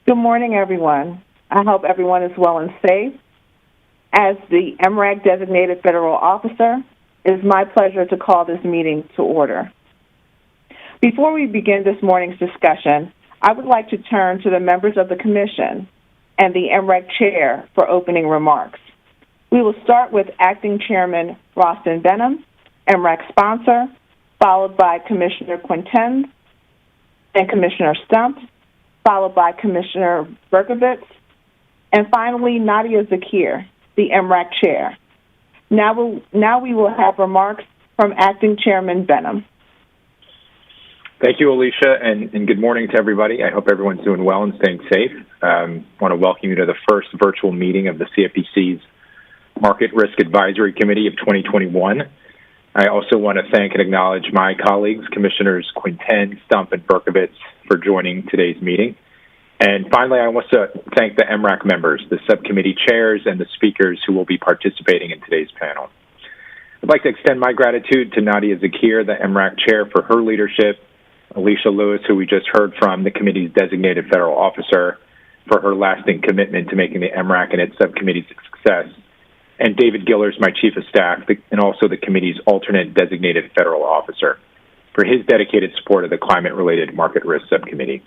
Good morning, everyone. I hope everyone is well and safe. As the Mrac designated federal officer, it is my pleasure to call this meeting to order. Before we begin this morning's discussion, I would like to turn to the members of the Commission and the Mrac Chair for opening remarks. We will start with Acting Chairman Benham, Mrac sponsor, followed by Commissioner Quinten and Commissioner Stump, followed by Commissioner Berkovitz, and finally Nadia Zakir, the Mrac Chair. Now we will have remarks from Acting Chairman Benham. Thank you, Alicia, and good morning to everybody. I hope everyone's doing well and staying safe. I want to welcome you to the first virtual meeting of the CFTC's Market Risk Advisory Committee of 2021. I also want to thank and acknowledge my colleagues, Commissioners Quinten, Stump, and Berkovitz, for joining today's meeting. And finally, I want to thank the Mrac members, the subcommittee chairs, and the speakers who will be participating in today's panel. I'd like to extend my gratitude to Nadia Zakir, the Mrac chair, for her leadership, Alicia Lewis, who we just heard from, the committee's designated federal officer, for her lasting commitment to making the Mrac and its subcommittees a success, and David Gillers, my chief of staff, and also the committee's alternate designated federal officer, for his dedicated support of the climate-related market risk subcommittee.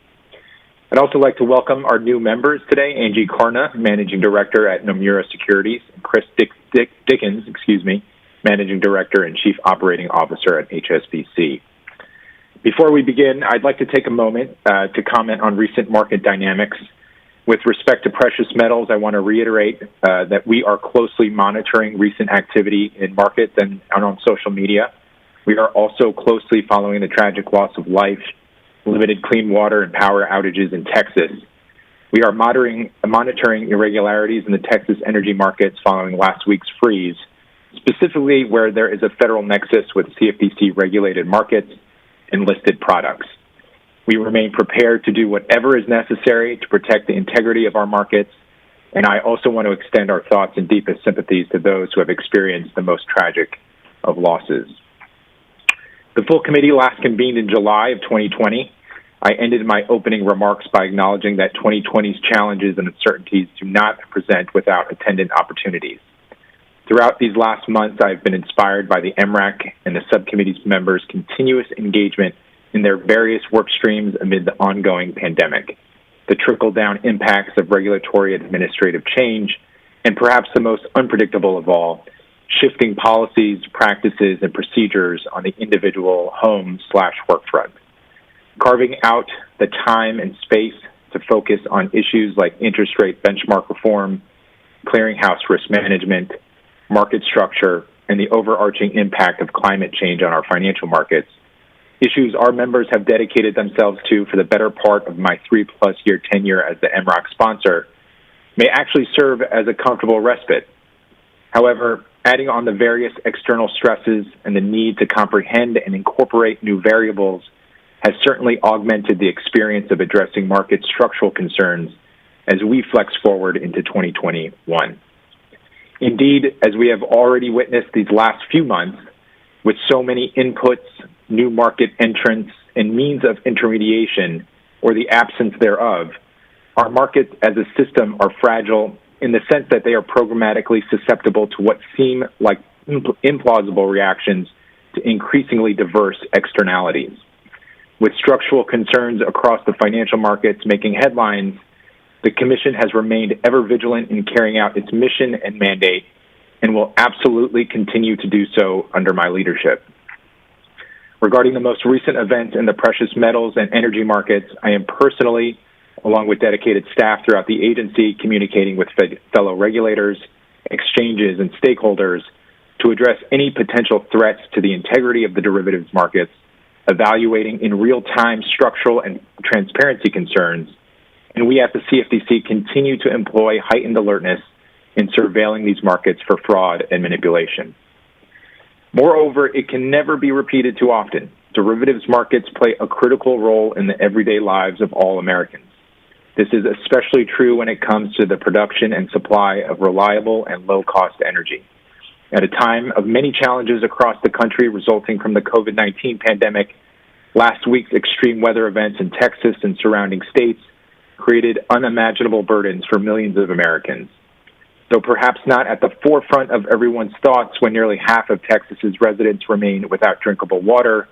I'd also like to welcome our new members today, Angie Karna, Managing Director at Nomura Securities, and Chris Dickens, Managing Director and Chief Operating Officer at HSBC. Before we begin, I'd like to take a moment to comment on recent market dynamics. With respect to precious metals, I want to reiterate that we are closely monitoring recent activity in markets and on social media. We are also closely following the tragic loss of life, limited clean water and power outages in Texas. We are monitoring irregularities in the Texas energy markets following last week's freeze, specifically where there is a federal nexus with CFTC regulated markets and listed products. We remain prepared to do whatever is necessary to protect the integrity of our markets, and I also want to extend our thoughts and deepest sympathies to those who have experienced the most tragic of losses. The full committee last convened in July of 2020. I ended my opening remarks by acknowledging that 2020's challenges and uncertainties do not present without attendant opportunities. Throughout these last months, I've been inspired by the Mrac and the subcommittee's members' continuous engagement in their various work streams amid the ongoing pandemic, the trickle-down impacts of regulatory administrative change, and perhaps the most unpredictable of all, shifting policies, practices, and procedures on the individual home/work front. Carving out the time and space to focus on issues like interest rate benchmark reform, clearinghouse risk management, market structure, and the overarching impact of climate change on our financial markets, issues our members have dedicated themselves to for the better part of my 3+ year tenure as the Mrac sponsor, may actually serve as a comfortable respite. However, adding on the various external stresses and the need to comprehend and incorporate new variables has certainly augmented the experience of addressing market structural concerns as we flex forward into 2021. Indeed, as we have already witnessed these last few months, with so many inputs, new market entrants, and means of intermediation, or the absence thereof, our markets as a system are fragile in the sense that they are programmatically susceptible to what seem like implausible reactions to increasingly diverse externalities. With structural concerns across the financial markets making headlines, the Commission has remained ever vigilant in carrying out its mission and mandate, and will absolutely continue to do so under my leadership. Regarding the most recent events in the precious metals and energy markets, I am personally, along with dedicated staff throughout the agency, communicating with fellow regulators, exchanges, and stakeholders to address any potential threats to the integrity of the derivatives markets, evaluating in real time structural and transparency concerns, and we at the CFTC continue to employ heightened alertness in surveilling these markets for fraud and manipulation. Moreover, it can never be repeated too often. Derivatives markets play a critical role in the everyday lives of all Americans. This is especially true when it comes to the production and supply of reliable and low-cost energy. At a time of many challenges across the country resulting from the COVID-19 pandemic, last week's extreme weather events in Texas and surrounding states created unimaginable burdens for millions of Americans. Though perhaps not at the forefront of everyone's thoughts when nearly half of Texas's residents remain without drinkable water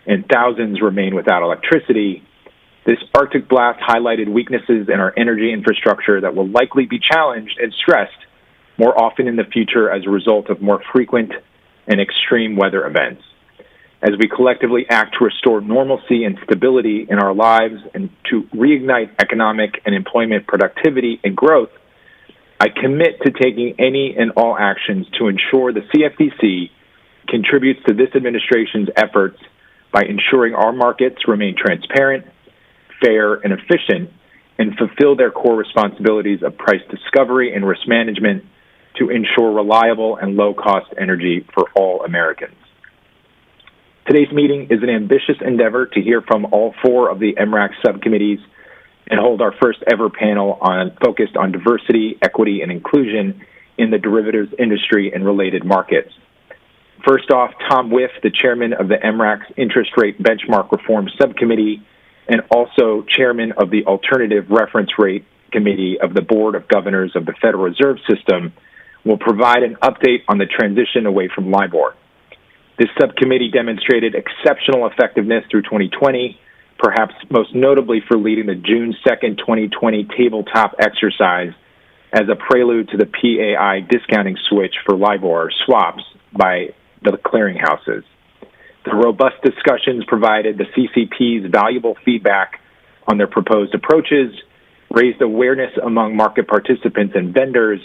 and thousands remain without electricity, this Arctic blast highlighted weaknesses in our energy infrastructure that will likely be challenged and stressed more often in the future as a result of more frequent and extreme weather events. As we collectively act to restore normalcy and stability in our lives and to reignite economic and employment productivity and growth, I commit to taking any and all actions to ensure the CFTC contributes to this administration's efforts by ensuring our markets remain transparent, fair, and efficient, and fulfill their core responsibilities of price discovery and risk management to ensure reliable and low-cost energy for all Americans. Today's meeting is an ambitious endeavor to hear from all four of the Mrac subcommittees and hold our first ever panel focused on diversity, equity, and inclusion in the derivatives industry and related markets. First off, Tom Whiff, the chairman of the Amrax Interest Rate Benchmark Reform Subcommittee and also chairman of the Alternative Reference Rate Committee of the Board of Governors of the Federal Reserve System, will provide an update on the transition away from LIBOR. This subcommittee demonstrated exceptional effectiveness through 2020, perhaps most notably for leading the June 2nd, 2020 tabletop exercise as a prelude to the PAI discounting switch for LIBOR swaps by the clearinghouses. The robust discussions provided the CCP's valuable feedback on their proposed approaches, raised awareness among market participants and vendors,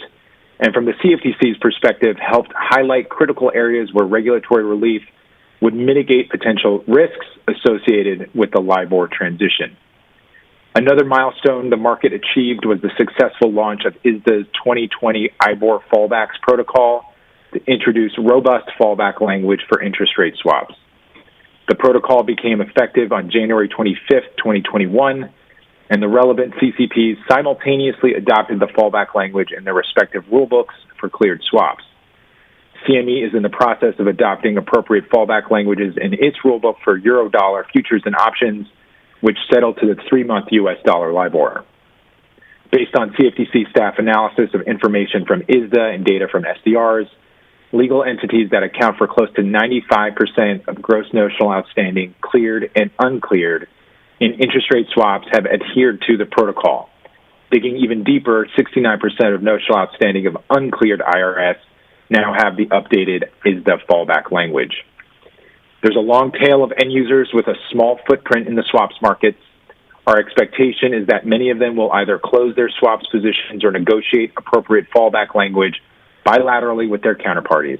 and from the CFTC's perspective, helped highlight critical areas where regulatory relief would mitigate potential risks associated with the LIBOR transition. Another milestone the market achieved was the successful launch of ISDA's 2020 IBOR fallbacks protocol to introduce robust fallback language for interest rate swaps. The protocol became effective on January 25th, 2021, and the relevant CCPs simultaneously adopted the fallback language in their respective rulebooks for cleared swaps. CME is in the process of adopting appropriate fallback languages in its rulebook for Euro-dollar futures and options, which settled to the 3-month U.S. dollar LIBOR. Based on CFTC staff analysis of information from ISDA and data from SDRs, legal entities that account for close to 95% of gross notional outstanding cleared and uncleared in interest rate swaps have adhered to the protocol. Digging even deeper, 69% of notional outstanding of uncleared IRS now have the updated ISDA fallback language. There's a long tail of end users with a small footprint in the swaps markets. Our expectation is that many of them will either close their swaps positions or negotiate appropriate fallback language bilaterally with their counterparties.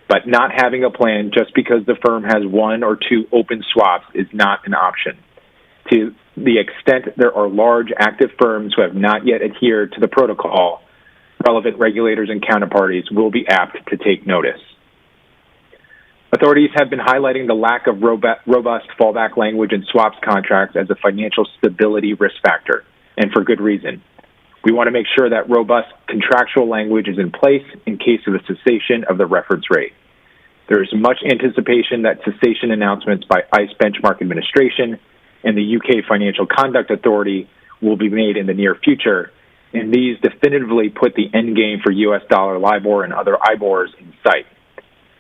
But not having a plan just because the firm has 1 or 2 open swaps is not an option. To the extent there are large active firms who have not yet adhered to the protocol, relevant regulators and counterparties will be apt to take notice. Authorities have been highlighting the lack of robust fallback language in swaps contracts as a financial stability risk factor, and for good reason. We want to make sure that robust contractual language is in place in case of a cessation of the reference rate. There is much anticipation that cessation announcements by ICE Benchmark Administration and the UK Financial Conduct Authority will be made in the near future, and these definitively put the end game for U.S. dollar LIBOR and other IBORs in sight.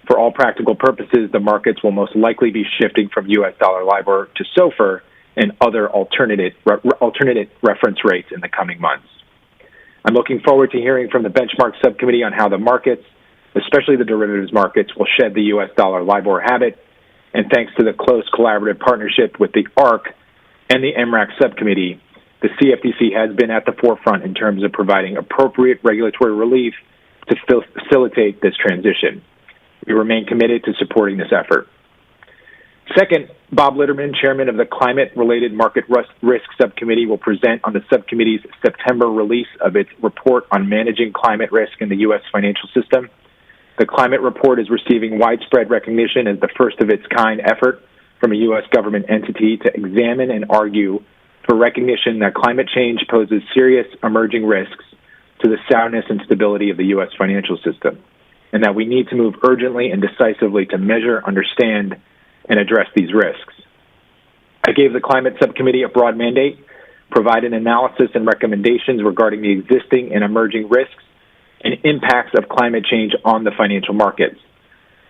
For all practical purposes, the markets will most likely be shifting from U.S. dollar LIBOR to SOFR and other alternate reference rates in the coming months. I'm looking forward to hearing from the Benchmark Subcommittee on how the markets, especially the derivatives markets, will shed the U.S. dollar LIBOR habit, and thanks to the close collaborative partnership with the ARC and the Mrac Subcommittee, the CFTC has been at the forefront in terms of providing appropriate regulatory relief to facilitate this transition. We remain committed to supporting this effort. Second, Bob Litterman, chairman of the Climate-Related Market Risk Subcommittee, will present on the subcommittee's September release of its report on managing climate risk in the U.S. financial system. The climate report is receiving widespread recognition as the first-of-its-kind effort from a U.S. government entity to examine and argue for recognition that climate change poses serious emerging risks to the soundness and stability of the U.S. financial system, and that we need to move urgently and decisively to measure, understand, and address these risks. I gave the Climate Subcommittee a broad mandate provide an analysis and recommendations regarding the existing and emerging risks and impacts of climate change on the financial markets.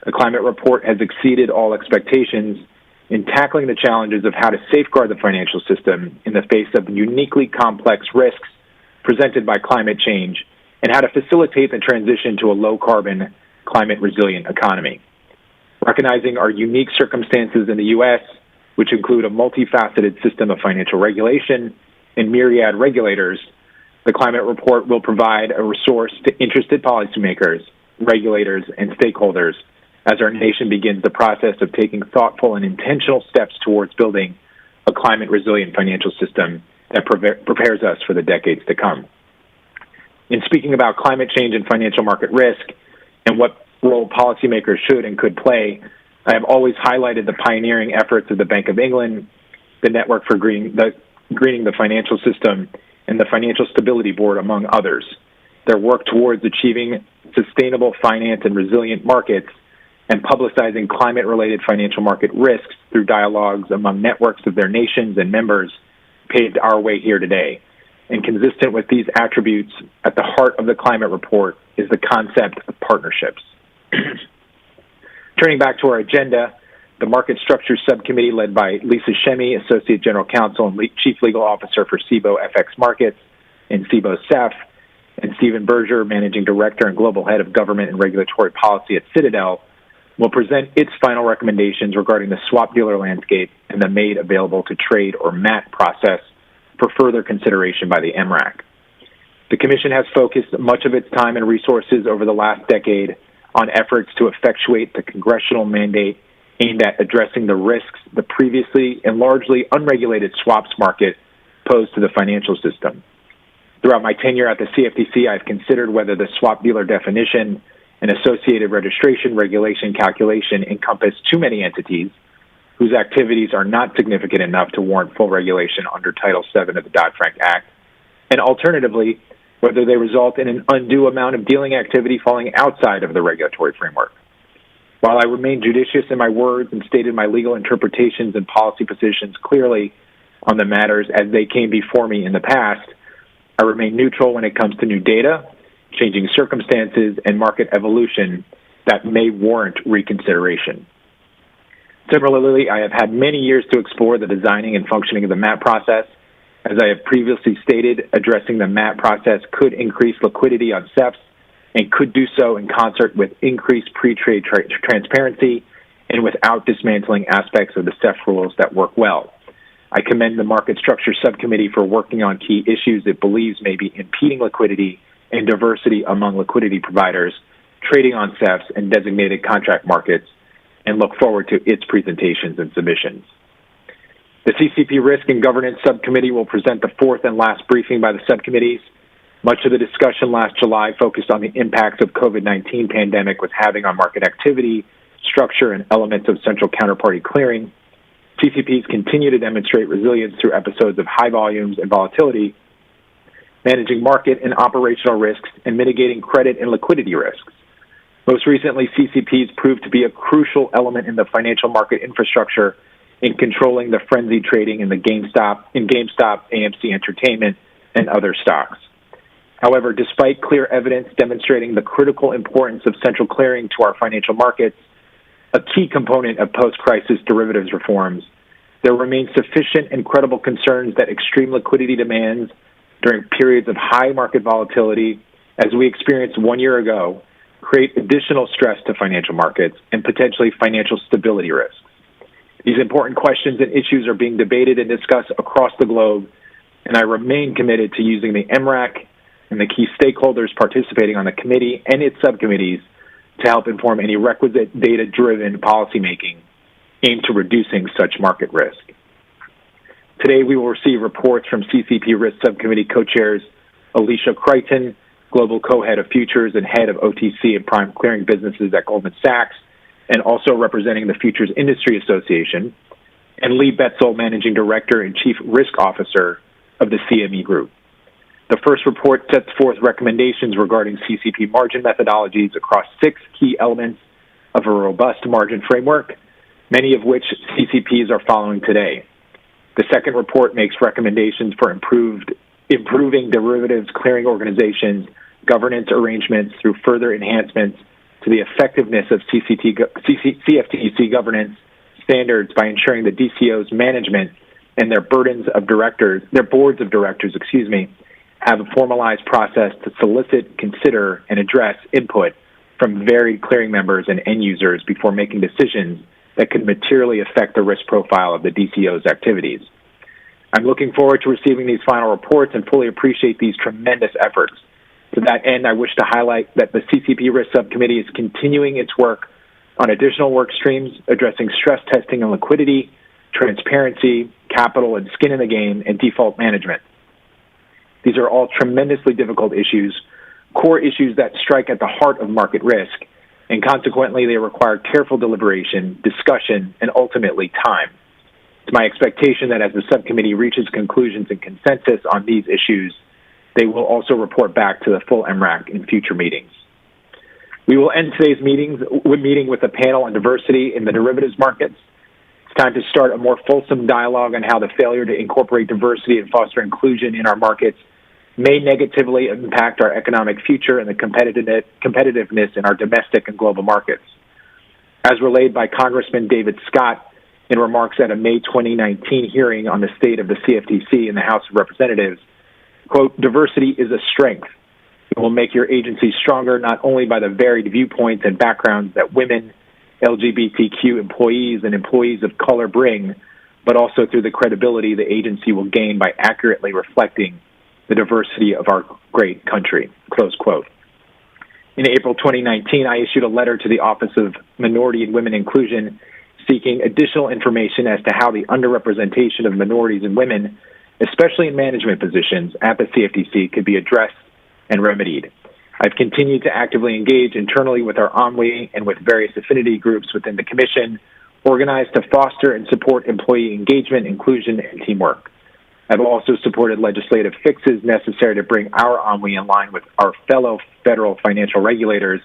The climate report has exceeded all expectations in tackling the challenges of how to safeguard the financial system in the face of uniquely complex risks presented by climate change and how to facilitate the transition to a low-carbon, climate-resilient economy. Recognizing our unique circumstances in the U.S., which include a multifaceted system of financial regulation and myriad regulators, the climate report will provide a resource to interested policymakers, regulators, and stakeholders as our nation begins the process of taking thoughtful and intentional steps towards building a climate-resilient financial system that prepares us for the decades to come. In speaking about climate change and financial market risk and what role policymakers should and could play, I have always highlighted the pioneering efforts of the Bank of England, the Network for Greening the Financial System, and the Financial Stability Board, among others. Their work towards achieving sustainable finance and resilient markets and publicizing climate-related financial market risks through dialogues among networks of their nations and members paved our way here today. And consistent with these attributes, at the heart of the climate report is the concept of partnerships. Turning back to our agenda, the Market Structure Subcommittee, led by Lisa Shemy, Associate General Counsel and Chief Legal Officer for CBOE FX Markets and CBOE CEF, and Stephen Berger, Managing Director and Global Head of Government and Regulatory Policy at Citadel, will present its final recommendations regarding the swap dealer landscape and the made available to trade, or MAT, process for further consideration by the Mrac. The Commission has focused much of its time and resources over the last decade on efforts to effectuate the congressional mandate aimed at addressing the risks the previously and largely unregulated swaps market posed to the financial system. Throughout my tenure at the CFTC, I've considered whether the swap dealer definition and associated registration regulation calculation encompass too many entities whose activities are not significant enough to warrant full regulation under Title VII of the Dodd-Frank Act, and alternatively, whether they result in an undue amount of dealing activity falling outside of the regulatory framework. While I remain judicious in my words and stated my legal interpretations and policy positions clearly on the matters as they came before me in the past, I remain neutral when it comes to new data, changing circumstances, and market evolution that may warrant reconsideration. Similarly, I have had many years to explore the designing and functioning of the MAT process. As I have previously stated, addressing the MAT process could increase liquidity on CEFs and could do so in concert with increased pre-trade transparency and without dismantling aspects of the CEF rules that work well. I commend the Market Structure Subcommittee for working on key issues it believes may be impeding liquidity and diversity among liquidity providers trading on CEFs and designated contract markets, and look forward to its presentations and submissions. The CCP Risk and Governance Subcommittee will present the fourth and last briefing by the subcommittees. Much of the discussion last July focused on the impacts of COVID-19 pandemic was having on market activity, structure, and elements of central counterparty clearing. CCPs continue to demonstrate resilience through episodes of high volumes and volatility, managing market and operational risks, and mitigating credit and liquidity risks. Most recently, CCPs proved to be a crucial element in the financial market infrastructure in controlling the frenzied trading in GameStop, AMC Entertainment, and other stocks. However, despite clear evidence demonstrating the critical importance of central clearing to our financial markets, a key component of post-crisis derivatives reforms, there remain sufficient and credible concerns that extreme liquidity demands during periods of high market volatility, as we experienced 1 year ago, create additional stress to financial markets and potentially financial stability risks. These important questions and issues are being debated and discussed across the globe, and I remain committed to using the Mrac and the key stakeholders participating on the committee and its subcommittees to help inform any requisite data-driven policymaking aimed to reducing such market risk. Today, we will receive reports from CCP Risk Subcommittee co-chairs Alicia Crichton, Global Co-Head of Futures and Head of OTC and Prime Clearing Businesses at Goldman Sachs, and also representing the Futures Industry Association, and Lee Betzel, Managing Director and Chief Risk Officer of the CME Group. The first report sets forth recommendations regarding CCP margin methodologies across 6 key elements of a robust margin framework, many of which CCPs are following today. The second report makes recommendations for improving derivatives clearing organizations, governance arrangements through further enhancements to the effectiveness of CFTC governance standards by ensuring the DCO's management and their boards of directors, have a formalized process to solicit, consider, and address input from varied clearing members and end users before making decisions that could materially affect the risk profile of the DCO's activities. I'm looking forward to receiving these final reports and fully appreciate these tremendous efforts. To that end, I wish to highlight that the CCP Risk Subcommittee is continuing its work on additional work streams addressing stress testing and liquidity, transparency, capital and skin in the game, and default management. These are all tremendously difficult issues, core issues that strike at the heart of market risk, and consequently they require careful deliberation, discussion, and ultimately time. It's my expectation that as the subcommittee reaches conclusions and consensus on these issues, they will also report back to the full Mrac in future meetings. We will end today's meeting with a panel on diversity in the derivatives markets. It's time to start a more fulsome dialogue on how the failure to incorporate diversity and foster inclusion in our markets may negatively impact our economic future and the competitiveness in our domestic and global markets. As relayed by Congressman David Scott in remarks at a May 2019 hearing on the state of the CFTC in the House of Representatives, quote, "Diversity is a strength. It will make your agency stronger not only by the varied viewpoints and backgrounds that women, LGBTQ employees, and employees of color bring, but also through the credibility the agency will gain by accurately reflecting the diversity of our great country," close quote. In April 2019, I issued a letter to the Office of Minority and Women Inclusion seeking additional information as to how the underrepresentation of minorities and women, especially in management positions at the CFTC, could be addressed and remedied. I've continued to actively engage internally with our OMWI and with various affinity groups within the Commission, organized to foster and support employee engagement, inclusion, and teamwork. I've also supported legislative fixes necessary to bring our OMWI in line with our fellow federal financial regulators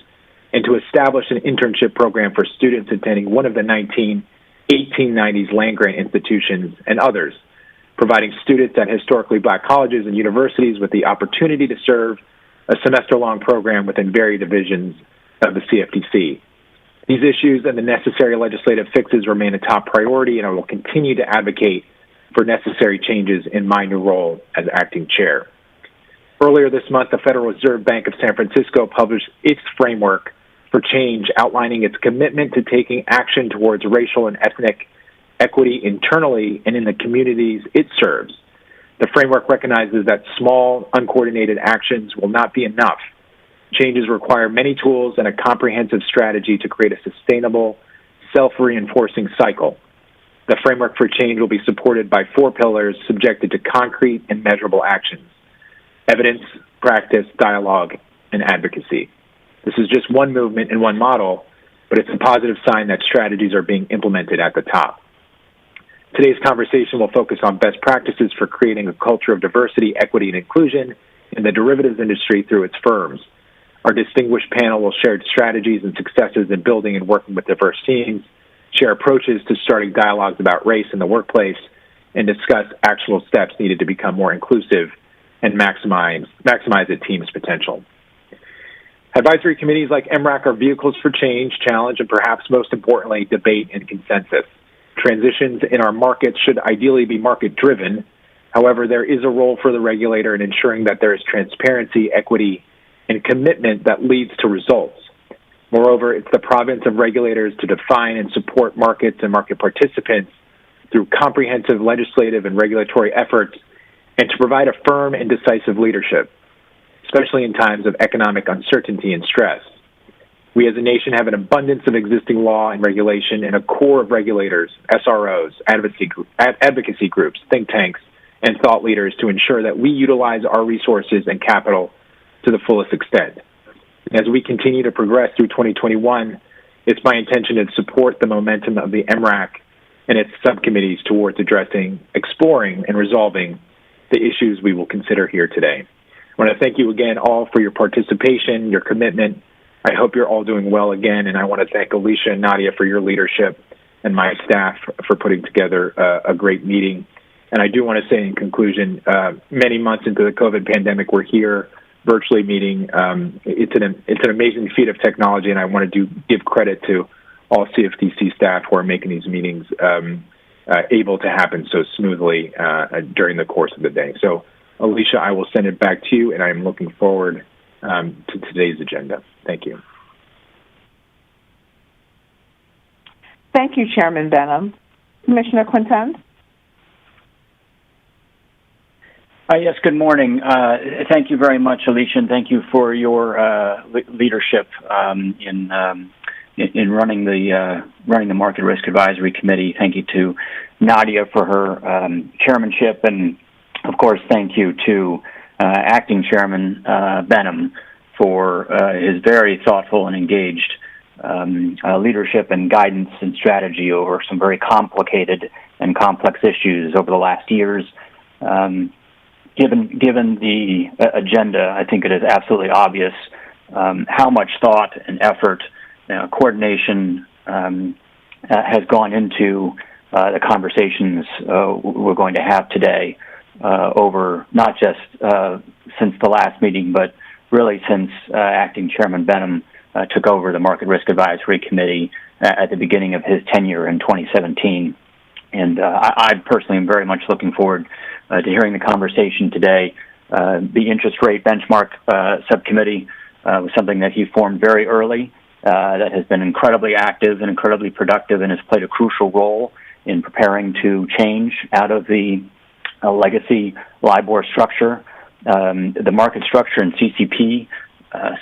and to establish an internship program for students attending one of the 19 1890s land-grant institutions and others, providing students at historically black colleges and universities with the opportunity to serve a semester-long program within varied divisions of the CFTC. These issues and the necessary legislative fixes remain a top priority, and I will continue to advocate for necessary changes in my new role as acting chair. Earlier this month, the Federal Reserve Bank of San Francisco published its framework for change, outlining its commitment to taking action towards racial and ethnic equity internally and in the communities it serves. The framework recognizes that small, uncoordinated actions will not be enough. Changes require many tools and a comprehensive strategy to create a sustainable, self-reinforcing cycle. The framework for change will be supported by 4 pillars subjected to concrete and measurable actions: evidence, practice, dialogue, and advocacy. This is just one movement and one model, but it's a positive sign that strategies are being implemented at the top. Today's conversation will focus on best practices for creating a culture of diversity, equity, and inclusion in the derivatives industry through its firms. Our distinguished panel will share strategies and successes in building and working with diverse teams, share approaches to starting dialogues about race in the workplace, and discuss actual steps needed to become more inclusive and maximize a team's potential. Advisory committees like Mrac are vehicles for change, challenge, and perhaps most importantly, debate and consensus. Transitions in our markets should ideally be market-driven. However, there is a role for the regulator in ensuring that there is transparency, equity, and commitment that leads to results. Moreover, it's the province of regulators to define and support markets and market participants through comprehensive legislative and regulatory efforts and to provide a firm and decisive leadership, especially in times of economic uncertainty and stress. We as a nation have an abundance of existing law and regulation and a core of regulators, SROs, advocacy groups, think tanks, and thought leaders to ensure that we utilize our resources and capital to the fullest extent. As we continue to progress through 2021, it's my intention to support the momentum of the Mrac and its subcommittees towards addressing, exploring, and resolving the issues we will consider here today. I want to thank you again all for your participation, your commitment. I hope you're all doing well again, and I want to thank Alicia and Nadia for your leadership and my staff for putting together a great meeting. And I do want to say in conclusion, many months into the COVID pandemic, we're here virtually meeting. It's an amazing feat of technology, and I want to give credit to all CFTC staff who are making these meetings able to happen so smoothly during the course of the day. So, Alicia, I will send it back to you, and I am looking forward to today's agenda. Thank you. Thank you, Chairman Benham. Commissioner Quinten? Yes, good morning. Thank you very much, Alicia, and thank you for your leadership in running the Market Risk Advisory Committee. Thank you to Nadia for her chairmanship, and of course, thank you to Acting Chairman Benham for his very thoughtful and engaged leadership and guidance and strategy over some very complicated and complex issues over the last years. Given the agenda, I think it is absolutely obvious how much thought and effort, coordination has gone into the conversations we're going to have today over not just since the last meeting, but really since Acting Chairman Benham took over the Market Risk Advisory Committee at the beginning of his tenure in 2017. And I personally am very much looking forward to hearing the conversation today. The interest rate benchmark subcommittee was something that he formed very early that has been incredibly active and incredibly productive and has played a crucial role in preparing to change out of the legacy LIBOR structure. The market structure and CCP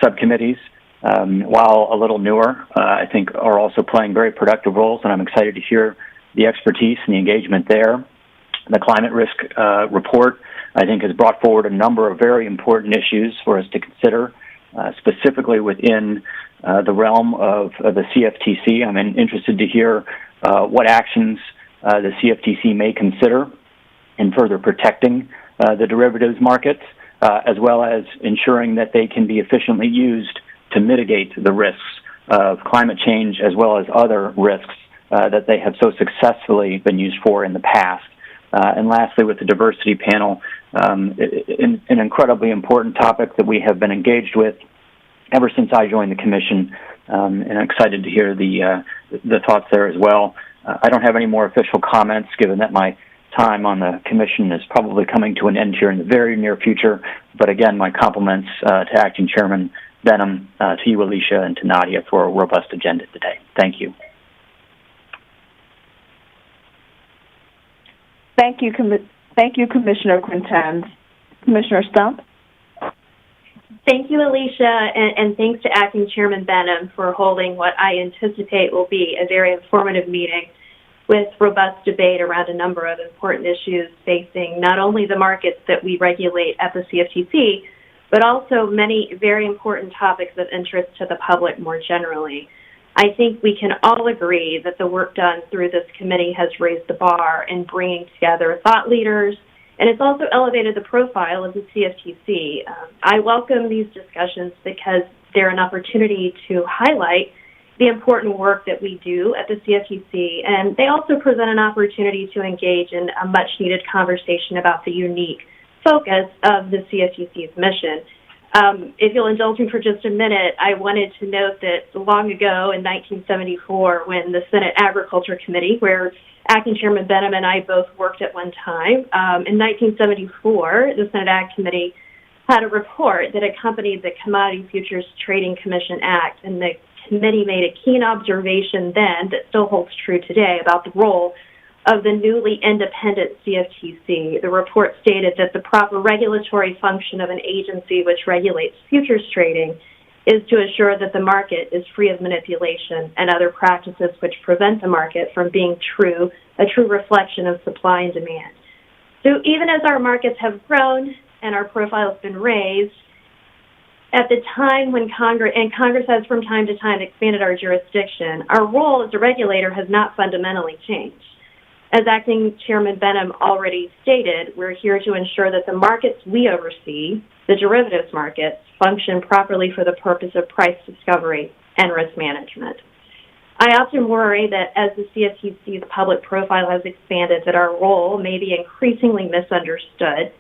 subcommittees, while a little newer, I think are also playing very productive roles, and I'm excited to hear the expertise and the engagement there. The climate risk report, I think, has brought forward a number of very important issues for us to consider, specifically within the realm of the CFTC. I'm interested to hear what actions the CFTC may consider in further protecting the derivatives markets, as well as ensuring that they can be efficiently used to mitigate the risks of climate change as well as other risks that they have so successfully been used for in the past. And lastly, with the diversity panel, an incredibly important topic that we have been engaged with ever since I joined the commission, and I'm excited to hear the thoughts there as well. I don't have any more official comments, given that my time on the commission is probably coming to an end here in the very near future. But again, my compliments to Acting Chairman Benham, to you, Alicia, and to Nadia for a robust agenda today. Thank you. Thank you, Commissioner Quinten. Commissioner Stump? Thank you, Alicia, and thanks to Acting Chairman Benham for holding what I anticipate will be a very informative meeting with robust debate around a number of important issues facing not only the markets that we regulate at the CFTC, but also many very important topics of interest to the public more generally. I think we can all agree that the work done through this committee has raised the bar in bringing together thought leaders, and it's also elevated the profile of the CFTC. I welcome these discussions because they're an opportunity to highlight the important work that we do at the CFTC, and they also present an opportunity to engage in a much-needed conversation about the unique focus of the CFTC's mission. If you'll indulge me for just a minute, I wanted to note that long ago in 1974, when the Senate Agriculture Committee, where Acting Chairman Benham and I both worked at one time, in 1974, the Senate Ag Committee had a report that accompanied the Commodity Futures Trading Commission Act, and the committee made a keen observation then that still holds true today about the role of the newly independent CFTC. The report stated that the proper regulatory function of an agency which regulates futures trading is to assure that the market is free of manipulation and other practices which prevent the market from being a true reflection of supply and demand. So even as our markets have grown and our profile has been raised, at the time when Congress has from time to time expanded our jurisdiction, our role as a regulator has not fundamentally changed. As Acting Chairman Benham already stated, we're here to ensure that the markets we oversee, the derivatives markets, function properly for the purpose of price discovery and risk management. I often worry that as the CFTC's public profile has expanded, that our role may be increasingly misunderstood.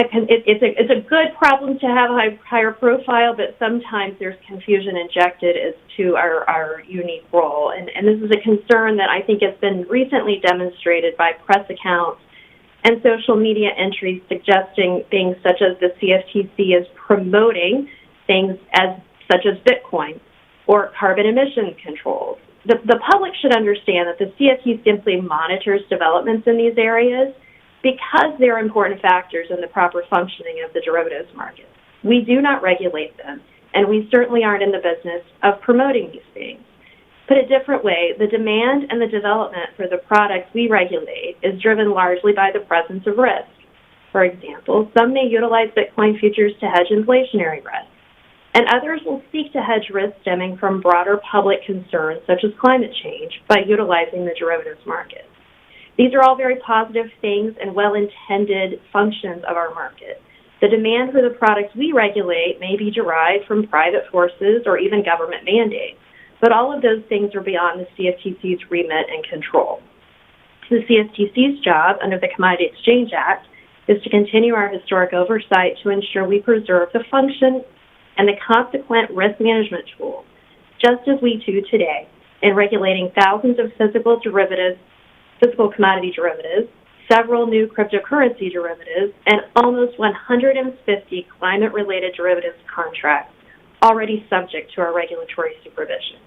It's a good problem to have a higher profile, but sometimes there's confusion injected as to our unique role. And this is a concern that I think has been recently demonstrated by press accounts and social media entries suggesting things such as the CFTC is promoting things such as Bitcoin or carbon emission controls. The public should understand that the CFTC simply monitors developments in these areas because they're important factors in the proper functioning of the derivatives market. We do not regulate them, and we certainly aren't in the business of promoting these things. Put a different way, the demand and the development for the products we regulate is driven largely by the presence of risk. For example, some may utilize Bitcoin futures to hedge inflationary risk, and others will seek to hedge risk stemming from broader public concerns such as climate change by utilizing the derivatives market. These are all very positive things and well-intended functions of our market. The demand for the products we regulate may be derived from private forces or even government mandates, but all of those things are beyond the CFTC's remit and control. The CFTC's job under the Commodity Exchange Act is to continue our historic oversight to ensure we preserve the function and the consequent risk management tools, just as we do today in regulating thousands of physical commodity derivatives, several new cryptocurrency derivatives, and almost 150 climate-related derivatives contracts already subject to our regulatory supervision.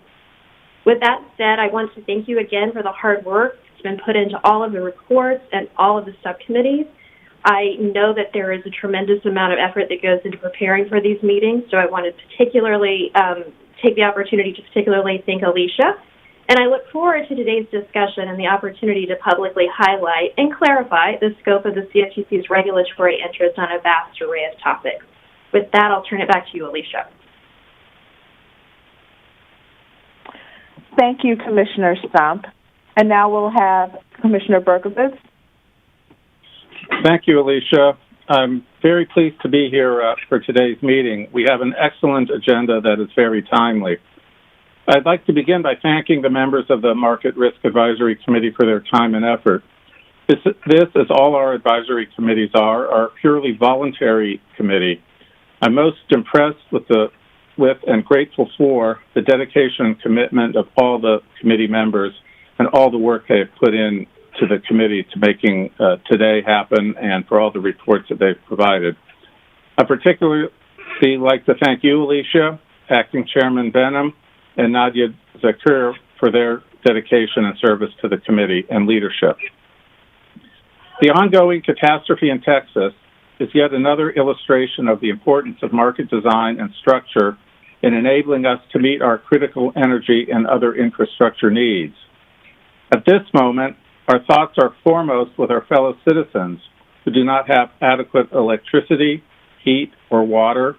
With that said, I want to thank you again for the hard work that's been put into all of the reports and all of the subcommittees. I know that there is a tremendous amount of effort that goes into preparing for these meetings, so I want to particularly take the opportunity to particularly thank Alicia. And I look forward to today's discussion and the opportunity to publicly highlight and clarify the scope of the CFTC's regulatory interest on a vast array of topics. With that, I'll turn it back to you, Alicia. Thank you, Commissioner Stump. And now we'll have Commissioner Berkovitz. Thank you, Alicia. I'm very pleased to be here for today's meeting. We have an excellent agenda that is very timely. I'd like to begin by thanking the members of the Market Risk Advisory Committee for their time and effort. This, as all our advisory committees are a purely voluntary committee. I'm most impressed with and grateful for the dedication and commitment of all the committee members and all the work they have put in to the committee to making today happen and for all the reports that they've provided. I particularly like to thank you, Alicia, Acting Chairman Benham, and Nadia Zakir for their dedication and service to the committee and leadership. The ongoing catastrophe in Texas is yet another illustration of the importance of market design and structure in enabling us to meet our critical energy and other infrastructure needs. At this moment, our thoughts are foremost with our fellow citizens who do not have adequate electricity, heat, or water,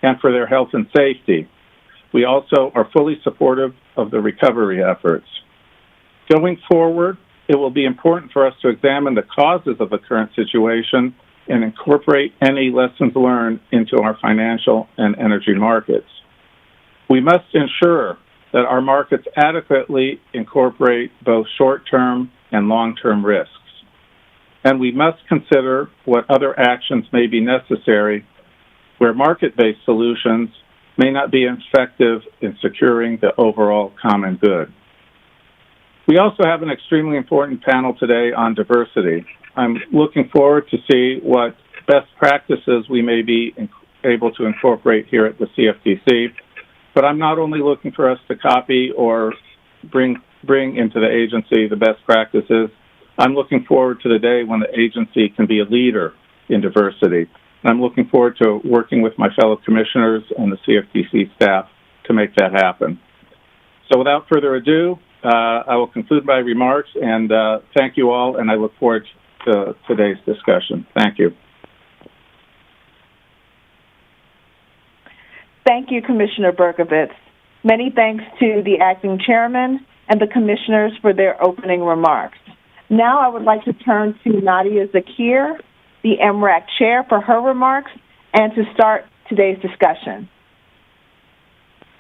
and for their health and safety. We also are fully supportive of the recovery efforts. Going forward, it will be important for us to examine the causes of the current situation and incorporate any lessons learned into our financial and energy markets. We must ensure that our markets adequately incorporate both short-term and long-term risks. And we must consider what other actions may be necessary where market-based solutions may not be effective in securing the overall common good. We also have an extremely important panel today on diversity. I'm looking forward to see what best practices we may be able to incorporate here at the CFTC, but I'm not only looking for us to copy or bring into the agency the best practices. I'm looking forward to the day when the agency can be a leader in diversity. And I'm looking forward to working with my fellow commissioners and the CFTC staff to make that happen. So without further ado, I will conclude my remarks and thank you all, and I look forward to today's discussion. Thank you. Thank you, Commissioner Berkovitz. Many thanks to the acting chairman and the commissioners for their opening remarks. Now I would like to turn to Nadia Zakir, the Mrac chair, for her remarks and to start today's discussion.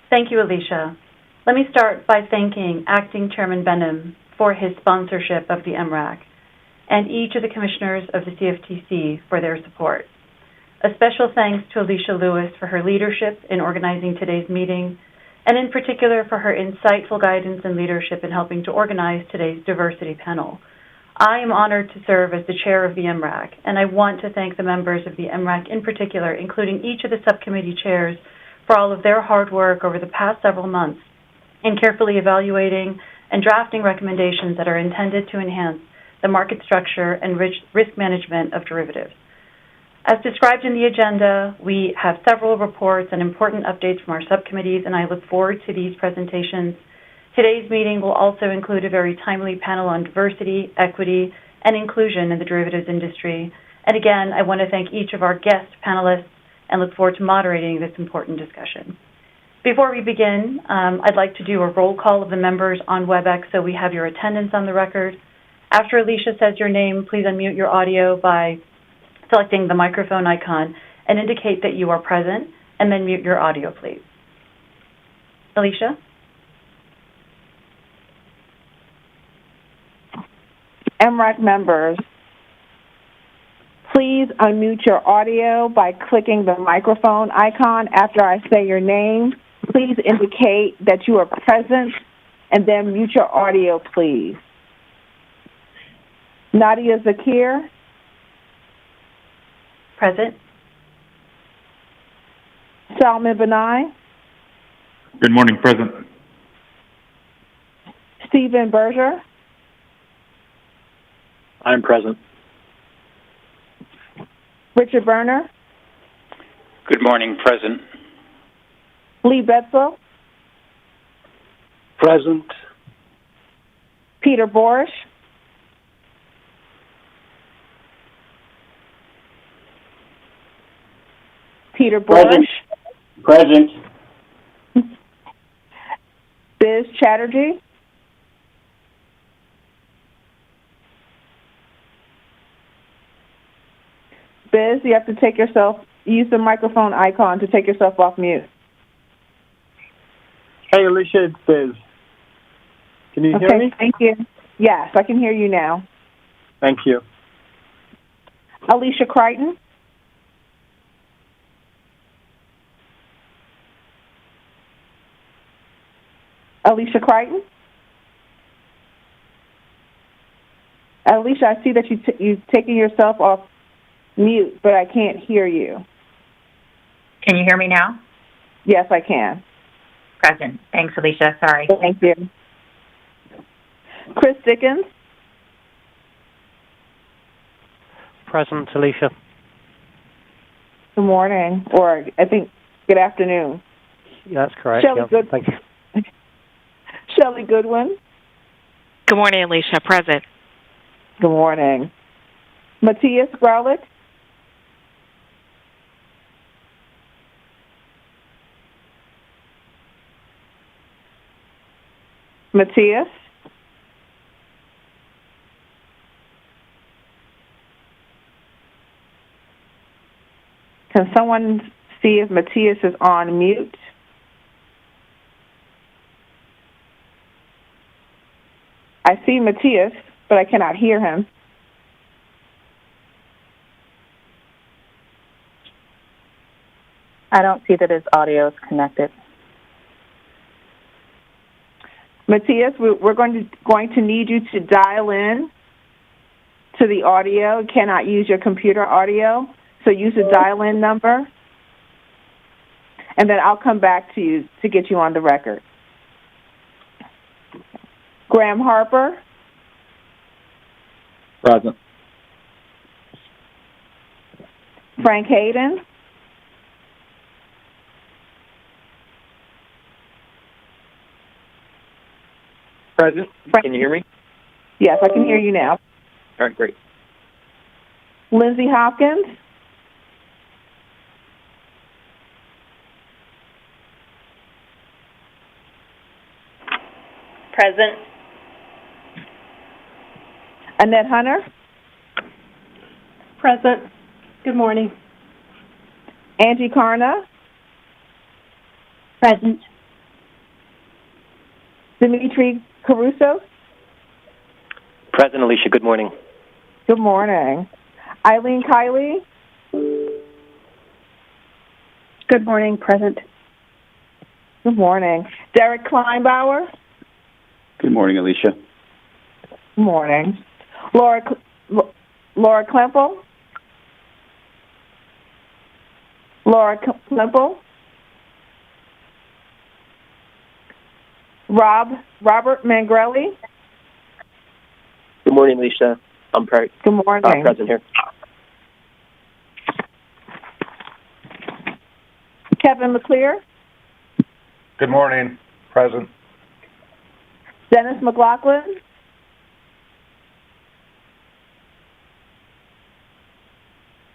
Thank you, Alicia. Let me start by thanking Acting Chairman Benham for his sponsorship of the Mrac and each of the commissioners of the CFTC for their support. A special thanks to Alicia Lewis for her leadership in organizing today's meeting, and in particular for her insightful guidance and leadership in helping to organize today's diversity panel. I am honored to serve as the chair of the Mrac, and I want to thank the members of the Mrac in particular, including each of the subcommittee chairs, for all of their hard work over the past several months in carefully evaluating and drafting recommendations that are intended to enhance the market structure and risk management of derivatives. As described in the agenda, we have several reports and important updates from our subcommittees, and I look forward to these presentations. Today's meeting will also include a very timely panel on diversity, equity, and inclusion in the derivatives industry. And again, I want to thank each of our guest panelists and look forward to moderating this important discussion. Before we begin, I'd like to do a roll call of the members on Webex so we have your attendance on the record. After Alicia says your name, please unmute your audio by selecting the microphone icon and indicate that you are present, and then mute your audio, please. Alicia? Mrac members, please unmute your audio by clicking the microphone icon after I say your name. Please indicate that you are present, and then mute your audio, please. Nadia Zakir. Present. Salman Benai. Good morning, present. Stephen Berger. I'm present. Richard Berner. Good morning, present. Lee Betzel. Present. Peter Borish. Peter Borish. Present. Biz Chatterjee. Biz, you have to use the microphone icon to take yourself off mute. Hey, Alicia, it's Biz. Can you hear me? Thank you. Yes, I can hear you now. Thank you. Alicia Crichton. Alicia Crichton. Alicia, I see that you've taken yourself off mute, but I can't hear you. Can you hear me now? Yes, I can. Present. Thanks, Alicia. Sorry. Thank you. Chris Dickens. Present, Alicia. Good morning, or I think good afternoon. Yeah, that's correct. Thank you. Shelley Goodwin. Good morning, Alicia. Present. Good morning. Matthias Graulich. Matthias. Can someone see if Matthias is on mute? I see Matthias, but I cannot hear him. I don't see that his audio is connected. Matthias, we're going to need you to dial in to the audio. You cannot use your computer audio, so use the dial-in number, and then I'll come back to you to get you on the record. Graham Harper. Present. Frank Hayden. Present. Can you hear me? Yes, I can hear you now. All right, great. Lindsay Hopkins. Present. Annette Hunter. Present. Good morning. Angie Karna. Present. Dimitri Caruso. Present, Alicia. Good morning. Good morning. Eileen Kiley. Good morning. Present. Good morning. Derek Kleinbauer. Good morning, Alicia. Good morning. Laura Klemple. Laura Klemple. Robert Mangrelli. Good morning, Alicia. I'm Good morning. present here. Kevin McClear. Good morning. Present. Dennis McLaughlin.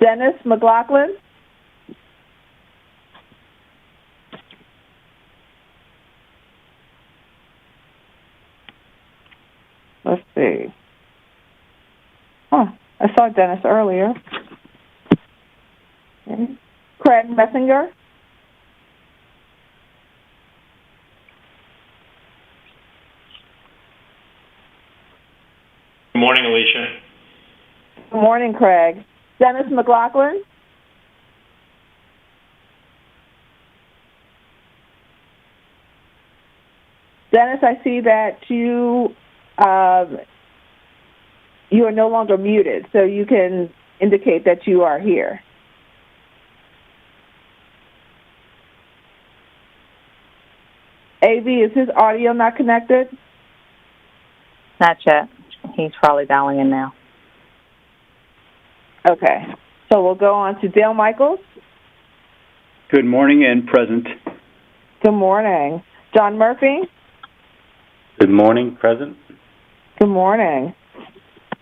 Dennis McLaughlin. Let's see. I saw Dennis earlier. Okay. Craig Messinger. Good morning, Alicia. Good morning, Craig. Dennis McLaughlin. Dennis, I see that you are no longer muted, so you can indicate that you are here. AV, is his audio not connected? Not yet. He's probably dialing in now. Okay. So we'll go on to Dale Michaels. Good morning and present. Good morning. John Murphy. Good morning, present. Good morning.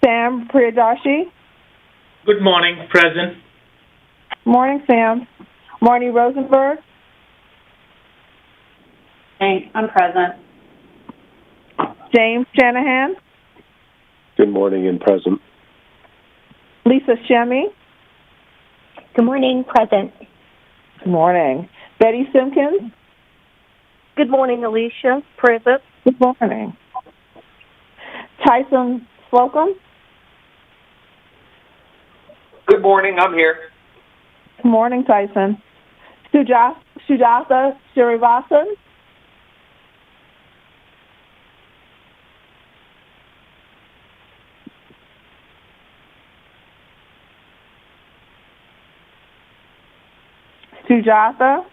Sam Priyadashi. Good morning, present. Morning, Sam. Marnie Rosenberg. Hey, I'm present. James Shanahan. Good morning and present. Lisa Shemmy. Good morning. Present. Good morning. Betty Simpkins. Good morning, Alicia. Present. Good morning. Tyson Slocum. Good morning. I'm here. Good morning, Tyson. Sujatha Srinivasan. Sujatha.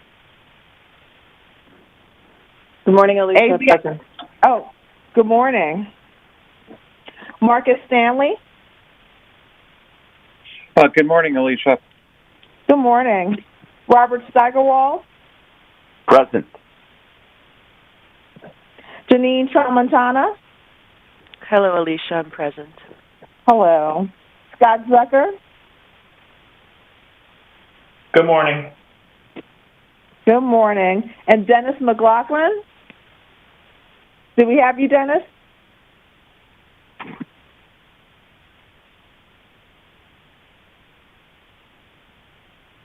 Good morning, Alicia. Present. Oh, good morning. Marcus Stanley. Good morning, Alicia. Good morning. Robert Steigerwald. Present. Janine Tramontana. Hello, Alicia. I'm present. Hello. Scott Zucker. Good morning. Good morning. And Dennis McLaughlin. Do we have you, Dennis?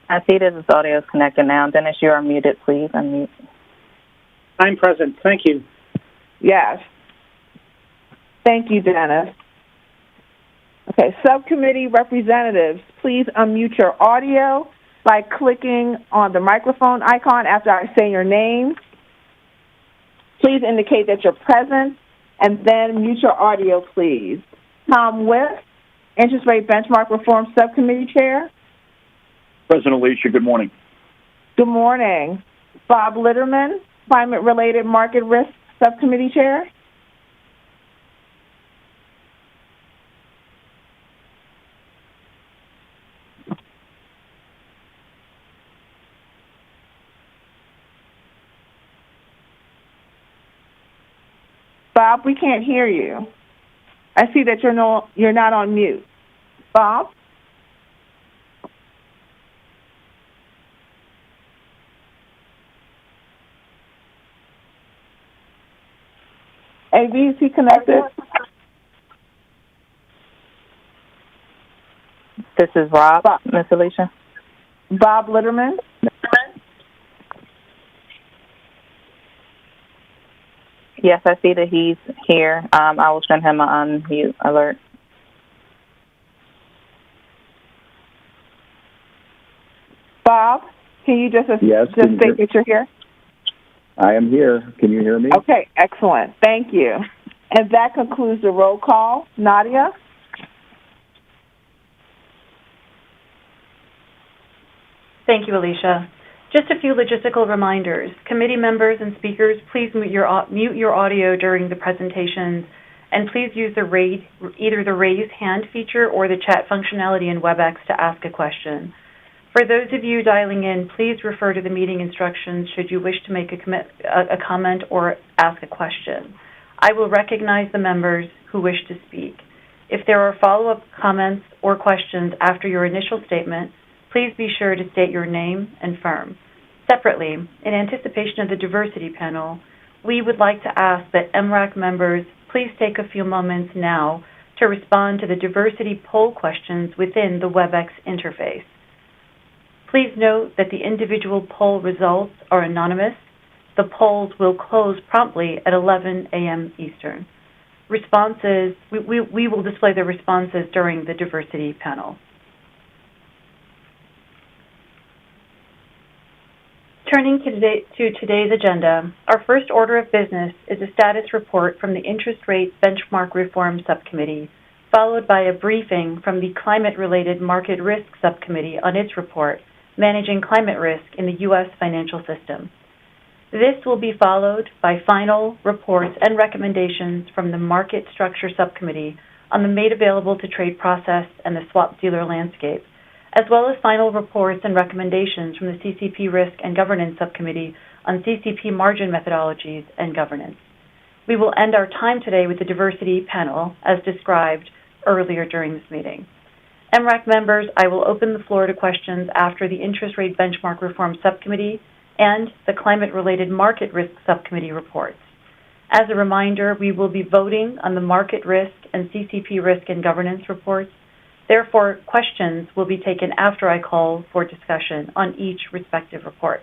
I see that his audio is connected now. Dennis, you are muted. Please unmute. I'm present. Thank you. Yes. Thank you, Dennis. Okay, subcommittee representatives, please unmute your audio by clicking on the microphone icon after I say your name. Please indicate that you're present, and then mute your audio, please. Tom West, Interest Rate Benchmark Reform Subcommittee Chair. Present, Alicia. Good morning. Good morning. Bob Litterman, Climate-Related Market Risk Subcommittee Chair. Bob, we can't hear you. I see that you're not on mute. Bob? AV, is he connected? This is Rob, Miss Alicia. Bob Litterman. Yes, I see that he's here. I will send him an unmute alert. Bob, can you just state that you're here? I am here. Can you hear me? Okay, excellent. Thank you. And that concludes the roll call. Nadia? Thank you, Alicia. Just a few logistical reminders. Committee members and speakers, please mute your audio during the presentations, and please use either the raise hand feature or the chat functionality in Webex to ask a question. For those of you dialing in, please refer to the meeting instructions should you wish to make a comment or ask a question. I will recognize the members who wish to speak. If there are follow-up comments or questions after your initial statement, please be sure to state your name and firm. Separately, in anticipation of the diversity panel, we would like to ask that Mrac members please take a few moments now to respond to the diversity poll questions within the Webex interface. Please note that the individual poll results are anonymous. The polls will close promptly at 11 a.m. Eastern. Responses, we will display the responses during the diversity panel. Turning to today's agenda, our first order of business is a status report from the Interest Rate Benchmark Reform Subcommittee, followed by a briefing from the Climate-Related Market Risk Subcommittee on its report, Managing Climate Risk in the U.S. Financial System. This will be followed by final reports and recommendations from the Market Structure Subcommittee on the Made Available to Trade process and the swap dealer landscape, as well as final reports and recommendations from the CCP Risk and Governance Subcommittee on CCP margin methodologies and governance. We will end our time today with the diversity panel, as described earlier during this meeting. Mrac members, I will open the floor to questions after the Interest Rate Benchmark Reform Subcommittee and the Climate-Related Market Risk Subcommittee reports. As a reminder, we will be voting on the Market Risk and CCP Risk and Governance reports. Therefore, questions will be taken after I call for discussion on each respective report.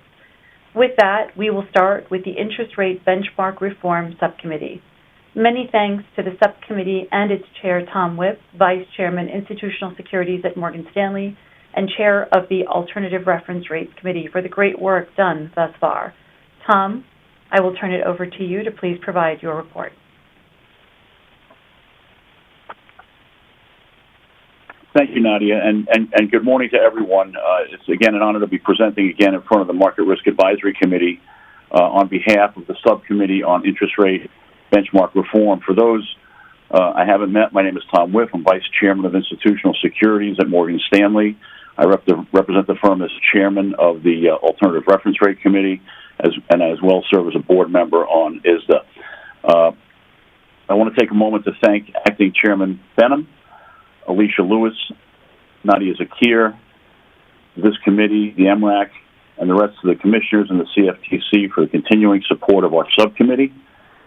With that, we will start with the Interest Rate Benchmark Reform Subcommittee. Many thanks to the subcommittee and its chair, Tom Whipp, Vice Chairman, Institutional Securities at Morgan Stanley, and Chair of the Alternative Reference Rates Committee for the great work done thus far. Tom, I will turn it over to you to please provide your report. Thank you, Nadia, and good morning to everyone. It's again an honor to be presenting again in front of the Market Risk Advisory Committee on behalf of the Subcommittee on Interest Rate Benchmark Reform. For those I haven't met, my name is Tom Whiff. I'm Vice Chairman of Institutional Securities at Morgan Stanley. I represent the firm as Chairman of the Alternative Reference Rate Committee, and as well serve as a board member on ISDA. I want to take a moment to thank Acting Chairman Benham, Alicia Lewis, Nadia Zakir, this committee, the Mrac, and the rest of the commissioners and the CFTC for the continuing support of our subcommittee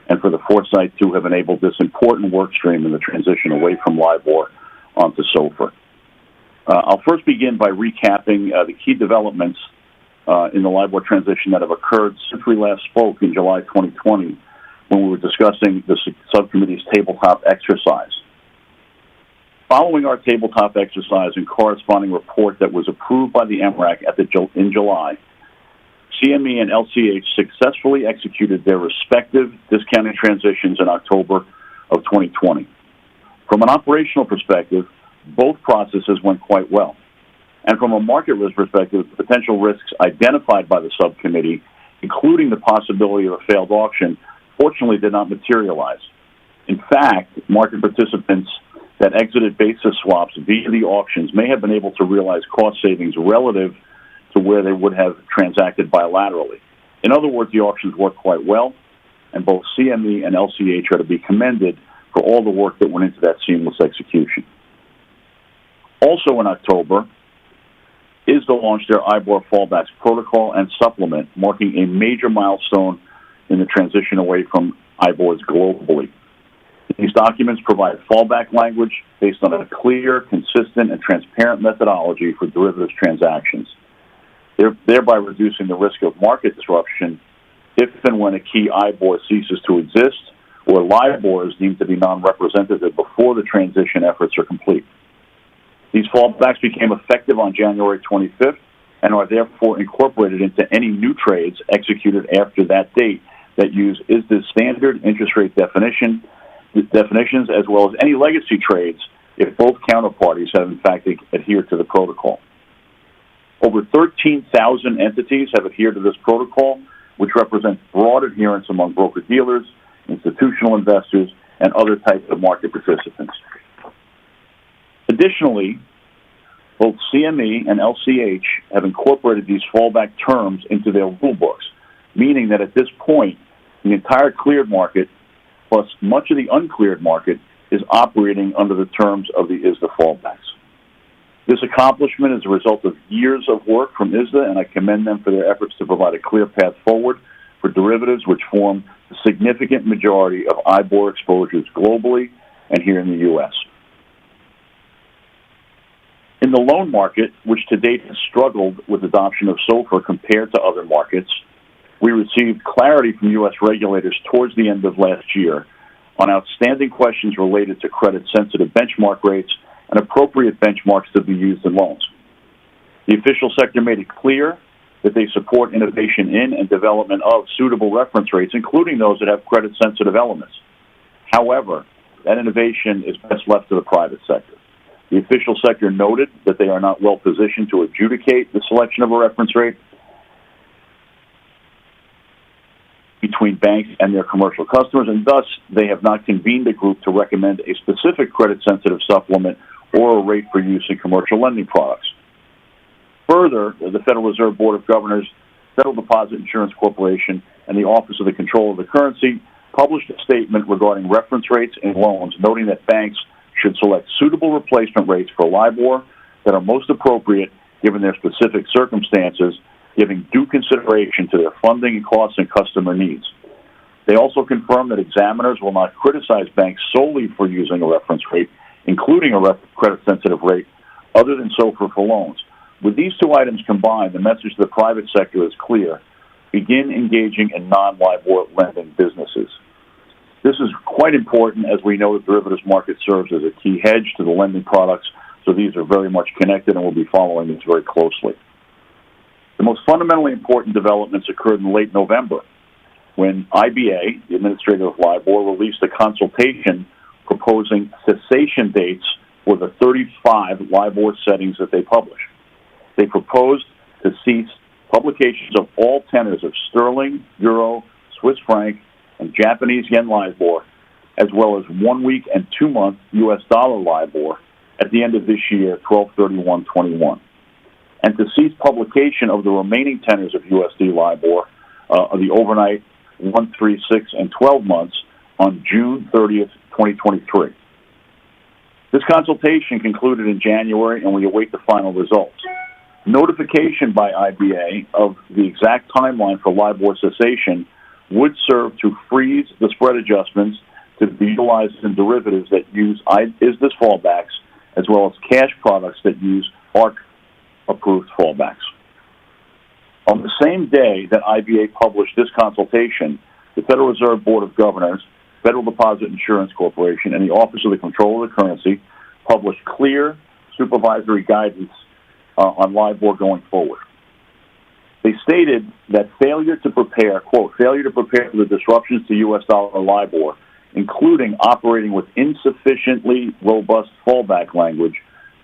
and for the foresight to have enabled this important work stream in the transition away from LIBOR onto SOFR. I'll first begin by recapping the key developments in the LIBOR transition that have occurred since we last spoke in July 2020 when we were discussing the subcommittee's tabletop exercise. Following our tabletop exercise and corresponding report that was approved by the Mrac in July, CME and LCH successfully executed their respective discounting transitions in October of 2020. From an operational perspective, both processes went quite well. And from a market risk perspective, the potential risks identified by the subcommittee, including the possibility of a failed auction, fortunately did not materialize. In fact, market participants that exited basis swaps via the auctions may have been able to realize cost savings relative to where they would have transacted bilaterally. In other words, the auctions worked quite well, and both CME and LCH are to be commended for all the work that went into that seamless execution. Also in October, ISDA launched their IBOR fallbacks protocol and supplement, marking a major milestone in the transition away from IBORs globally. These documents provide fallback language based on a clear, consistent, and transparent methodology for derivatives transactions, thereby reducing the risk of market disruption if and when a key IBOR ceases to exist or LIBOR is deemed to be non-representative before the transition efforts are complete. These fallbacks became effective on January 25th and are therefore incorporated into any new trades executed after that date that use ISDA's standard interest rate definitions, as well as any legacy trades if both counterparties have in fact adhered to the protocol. Over 13,000 entities have adhered to this protocol, which represents broad adherence among broker-dealers, institutional investors, and other types of market participants. Additionally, both CME and LCH have incorporated these fallback terms into their rule books, meaning that at this point, the entire cleared market, plus much of the uncleared market, is operating under the terms of the ISDA fallbacks. This accomplishment is a result of years of work from ISDA, and I commend them for their efforts to provide a clear path forward for derivatives which form the significant majority of IBOR exposures globally and here in the U.S. In the loan market, which to date has struggled with adoption of SOFR compared to other markets, we received clarity from U.S. regulators towards the end of last year on outstanding questions related to credit-sensitive benchmark rates and appropriate benchmarks to be used in loans. The official sector made it clear that they support innovation in and development of suitable reference rates, including those that have credit-sensitive elements. However, that innovation is best left to the private sector. The official sector noted that they are not well positioned to adjudicate the selection of a reference rate between banks and their commercial customers, and thus they have not convened a group to recommend a specific credit-sensitive supplement or a rate for use in commercial lending products. Further, the Federal Reserve Board of Governors, Federal Deposit Insurance Corporation, and the Office of the Control of the Currency published a statement regarding reference rates in loans, noting that banks should select suitable replacement rates for LIBOR that are most appropriate given their specific circumstances, giving due consideration to their funding and costs and customer needs. They also confirmed that examiners will not criticize banks solely for using a reference rate, including a credit-sensitive rate, other than SOFR for loans. With these two items combined, the message to the private sector is clear. Begin engaging in non-LIBOR lending businesses. This is quite important as we know the derivatives market serves as a key hedge to the lending products, so these are very much connected and we'll be following this very closely. The most fundamentally important developments occurred in late November when IBA, the administrator of LIBOR, released a consultation proposing cessation dates for the 35 LIBOR settings that they publish. They proposed to cease publications of all tenors of /sterling, euro, Swiss franc, and Japanese yen LIBOR, as well as 1 week and 2 month U.S. dollar LIBOR at the end of this year, 12/31/21. And to cease publication of the remaining tenors of USD LIBOR of the overnight 1, 3, 6, and 12 months on June 30th, 2023. This consultation concluded in January, and we await the final results. Notification by IBA of the exact timeline for LIBOR cessation would serve to freeze the spread adjustments to be utilized in derivatives that use ISDA's fallbacks, as well as cash products that use ARC-approved fallbacks. On the same day that IBA published this consultation, the Federal Reserve Board of Governors, Federal Deposit Insurance Corporation, and the Office of the Control of the Currency published clear supervisory guidance on LIBOR going forward. They stated that failure to prepare for the disruptions to U.S. dollar LIBOR, including operating with insufficiently robust fallback language,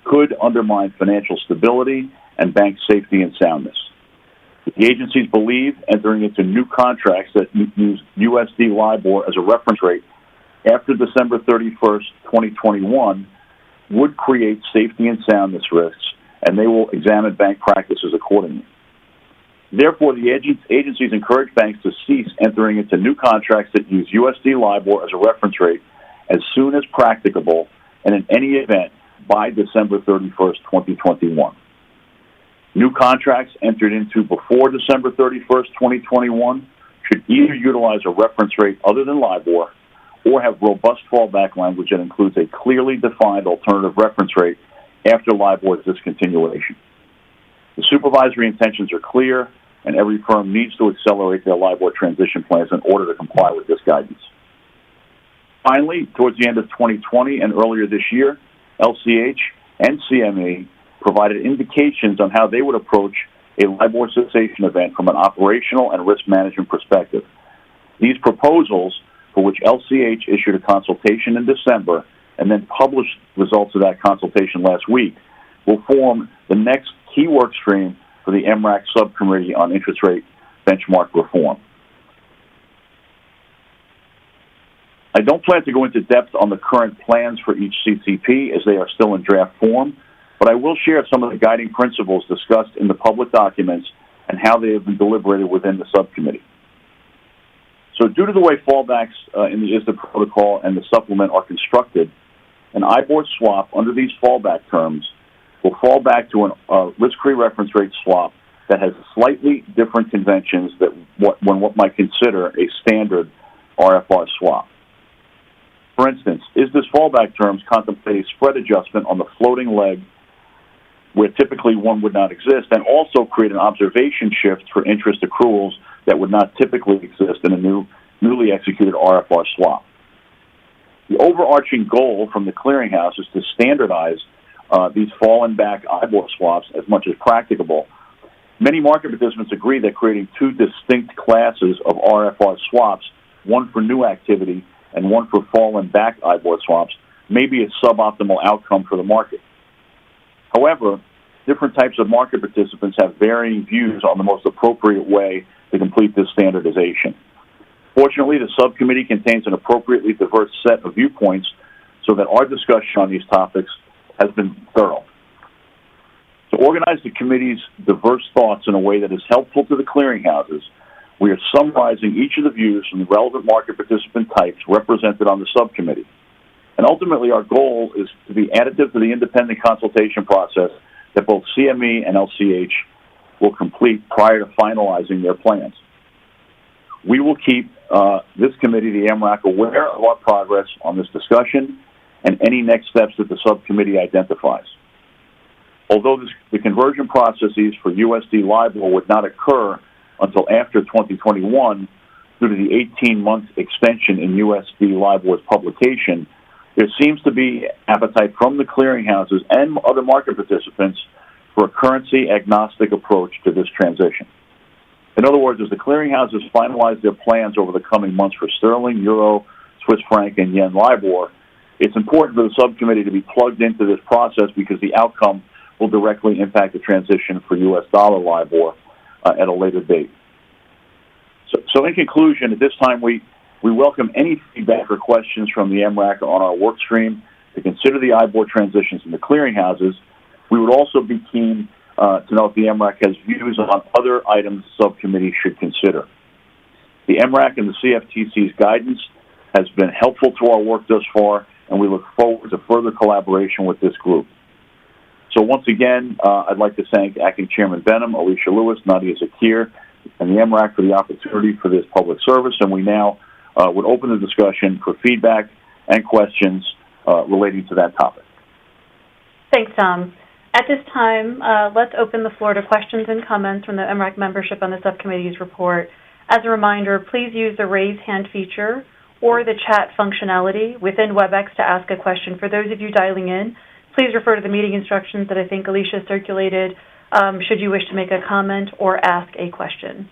could undermine financial stability and bank safety and soundness. The agencies believe entering into new contracts that use USD LIBOR as a reference rate after December 31st, 2021 would create safety and soundness risks, and they will examine bank practices accordingly. Therefore, the agencies encourage banks to cease entering into new contracts that use USD LIBOR as a reference rate as soon as practicable and in any event by December 31st, 2021. New contracts entered into before December 31st, 2021 should either utilize a reference rate other than LIBOR or have robust fallback language that includes a clearly defined alternative reference rate after LIBOR's discontinuation. The supervisory intentions are clear. and every firm needs to accelerate their LIBOR transition plans in order to comply with this guidance. Finally, towards the end of 2020 and earlier this year, LCH and CME provided indications on how they would approach a LIBOR cessation event from an operational and risk management perspective. These proposals, for which LCH issued a consultation in December and then published results of that consultation last week, will form the next key work stream for the Mrac Subcommittee on Interest Rate Benchmark Reform. I don't plan to go into depth on the current plans for each CCP as they are still in draft form, but I will share some of the guiding principles discussed in the public documents and how they have been deliberated within the subcommittee. So due to the way fallbacks in the ISDA protocol and the supplement are constructed, an IBOR swap under these fallback terms will fall back to a risk-free reference rate swap that has slightly different conventions than what might consider a standard RFR swap. For instance, ISDA's fallback terms contemplate a spread adjustment on the floating leg where typically one would not exist, and also create an observation shift for interest accruals that would not typically exist in a newly executed RFR swap. The overarching goal from the clearinghouse is to standardize these fallen back IBOR swaps as much as practicable. Many market participants agree that creating two distinct classes of RFR swaps, one for new activity and one for fallen back IBOR swaps, may be a suboptimal outcome for the market. However, different types of market participants have varying views on the most appropriate way to complete this standardization. Fortunately, the subcommittee contains an appropriately diverse set of viewpoints so that our discussion on these topics has been thorough. To organize the committee's diverse thoughts in a way that is helpful to the clearinghouses, we are summarizing each of the views from the relevant market participant types represented on the subcommittee. And ultimately, our goal is to be additive to the independent consultation process that both CME and LCH will complete prior to finalizing their plans. We will keep this committee, the Amrac, aware of our progress on this discussion and any next steps that the subcommittee identifies. Although the conversion processes for USD LIBOR would not occur until after 2021 due to the 18-month extension in USD LIBOR's publication, there seems to be appetite from the clearinghouses and other market participants for a currency-agnostic approach to this transition. In other words, as the clearinghouses finalize their plans over the coming months for sterling, euro, Swiss franc, and yen LIBOR, it's important for the subcommittee to be plugged into this process because the outcome will directly impact the transition for US dollar LIBOR at a later date. So in conclusion, at this time, we welcome any feedback or questions from the Mrac on our work stream to consider the IBOR transitions in the clearinghouses. We would also be keen to know if the Mrac has views on other items the subcommittee should consider. The Mrac and the CFTC's guidance has been helpful to our work thus far, and we look forward to further collaboration with this group. So once again, I'd like to thank Acting Chairman Benham, Alicia Lewis, Nadia Zakir, and the Mrac for the opportunity for this public service, and we now would open the discussion for feedback and questions relating to that topic. Thanks, Tom. At this time, let's open the floor to questions and comments from the Mrac membership on the subcommittee's report. As a reminder, please use the raise hand feature or the chat functionality within Webex to ask a question. For those of you dialing in, please refer to the meeting instructions that I think Alicia circulated should you wish to make a comment or ask a question.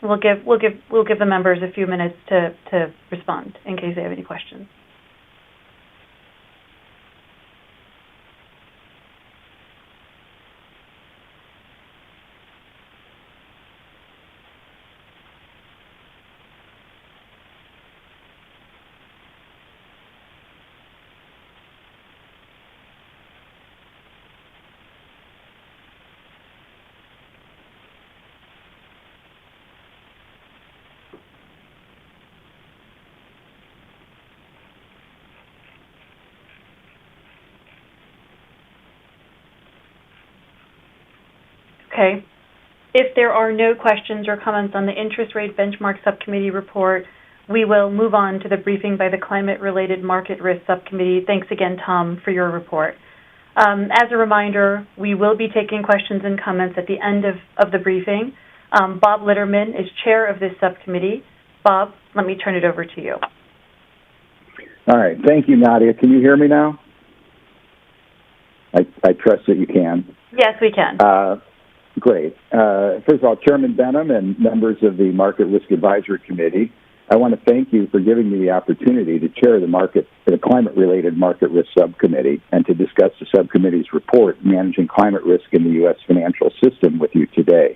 We'll give the members a few minutes to respond in case they have any questions. Okay. If there are no questions or comments on the Interest Rate Benchmark Subcommittee report, we will move on to the briefing by the Climate-Related Market Risk Subcommittee. Thanks again, Tom, for your report. As a reminder, we will be taking questions and comments at the end of the briefing. Bob Litterman is chair of this subcommittee. Bob, let me turn it over to you. All right. Thank you, Nadia. Can you hear me now? I trust that you can. Yes, we can. Great. First of all, Chairman Benham and members of the Market Risk Advisory Committee, I want to thank you for giving me the opportunity to chair the climate-related market risk subcommittee and to discuss the subcommittee's report, Managing Climate Risk in the U.S. Financial System, with you today.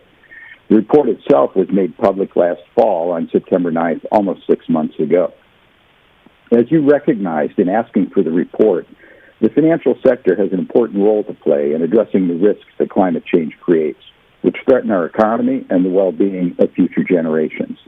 The report itself was made public last fall on September 9th, almost 6 months ago. As you recognized in asking for the report, the financial sector has an important role to play in addressing the risks that climate change creates, which threaten our economy and the well-being of future generations.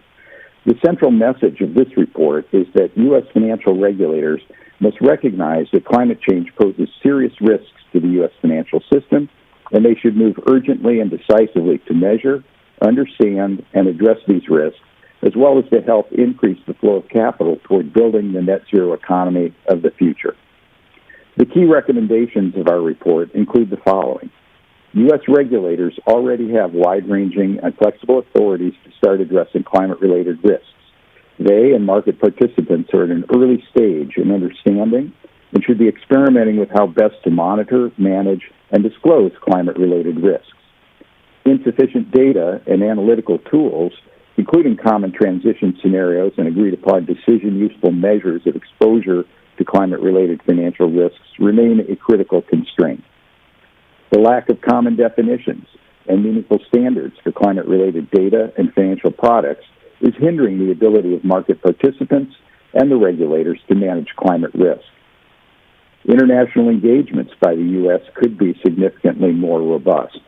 The central message of this report is that U.S. financial regulators must recognize that climate change poses serious risks to the U.S. financial system, and they should move urgently and decisively to measure, understand, and address these risks, as well as to help increase the flow of capital toward building the net zero economy of the future. The key recommendations of our report include the following. U.S. regulators already have wide-ranging and flexible authorities to start addressing climate-related risks. They and market participants are at an early stage in understanding and should be experimenting with how best to monitor, manage, and disclose climate-related risks. Insufficient data and analytical tools, including common transition scenarios and agreed-upon decision-useful measures of exposure to climate-related financial risks, remain a critical constraint. The lack of common definitions and meaningful standards for climate-related data and financial products is hindering the ability of market participants and the regulators to manage climate risk. International engagements by the U.S. could be significantly more robust.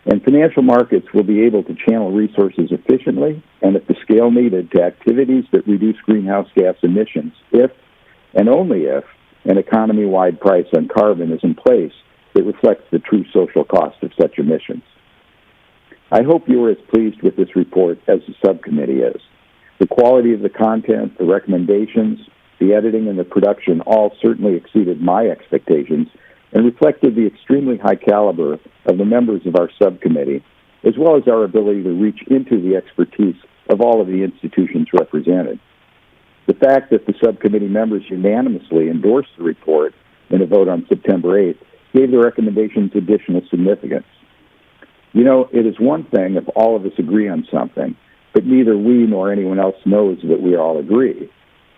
And financial markets will be able to channel resources efficiently and at the scale needed to activities that reduce greenhouse gas emissions if, and only if, an economy-wide price on carbon is in place that reflects the true social cost of such emissions. I hope you are as pleased with this report as the subcommittee is. The quality of the content, the recommendations, the editing, and the production all certainly exceeded my expectations and reflected the extremely high caliber of the members of our subcommittee, as well as our ability to reach into the expertise of all of the institutions represented. The fact that the subcommittee members unanimously endorsed the report in a vote on September 8th gave the recommendations additional significance. You know, it is one thing if all of us agree on something, but neither we nor anyone else knows that we all agree.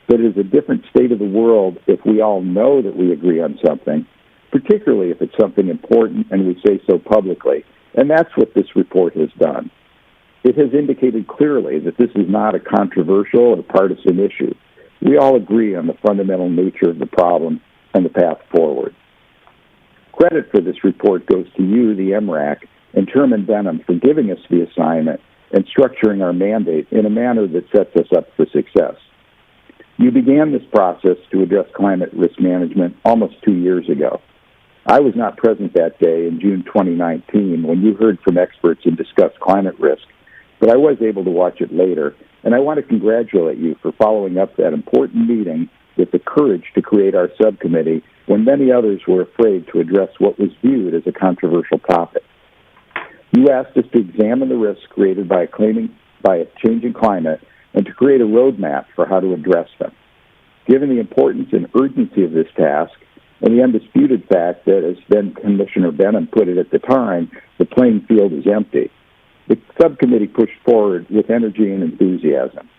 But it is a different state of the world if we all know that we agree on something, particularly if it's something important and we say so publicly. And that's what this report has done. It has indicated clearly that this is not a controversial or partisan issue. We all agree on the fundamental nature of the problem and the path forward. Credit for this report goes to you, the Mrac, and Chairman Benham for giving us the assignment and structuring our mandate in a manner that sets us up for success. You began this process to address climate risk management almost 2 years ago. I was not present that day in June 2019 when you heard from experts and discussed climate risk, but I was able to watch it later, and I want to congratulate you for following up that important meeting with the courage to create our subcommittee when many others were afraid to address what was viewed as a controversial topic. You asked us to examine the risks created by a changing climate and to create a roadmap for how to address them. Given the importance and urgency of this task, and the undisputed fact that, as then Commissioner Benham put it at the time, the playing field is empty, the subcommittee pushed forward with energy and enthusiasm.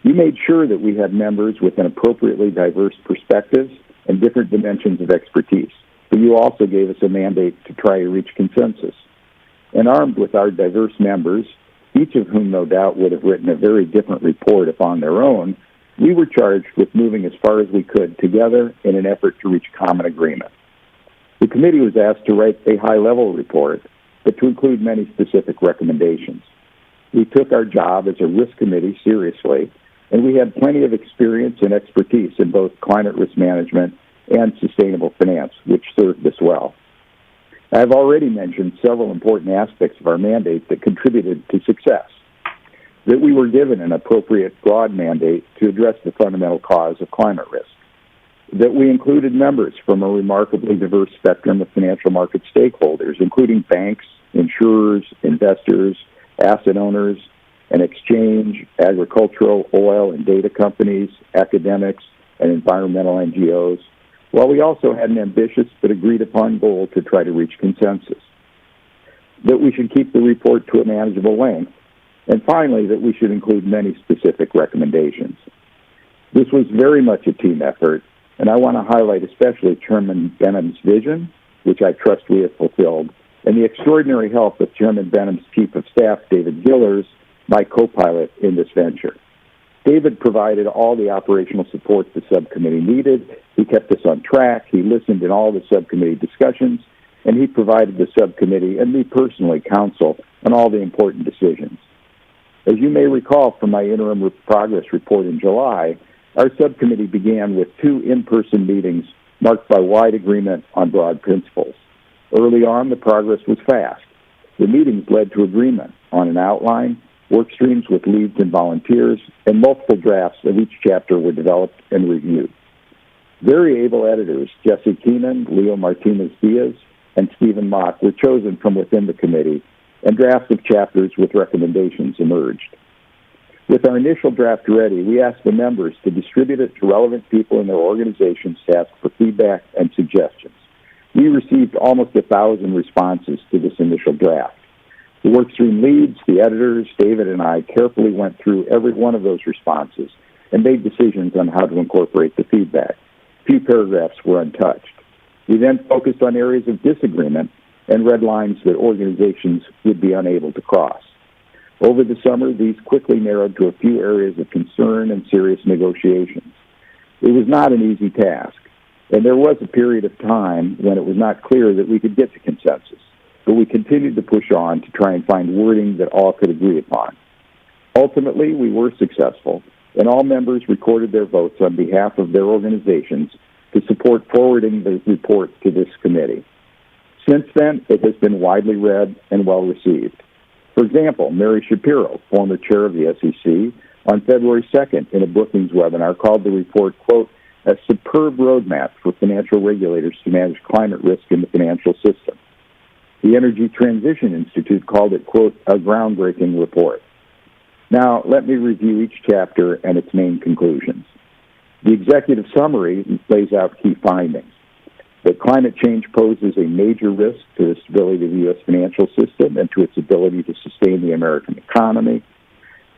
You made sure that we had members with an appropriately diverse perspectives and different dimensions of expertise, but you also gave us a mandate to try to reach consensus. And armed with our diverse members, each of whom no doubt would have written a very different report if on their own, we were charged with moving as far as we could together in an effort to reach common agreement. The committee was asked to write a high-level report, but to include many specific recommendations. We took our job as a risk committee seriously, and we had plenty of experience and expertise in both climate risk management and sustainable finance, which served us well. I have already mentioned several important aspects of our mandate that contributed to success. That we were given an appropriate broad mandate to address the fundamental cause of climate risk. that we included members from a remarkably diverse spectrum of financial market stakeholders, including banks, insurers, investors, asset owners, an exchange, agricultural, oil, and data companies, academics, and environmental NGOs, while we also had an ambitious but agreed-upon goal to try to reach consensus. That we should keep the report to a manageable length, and finally, that we should include many specific recommendations. This was very much a team effort, and I want to highlight especially Chairman Benham's vision, which I trust we have fulfilled, and the extraordinary help of Chairman Benham's Chief of Staff, David Gillers, my co-pilot in this venture. David provided all the operational support the subcommittee needed. He kept us on track. He listened in all the subcommittee discussions, and he provided the subcommittee and me personally counsel on all the important decisions. As you may recall from my interim progress report in July, our subcommittee began with 2 in-person meetings marked by wide agreement on broad principles. Early on, the progress was fast. The meetings led to agreement on an outline, work streams with leads and volunteers, and multiple drafts of each chapter were developed and reviewed. Very able editors, Jesse Keenan, Leo Martinez-Diaz, and Stephen Mrac, were chosen from within the committee, and drafts of chapters with recommendations emerged. With our initial draft ready, we asked the members to distribute it to relevant people in their organizations to ask for feedback and suggestions. We received almost 1,000 responses to this initial draft. The workstream leads, the editors, David, and I carefully went through every one of those responses and made decisions on how to incorporate the feedback. Few paragraphs were untouched. We then focused on areas of disagreement and red lines that organizations would be unable to cross. Over the summer, these quickly narrowed to a few areas of concern and serious negotiations. It was not an easy task, and there was a period of time when it was not clear that we could get to consensus, but we continued to push on to try and find wording that all could agree upon. Ultimately, we were successful, and all members recorded their votes on behalf of their organizations to support forwarding the report to this committee. Since then, it has been widely read and well received. For example, Mary Shapiro, former chair of the SEC, on February 2nd in a Brookings webinar called the report, quote, a superb roadmap for financial regulators to manage climate risk in the financial system. The Energy Transition Institute called it, quote, a groundbreaking report. Now, let me review each chapter and its main conclusions. The executive summary lays out key findings. That climate change poses a major risk to the stability of the U.S. financial system and to its ability to sustain the American economy.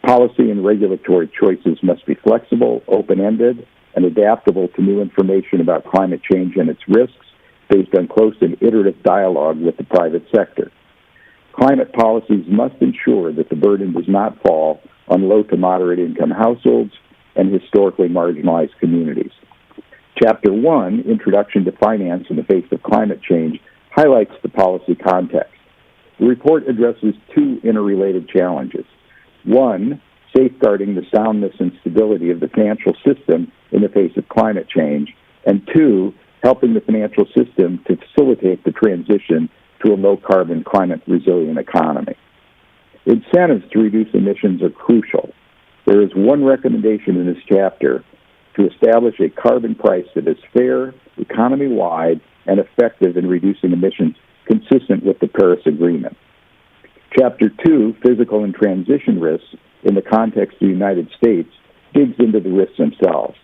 Policy and regulatory choices must be flexible, open-ended, and adaptable to new information about climate change and its risks based on close and iterative dialogue with the private sector. Climate policies must ensure that the burden does not fall on low to moderate income households and historically marginalized communities. Chapter 1, Introduction to Finance in the Face of Climate Change, highlights the policy context. The report addresses 2 interrelated challenges. 1, safeguarding the soundness and stability of the financial system in the face of climate change, and 2, helping the financial system to facilitate the transition to a low-carbon, climate-resilient economy. Incentives to reduce emissions are crucial. There is one recommendation in this chapter to establish a carbon price that is fair, economy-wide, and effective in reducing emissions consistent with the Paris Agreement. Chapter 2, Physical and Transition Risks, in the context of the United States, digs into the risks themselves.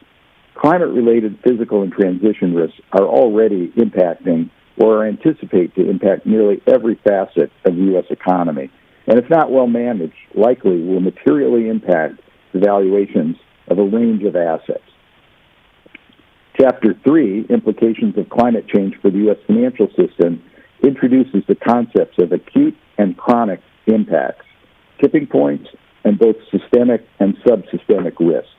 Climate-related physical and transition risks are already impacting or are anticipated to impact nearly every facet of the U.S. economy, and if not well managed, likely will materially impact the valuations of a range of assets. Chapter 3, Implications of Climate Change for the U.S. Financial System, introduces the concepts of acute and chronic impacts, tipping points, and both systemic and subsystemic risks.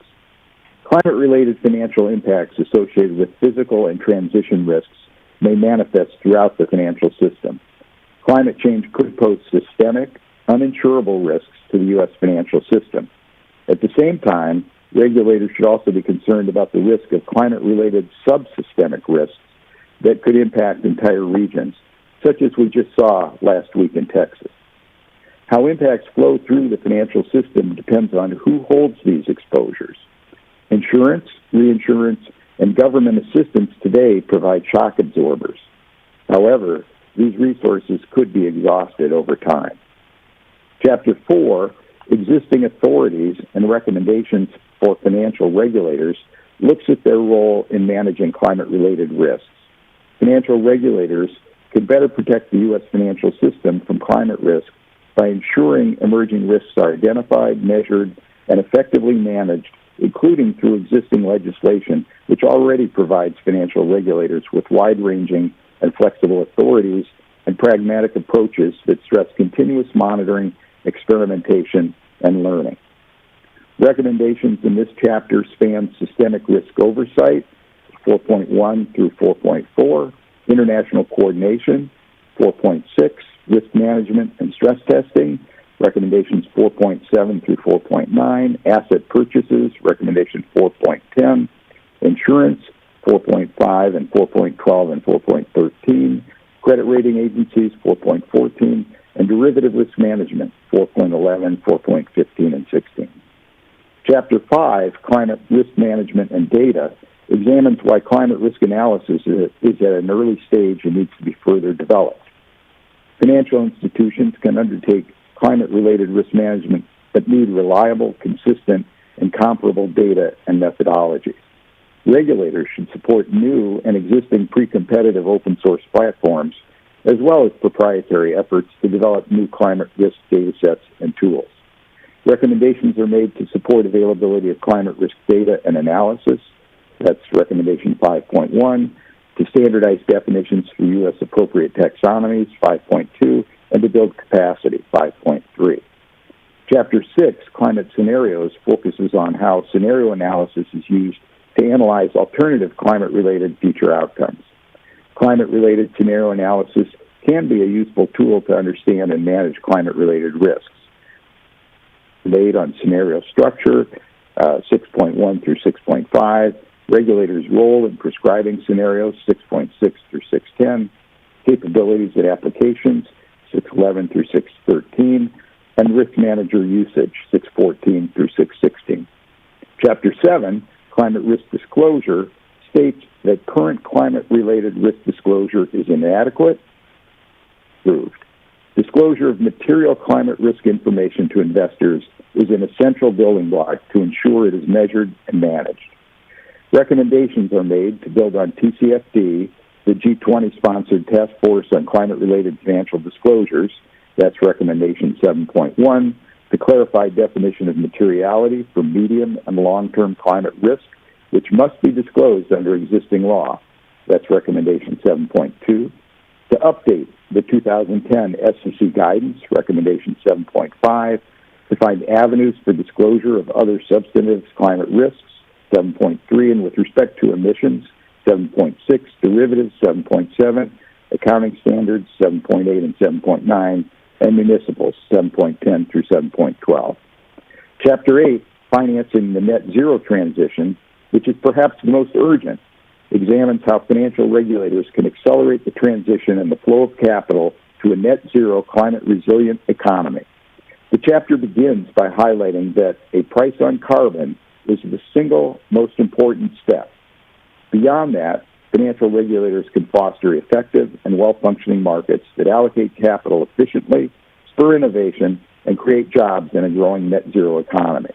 Climate-related financial impacts associated with physical and transition risks may manifest throughout the financial system. Climate change could pose systemic, uninsurable risks to the U.S. financial system. At the same time, regulators should also be concerned about the risk of climate-related subsystemic risks that could impact entire regions, such as we just saw last week in Texas. How impacts flow through the financial system depends on who holds these exposures. Insurance, reinsurance, and government assistance today provides shock absorbers. However, these resources could be exhausted over time. Chapter 4, Existing Authorities and Recommendations for Financial Regulators, looks at their role in managing climate-related risks. Financial regulators can better protect the U.S. financial system from climate risk by ensuring emerging risks are identified, measured, and effectively managed, including through existing legislation, which already provides financial regulators with wide-ranging and flexible authorities and pragmatic approaches that stress continuous monitoring, experimentation, and learning. Recommendations in this chapter span systemic risk oversight, 4.1 through 4.4, international coordination, 4.6, risk management and stress testing, recommendations 4.7 through 4.9, asset purchases, recommendation 4.10, insurance, 4.5 and 4.12 and 4.13, credit rating agencies, 4.14, and derivative risk management, 4.11, 4.15, and 16. Chapter 5, Climate Risk Management and Data, examines why climate risk analysis is at an early stage and needs to be further developed. Financial institutions can undertake climate-related risk management that need reliable, consistent, and comparable data and methodologies. Regulators should support new and existing pre-competitive open-source platforms, as well as proprietary efforts to develop new climate risk data sets and tools. Recommendations are made to support availability of climate risk data and analysis. That's recommendation 5.1, to standardize definitions for U.S. appropriate taxonomies, 5.2, and to build capacity, 5.3. Chapter 6, Climate Scenarios, focuses on how scenario analysis is used to analyze alternative climate-related future outcomes. Climate-related scenario analysis can be a useful tool to understand and manage climate-related risks. Made on scenario structure, 6.1 through 6.5, regulators' role in prescribing scenarios, 6.6 through 6.10, capabilities and applications, 6.11 through 6.13, and risk manager usage, 6.14 through 6.16. Chapter 7, Climate Risk Disclosure, states that current climate-related risk disclosure is inadequate, approved. Disclosure of material climate risk information to investors is an essential building block to ensure it is measured and managed. Recommendations are made to build on TCFD, the G20-sponsored Task Force on Climate-Related Financial Disclosures, that's recommendation 7.1, to clarify definition of materiality for medium and long-term climate risk, which must be disclosed under existing law. That's recommendation 7.2. To update the 2010 SEC guidance, recommendation 7.5, to find avenues for disclosure of other substantive climate risks, 7.3, and with respect to emissions, 7.6, derivatives, 7.7, accounting standards, 7.8 and 7.9, and municipals, 7.10 through 7.12. Chapter 8, Financing the Net Zero Transition, which is perhaps the most urgent, examines how financial regulators can accelerate the transition and the flow of capital to a net zero climate resilient economy. The chapter begins by highlighting that a price on carbon is the single most important step. Beyond that, financial regulators can foster effective and well-functioning markets that allocate capital efficiently, spur innovation, and create jobs in a growing net zero economy.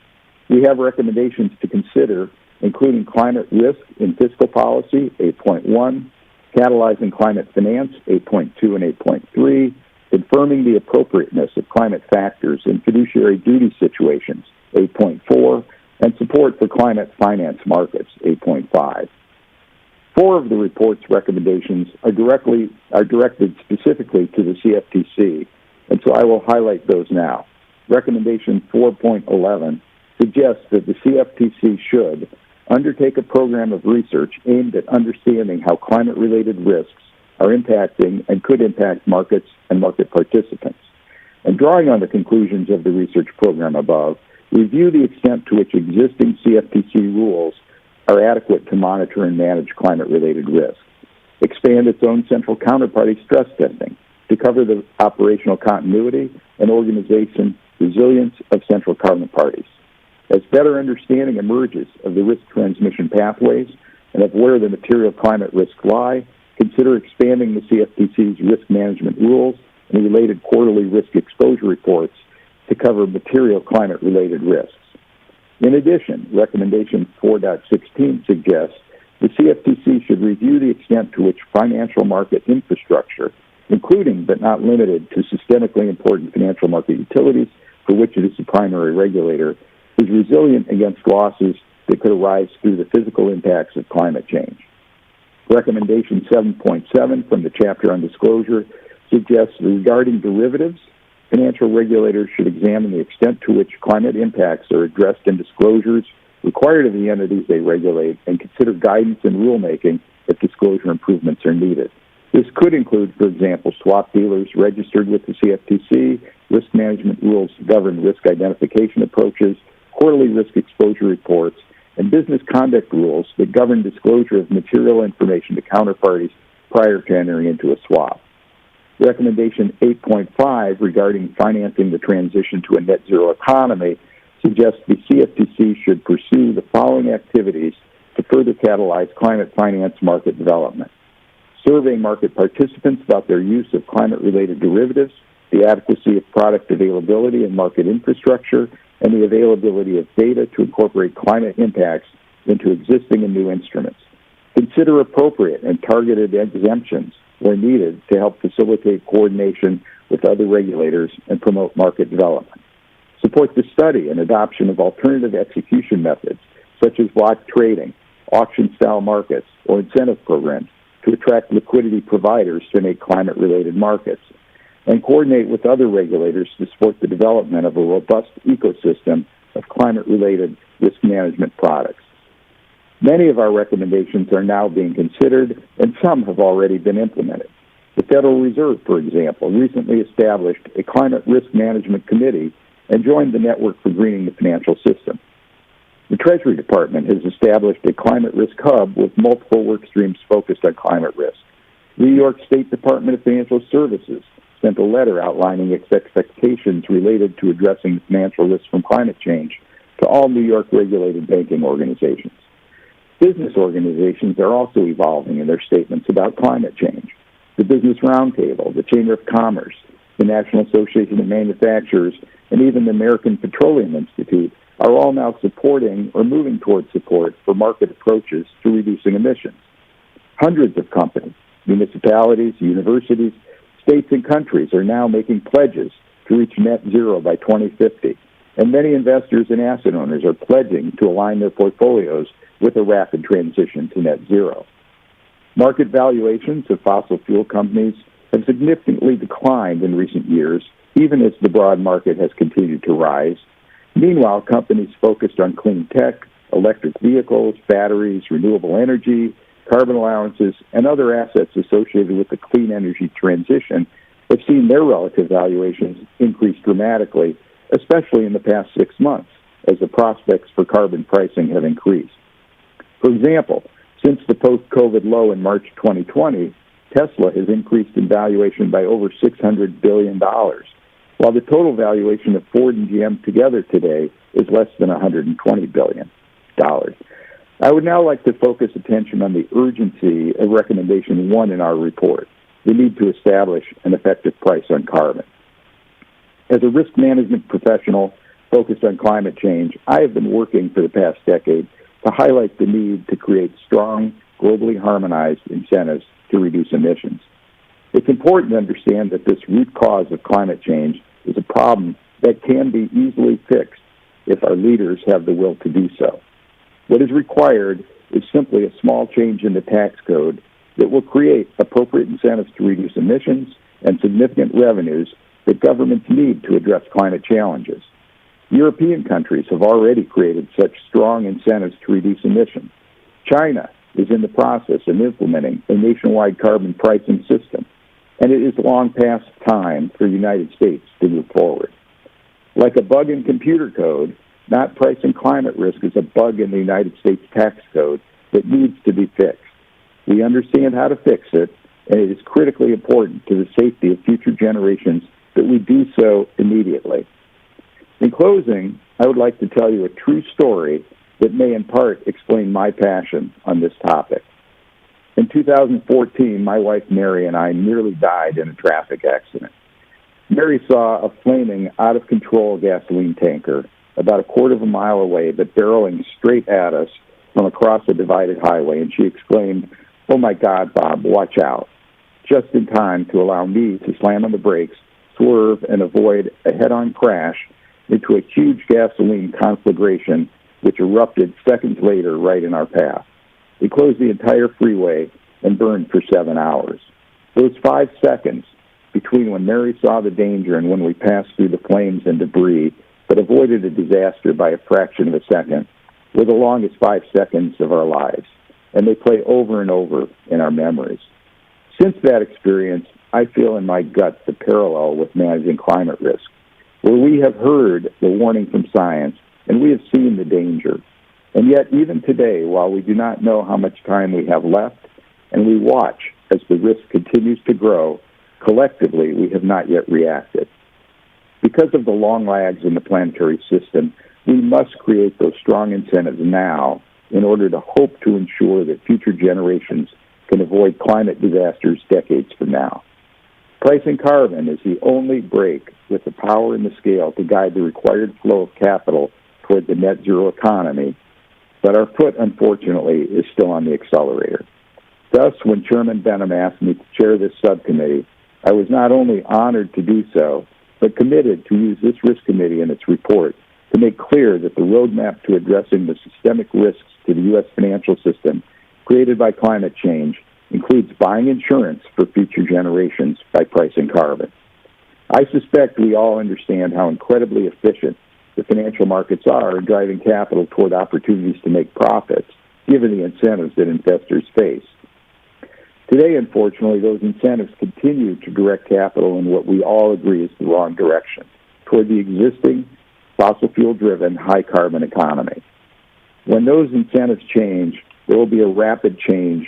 We have recommendations to consider, including climate risk in fiscal policy, 8.1, catalyzing climate finance, 8.2 and 8.3, confirming the appropriateness of climate factors in fiduciary duty situations, 8.4, and support for climate finance markets, 8.5. 4 of the report's recommendations are directed specifically to the CFTC, and so I will highlight those now. Recommendation 4.11 suggests that the CFTC should undertake a program of research aimed at understanding how climate-related risks are impacting and could impact markets and market participants. And drawing on the conclusions of the research program above, review the extent to which existing CFTC rules are adequate to monitor and manage climate-related risks. Expand its own central counterparty stress testing to cover the operational continuity and organization resilience of central counterparties. As better understanding emerges of the risk transmission pathways, and of where the material climate risks lie, consider expanding the CFTC's risk management rules and related quarterly risk exposure reports to cover material climate-related risks. In addition, Recommendation 4.16 suggests the CFTC should review the extent to which financial market infrastructure, including but not limited to systemically important financial market utilities for which it is the primary regulator, is resilient against losses that could arise through the physical impacts of climate change. Recommendation 7.7 from the chapter on disclosure suggests that regarding derivatives, financial regulators should examine the extent to which climate impacts are addressed in disclosures required of the entities they regulate and consider guidance and rulemaking if disclosure improvements are needed. This could include, for example, swap dealers registered with the CFTC, risk management rules to govern risk identification approaches, quarterly risk exposure reports, and business conduct rules that govern disclosure of material information to counterparties prior to entering into a swap. Recommendation 8.5 regarding financing the transition to a net zero economy suggests the CFTC should pursue the following activities to further catalyze climate finance market development. Survey market participants about their use of climate-related derivatives, the adequacy of product availability and market infrastructure, and the availability of data to incorporate climate impacts into existing and new instruments. Consider appropriate and targeted exemptions where needed to help facilitate coordination with other regulators and promote market development. Support the study and adoption of alternative execution methods, such as block trading, auction-style markets, or incentive programs to attract liquidity providers to make climate-related markets, and coordinate with other regulators to support the development of a robust ecosystem of climate-related risk management products. Many of our recommendations are now being considered, and some have already been implemented. The Federal Reserve, for example, recently established a Climate Risk Management Committee and joined the Network for Greening the Financial System. The Treasury Department has established a climate risk hub with multiple work streams focused on climate risk. The New York State Department of Financial Services sent a letter outlining its expectations related to addressing financial risks from climate change to all New York regulated banking organizations. Business organizations are also evolving in their statements about climate change. The Business Roundtable, the Chamber of Commerce, the National Association of Manufacturers, and even the American Petroleum Institute are all now supporting or moving towards support for market approaches to reducing emissions. Hundreds of companies, municipalities, universities, states, and countries are now making pledges to reach net zero by 2050, and many investors and asset owners are pledging to align their portfolios with a rapid transition to net zero. Market valuations of fossil fuel companies have significantly declined in recent years, even as the broad market has continued to rise. Meanwhile, companies focused on clean tech, electric vehicles, batteries, renewable energy, carbon allowances, and other assets associated with the clean energy transition have seen their relative valuations increase dramatically, especially in the past 6 months, as the prospects for carbon pricing have increased. For example, since the post-COVID low in March 2020, Tesla has increased in valuation by over $600 billion, while the total valuation of Ford and GM together today is less than $120 billion. I would now like to focus attention on the urgency of Recommendation 1 in our report, the need to establish an effective price on carbon. As a risk management professional focused on climate change, I have been working for the past decade to highlight the need to create strong, globally harmonized incentives to reduce emissions. It's important to understand that this root cause of climate change is a problem that can be easily fixed if our leaders have the will to do so. What is required is simply a small change in the tax code that will create appropriate incentives to reduce emissions and significant revenues that governments need to address climate challenges. European countries have already created such strong incentives to reduce emissions. China is in the process of implementing a nationwide carbon pricing system, and it is long past time for the United States to move forward. Like a bug in computer code, not pricing climate risk is a bug in the United States tax code that needs to be fixed. We understand how to fix it, and it is critically important to the safety of future generations that we do so immediately. In closing, I would like to tell you a true story that may in part explain my passion on this topic. In 2014, my wife Mary and I nearly died in a traffic accident. Mary saw a flaming, out-of-control gasoline tanker about a quarter of a mile away, but barreling straight at us from across a divided highway, and she exclaimed, "Oh my God, Bob, watch out," just in time to allow me to slam on the brakes, swerve, and avoid a head-on crash into a huge gasoline conflagration which erupted seconds later right in our path. It closed the entire freeway and burned for 7 hours. Those 5 seconds between when Mary saw the danger and when we passed through the flames and debris but avoided a disaster by a fraction of a second were the longest 5 seconds of our lives, and they play over and over in our memories. Since that experience, I feel in my gut the parallel with managing climate risk, where we have heard the warning from science and we have seen the danger. And yet, even today, while we do not know how much time we have left, and we watch as the risk continues to grow, collectively, we have not yet reacted. Because of the long lags in the planetary system, we must create those strong incentives now in order to hope to ensure that future generations can avoid climate disasters decades from now. Pricing carbon is the only brake with the power and the scale to guide the required flow of capital toward the net zero economy, but our foot, unfortunately, is still on the accelerator. Thus, when Chairman Benham asked me to chair this subcommittee, I was not only honored to do so, but committed to use this risk committee and its report to make clear that the roadmap to addressing the systemic risks to the U.S. financial system created by climate change includes buying insurance for future generations by pricing carbon. I suspect we all understand how incredibly efficient the financial markets are in driving capital toward opportunities to make profits, given the incentives that investors face. Today, unfortunately, those incentives continue to direct capital in what we all agree is the wrong direction, toward the existing fossil fuel-driven high-carbon economy. When those incentives change, there will be a rapid phase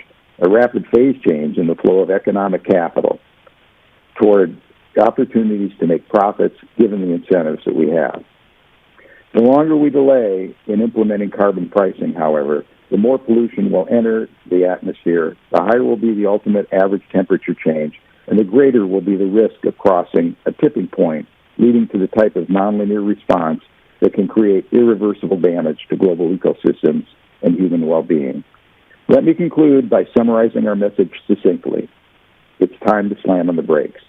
change in the flow of economic capital toward opportunities to make profits given the incentives that we have. The longer we delay in implementing carbon pricing, however, the more pollution will enter the atmosphere, the higher will be the ultimate average temperature change, and the greater will be the risk of crossing a tipping point, leading to the type of nonlinear response that can create irreversible damage to global ecosystems and human well-being. Let me conclude by summarizing our message succinctly. It's time to slam on the brakes.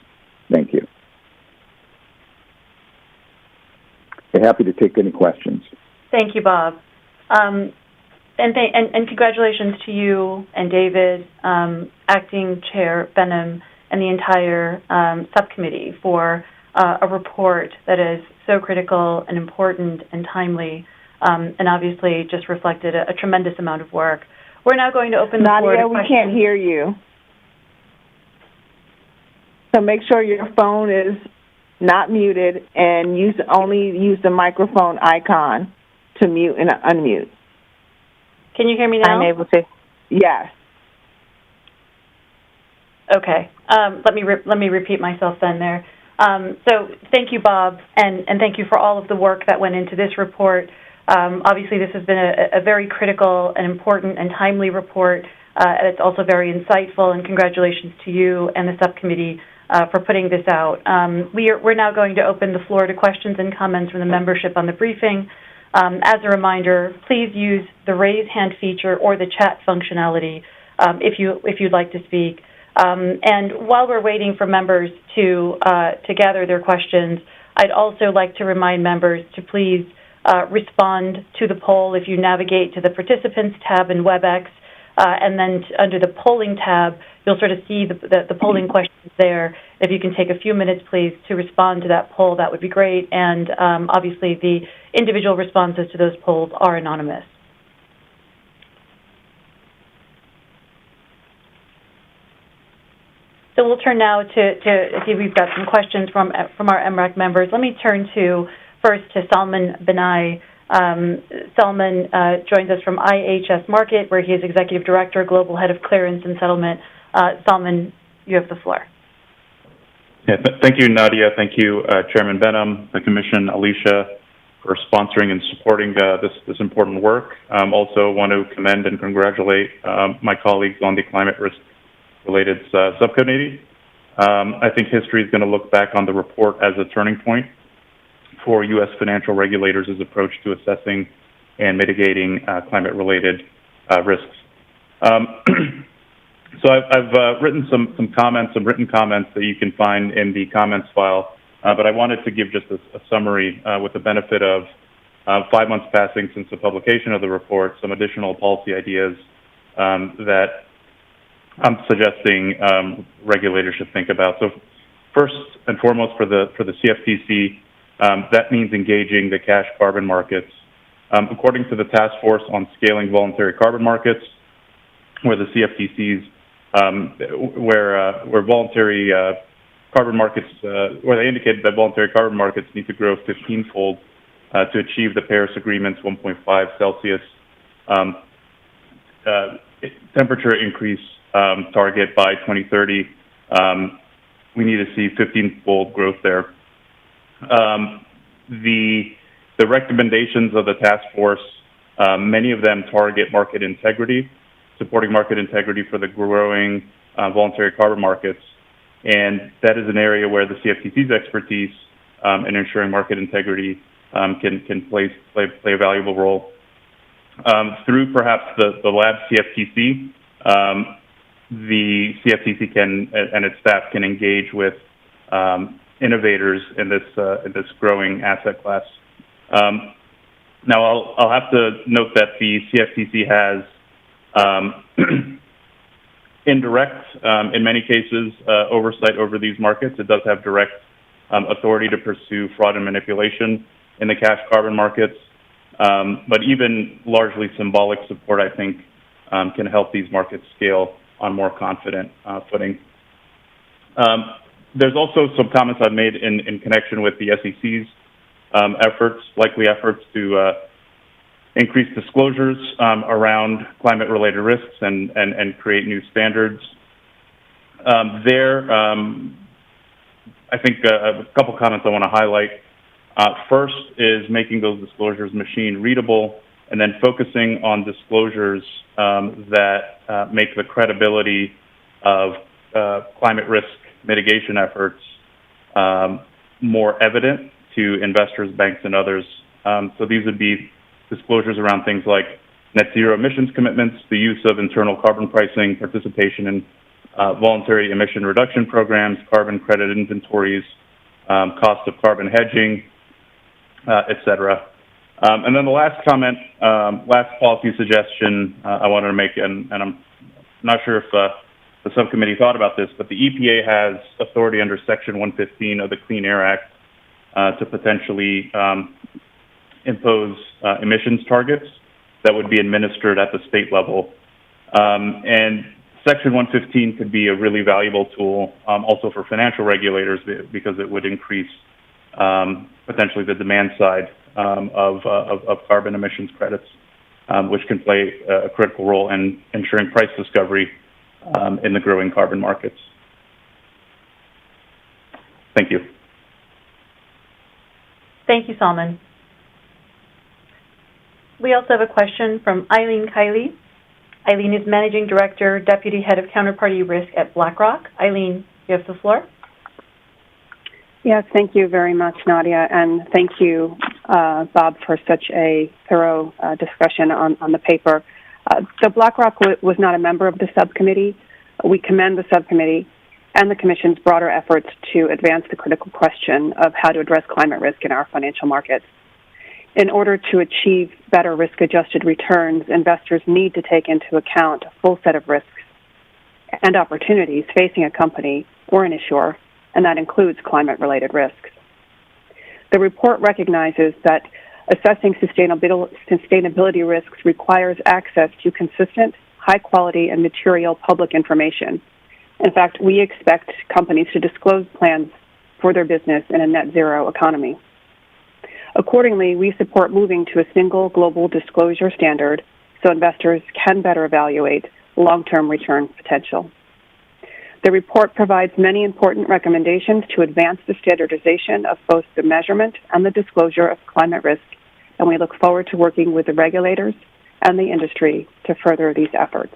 Thank you. I'm happy to take any questions. Thank you, Bob. And congratulations to you and David, Acting Chair Benham, and the entire subcommittee for a report that is so critical and important and timely, and obviously just reflected a tremendous amount of work. We're now going to open the floor to questions. Nadia, we can't hear you. So make sure your phone is not muted and only use the microphone icon to mute and unmute. Can you hear me now? I'm able to. Yes. Okay. Let me repeat myself then there. So thank you, Bob, and thank you for all of the work that went into this report. Obviously, this has been a very critical and important and timely report. And it's also very insightful, and congratulations to you and the subcommittee for putting this out. We're now going to open the floor to questions and comments from the membership on the briefing. As a reminder, please use the raise hand feature or the chat functionality if you'd like to speak. And while we're waiting for members to gather their questions, I'd also like to remind members to please respond to the poll if you navigate to the Participants tab in Webex, and then under the Polling tab, you'll sort of see the polling questions there. If you can take a few minutes, please, to respond to that poll, that would be great. And obviously, the individual responses to those polls are anonymous. So we'll turn now to see if we've got some questions from our Mrac members. Let me turn first to Salman Benai. Salman joins us from IHS Markit, where he is Executive Director, Global Head of Clearance and Settlement. Salman, you have the floor. Yeah, thank you, Nadia. Thank you, Chairman Benham, the Commission, Alicia, for sponsoring and supporting this important work. Also want to commend and congratulate my colleagues on the climate risk-related subcommittee. I think history is going to look back on the report as a turning point for U.S. financial regulators' approach to assessing and mitigating climate-related risks. So I've written some comments, some written comments that you can find in the comments file, but I wanted to give just a summary with the benefit of 5 months passing since the publication of the report, some additional policy ideas that I'm suggesting regulators should think about. So first and foremost for the CFTC, that means engaging the cash carbon markets. According to the Task Force on Scaling Voluntary Carbon Markets, where the CFTC's where voluntary carbon markets, where they indicated that voluntary carbon markets need to grow 15-fold to achieve the Paris Agreement's 1.5 Celsius temperature increase target by 2030. We need to see 15-fold growth there. The recommendations of the task force, many of them target market integrity, supporting market integrity for the growing voluntary carbon markets. And that is an area where the CFTC's expertise in ensuring market integrity can play a valuable role. Through perhaps the lab CFTC, the CFTC can and its staff can engage with innovators in this growing asset class. Now, I'll have to note that the CFTC has indirect, in many cases, oversight over these markets. It does have direct authority to pursue fraud and manipulation in the cash carbon markets, but even largely symbolic support, I think, can help these markets scale on more confident footing. There's also some comments I've made in connection with the SEC's likely efforts to increase disclosures around climate-related risks and create new standards. I think a couple comments I want to highlight. First is making those disclosures machine readable, and then focusing on disclosures that make the credibility of climate risk mitigation efforts more evident to investors, banks, and others. So these would be disclosures around things like net zero emissions commitments, the use of internal carbon pricing, participation in voluntary emission reduction programs, carbon credit inventories, cost of carbon hedging, et cetera. And then the last comment, last policy suggestion I wanted to make, and I'm not sure if the subcommittee thought about this, but the EPA has authority under Section 115 of the Clean Air Act to potentially impose emissions targets that would be administered at the state level. And Section 115 could be a really valuable tool also for financial regulators because it would increase potentially the demand side of carbon emissions credits, which can play a critical role in ensuring price discovery in the growing carbon markets. Thank you. Thank you, Salman. We also have a question from Eileen Kiley. Eileen is Managing Director, Deputy Head of Counterparty Risk at BlackRock. Eileen, you have the floor. Yes, thank you very much, Nadia, and thank you, Bob, for such a thorough discussion on the paper. So BlackRock was not a member of the subcommittee. We commend the subcommittee and the Commission's broader efforts to advance the critical question of how to address climate risk in our financial markets. In order to achieve better risk-adjusted returns, investors need to take into account a full set of risks and opportunities facing a company or an issuer, and that includes climate-related risks. The report recognizes that assessing sustainability risks requires access to consistent, high-quality, and material public information. In fact, we expect companies to disclose plans for their business in a net-zero economy. Accordingly, we support moving to a single global disclosure standard so investors can better evaluate long-term return potential. The report provides many important recommendations to advance the standardization of both the measurement and the disclosure of climate risk and we look forward to working with the regulators and the industry to further these efforts.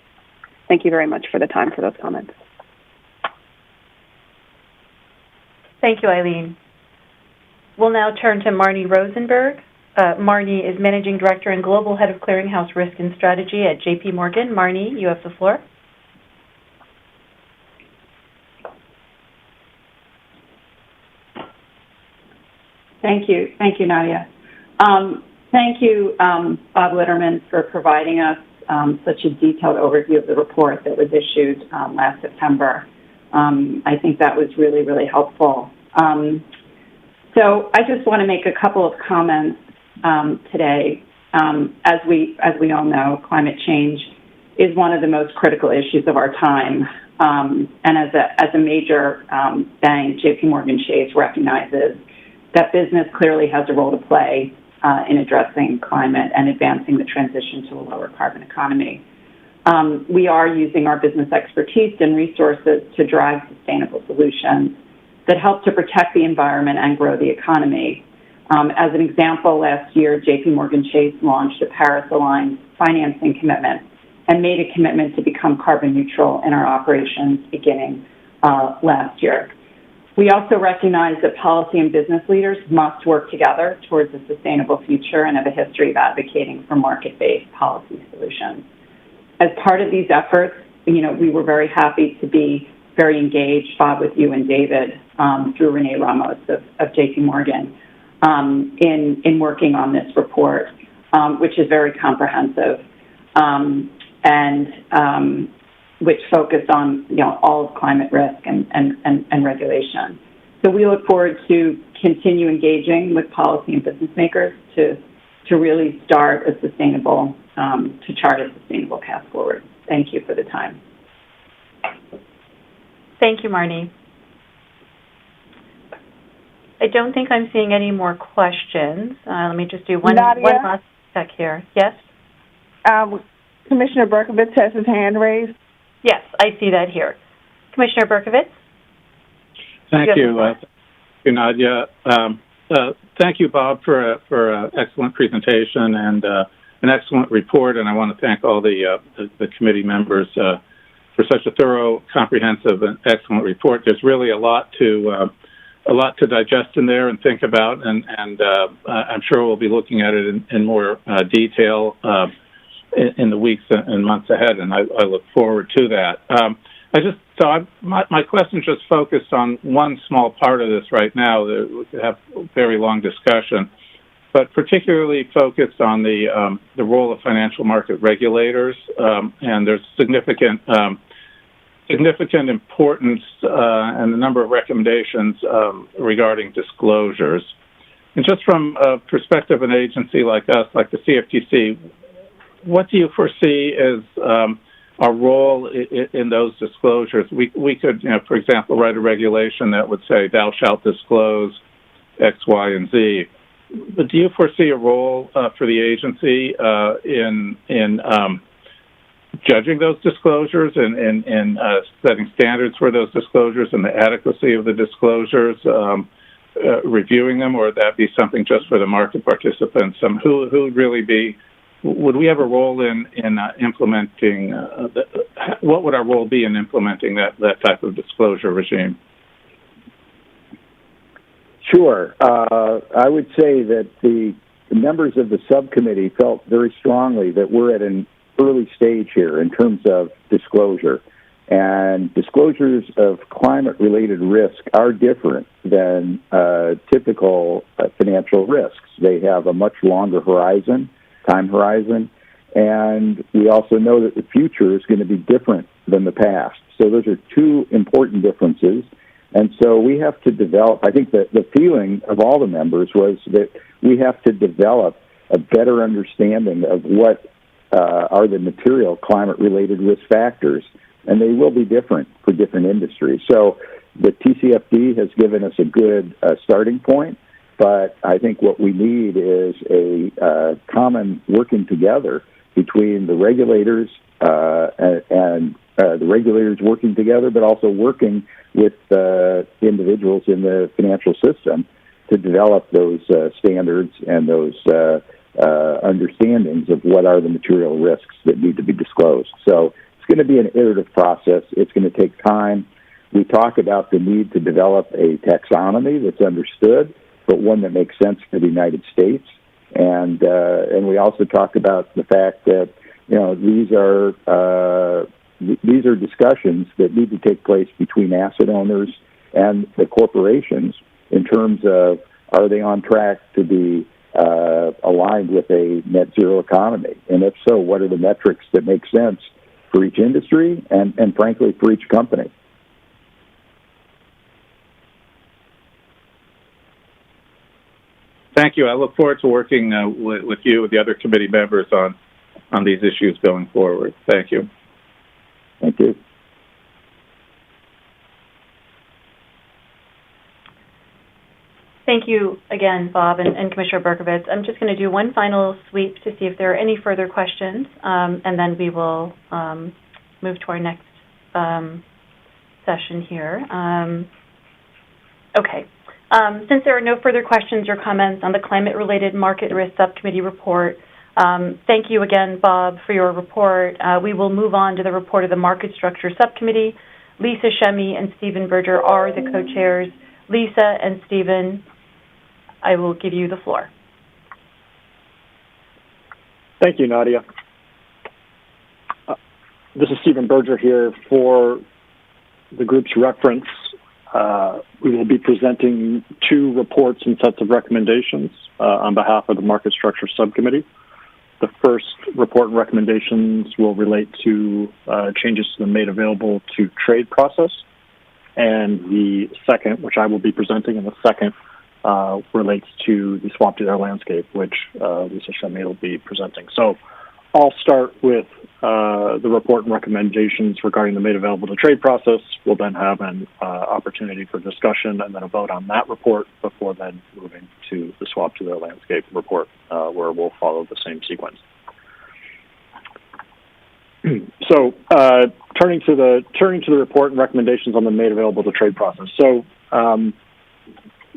Thank you very much for the time for those comments. Thank you, Eileen. We'll now turn to Marnie Rosenberg. Marnie is Managing Director and Global Head of Clearinghouse Risk and Strategy at J.P. Morgan. Marnie, you have the floor. Thank you, Nadia. Thank you, Bob Litterman, for providing us such a detailed overview of the report that was issued last September. I think that was really, really helpful. So I just want to make a couple of comments today. As we all know, climate change is one of the most critical issues of our time. And as a major bank, J.P. Morgan Chase recognizes that business clearly has a role to play in addressing climate and advancing the transition to a lower carbon economy. We are using our business expertise and resources to drive sustainable solutions that help to protect the environment and grow the economy. As an example, last year, J.P. Morgan Chase launched a Paris-aligned financing commitment and made a commitment to become carbon neutral in our operations beginning last year. We also recognize that policy and business leaders must work together towards a sustainable future and have a history of advocating for market-based policy solutions. As part of these efforts, we were very happy to be very engaged, Bob, with you and David, through Renee Ramos of J.P. Morgan, in working on this report, which is very comprehensive, and which focused on all of climate risk and regulation. So we look forward to continue engaging with policy and business makers to really start a sustainable, to chart a sustainable path forward. Thank you for the time. Thank you, Marnie. I don't think I'm seeing any more questions. Let me just do one last check here. Yes? Commissioner Berkovitz has his hand raised. Yes, I see that here. Commissioner Berkovitz? Thank you, Nadia. Thank you, Bob, for an excellent presentation and an excellent report, and I want to thank all the committee members for such a thorough, comprehensive, and excellent report. There's really a lot to digest in there and think about, and I'm sure we'll be looking at it in more detail in the weeks and months ahead, and I look forward to that. My question just focused on one small part of this right now. We could have a very long discussion, but particularly focused on the role of financial market regulators, and there's significant importance and a number of recommendations regarding disclosures. And just from a perspective of an agency like us, like the CFTC, what do you foresee as our role in those disclosures? We could, for example, write a regulation that would say, thou shalt disclose X, Y, and Z. But do you foresee a role for the agency in judging those disclosures and setting standards for those disclosures and the adequacy of the disclosures, reviewing them, or would that be something just for the market participants? Who would really be? Would we have a role in implementing? What would our role be in implementing that type of disclosure regime? Sure. I would say that the members of the subcommittee felt very strongly that we're at an early stage here in terms of disclosure. And disclosures of climate-related risk are different than typical financial risks. They have a much longer time horizon, and we also know that the future is going to be different than the past. So those are two important differences. And so we have to develop, I think that the feeling of all the members was that we have to develop a better understanding of what are the material climate-related risk factors, and they will be different for different industries. So the TCFD has given us a good starting point, but I think what we need is a common working together between the regulators and the regulators working together, but also working with individuals in the financial system to develop those standards and those understandings of what are the material risks that need to be disclosed. So it's going to be an iterative process. It's going to take time. We talk about the need to develop a taxonomy that's understood, but one that makes sense for the United States. And we also talk about the fact that, these are discussions that need to take place between asset owners and the corporations in terms of, are they on track to be aligned with a net zero economy? And if so, what are the metrics that make sense for each industry and frankly, for each company? Thank you. I look forward to working with you, with the other committee members on these issues going forward. Thank you. Thank you. Thank you again, Bob and Commissioner Berkovitz. I'm just going to do one final sweep to see if there are any further questions, and then we will move to our next session here. Okay. Since there are no further questions or comments on the Climate-Related Market Risk Subcommittee report, thank you again, Bob, for your report. We will move on to the report of the Market Structure Subcommittee. Lisa Shemy and Stephen Berger are the co-chairs. Lisa and Stephen, I will give you the floor. Thank you, Nadia. This is Stephen Berger here. For the group's reference, we will be presenting two reports and sets of recommendations on behalf of the Market Structure Subcommittee. The first report and recommendations will relate to changes to the made available to trade process. And the second, which I will be presenting in the second, relates to the swap to their landscape, which Lisa Shemy will be presenting. So I'll start with the report and recommendations regarding the made available to trade process. We'll then have an opportunity for discussion and then a vote on that report before then moving to the swap to their landscape report, where we'll follow the same sequence. So turning to the report and recommendations on the made available to trade process. So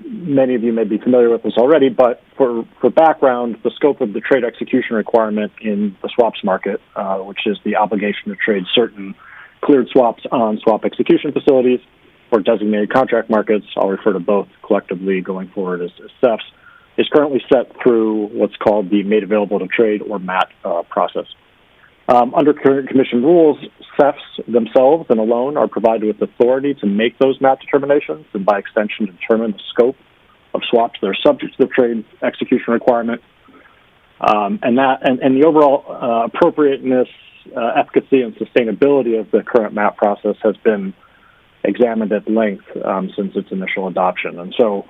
many of you may be familiar with this already, but for background, the scope of the trade execution requirement in the swaps market, which is the obligation to trade certain cleared swaps on swap execution facilities or designated contract markets, I'll refer to both collectively going forward as CEFs, is currently set through what's called the made available to trade or MAT process. Under current Commission rules, CEFs themselves and alone are provided with authority to make those MAT determinations and by extension determine the scope of swaps that are subject to the trade execution requirement. And the overall appropriateness, efficacy, and sustainability of the current MAT process has been examined at length since its initial adoption. And so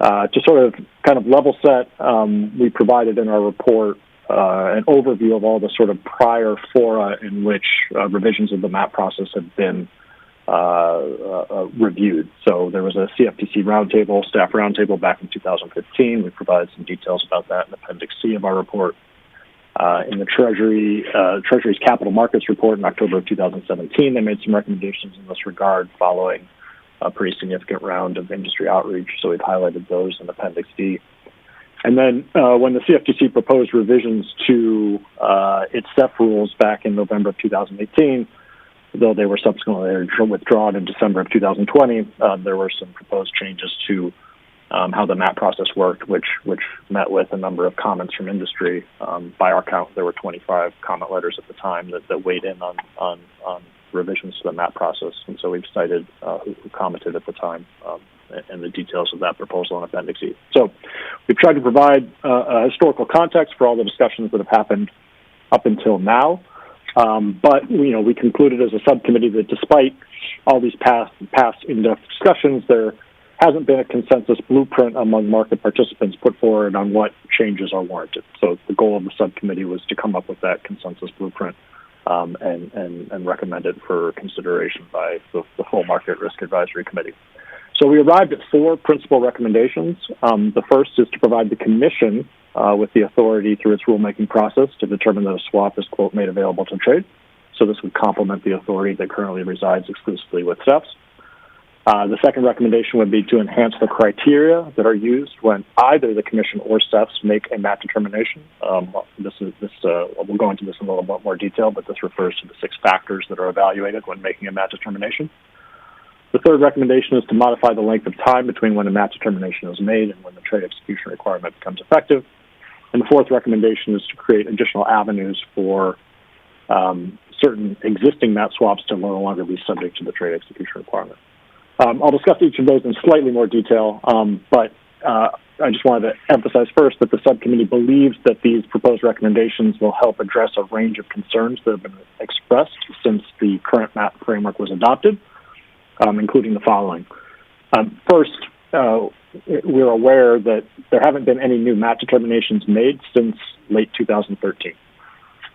to sort of kind of level set, we provided in our report an overview of all the sort of prior fora in which revisions of the MAP process have been reviewed. So there was a CFTC roundtable, staff roundtable back in 2015. We provided some details about that in Appendix C of our report. In the Treasury's Capital Markets report in October of 2017, they made some recommendations in this regard following a pretty significant round of industry outreach. So we've highlighted those in Appendix D. And then when the CFTC proposed revisions to its CEF rules back in November of 2018, though they were subsequently withdrawn in December of 2020, there were some proposed changes to how the MAP process worked, which met with a number of comments from industry. By our count, there were 25 comment letters at the time that weighed in on revisions to the MAP process. And so we've cited who commented at the time and the details of that proposal in Appendix E. So we've tried to provide a historical context for all the discussions that have happened up until now. But, we concluded as a subcommittee that despite all these past in-depth discussions, there hasn't been a consensus blueprint among market participants put forward on what changes are warranted. So the goal of the subcommittee was to come up with that consensus blueprint and recommend it for consideration by the full Market Risk Advisory Committee. So we arrived at 4 principal recommendations. The first is to provide the Commission with the authority through its rulemaking process to determine that a swap is, quote, made available to trade. So this would complement the authority that currently resides exclusively with CEFs. The second recommendation would be to enhance the criteria that are used when either the Commission or SEFs make a MAT determination. We'll go into this in a little bit more detail, but this refers to the 6 factors that are evaluated when making a MAT determination. The third recommendation is to modify the length of time between when a MAT determination is made and when the trade execution requirement becomes effective. And the fourth recommendation is to create additional avenues for certain existing MAT swaps to no longer be subject to the trade execution requirement. I'll discuss each of those in slightly more detail, but I just wanted to emphasize first that the subcommittee believes that these proposed recommendations will help address a range of concerns that have been expressed since the current MAT framework was adopted, including the following. First, we're aware that there haven't been any new MAT determinations made since late 2013.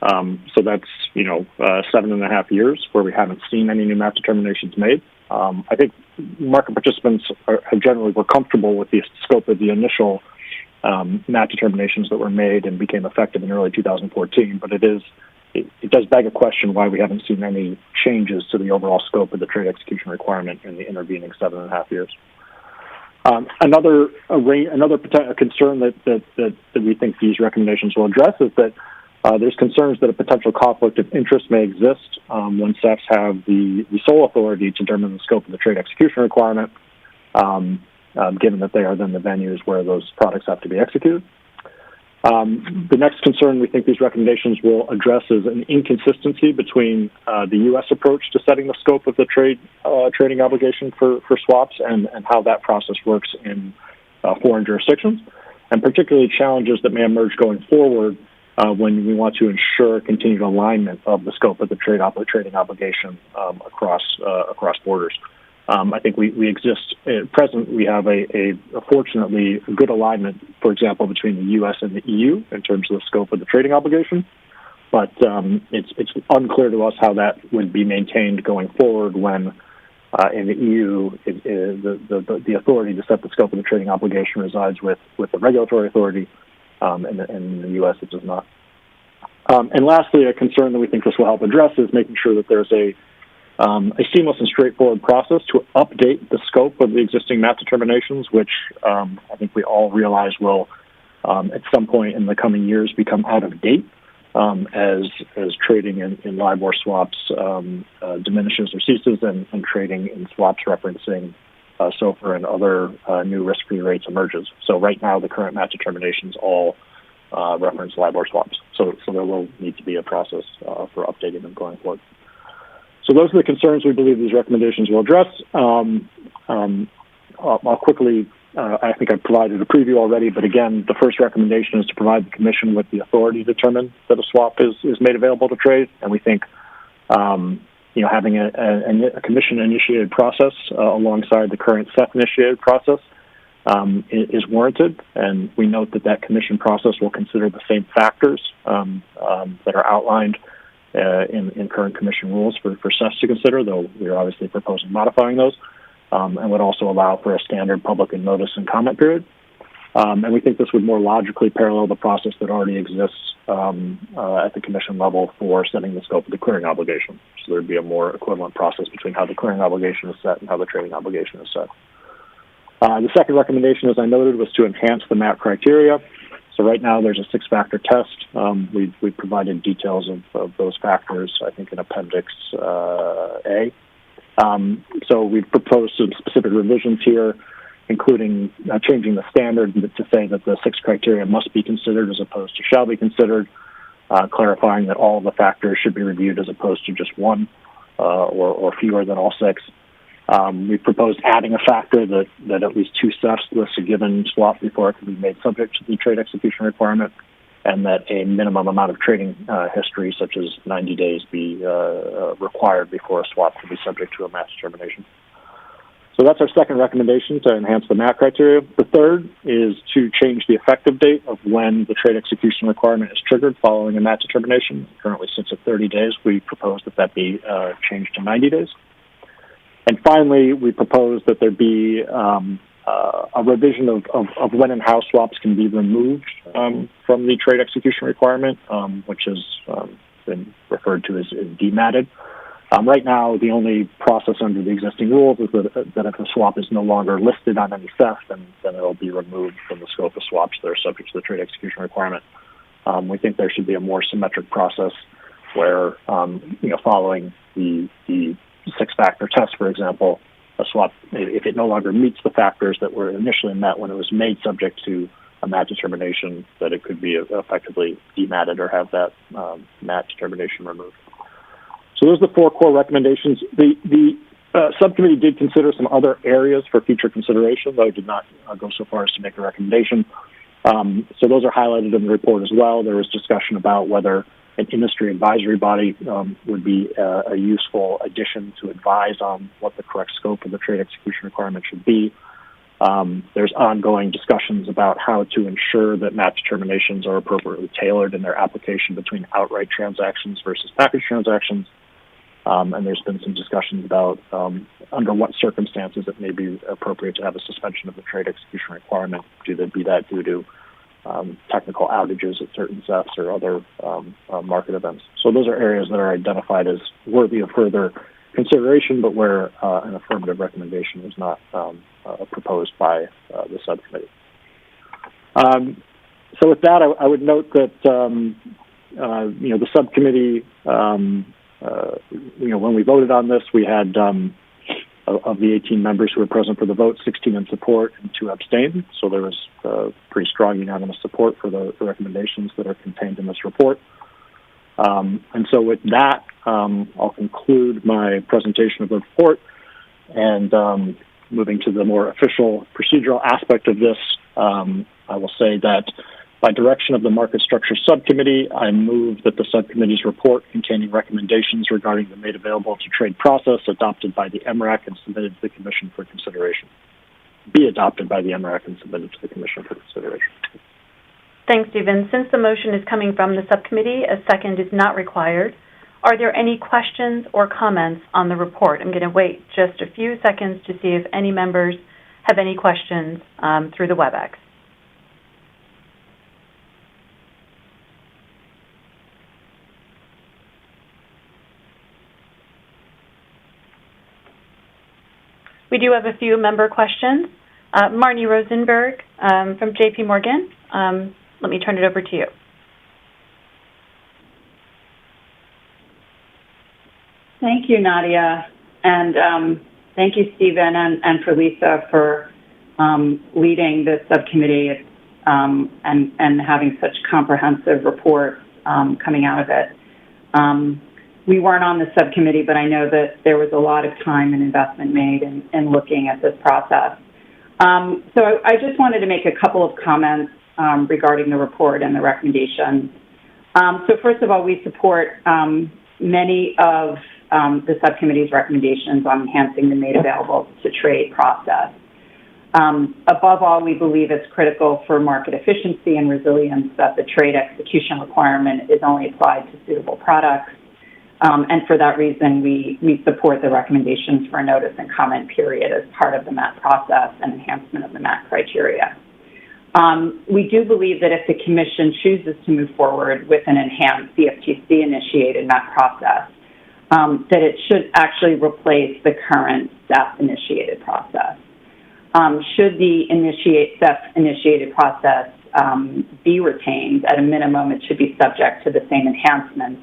So that's, 7.5 years where we haven't seen any new MAT determinations made. I think market participants were comfortable with the scope of the initial MAT determinations that were made and became effective in early 2014, but it does beg a question why we haven't seen any changes to the overall scope of the trade execution requirement in the intervening 7.5 years. Another concern that we think these recommendations will address is that there's concerns that a potential conflict of interest may exist when SEFs have the sole authority to determine the scope of the trade execution requirement, given that they are then the venues where those products have to be executed. The next concern we think these recommendations will address is an inconsistency between the U.S. approach to setting the scope of the trading obligation for swaps and how that process works in foreign jurisdictions, and particularly challenges that may emerge going forward when we want to ensure continued alignment of the scope of the trading obligation across borders. I think we exist at present. We have a fortunately good alignment, for example, between the U.S. and the EU in terms of the scope of the trading obligation. But it's unclear to us how that would be maintained going forward when in the EU the authority to set the scope of the trading obligation resides with the regulatory authority, and in the U.S. it does not. And lastly, a concern that we think this will help address is making sure that there's a seamless and straightforward process to update the scope of the existing MAT determinations, which I think we all realize will, at some point in the coming years, become out of date as trading in LIBOR swaps diminishes or ceases, and trading in swaps referencing SOFR and other new risk-free rates emerges. So right now, the current MAT determinations all reference LIBOR swaps. So there will need to be a process for updating them going forward. So those are the concerns we believe these recommendations will address. I'll quickly, I think I've provided a preview already, but again, the first recommendation is to provide the Commission with the authority to determine that a swap is made available to trade. And we think, having a Commission-initiated process alongside the current SEF-initiated process is warranted. And we note that Commission process will consider the same factors that are outlined in current Commission rules for SEFs to consider, though we are obviously proposing modifying those, and would also allow for a standard public notice and comment period. And we think this would more logically parallel the process that already exists at the Commission level for setting the scope of the clearing obligation. So there would be a more equivalent process between how the clearing obligation is set and how the trading obligation is set. The second recommendation, as I noted, was to enhance the MAT criteria. So right now there's a 6-factor test. We've provided details of those factors, I think, in Appendix A. So we've proposed some specific revisions here, including changing the standard to say that the 6 criteria must be considered as opposed to shall be considered, clarifying that all of the factors should be reviewed as opposed to just one or fewer than all 6. We proposed adding a factor that at least 2 SEFs list a given swap before it can be made subject to the trade execution requirement, and that a minimum amount of trading history, such as 90 days, be required before a swap can be subject to a MAT determination. So that's our second recommendation, to enhance the MAT criteria. The third is to change the effective date of when the trade execution requirement is triggered following a MAT determination. It currently sits at 30 days. We propose that be changed to 90 days. And finally, we propose that there be a revision of when and how swaps can be removed from the trade execution requirement, which has been referred to as dematted. Right now, the only process under the existing rules is that if a swap is no longer listed on any CEF, then it'll be removed from the scope of swaps that are subject to the trade execution requirement. We think there should be a more symmetric process where, following the six-factor test, for example, a swap, if it no longer meets the factors that were initially met when it was made subject to a MAT determination, that it could be effectively dematted or have that MAT determination removed. So those are the four core recommendations. The subcommittee did consider some other areas for future consideration, though I did not go so far as to make a recommendation. So those are highlighted in the report as well. There was discussion about whether an industry advisory body would be a useful addition to advise on what the correct scope of the trade execution requirement should be. There's ongoing discussions about how to ensure that MAT determinations are appropriately tailored in their application between outright transactions versus package transactions. And there's been some discussions about under what circumstances it may be appropriate to have a suspension of the trade execution requirement, be that due to technical outages at certain CEFs or other market events. So those are areas that are identified as worthy of further consideration, but where an affirmative recommendation was not proposed by the subcommittee. So with that, I would note that the subcommittee, when we voted on this, we had of the 18 members who were present for the vote, 16 in support and 2 abstained. So there was pretty strong unanimous support for the recommendations that are contained in this report. And so with that, I'll conclude my presentation of the report, and moving to the more official procedural aspect of this, I will say that by direction of the Market Structure Subcommittee, I move that the subcommittee's report containing recommendations regarding the made available to trade process adopted by the Mrac and submitted to the Commission for consideration. Be adopted by the Mrac and submitted to the Commission for consideration. Thanks, Stephen. Since the motion is coming from the subcommittee, a second is not required. Are there any questions or comments on the report? I'm going to wait just a few seconds to see if any members have any questions through the Webex. We do have a few member questions. Marnie Rosenberg from JP Morgan. Let me turn it over to you. Thank you, Nadia, and thank you, Stephen, and for Lisa for leading the subcommittee and having such comprehensive reports coming out of it. We weren't on the subcommittee, but I know that there was a lot of time and investment made in looking at this process. So I just wanted to make a couple of comments regarding the report and the recommendations. So first of all, we support many of the subcommittee's recommendations on enhancing the made available to trade process. Above all, we believe it's critical for market efficiency and resilience that the trade execution requirement is only applied to suitable products. And for that reason, we support the recommendations for a notice and comment period as part of the MAT process and enhancement of the MAT criteria. We do believe that if the Commission chooses to move forward with an enhanced CFTC-initiated MAT process, that it should actually replace the current CEF-initiated process. Should the CEF-initiated process be retained, at a minimum, it should be subject to the same enhancements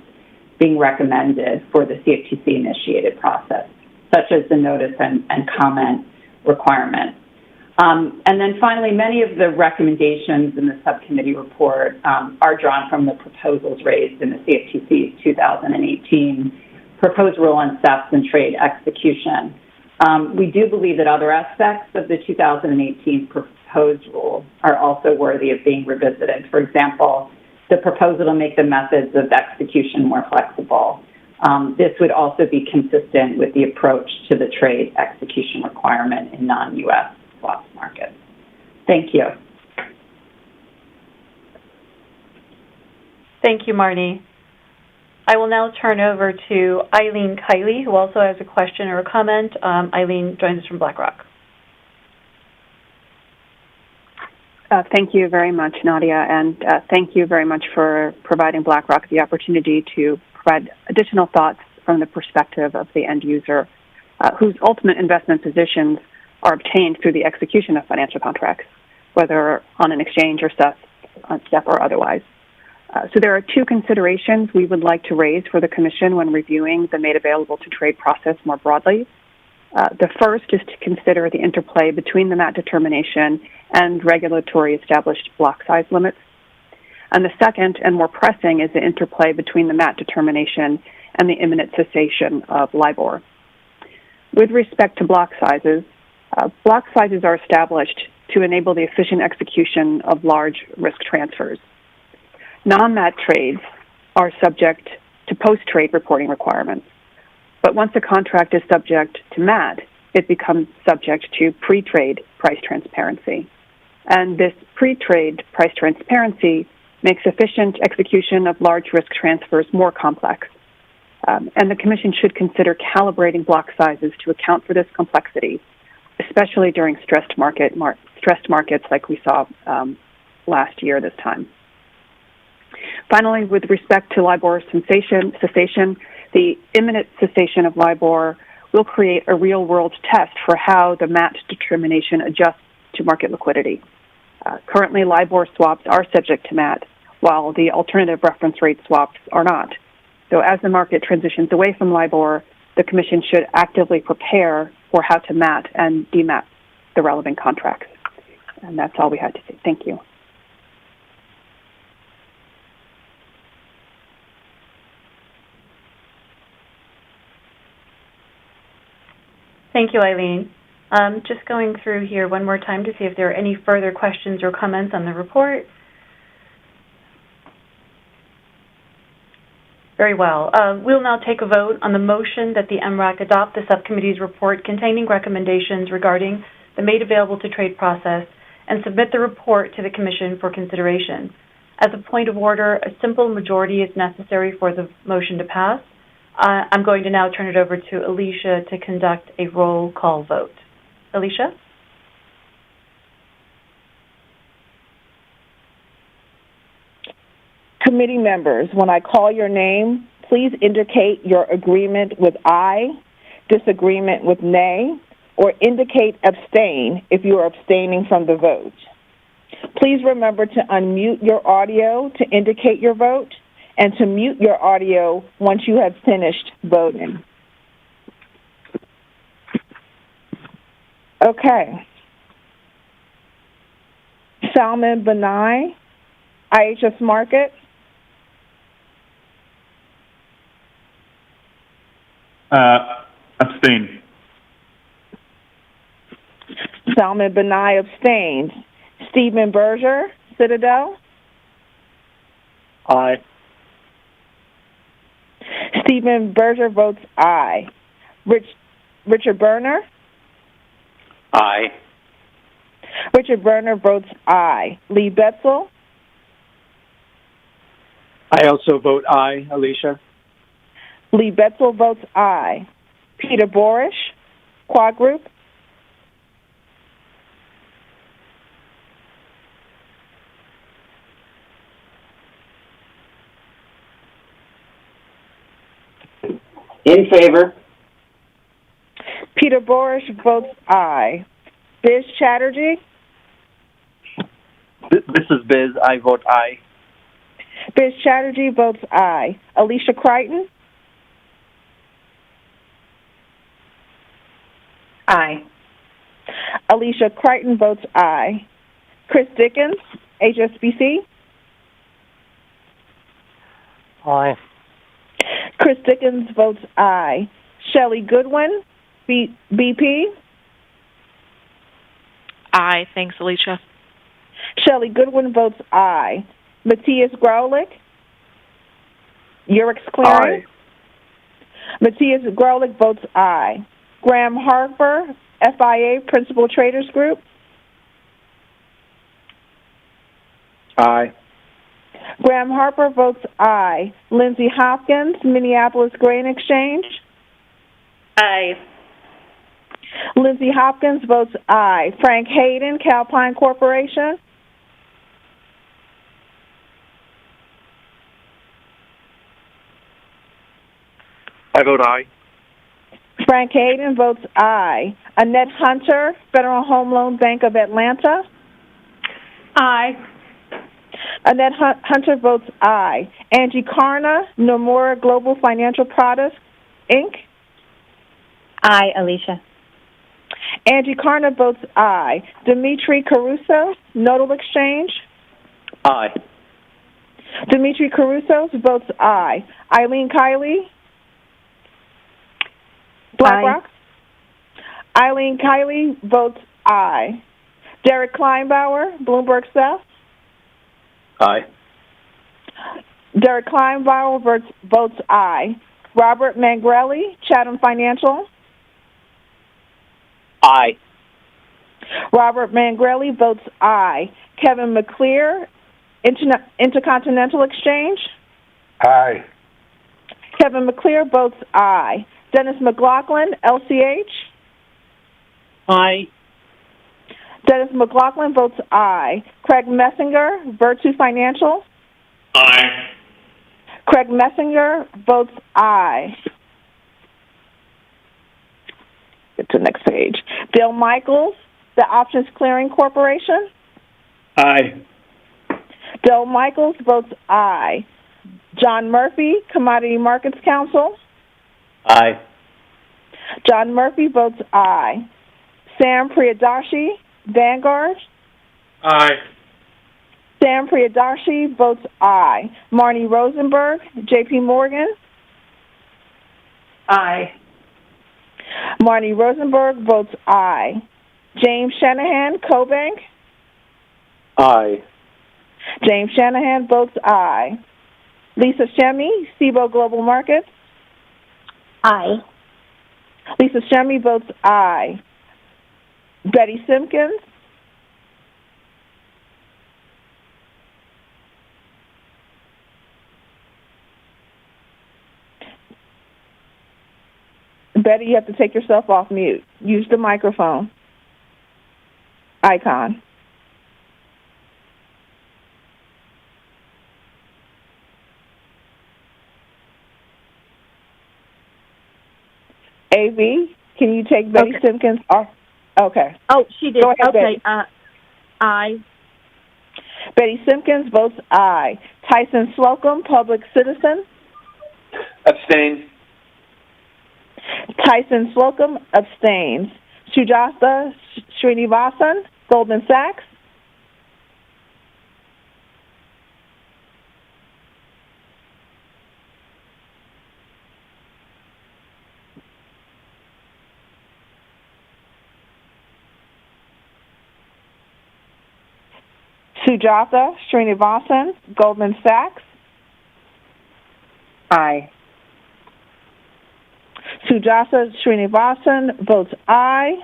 being recommended for the CFTC-initiated process, such as the notice and comment requirement. And then finally, many of the recommendations in the subcommittee report are drawn from the proposals raised in the CFTC's 2018 proposed rule on CEFs and trade execution. We do believe that other aspects of the 2018 proposed rule are also worthy of being revisited. For example, the proposal to make the methods of execution more flexible. This would also be consistent with the approach to the trade execution requirement in non-U.S. swaps markets. Thank you. Thank you, Marnie. I will now turn over to Eileen Kiley, who also has a question or a comment. Eileen joins us from BlackRock. Thank you very much, Nadia, and thank you very much for providing BlackRock the opportunity to provide additional thoughts from the perspective of the end user, whose ultimate investment positions are obtained through the execution of financial contracts, whether on an exchange or SEP or otherwise. So there are two considerations we would like to raise for the Commission when reviewing the made available to trade process more broadly. The first is to consider the interplay between the MAT determination and regulatory established block size limits. And the second and more pressing is the interplay between the MAT determination and the imminent cessation of LIBOR. With respect to block sizes are established to enable the efficient execution of large risk transfers. Non-MAT trades are subject to post-trade reporting requirements. But once a contract is subject to MAT, it becomes subject to pre-trade price transparency. And this pre-trade price transparency makes efficient execution of large risk transfers more complex. And the Commission should consider calibrating block sizes to account for this complexity, especially during stressed markets like we saw last year this time. Finally, with respect to LIBOR cessation, the imminent cessation of LIBOR will create a real-world test for how the MAT determination adjusts to market liquidity. Currently, LIBOR swaps are subject to MAT, while the alternative reference rate swaps are not. So as the market transitions away from LIBOR, the Commission should actively prepare for how to MAT and demat the relevant contracts. And that's all we had to say. Thank you. Thank you, Eileen. Just going through here one more time to see if there are any further questions or comments on the report. Very well. We'll now take a vote on the motion that the Mrac adopt the subcommittee's report containing recommendations regarding the made available to trade process and submit the report to the Commission for consideration. As a point of order, a simple majority is necessary for the motion to pass. I'm going to now turn it over to Alicia to conduct a roll call vote. Alicia? Committee members, when I call your name, please indicate your agreement with aye, disagreement with nay, or indicate abstain if you are abstaining from the vote. Please remember to unmute your audio to indicate your vote and to mute your audio once you have finished voting. Okay. Salman Benai, IHS Markit. Abstain. Salman Benai abstains. Stephen Berger, Citadel. Aye. Stephen Berger votes aye. Richard Berner? Aye. Richard Berner votes aye. Lee Betzel? I also vote aye, Alicia. Lee Betzel votes aye. Peter Borish, Quad Group? In favor. Peter Borish votes aye. Biz Chatterjee? This is Biz. I vote aye. Biz Chatterjee votes aye. Alicia Crichton? Aye. Alicia Crichton votes aye. Chris Dickens, HSBC? Aye. Chris Dickens votes aye. Shelley Goodwin, BP? Aye. Thanks, Alicia. Shelley Goodwin votes aye. Matthias Graulich? Eurex Clearing? Aye. Matthias Graulich votes aye. Graham Harper, FIA Principal Traders Group? Aye. Graham Harper votes aye. Lindsay Hopkins, Minneapolis Grain Exchange? Aye. Lindsay Hopkins votes aye. Frank Hayden, Calpine Corporation? I vote aye. Frank Hayden votes aye. Annette Hunter, Federal Home Loan Bank of Atlanta. Aye. Annette Hunter votes aye. Angie Karna, Nomura Global Financial Products, Inc. Aye, Alicia. Angie Karna votes aye. Dimitri Caruso, Nodal Exchange. Aye. Dimitri Caruso votes aye. Eileen Kiley, BlackRock. Eileen Kiley votes aye. Derek Kleinbauer, Bloomberg South. Aye. Derek Kleinbauer votes aye. Robert Mangrelli, Chatham Financial. Aye. Robert Mangrelli votes aye. Kevin McClear, Intercontinental Exchange. Aye. Kevin McClear votes aye. Dennis McLaughlin, LCH. Aye. Dennis McLaughlin votes aye. Craig Messinger, Virtu Financial. Aye. Craig Messinger votes aye. Get to the next page. Bill Michaels, the Options Clearing Corporation. Aye. Bill Michaels votes aye. John Murphy, Commodity Markets Council. Aye. John Murphy votes aye. Sam Priyadarshy, Vanguard. Aye. Sam Priyadarshy votes aye. Marnie Rosenberg, J.P. Morgan. Aye. Marnie Rosenberg votes aye. James Shanahan, CoBank. Aye. James Shanahan votes aye. Lisa Shemy, SIBO Global Markets. Aye. Lisa Shemy votes aye. Betty Simpkins. Betty, you have to take yourself off mute. Use the microphone icon. AV, can you take Betty Simpkins off? Okay. Oh, she did. Go ahead, okay. Betty. Aye. Betty Simpkins votes aye. Tyson Slocum, Public Citizen. Abstain. Tyson Slocum abstains. Sujatha Srinivasan, Goldman Sachs. Sujatha Srinivasan, Goldman Sachs. Aye. Sujatha Srinivasan votes aye.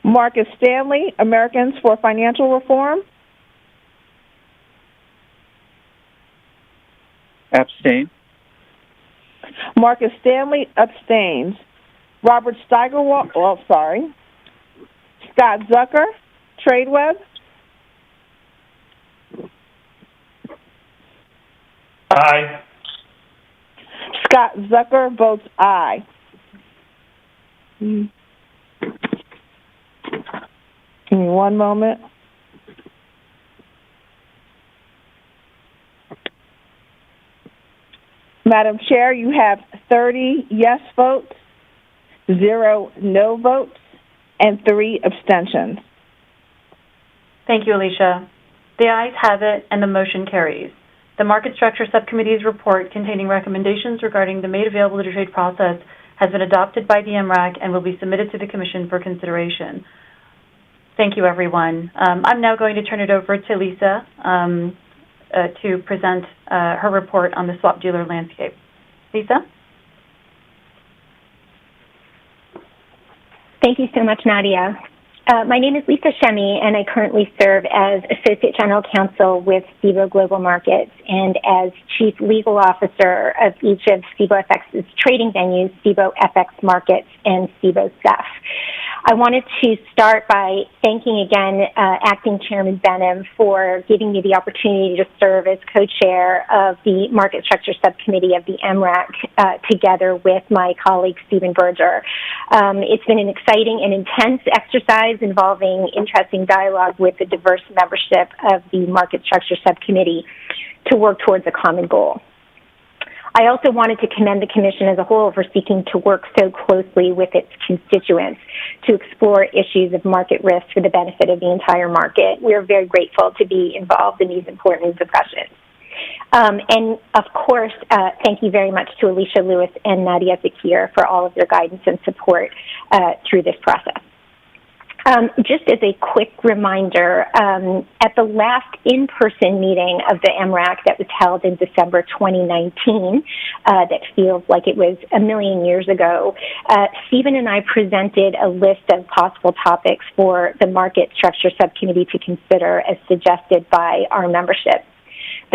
Marcus Stanley, Americans for Financial Reform. Abstain. Marcus Stanley abstains. Robert Steigerwald, Scott Zucker, TradeWeb. Aye. Scott Zucker votes aye. Give me one moment. Madam Chair, you have 30 yes votes, 0 no votes, and 3 abstentions. Thank you, Alicia. The ayes have it, and the motion carries. The Market Structure Subcommittee's report containing recommendations regarding the made available to trade process has been adopted by the Mrac and will be submitted to the Commission for consideration. Thank you, everyone. I'm now going to turn it over to Lisa to present her report on the swap dealer landscape. Lisa? Thank you so much, Nadia. My name is Lisa Shemy, and I currently serve as Associate General Counsel with SIBO Global Markets and as Chief Legal Officer of each of SIBO FX's trading venues, SIBO FX Markets and SIBO SEF. I wanted to start by thanking again Acting Chairman Benham for giving me the opportunity to serve as co-chair of the Market Structure Subcommittee of the Mrac together with my colleague Stephen Berger. It's been an exciting and intense exercise involving interesting dialogue with the diverse membership of the Market Structure Subcommittee to work towards a common goal. I also wanted to commend the Commission as a whole for seeking to work so closely with its constituents to explore issues of market risk for the benefit of the entire market. We are very grateful to be involved in these important discussions. And of course, thank you very much to Alicia Lewis and Nadia Zakir for all of your guidance and support through this process. Just as a quick reminder, at the last in-person meeting of the Mrac that was held in December 2019, that feels like it was a million years ago, Stephen and I presented a list of possible topics for the Market Structure Subcommittee to consider as suggested by our membership.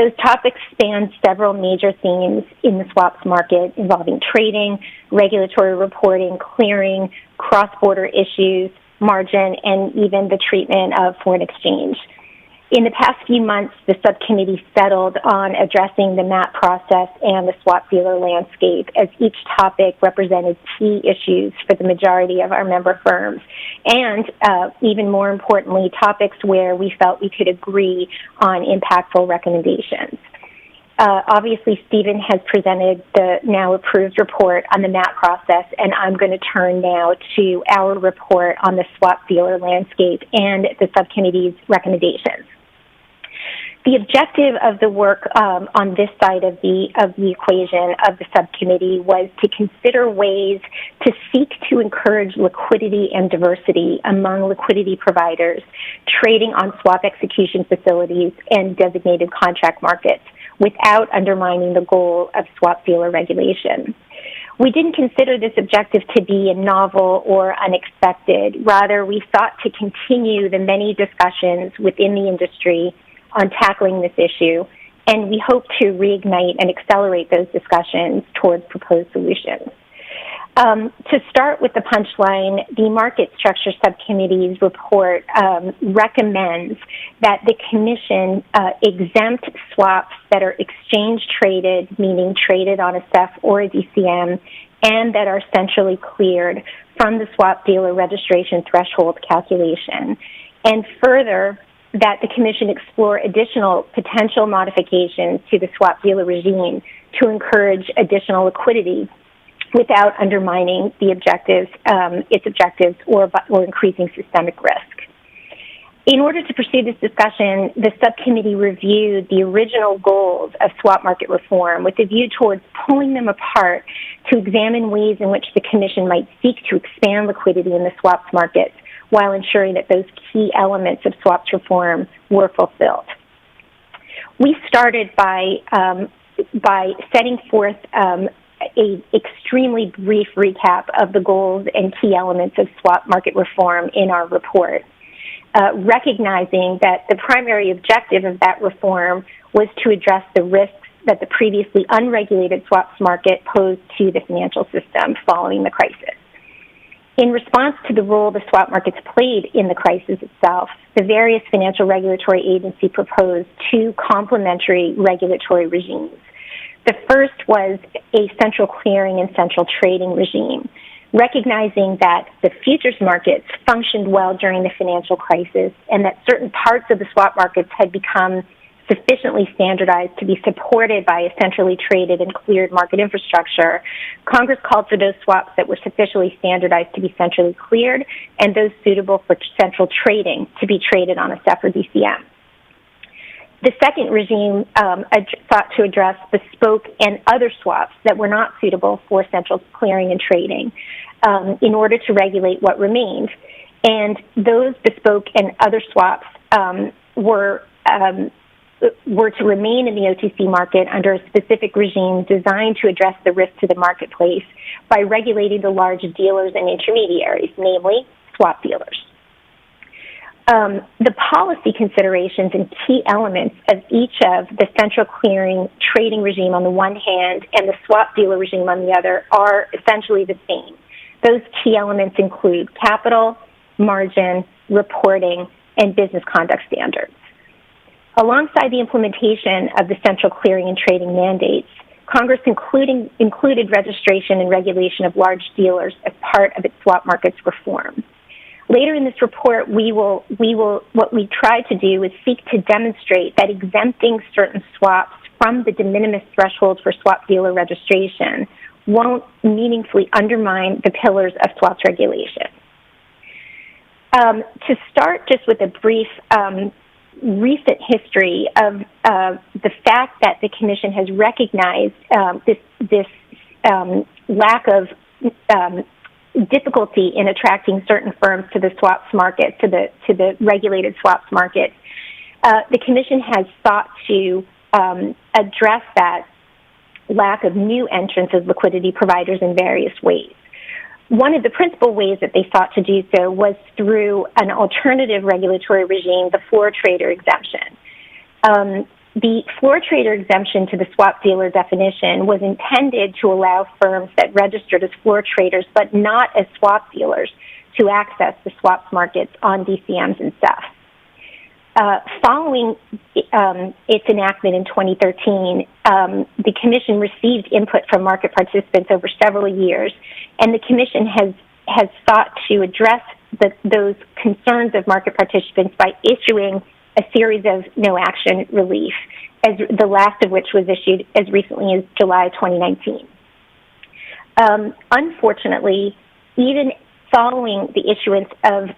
Those topics span several major themes in the swaps market involving trading, regulatory reporting, clearing, cross-border issues, margin, and even the treatment of foreign exchange. In the past few months, the subcommittee settled on addressing the MAP process and the swap dealer landscape, as each topic represented key issues for the majority of our member firms, and even more importantly, topics where we felt we could agree on impactful recommendations. Obviously, Stephen has presented the now approved report on the MAP process, and I'm going to turn now to our report on the swap dealer landscape and the subcommittee's recommendations. The objective of the work on this side of the equation of the subcommittee was to consider ways to seek to encourage liquidity and diversity among liquidity providers trading on swap execution facilities and designated contract markets, without undermining the goal of swap dealer regulation. We didn't consider this objective to be novel or unexpected. Rather, we sought to continue the many discussions within the industry on tackling this issue, and we hope to reignite and accelerate those discussions towards proposed solutions. To start with the punchline, the Market Structure Subcommittee's report recommends that the Commission exempt swaps that are exchange-traded, meaning traded on a CEF or a DCM, and that are centrally cleared from the swap dealer registration threshold calculation. And further, that the Commission explore additional potential modifications to the swap dealer regime to encourage additional liquidity without undermining the objectives, its objectives, or increasing systemic risk. In order to pursue this discussion, the subcommittee reviewed the original goals of swap market reform with a view towards pulling them apart to examine ways in which the Commission might seek to expand liquidity in the swaps markets while ensuring that those key elements of swaps reform were fulfilled. We started by setting forth an extremely brief recap of the goals and key elements of swap market reform in our report, recognizing that the primary objective of that reform was to address the risks that the previously unregulated swaps market posed to the financial system following the crisis. In response to the role the swap markets played in the crisis itself, the various financial regulatory agencies proposed two complementary regulatory regimes. The first was a central clearing and central trading regime, recognizing that the futures markets functioned well during the financial crisis and that certain parts of the swap markets had become sufficiently standardized to be supported by a centrally traded and cleared market infrastructure. Congress called for those swaps that were sufficiently standardized to be centrally cleared and those suitable for central trading to be traded on a CEF or DCM. The second regime sought to address bespoke and other swaps that were not suitable for central clearing and trading in order to regulate what remained. And those bespoke and other swaps were to remain in the OTC market under a specific regime designed to address the risk to the marketplace by regulating the large dealers and intermediaries, namely swap dealers. The policy considerations and key elements of each of the central clearing trading regime on the one hand and the swap dealer regime on the other are essentially the same. Those key elements include capital, margin, reporting, and business conduct standards. Alongside the implementation of the central clearing and trading mandates, Congress included registration and regulation of large dealers as part of its swap markets reform. Later in this report, what we try to do is seek to demonstrate that exempting certain swaps from the de minimis threshold for swap dealer registration won't meaningfully undermine the pillars of swaps regulation. To start just with a brief recent history of the fact that the Commission has recognized this lack of difficulty in attracting certain firms to the swaps market, to the regulated swaps market, the Commission has sought to address that lack of new entrants as liquidity providers in various ways. One of the principal ways that they sought to do so was through an alternative regulatory regime, the floor trader exemption. The floor trader exemption to the swap dealer definition was intended to allow firms that registered as floor traders but not as swap dealers to access the swaps markets on DCMs and stuff. Following its enactment in 2013, the Commission received input from market participants over several years, and the Commission has sought to address those concerns of market participants by issuing a series of no-action relief, as the last of which was issued as recently as July 2019. Unfortunately, even following the issuance of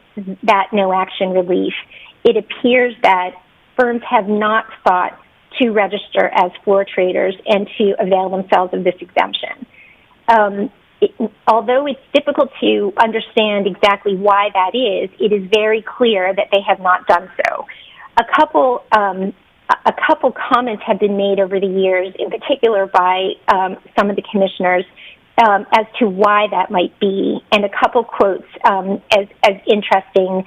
that no-action relief, it appears that firms have not sought to register as floor traders and to avail themselves of this exemption. Although it's difficult to understand exactly why that is, it is very clear that they have not done so. A couple comments have been made over the years, in particular by some of the commissioners, as to why that might be, and a couple quotes as interesting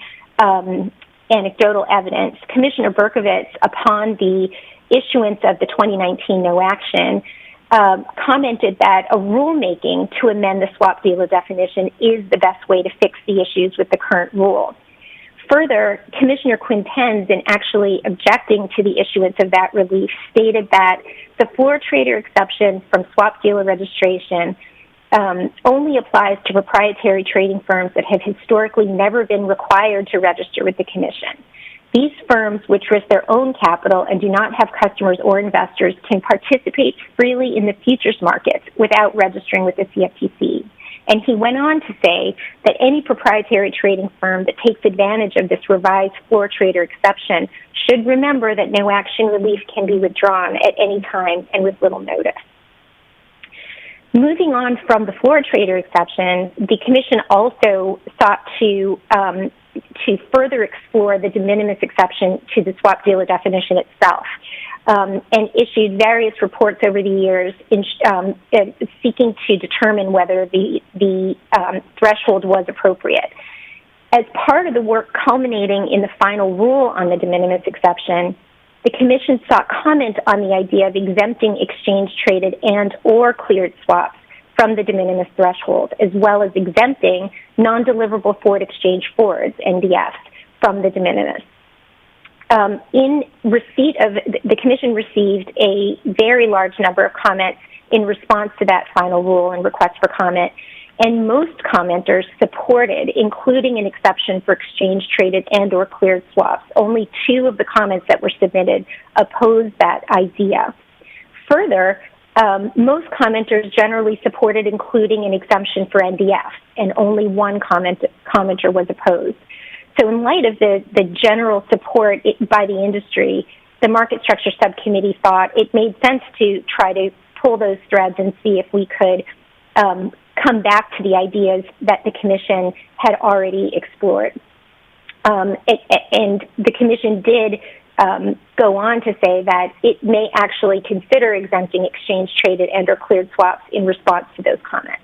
anecdotal evidence. Commissioner Berkovitz, upon the issuance of the 2019 no action, commented that a rulemaking to amend the swap dealer definition is the best way to fix the issues with the current rule. Further, Commissioner Quintens, in actually objecting to the issuance of that relief, stated that the floor trader exception from swap dealer registration only applies to proprietary trading firms that have historically never been required to register with the Commission. These firms, which risk their own capital and do not have customers or investors, can participate freely in the futures markets without registering with the CFTC. And he went on to say that any proprietary trading firm that takes advantage of this revised floor trader exception should remember that no action relief can be withdrawn at any time and with little notice. Moving on from the floor trader exception, the Commission also sought to further explore the de minimis exception to the swap dealer definition itself, and issued various reports over the years seeking to determine whether the threshold was appropriate. As part of the work culminating in the final rule on the de minimis exception, the Commission sought comment on the idea of exempting exchange-traded and or cleared swaps from the de minimis threshold, as well as exempting non-deliverable forward exchange forwards, NDFs, from the de minimis. In receipt of, the Commission received a very large number of comments in response to that final rule and request for comment, and most commenters supported including an exception for exchange-traded and or cleared swaps. Only 2 of the comments that were submitted opposed that idea. Further, most commenters generally supported including an exemption for NDF, and only 1 commenter was opposed. So in light of the general support by the industry, the Market Structure Subcommittee thought it made sense to try to pull those threads and see if we could come back to the ideas that the Commission had already explored. And the Commission did go on to say that it may actually consider exempting exchange-traded and or cleared swaps in response to those comments.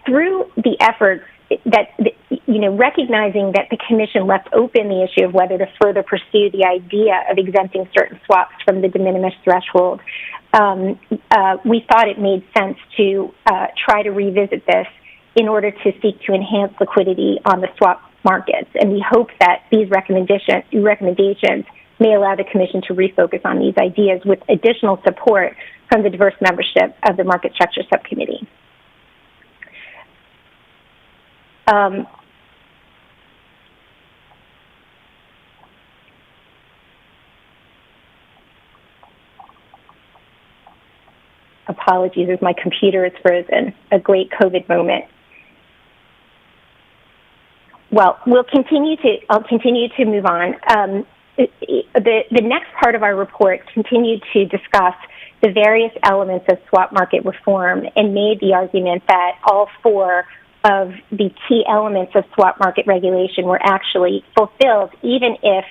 Through the efforts that, recognizing that the Commission left open the issue of whether to further pursue the idea of exempting certain swaps from the de minimis threshold, we thought it made sense to try to revisit this in order to seek to enhance liquidity on the swap markets. And we hope that these recommendations may allow the Commission to refocus on these ideas with additional support from the diverse membership of the Market Structure Subcommittee. Apologies, as my computer is frozen. A great COVID moment. Well, I'll continue to move on. The next part of our report continued to discuss the various elements of swap market reform and made the argument that all four of the key elements of swap market regulation were actually fulfilled, even if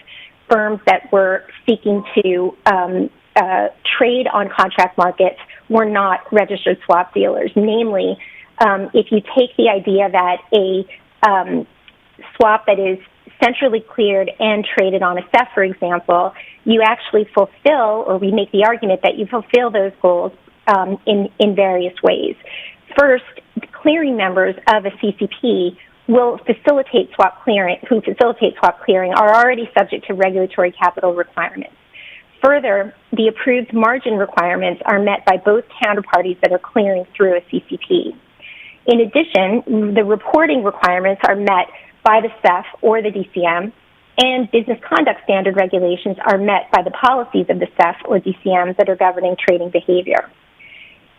firms that were seeking to trade on contract markets were not registered swap dealers. Namely, if you take the idea that a swap that is centrally cleared and traded on a SEF, for example, you actually fulfill, or we make the argument that you fulfill those goals in various ways. First, the clearing members of a CCP will facilitate swap clearing, are already subject to regulatory capital requirements. Further, the approved margin requirements are met by both counterparties that are clearing through a CCP. In addition, the reporting requirements are met by the SEF or the DCM, and business conduct standard regulations are met by the policies of the SEF or DCMs that are governing trading behavior.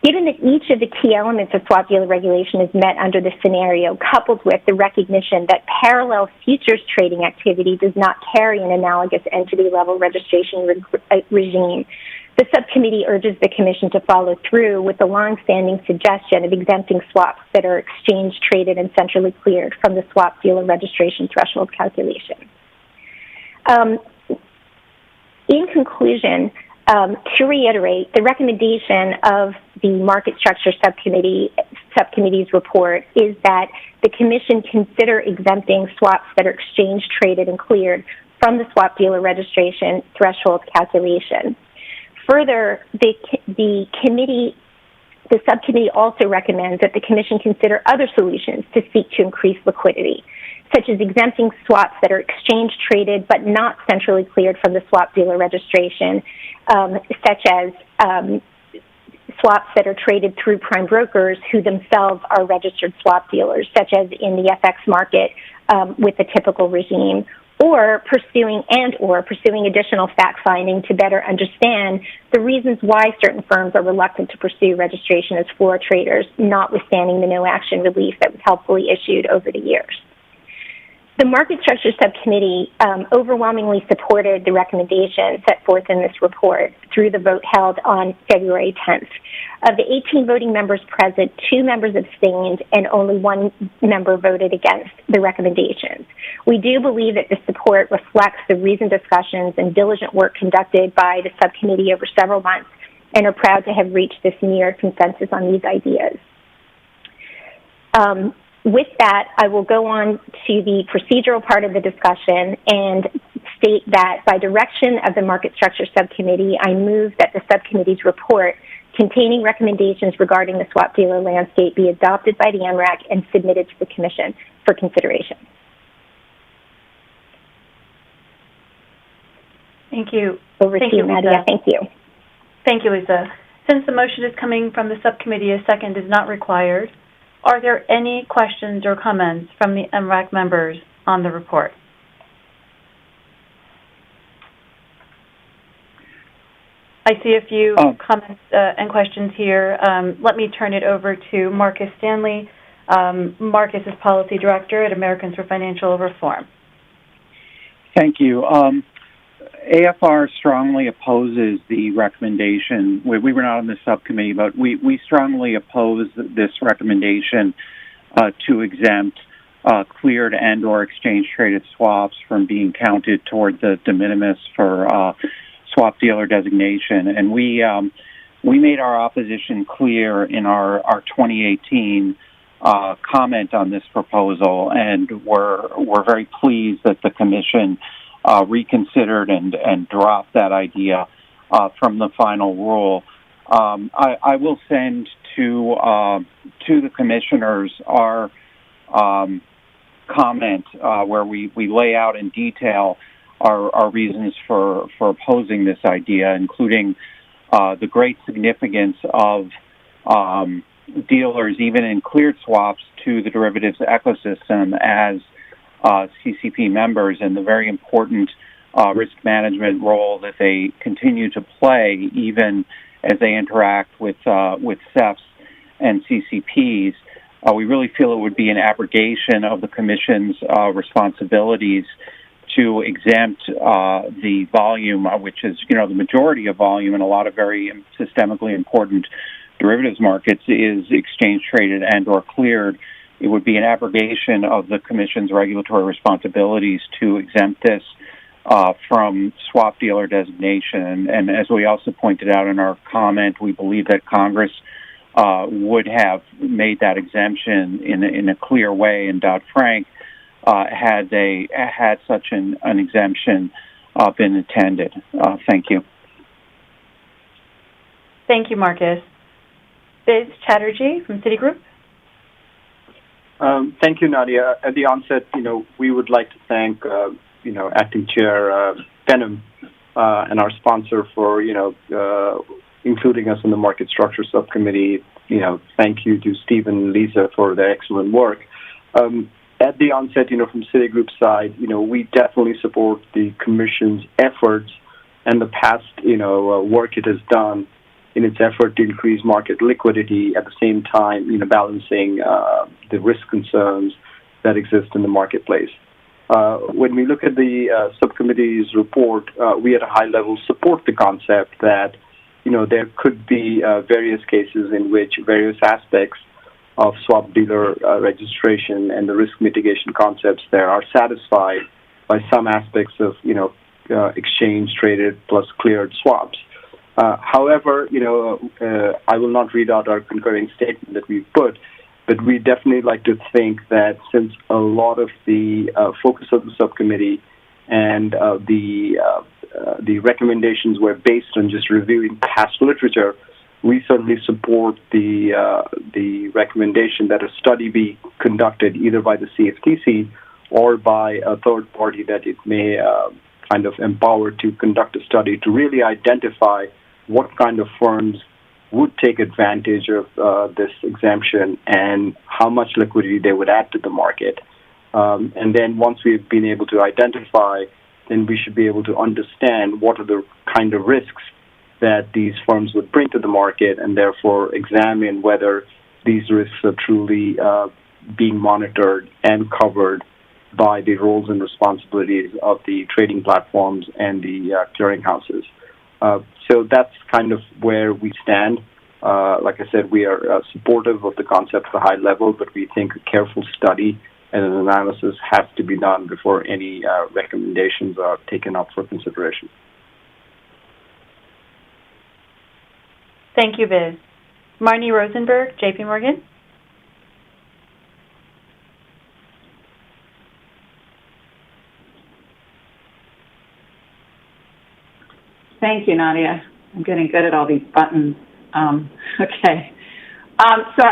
Given that each of the key elements of swap dealer regulation is met under this scenario, coupled with the recognition that parallel futures trading activity does not carry an analogous entity-level registration regime, the subcommittee urges the Commission to follow through with the long-standing suggestion of exempting swaps that are exchange-traded and centrally cleared from the swap dealer registration threshold calculation. In conclusion, to reiterate, the recommendation of the Market Structure Subcommittee's report is that the Commission consider exempting swaps that are exchange-traded and cleared from the swap dealer registration threshold calculation. Further, the subcommittee also recommends that the Commission consider other solutions to seek to increase liquidity, such as exempting swaps that are exchange-traded but not centrally cleared from the swap dealer registration, such as swaps that are traded through prime brokers who themselves are registered swap dealers, such as in the FX market with the typical regime, or pursuing additional fact-finding to better understand the reasons why certain firms are reluctant to pursue registration as floor traders, notwithstanding the no-action relief that was helpfully issued over the years. The Market Structure Subcommittee overwhelmingly supported the recommendations set forth in this report through the vote held on February 10th. Of the 18 voting members present, 2 members abstained and only 1 member voted against the recommendations. We do believe that this support reflects the reasoned discussions and diligent work conducted by the subcommittee over several months, and are proud to have reached this near consensus on these ideas. With that, I will go on to the procedural part of the discussion and state that by direction of the Market Structure Subcommittee, I move that the subcommittee's report containing recommendations regarding the swap dealer landscape be adopted by the Mrac and submitted to the Commission for consideration. Thank you. Over to you, Nadia. Thank you. Thank you, Lisa. Since the motion is coming from the subcommittee, a second is not required. Are there any questions or comments from the Mrac members on the report? I see a few comments and questions here. Let me turn it over to Marcus Stanley. Marcus is Policy Director at Americans for Financial Reform. Thank you. AFR strongly opposes the recommendation. We were not on the subcommittee, but we strongly oppose this recommendation to exempt cleared and or exchange-traded swaps from being counted toward the de minimis for swap dealer designation. And we made our opposition clear in our 2018 comment on this proposal, and we're very pleased that the Commission reconsidered and dropped that idea from the final rule. I will send to the commissioners our comment where we lay out in detail our reasons for opposing this idea, including the great significance of dealers, even in cleared swaps, to the derivatives ecosystem as CCP members, and the very important risk management role that they continue to play, even as they interact with CEFs and CCPs. We really feel it would be an abrogation of the Commission's responsibilities to exempt the volume, which is, the majority of volume in a lot of very systemically important derivatives markets is exchange traded and or cleared. It would be an abrogation of the Commission's regulatory responsibilities to exempt this from swap dealer designation. And as we also pointed out in our comment, we believe that Congress would have made that exemption in a clear way in Dodd-Frank had such an exemption been intended. Thank you. Thank you, Marcus. Biz Chatterjee from Citigroup. Thank you, Nadia. At the onset, we would like to thank, Acting Chair Benham and our sponsor for, including us in the Market Structure Subcommittee. Thank you to Stephen and Lisa for their excellent work. At the onset, from Citigroup's side, we definitely support the Commission's efforts and the past, work it has done in its effort to increase market liquidity, at the same time, balancing the risk concerns that exist in the marketplace. When we look at the subcommittee's report, we at a high level support the concept that, there could be various cases in which various aspects of swap dealer registration and the risk mitigation concepts there are satisfied by some aspects of, exchange traded plus cleared swaps. However, I will not read out our concurring statement that we've put, but we definitely like to think that since a lot of the focus of the subcommittee and the recommendations were based on just reviewing past literature, we certainly support the recommendation that a study be conducted either by the CFTC or by a third party that it may kind of empower to conduct a study to really identify what kind of firms would take advantage of this exemption and how much liquidity they would add to the market. And then once we've been able to identify, then we should be able to understand what are the kind of risks that these firms would bring to the market, and therefore examine whether these risks are truly being monitored and covered by the roles and responsibilities of the trading platforms and the clearinghouses. So that's kind of where we stand. Like I said, we are supportive of the concept at a high level, but we think a careful study and an analysis has to be done before any recommendations are taken up for consideration. Thank you, Biz. Marnie Rosenberg, J.P. Morgan. Thank you, Nadia. I'm getting good at all these buttons. Okay. So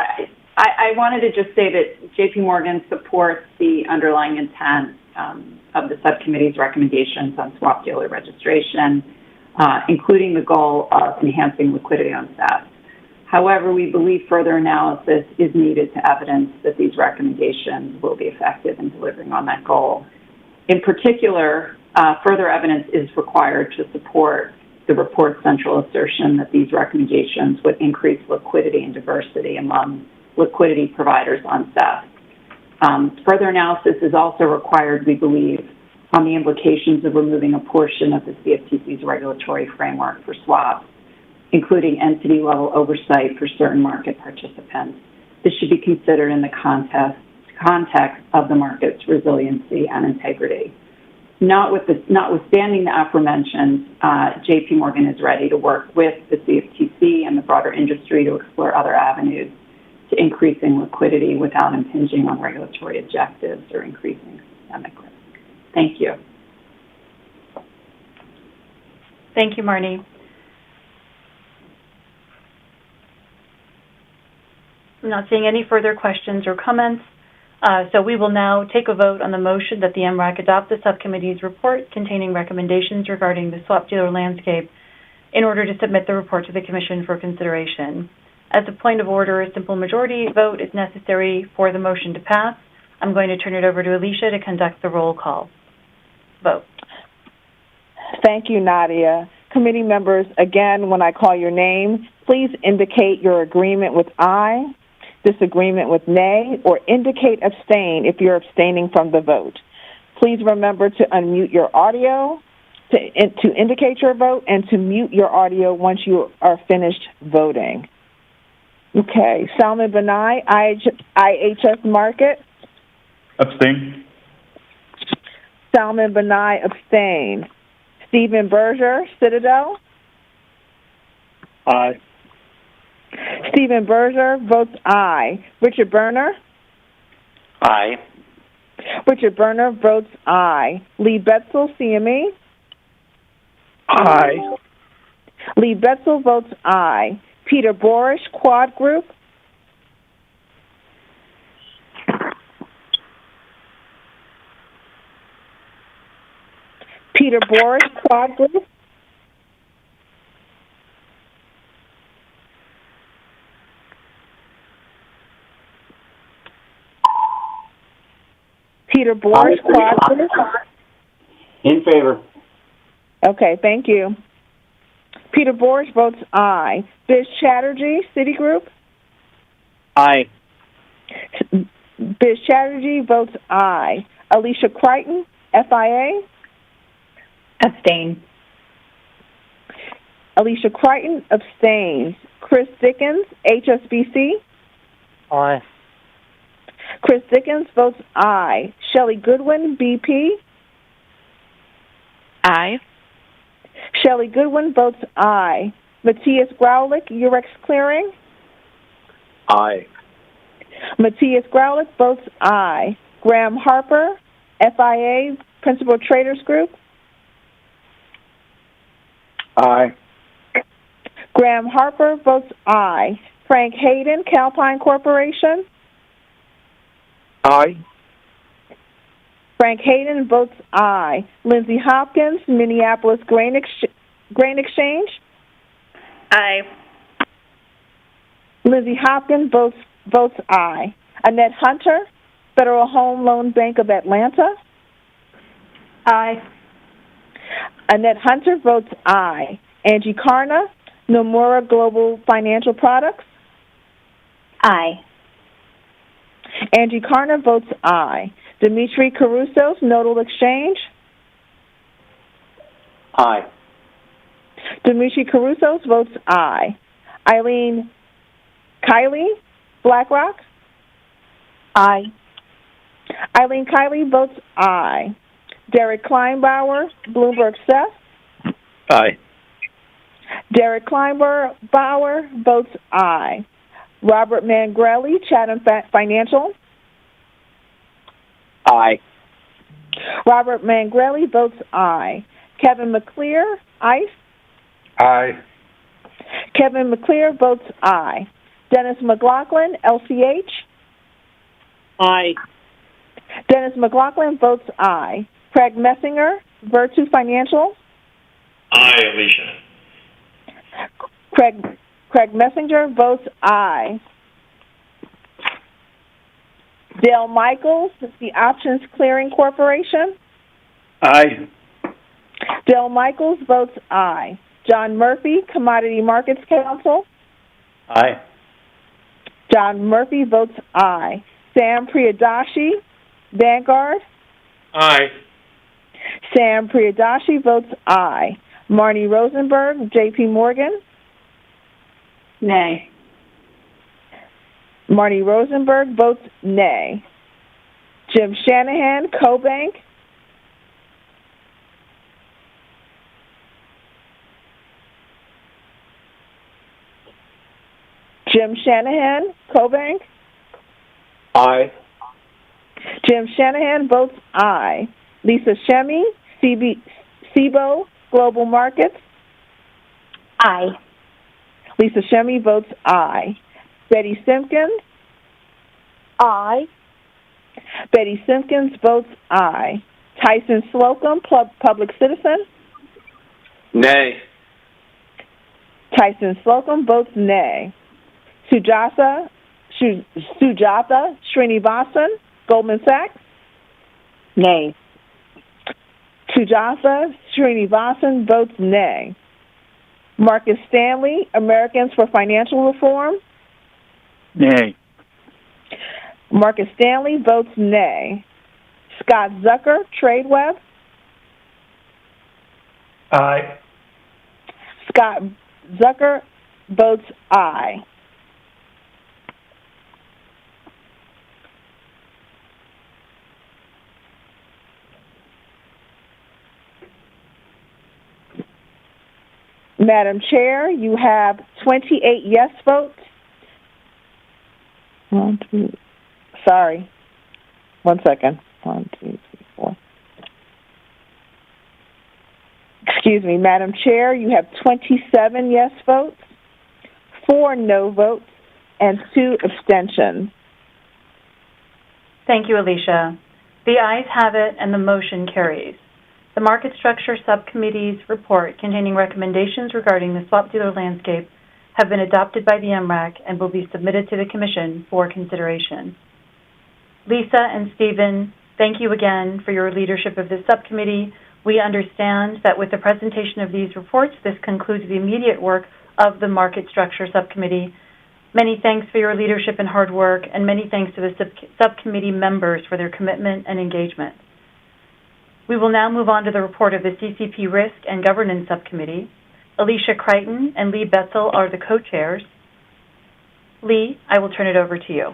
I wanted to just say that J.P. Morgan supports the underlying intent of the subcommittee's recommendations on swap dealer registration, including the goal of enhancing liquidity on CEFs. However, we believe further analysis is needed to evidence that these recommendations will be effective in delivering on that goal. In particular, further evidence is required to support the report's central assertion that these recommendations would increase liquidity and diversity among liquidity providers on CEFs. Further analysis is also required, we believe, on the implications of removing a portion of the CFTC's regulatory framework for swaps, including entity-level oversight for certain market participants. This should be considered in the context of the market's resiliency and integrity. Notwithstanding the aforementioned, J.P. Morgan is ready to work with the CFTC and the broader industry to explore other avenues to increasing liquidity without impinging on regulatory objectives or increasing systemic risk. Thank you. Thank you, Marnie. I'm not seeing any further questions or comments. So we will now take a vote on the motion that the MRAC adopt the subcommittee's report containing recommendations regarding the swap dealer landscape in order to submit the report to the Commission for consideration. As a point of order, a simple majority vote is necessary for the motion to pass. I'm going to turn it over to Alicia to conduct the roll call vote. Thank you, Nadia. Committee members, again, when I call your name, please indicate your agreement with aye, disagreement with nay, or indicate abstain if you're abstaining from the vote. Please remember to unmute your audio to indicate your vote and to mute your audio once you are finished voting. Okay, Salman Benai, IHS Market. Abstain. Salman Benai, abstain. Stephen Berger, Citadel. Aye. Stephen Berger votes aye. Richard Berner. Aye. Richard Berner votes aye. Lee Betzel, CME. Aye. Lee Betzel votes aye. Peter Borish, Quad Group. Peter Borish, Quad Group. Peter Borish, Quad Group. In favor. Okay, thank you. Peter Borish votes aye. Biz Chatterjee, Citigroup. Aye. Biz Chatterjee votes aye. Alicia Crichton, FIA. Abstain. Alicia Crichton abstains. Chris Dickens, HSBC. Aye. Chris Dickens votes aye. Shelley Goodwin, BP. Aye. Shelley Goodwin votes aye. Matthias Graulich, Eurex Clearing. Aye. Matthias Graulich votes aye. Graham Harper, FIA, Principal Traders Group. Aye. Graham Harper votes aye. Frank Hayden, Calpine Corporation. Aye. Frank Hayden votes aye. Lindsay Hopkins, Minneapolis Grain Exchange. Aye. Lindsay Hopkins votes aye. Annette Hunter, Federal Home Loan Bank of Atlanta. Aye. Annette Hunter votes aye. Angie Karna, Nomura Global Financial Products. Aye. Angie Karna votes aye. Dimitri Carusos, Nodal Exchange. Aye. Dimitri Carusos votes aye. Eileen Kiley, BlackRock. Aye. Eileen Kiley votes aye. Derek Kleinbauer, Bloomberg Seth. Aye. Derek Kleinbauer votes aye. Robert Mangrelli, Chatham Financial. Aye. Robert Mangrelli votes aye. Kevin McClear, ICE. Aye. Kevin McClear votes aye. Dennis McLaughlin, LCH. Aye. Dennis McLaughlin votes aye. Craig Messinger, Virtu Financial. Aye, Alicia. Craig Messenger votes aye. Dale Michaels, the Options Clearing Corporation. Aye. Dale Michaels votes aye. John Murphy, Commodity Markets Council. Aye. John Murphy votes aye. Sam Priyadashi, Vanguard. Aye. Sam Priyadashi votes aye. Marnie Rosenberg, J.P. Morgan. Nay. Marnie Rosenberg votes nay. Jim Shanahan, CoBank. Jim Shanahan, CoBank. Aye. Jim Shanahan votes aye. Lisa Shemy, SIBO Global Markets. Aye. Lisa Shemy votes aye. Betty Simpkins, Aye. Betty Simpkins votes aye. Tyson Slocum, Public Citizen. Nay. Tyson Slocum votes nay. Sujatha Srinivasan, Goldman Sachs. Nay. Sujatha Srinivasan votes nay. Marcus Stanley, Americans for Financial Reform. Nay. Marcus Stanley votes nay. Scott Zucker, TradeWeb. Aye. Scott Zucker votes aye. Madam Chair, you have 28 yes votes. One second. 1, 2, 3, 4. Excuse me, Madam Chair, you have 27 yes votes, 4 no votes, and 2 abstentions. Thank you, Alicia. The ayes have it and the motion carries. The Market Structure Subcommittee's report containing recommendations regarding the swap dealer landscape have been adopted by the Mrac and will be submitted to the Commission for consideration. Lisa and Stephen, thank you again for your leadership of this subcommittee. We understand that with the presentation of these reports, this concludes the immediate work of the Market Structure Subcommittee. Many thanks for your leadership and hard work, and many thanks to the subcommittee members for their commitment and engagement. We will now move on to the report of the CCP Risk and Governance Subcommittee. Alicia Crichton and Lee Betzel are the co-chairs. Lee, I will turn it over to you.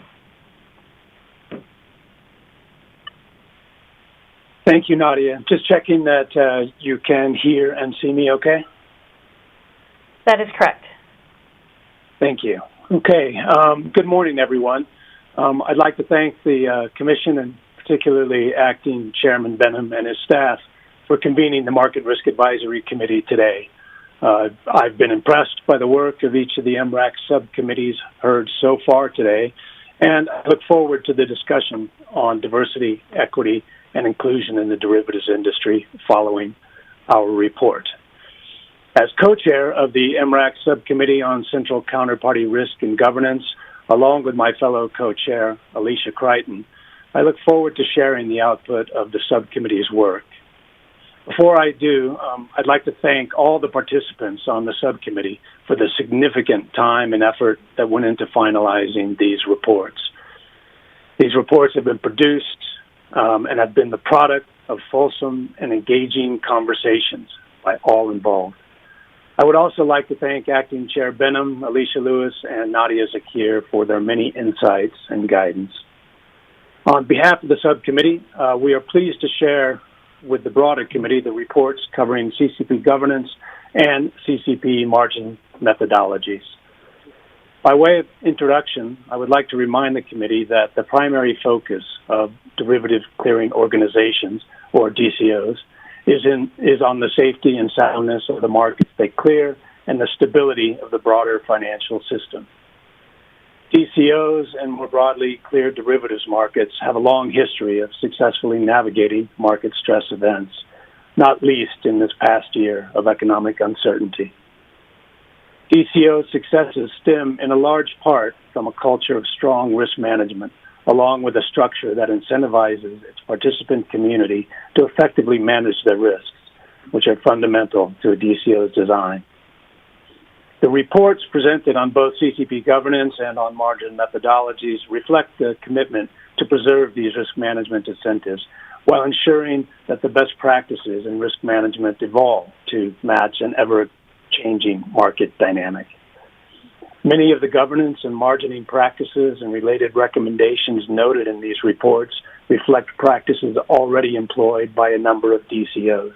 Thank you, Nadia. Just checking that you can hear and see me okay? That is correct. Thank you. Okay. Good morning, everyone. I'd like to thank the Commission and particularly Acting Chairman Benham and his staff for convening the Market Risk Advisory Committee today. I've been impressed by the work of each of the Amrax subcommittees heard so far today, and I look forward to the discussion on diversity, equity, and inclusion in the derivatives industry following our report. As co-chair of the Mrac Subcommittee on Central Counterparty Risk and Governance, along with my fellow co-chair, Alicia Crichton, I look forward to sharing the output of the subcommittee's work. Before I do, I'd like to thank all the participants on the subcommittee for the significant time and effort that went into finalizing these reports. These reports have been produced and have been the product of fulsome and engaging conversations by all involved. I would also like to thank Acting Chair Benham, Alicia Lewis, and Nadia Zakir for their many insights and guidance. On behalf of the subcommittee, we are pleased to share with the broader committee the reports covering CCP governance and CCP margin methodologies. By way of introduction, I would like to remind the committee that the primary focus of derivative clearing organizations, or DCOs, is on the safety and soundness of the markets they clear and the stability of the broader financial system. DCOs and more broadly cleared derivatives markets have a long history of successfully navigating market stress events, not least in this past year of economic uncertainty. DCO successes stem in a large part from a culture of strong risk management, along with a structure that incentivizes its participant community to effectively manage their risks, which are fundamental to a DCO's design. The reports presented on both CCP governance and on margin methodologies reflect the commitment to preserve these risk management incentives while ensuring that the best practices in risk management evolve to match an ever-changing market dynamic. Many of the governance and margining practices and related recommendations noted in these reports reflect practices already employed by a number of DCOs.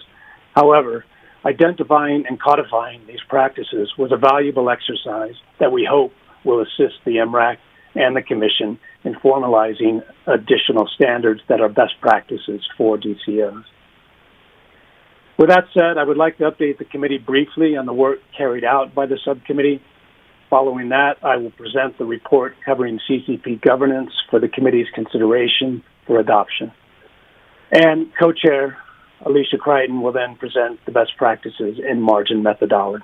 However, identifying and codifying these practices was a valuable exercise that we hope will assist the Mrac and the Commission in formalizing additional standards that are best practices for DCOs. With that said, I would like to update the committee briefly on the work carried out by the subcommittee. Following that, I will present the report covering CCP governance for the committee's consideration for adoption. And co-chair Alicia Crichton will then present the best practices in margin methodology.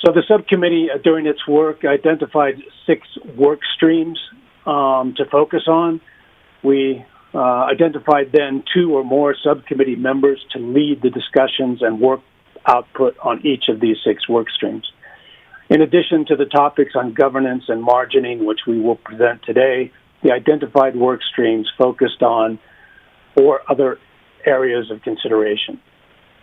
So the subcommittee, during its work, identified 6 work streams to focus on. We identified then 2 or more subcommittee members to lead the discussions and work output on each of these 6 work streams. In addition to the topics on governance and margining, which we will present today, the identified work streams focused on 4 other areas of consideration.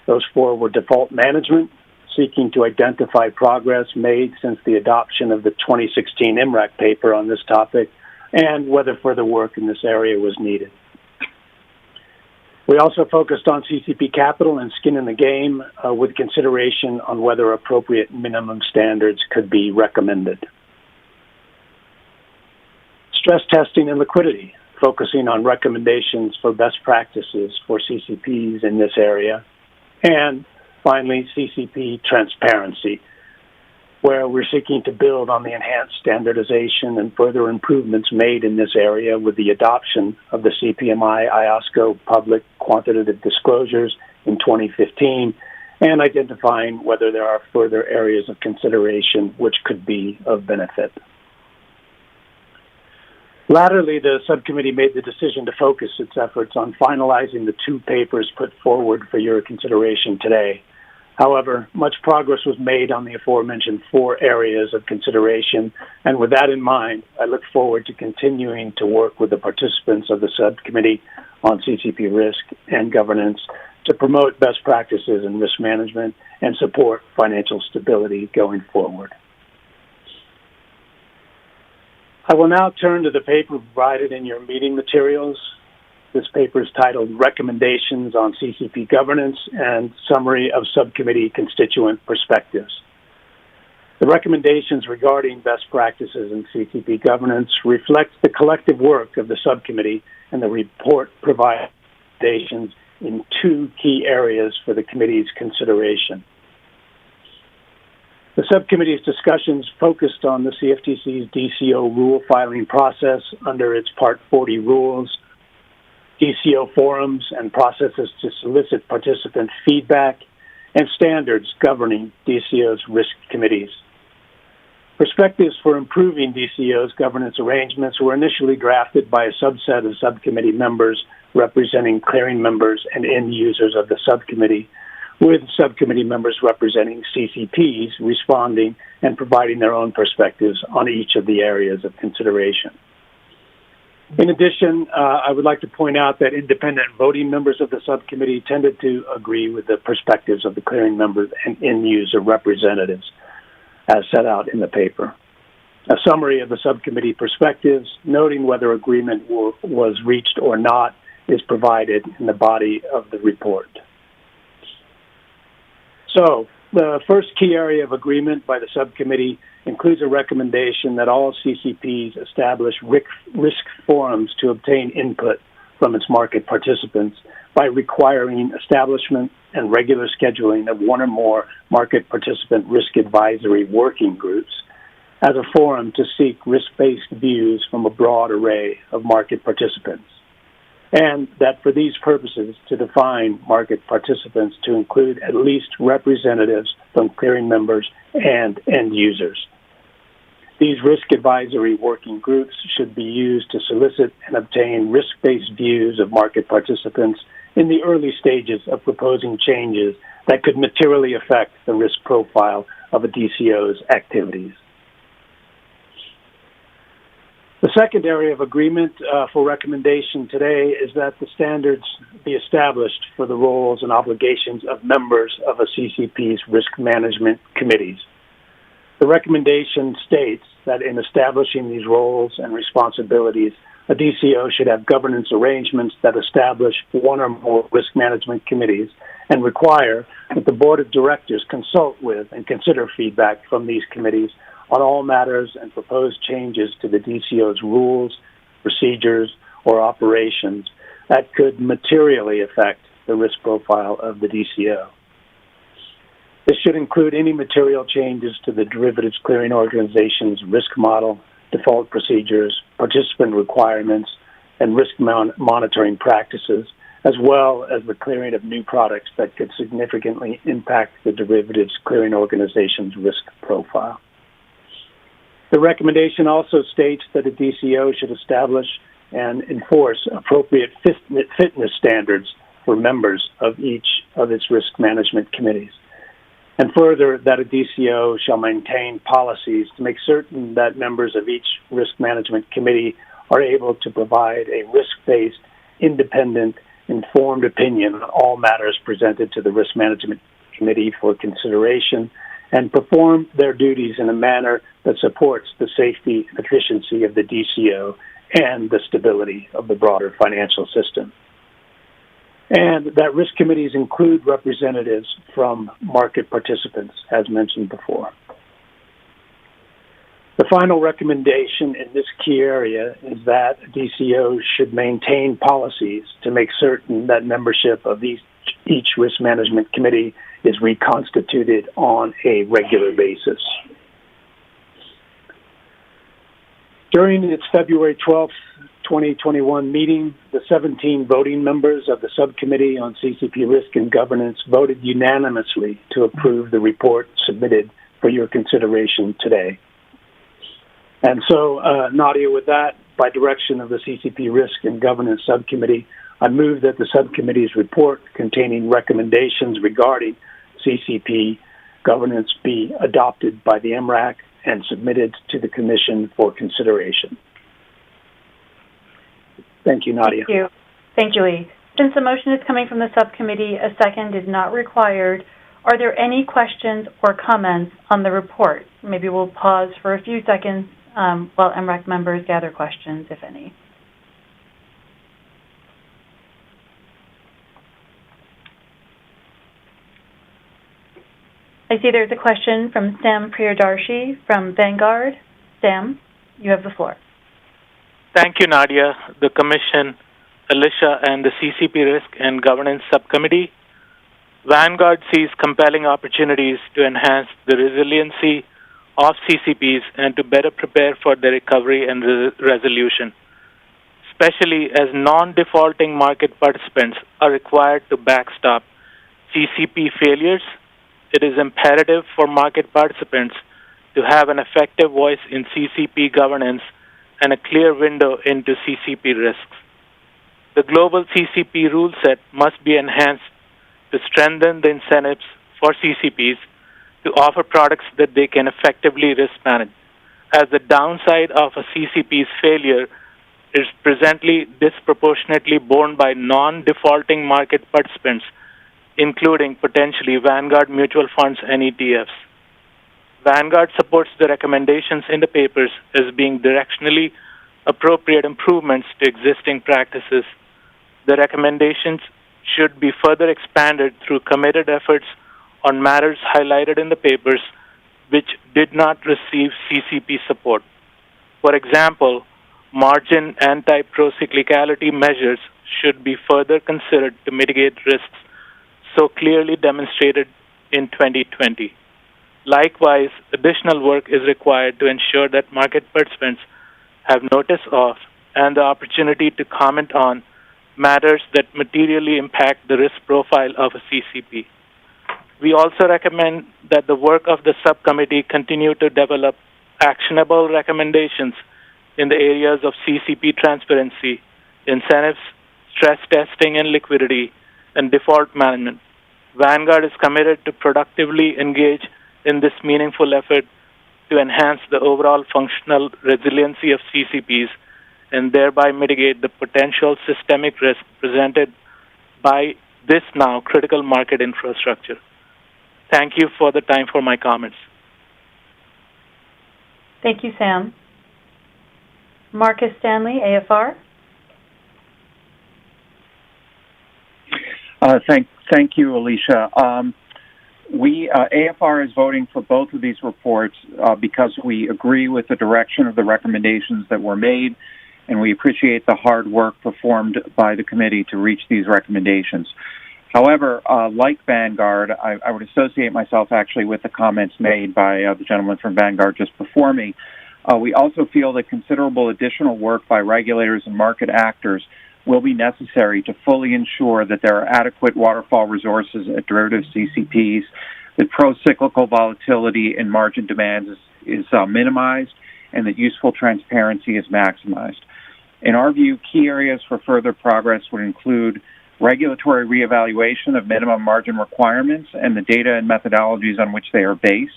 Those 4 were default management, seeking to identify progress made since the adoption of the 2016 Mrac paper on this topic, and whether further work in this area was needed. We also focused on CCP capital and skin in the game with consideration on whether appropriate minimum standards could be recommended. Stress testing and liquidity, focusing on recommendations for best practices for CCPs in this area. And finally, CCP transparency, where we're seeking to build on the enhanced standardization and further improvements made in this area with the adoption of the CPMI IOSCO public quantitative disclosures in 2015, and identifying whether there are further areas of consideration which could be of benefit. Latterly, the subcommittee made the decision to focus its efforts on finalizing the 2 papers put forward for your consideration today. However, much progress was made on the aforementioned 4 areas of consideration, and with that in mind, I look forward to continuing to work with the participants of the subcommittee on CCP risk and governance to promote best practices in risk management and support financial stability going forward. I will now turn to the paper provided in your meeting materials. This paper is titled Recommendations on CCP Governance and Summary of Subcommittee Constituent Perspectives. The recommendations regarding best practices in CCP governance reflect the collective work of the subcommittee, and the report provides recommendations in 2 key areas for the committee's consideration. The subcommittee's discussions focused on the CFTC's DCO rule filing process under its Part 40 rules, DCO forums and processes to solicit participant feedback, and standards governing DCO's risk committees. Perspectives for improving DCO's governance arrangements were initially drafted by a subset of subcommittee members representing clearing members and end users of the subcommittee, with subcommittee members representing CCPs responding and providing their own perspectives on each of the areas of consideration. In addition, I would like to point out that independent voting members of the subcommittee tended to agree with the perspectives of the clearing members and end-user representatives, as set out in the paper. A summary of the subcommittee perspectives, noting whether agreement was reached or not, is provided in the body of the report. So, the first key area of agreement by the subcommittee includes a recommendation that all CCPs establish risk forums to obtain input from its market participants by requiring establishment and regular scheduling of 1 or more market participant risk advisory working groups as a forum to seek risk-based views from a broad array of market participants. And that for these purposes, to define market participants to include at least representatives from clearing members and end users. These risk advisory working groups should be used to solicit and obtain risk-based views of market participants in the early stages of proposing changes that could materially affect the risk profile of a DCO's activities. The second area of agreement for recommendation today is that the standards be established for the roles and obligations of members of a CCP's risk management committees. The recommendation states that in establishing these roles and responsibilities, a DCO should have governance arrangements that establish 1 or more risk management committees and require that the board of directors consult with and consider feedback from these committees on all matters and propose changes to the DCO's rules, procedures, or operations that could materially affect the risk profile of the DCO. This should include any material changes to the derivatives clearing organization's risk model, default procedures, participant requirements, and risk monitoring practices, as well as the clearing of new products that could significantly impact the derivatives clearing organization's risk profile. The recommendation also states that a DCO should establish and enforce appropriate fitness standards for members of each of its risk management committees. And further, that a DCO shall maintain policies to make certain that members of each risk management committee are able to provide a risk-based, independent, informed opinion on all matters presented to the risk management committee for consideration and perform their duties in a manner that supports the safety and efficiency of the DCO and the stability of the broader financial system. And that risk committees include representatives from market participants, as mentioned before. The final recommendation in this key area is that DCO should maintain policies to make certain that membership of each risk management committee is reconstituted on a regular basis. During its February 12th, 2021 meeting, the 17 voting members of the Subcommittee on CCP Risk and Governance voted unanimously to approve the report submitted for your consideration today. And so, Nadia, with that, by direction of the CCP Risk and Governance Subcommittee, I move that the Subcommittee's report containing recommendations regarding CCP governance be adopted by the Mrac and submitted to the Commission for consideration. Thank you, Nadia. Thank you. Thank you, Lee. Since the motion is coming from the subcommittee, a second is not required. Are there any questions or comments on the report? Maybe we'll pause for a few seconds while MRAC members gather questions, if any. I see there's a question from Sam Priyadarshi from Vanguard. Sam, you have the floor. Thank you, Nadia, the Commission, Alicia, and the CCP Risk and Governance Subcommittee. Vanguard sees compelling opportunities to enhance the resiliency of CCPs and to better prepare for their recovery and resolution, especially as non-defaulting market participants are required to backstop CCP failures. It is imperative for market participants to have an effective voice in CCP governance and a clear window into CCP risks. The global CCP rule set must be enhanced to strengthen the incentives for CCPs to offer products that they can effectively risk manage, as the downside of a CCP's failure is presently disproportionately borne by non-defaulting market participants, including potentially Vanguard mutual funds and ETFs. Vanguard supports the recommendations in the papers as being directionally appropriate improvements to existing practices. The recommendations should be further expanded through committed efforts on matters highlighted in the papers which did not receive CCP support. For example, margin anti-procyclicality measures should be further considered to mitigate risks so clearly demonstrated in 2020. Likewise, additional work is required to ensure that market participants have notice of and the opportunity to comment on matters that materially impact the risk profile of a CCP. We also recommend that the work of the subcommittee continue to develop actionable recommendations in the areas of CCP transparency, incentives, stress testing and liquidity, and default management. Vanguard is committed to productively engage in this meaningful effort to enhance the overall functional resiliency of CCPs and thereby mitigate the potential systemic risk presented by this now critical market infrastructure. Thank you for the time for my comments. Thank you, Sam. Marcus Stanley, AFR. Thank you, Alicia. AFR is voting for both of these reports because we agree with the direction of the recommendations that were made, and we appreciate the hard work performed by the committee to reach these recommendations. However, like Vanguard, I would associate myself actually with the comments made by the gentleman from Vanguard just before me. We also feel that considerable additional work by regulators and market actors will be necessary to fully ensure that there are adequate waterfall resources at derivative CCPs, that pro-cyclical volatility in margin demands is minimized, and that useful transparency is maximized. In our view, key areas for further progress would include regulatory reevaluation of minimum margin requirements and the data and methodologies on which they are based,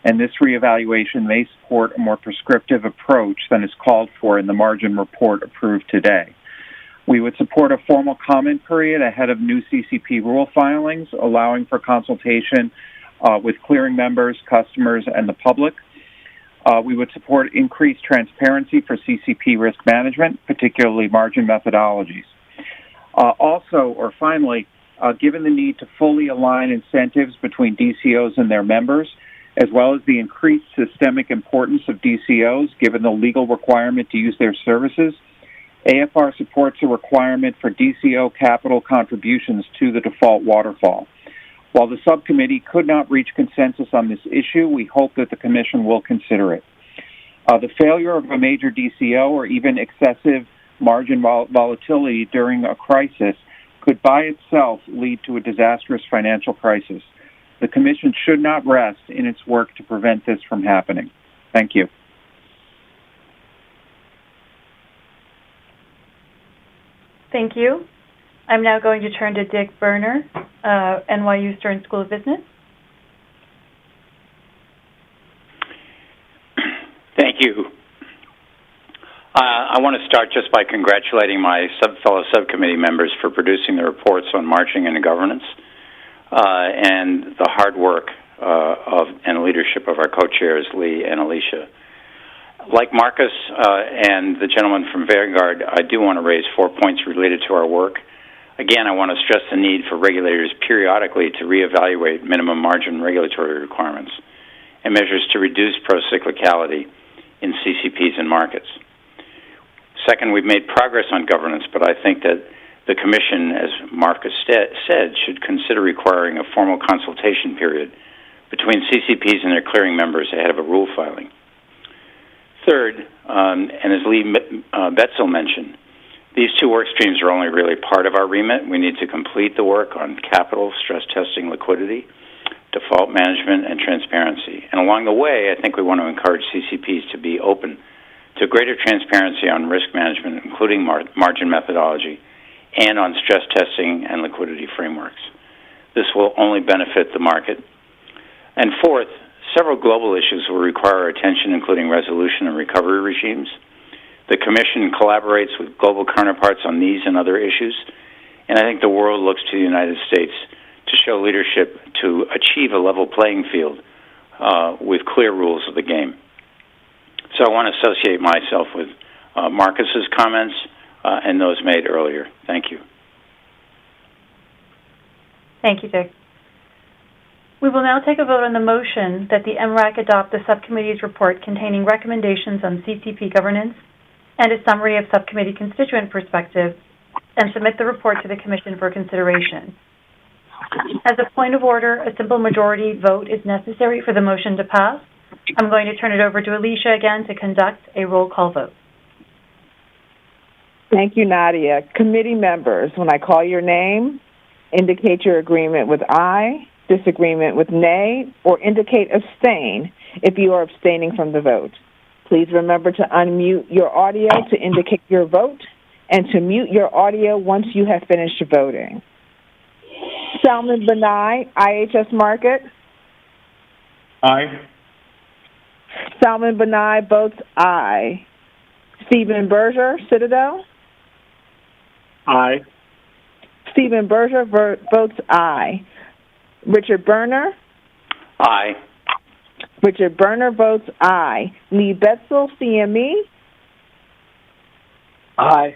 and this reevaluation may support a more prescriptive approach than is called for in the margin report approved today. We would support a formal comment period ahead of new CCP rule filings, allowing for consultation with clearing members, customers, and the public. We would support increased transparency for CCP risk management, particularly margin methodologies. Finally, given the need to fully align incentives between DCOs and their members, as well as the increased systemic importance of DCOs given the legal requirement to use their services, AFR supports a requirement for DCO capital contributions to the default waterfall. While the subcommittee could not reach consensus on this issue, we hope that the Commission will consider it. The failure of a major DCO or even excessive margin volatility during a crisis could by itself lead to a disastrous financial crisis. The Commission should not rest in its work to prevent this from happening. Thank you. Thank you. I'm now going to turn to Dick Berner, NYU Stern School of Business. Thank you. I want to start just by congratulating my fellow subcommittee members for producing the reports on marching and governance and the hard work and leadership of our co-chairs, Lee and Alicia. Like Marcus and the gentleman from Vanguard, I do want to raise 4 points related to our work. Again, I want to stress the need for regulators periodically to reevaluate minimum margin regulatory requirements and measures to reduce procyclicality in CCPs and markets. Second, we've made progress on governance, but I think that the Commission, as Marcus said, should consider requiring a formal consultation period between CCPs and their clearing members ahead of a rule filing. Third, and as Lee Betzel mentioned, these two work streams are only really part of our remit. We need to complete the work on capital, stress testing, liquidity, default management, and transparency. And along the way, I think we want to encourage CCPs to be open to greater transparency on risk management, including margin methodology, and on stress testing and liquidity frameworks. This will only benefit the market. And fourth, several global issues will require our attention, including resolution and recovery regimes. The Commission collaborates with global counterparts on these and other issues, and I think the world looks to the United States to show leadership to achieve a level playing field with clear rules of the game. So I want to associate myself with Marcus's comments and those made earlier. Thank you. Thank you, Dick. We will now take a vote on the motion that the Mrac adopt the subcommittee's report containing recommendations on CCP governance and a summary of subcommittee constituent perspectives, and submit the report to the Commission for consideration. As a point of order, a simple majority vote is necessary for the motion to pass. I'm going to turn it over to Alicia again to conduct a roll call vote. Thank you, Nadia. Committee members, when I call your name, indicate your agreement with aye, disagreement with nay, or indicate abstain if you are abstaining from the vote. Please remember to unmute your audio to indicate your vote and to mute your audio once you have finished voting. Salman Benai, IHS Market. Aye. Salman Benai votes aye. Stephen Berger, Citadel. Aye. Stephen Berger votes aye. Richard Berner. Aye. Richard Berner votes aye. Lee Betzel, CME. Aye.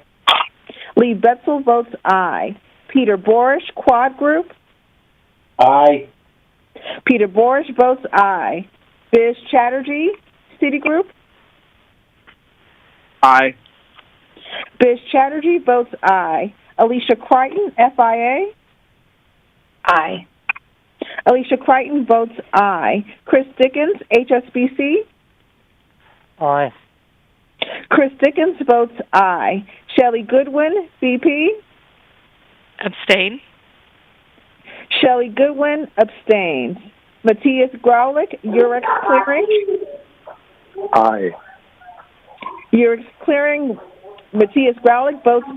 Lee Betzel votes aye. Peter Borish, Quad Group. Aye. Peter Borish votes aye. Biz Chatterjee, Citigroup. Aye. Biz Chatterjee votes aye. Alicia Crichton, FIA. Aye. Alicia Crichton votes aye. Chris Dickens, HSBC. Aye. Chris Dickens votes aye. Shelley Goodwin, BP. Abstain. Shelley Goodwin abstains. Matthias Graulich, Eurex Clearing. Aye. Eurex Clearing, Matthias Graulich votes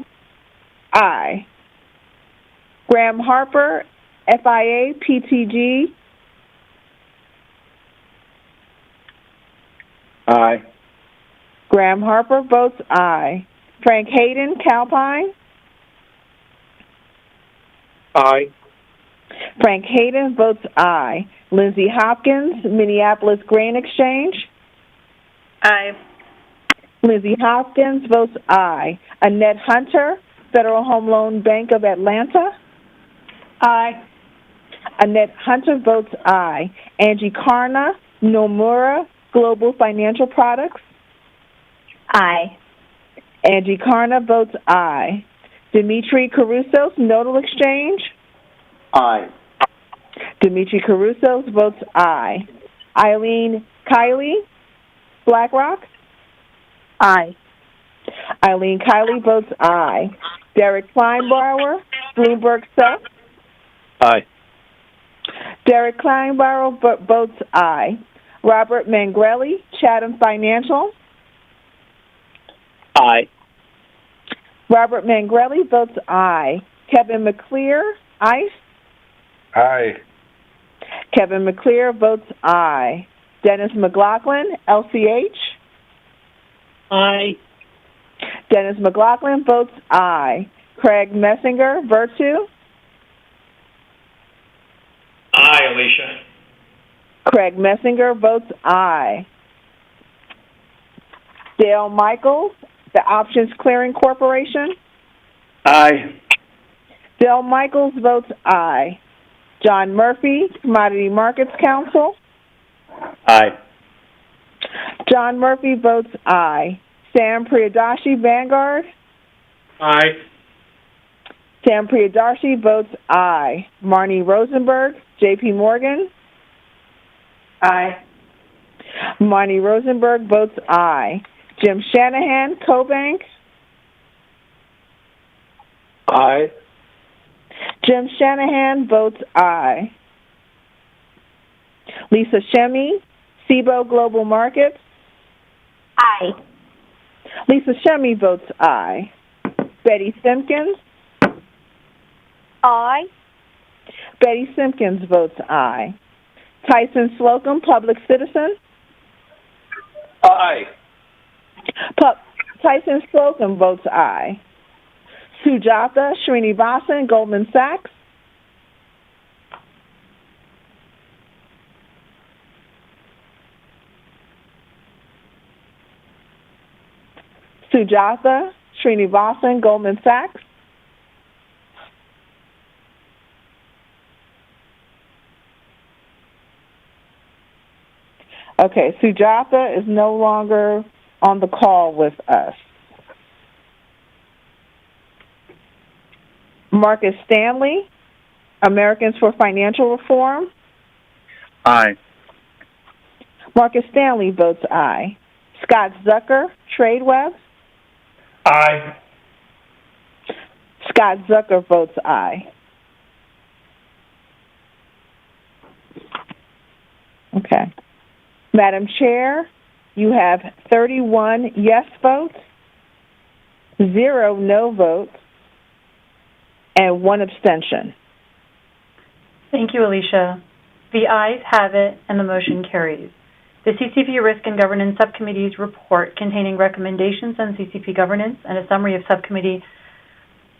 aye. Graham Harper, FIA, PTG. Aye. Graham Harper votes aye. Frank Hayden, Calpine. Aye. Frank Hayden votes aye. Lindsay Hopkins, Minneapolis Grain Exchange. Aye. Lindsay Hopkins votes aye. Annette Hunter, Federal Home Loan Bank of Atlanta. Aye. Annette Hunter votes aye. Angie Karna, Nomura Global Financial Products. Aye. Angie Karna votes aye. Dimitri Carusos, Nodal Exchange. Aye. Dimitri Carusos votes aye. Eileen Kiley, BlackRock. Aye. Eileen Kiley votes aye. Derek Kleinbauer, Bloomberg Sub. Aye. Derek Kleinbauer votes aye. Robert Mangrelli, Chatham Financial. Aye. Robert Mangrelli votes aye. Kevin McClear, ICE. Aye. Kevin McClear votes aye. Dennis McLaughlin, LCH. Aye. Dennis McLaughlin votes aye. Craig Messinger, Virtu. Aye, Alicia. Craig Messinger votes aye. Dale Michaels, the Options Clearing Corporation. Aye. Dale Michaels votes aye. John Murphy, Commodity Markets Council. Aye. John Murphy votes aye. Sam Priyadashi, Vanguard. Aye. Sam Priyadashi votes aye. Marnie Rosenberg, J.P. Morgan. Aye. Marnie Rosenberg votes aye. Jim Shanahan, CoBank. Aye. Jim Shanahan votes aye. Lisa Shemy, SIBO Global Markets. Aye. Lisa Shemy votes aye. Betty Simpkins. Aye. Betty Simpkins votes aye. Tyson Slocum, Public Citizen. Aye. Tyson Slocum votes aye. Sujatha Srinivasan, Goldman Sachs. Sujatha Srinivasan, Goldman Sachs. Okay, Sujatha is no longer on the call with us. Marcus Stanley, Americans for Financial Reform. Aye. Marcus Stanley votes aye. Scott Zucker, TradeWeb. Aye. Scott Zucker votes aye. Okay. Madam Chair, you have 31 yes votes, 0 no votes, and 1 abstention. Thank you, Alicia. The ayes have it, and the motion carries. The CCP Risk and Governance Subcommittee's report containing recommendations on CCP governance and a summary of subcommittee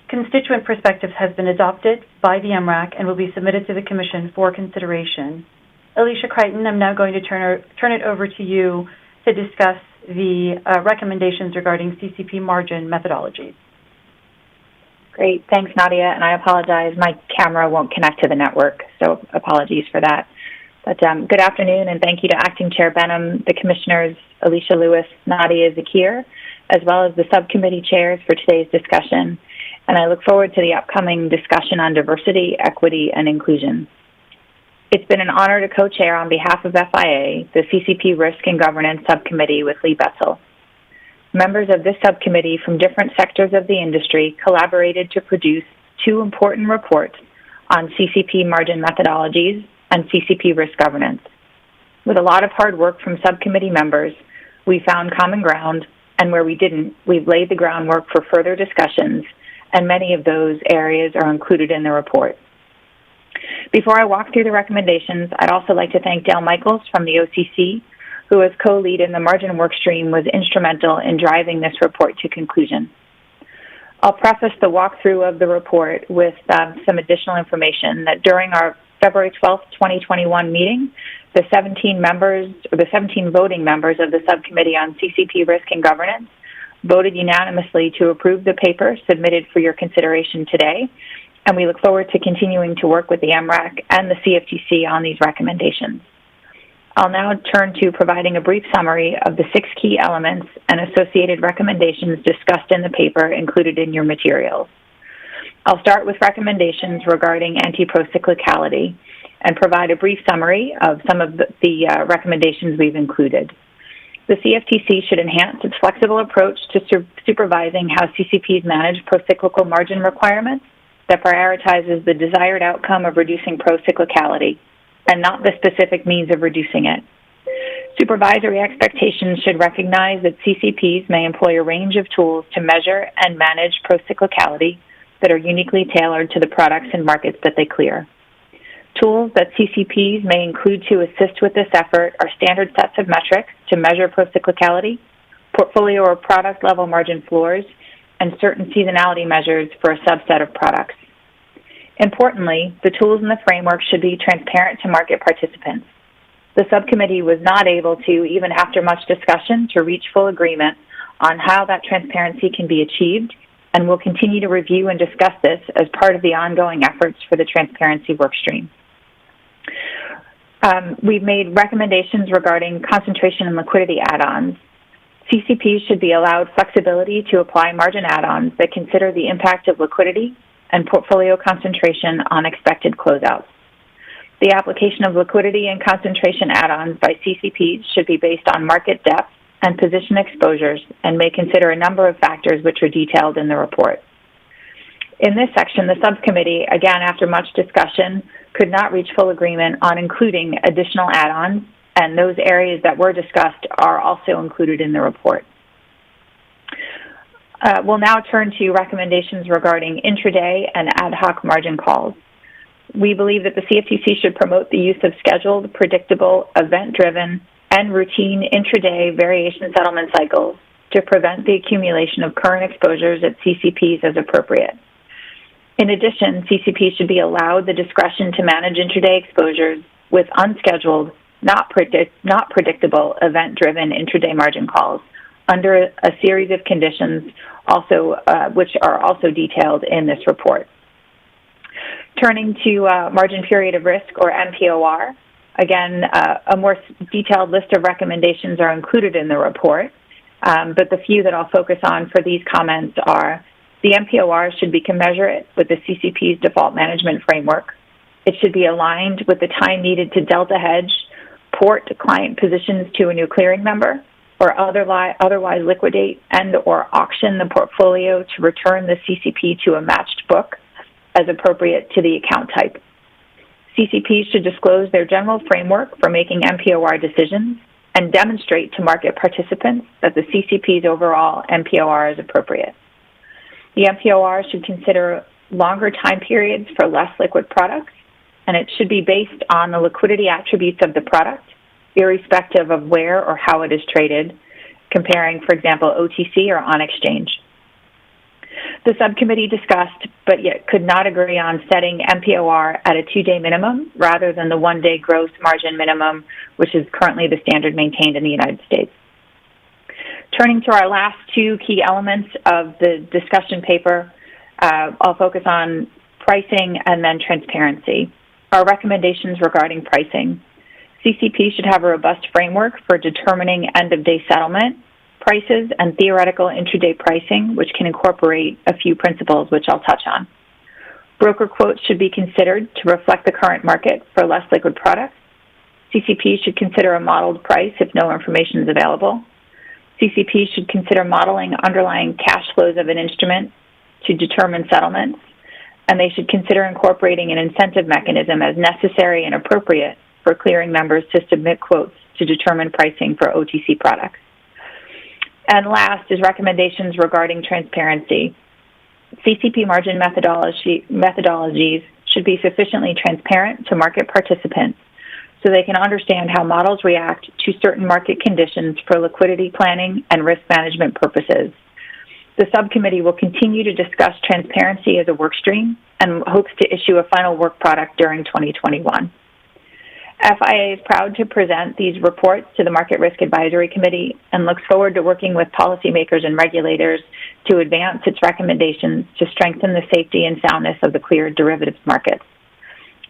constituent perspectives has been adopted by the Mrac and will be submitted to the Commission for consideration. Alicia Crichton, I'm now going to turn it over to you to discuss the recommendations regarding CCP margin methodologies. Great. Thanks, Nadia. And I apologize. My camera won't connect to the network, so apologies for that. But good afternoon, and thank you to Acting Chair Benham, the Commissioners Alicia Lewis, Nadia Zakir, as well as the subcommittee chairs for today's discussion. and I look forward to the upcoming discussion on diversity, equity, and inclusion. It's been an honor to co-chair on behalf of FIA, the CCP Risk and Governance Subcommittee with Lee Betzel. Members of this subcommittee from different sectors of the industry collaborated to produce two important reports on CCP margin methodologies and CCP risk governance. With a lot of hard work from subcommittee members, we found common ground, and where we didn't, we've laid the groundwork for further discussions, and many of those areas are included in the report. Before I walk through the recommendations, I'd also like to thank Dale Michaels from the OCC, who as co-lead in the margin workstream was instrumental in driving this report to conclusion. I'll preface the walkthrough of the report with some additional information that during our February 12th, 2021 meeting, the 17 voting members of the Subcommittee on CCP Risk and Governance voted unanimously to approve the paper submitted for your consideration today, and we look forward to continuing to work with the Mrac and the CFTC on these recommendations. I'll now turn to providing a brief summary of the 6 key elements and associated recommendations discussed in the paper included in your materials. I'll start with recommendations regarding anti-procyclicality and provide a brief summary of some of the recommendations we've included. The CFTC should enhance its flexible approach to supervising how CCPs manage procyclical margin requirements that prioritizes the desired outcome of reducing procyclicality and not the specific means of reducing it. Supervisory expectations should recognize that CCPs may employ a range of tools to measure and manage procyclicality that are uniquely tailored to the products and markets that they clear. Tools that CCPs may include to assist with this effort are standard sets of metrics to measure procyclicality, portfolio or product level margin floors, and certain seasonality measures for a subset of products. Importantly, the tools in the framework should be transparent to market participants. The subcommittee was not able to, even after much discussion, to reach full agreement on how that transparency can be achieved, and will continue to review and discuss this as part of the ongoing efforts for the transparency workstream. We've made recommendations regarding concentration and liquidity add-ons. CCPs should be allowed flexibility to apply margin add-ons that consider the impact of liquidity and portfolio concentration on expected closeouts. The application of liquidity and concentration add-ons by CCPs should be based on market depth and position exposures and may consider a number of factors which are detailed in the report. In this section, the subcommittee, again after much discussion, could not reach full agreement on including additional add-ons, and those areas that were discussed are also included in the report. We'll now turn to recommendations regarding intraday and ad hoc margin calls. We believe that the CFTC should promote the use of scheduled, predictable, event-driven, and routine intraday variation settlement cycles to prevent the accumulation of current exposures at CCPs as appropriate. In addition, CCPs should be allowed the discretion to manage intraday exposures with unscheduled, not predictable, event-driven intraday margin calls under a series of conditions which are also detailed in this report. Turning to margin period of risk, or MPOR, again, a more detailed list of recommendations are included in the report, but the few that I'll focus on for these comments are the MPOR should be commensurate with the CCP's default management framework. It should be aligned with the time needed to delta hedge, port client positions to a new clearing member, or otherwise liquidate and or auction the portfolio to return the CCP to a matched book as appropriate to the account type. CCPs should disclose their general framework for making MPOR decisions and demonstrate to market participants that the CCP's overall MPOR is appropriate. The MPOR should consider longer time periods for less liquid products, and it should be based on the liquidity attributes of the product, irrespective of where or how it is traded, comparing, for example, OTC or on exchange. The subcommittee discussed, but yet could not agree on setting MPOR at a 2-day minimum rather than the 1-day gross margin minimum, which is currently the standard maintained in the United States. Turning to our last 2 key elements of the discussion paper, I'll focus on pricing and then transparency. Our recommendations regarding pricing. CCP should have a robust framework for determining end-of-day settlement prices, and theoretical intraday pricing, which can incorporate a few principles, which I'll touch on. Broker quotes should be considered to reflect the current market for less liquid products. CCP should consider a modeled price if no information is available. CCP should consider modeling underlying cash flows of an instrument to determine settlements, and they should consider incorporating an incentive mechanism as necessary and appropriate for clearing members to submit quotes to determine pricing for OTC products. And last is recommendations regarding transparency. CCP margin methodologies should be sufficiently transparent to market participants so they can understand how models react to certain market conditions for liquidity planning and risk management purposes. The subcommittee will continue to discuss transparency as a work stream and hopes to issue a final work product during 2021. FIA is proud to present these reports to the Market Risk Advisory Committee and looks forward to working with policymakers and regulators to advance its recommendations to strengthen the safety and soundness of the cleared derivatives markets.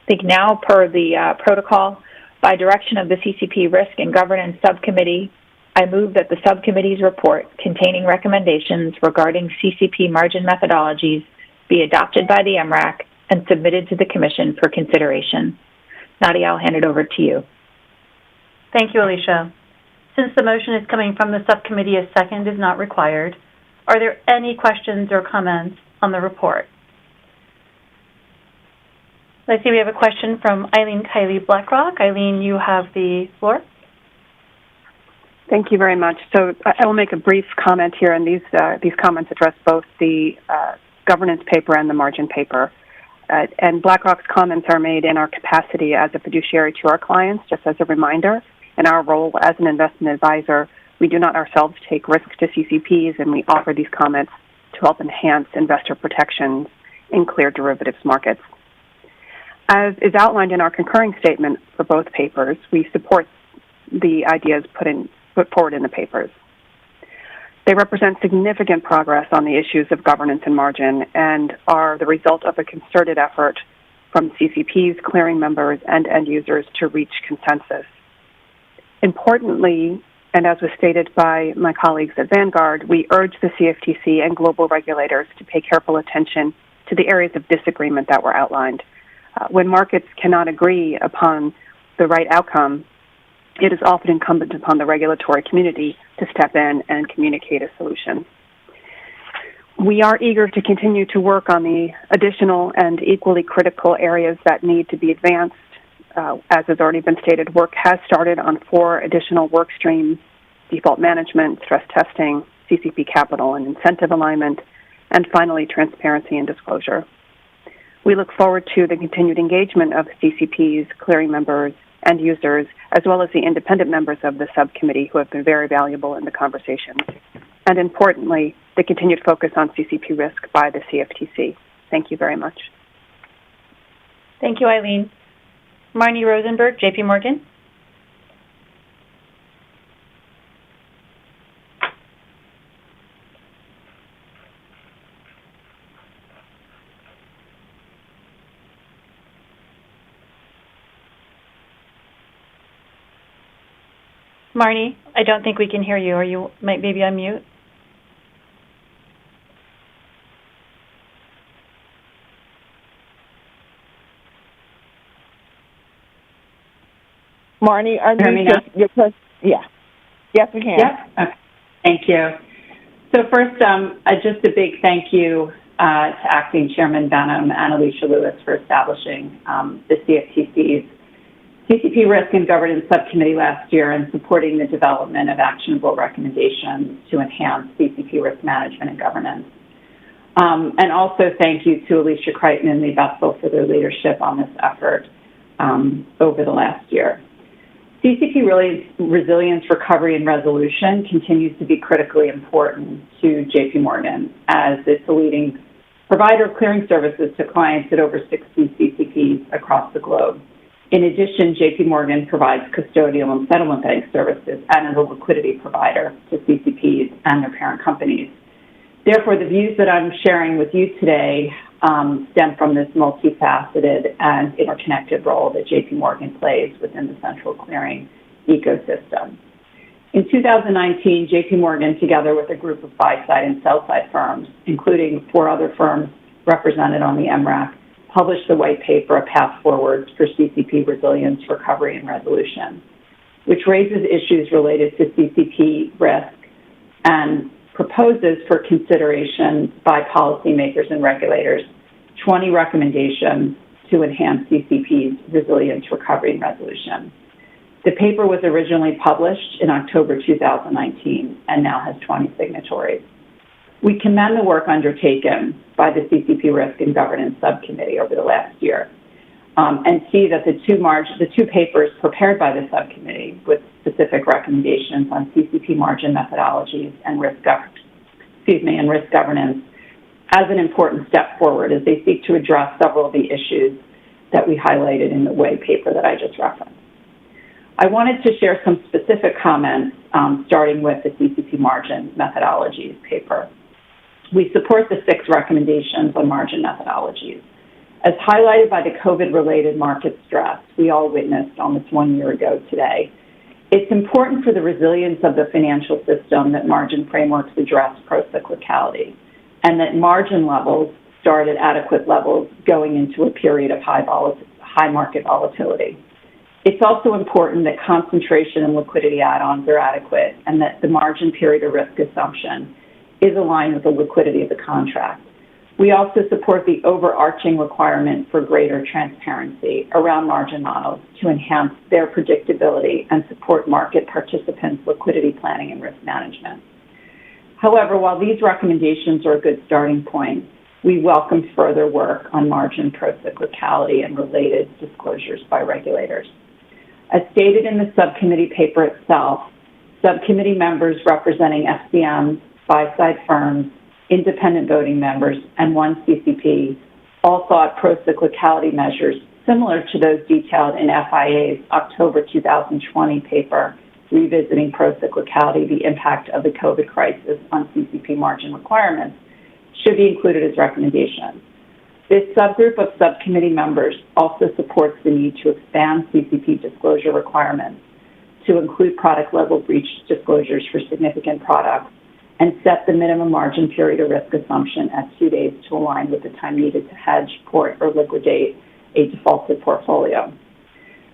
I think now, per the protocol, by direction of the CCP Risk and Governance Subcommittee, I move that the subcommittee's report containing recommendations regarding CCP margin methodologies be adopted by the Mrac and submitted to the Commission for consideration. Nadia, I'll hand it over to you. Thank you, Alicia. Since the motion is coming from the subcommittee, a second is not required. Are there any questions or comments on the report? I see we have a question from Eileen Kiley-Blackrock. Eileen, you have the floor. Thank you very much. So I will make a brief comment here, and these comments address both the governance paper and the margin paper. And BlackRock's comments are made in our capacity as a fiduciary to our clients. Just as a reminder, in our role as an investment advisor, we do not ourselves take risk to CCPs, and we offer these comments to help enhance investor protections in clear derivatives markets. As is outlined in our concurring statement for both papers, we support the ideas put forward in the papers. They represent significant progress on the issues of governance and margin and are the result of a concerted effort from CCPs, clearing members, and end users to reach consensus. Importantly, and as was stated by my colleagues at Vanguard, we urge the CFTC and global regulators to pay careful attention to the areas of disagreement that were outlined. When markets cannot agree upon the right outcome, it is often incumbent upon the regulatory community to step in and communicate a solution. We are eager to continue to work on the additional and equally critical areas that need to be advanced. As has already been stated, work has started on 4 additional work streams: default management, stress testing, CCP capital and incentive alignment, and finally, transparency and disclosure. We look forward to the continued engagement of CCPs, clearing members, and users, as well as the independent members of the subcommittee who have been very valuable in the conversations. And importantly, the continued focus on CCP risk by the CFTC. Thank you very much. Thank you, Eileen. Marnie Rosenberg, J.P. Morgan. Marnie, I don't think we can hear you. Or you might maybe unmute. Marnie, unmute your question. Yeah. Yes, we can. Yep. Okay. Thank you. So first, just a big thank you to Acting Chairman Benham and Alicia Lewis for establishing the CFTC's CCP Risk and Governance Subcommittee last year and supporting the development of actionable recommendations to enhance CCP risk management and governance. And also thank you to Alicia Crichton and Lee Bethel for their leadership on this effort over the last year. CCP resilience, recovery, and resolution continues to be critically important to J.P. Morgan as it's a leading provider of clearing services to clients at over 60 CCPs across the globe. In addition, J.P. Morgan provides custodial and settlement bank services and is a liquidity provider to CCPs and their parent companies. Therefore, the views that I'm sharing with you today stem from this multifaceted and interconnected role that J.P. Morgan plays within the central clearing ecosystem. In 2019, JP Morgan, together with a group of buy-side and sell-side firms, including 4 other firms represented on the Mrac, published the white paper, A Path Forward for CCP Resilience, Recovery, and Resolution, which raises issues related to CCP risk and proposes for consideration by policymakers and regulators 20 recommendations to enhance CCP's resilience, recovery, and resolution. The paper was originally published in October 2019 and now has 20 signatories. We commend the work undertaken by the CCP Risk and Governance Subcommittee over the last year and see that the two papers prepared by the subcommittee with specific recommendations on CCP margin methodologies and risk governance as an important step forward as they seek to address several of the issues that we highlighted in the white paper that I just referenced. I wanted to share some specific comments, starting with the CCP margin methodologies paper. We support the 6 recommendations on margin methodologies. As highlighted by the COVID-related market stress we all witnessed almost 1 year ago today, it's important for the resilience of the financial system that margin frameworks address procyclicality and that margin levels start at adequate levels going into a period of high market volatility. It's also important that concentration and liquidity add-ons are adequate and that the margin period of risk assumption is aligned with the liquidity of the contract. We also support the overarching requirement for greater transparency around margin models to enhance their predictability and support market participants' liquidity planning and risk management. However, while these recommendations are a good starting point, we welcome further work on margin procyclicality and related disclosures by regulators. As stated in the subcommittee paper itself, subcommittee members representing FCMs, buy-side firms, independent voting members, and one CCP all thought procyclicality measures similar to those detailed in FIA's October 2020 paper, Revisiting Procyclicality, the Impact of the COVID Crisis on CCP Margin Requirements, should be included as recommendations. This subgroup of subcommittee members also supports the need to expand CCP disclosure requirements to include product-level breach disclosures for significant products and set the minimum margin period of risk assumption at 2 days to align with the time needed to hedge, port, or liquidate a defaulted portfolio.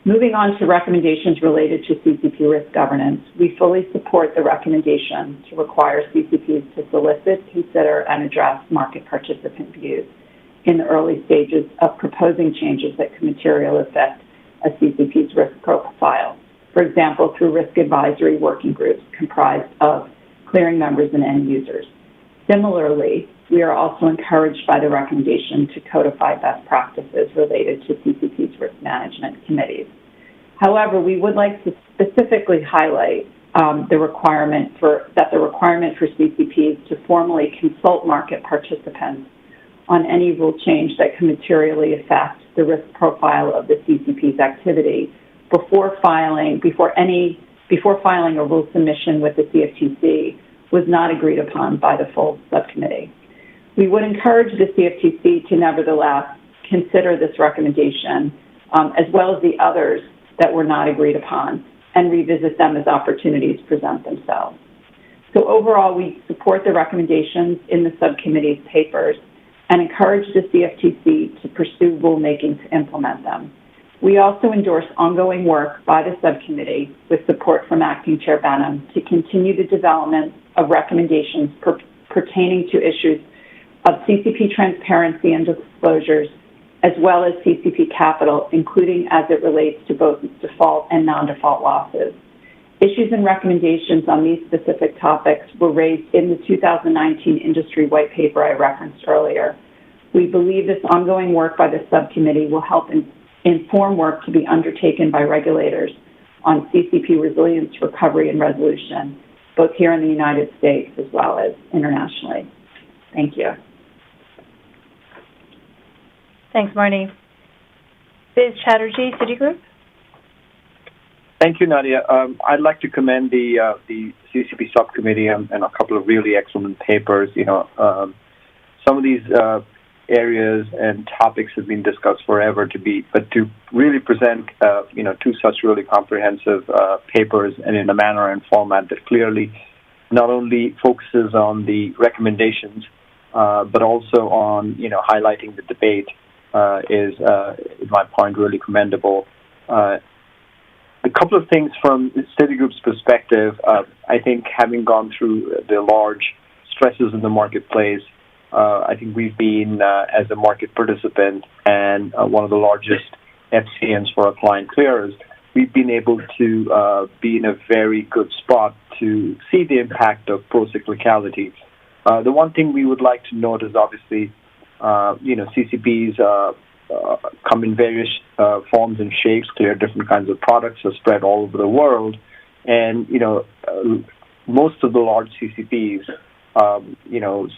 Moving on to recommendations related to CCP risk governance, we fully support the recommendation to require CCPs to solicit, consider, and address market participant views in the early stages of proposing changes that could materially affect a CCP's risk profile, for example, through risk advisory working groups comprised of clearing members and end users. Similarly, we are also encouraged by the recommendation to codify best practices related to CCP's risk management committees. However, we would like to specifically highlight the requirement for CCPs to formally consult market participants on any rule change that can materially affect the risk profile of the CCP's activity before filing a rule submission with the CFTC was not agreed upon by the full subcommittee. We would encourage the CFTC to nevertheless consider this recommendation as well as the others that were not agreed upon and revisit them as opportunities present themselves. So overall, we support the recommendations in the subcommittee's papers and encourage the CFTC to pursue rulemaking to implement them. We also endorse ongoing work by the subcommittee with support from Acting Chair Benham to continue the development of recommendations pertaining to issues of CCP transparency and disclosures, as well as CCP capital, including as it relates to both default and non-default losses. Issues and recommendations on these specific topics were raised in the 2019 industry white paper I referenced earlier. We believe this ongoing work by the subcommittee will help inform work to be undertaken by regulators on CCP resilience, recovery, and resolution, both here in the United States as well as internationally. Thank you. Thanks, Marnie. Biz Chatterjee, Citigroup. Thank you, Nadia. I'd like to commend the CCP subcommittee and a couple of really excellent papers. Some of these areas and topics have been discussed forever but to really present, two such really comprehensive papers and in a manner and format that clearly not only focuses on the recommendations, but also on, highlighting the debate is, in my point, really commendable. A couple of things from Citigroup's perspective, I think having gone through the large stresses in the marketplace, I think we've been, as a market participant and one of the largest FCNs for our client clearers, we've been able to be in a very good spot to see the impact of pro-cyclicality. The one thing we would like to note is obviously, CCPs come in various forms and shapes, clear different kinds of products are spread all over the world. And, most of the large CCPs,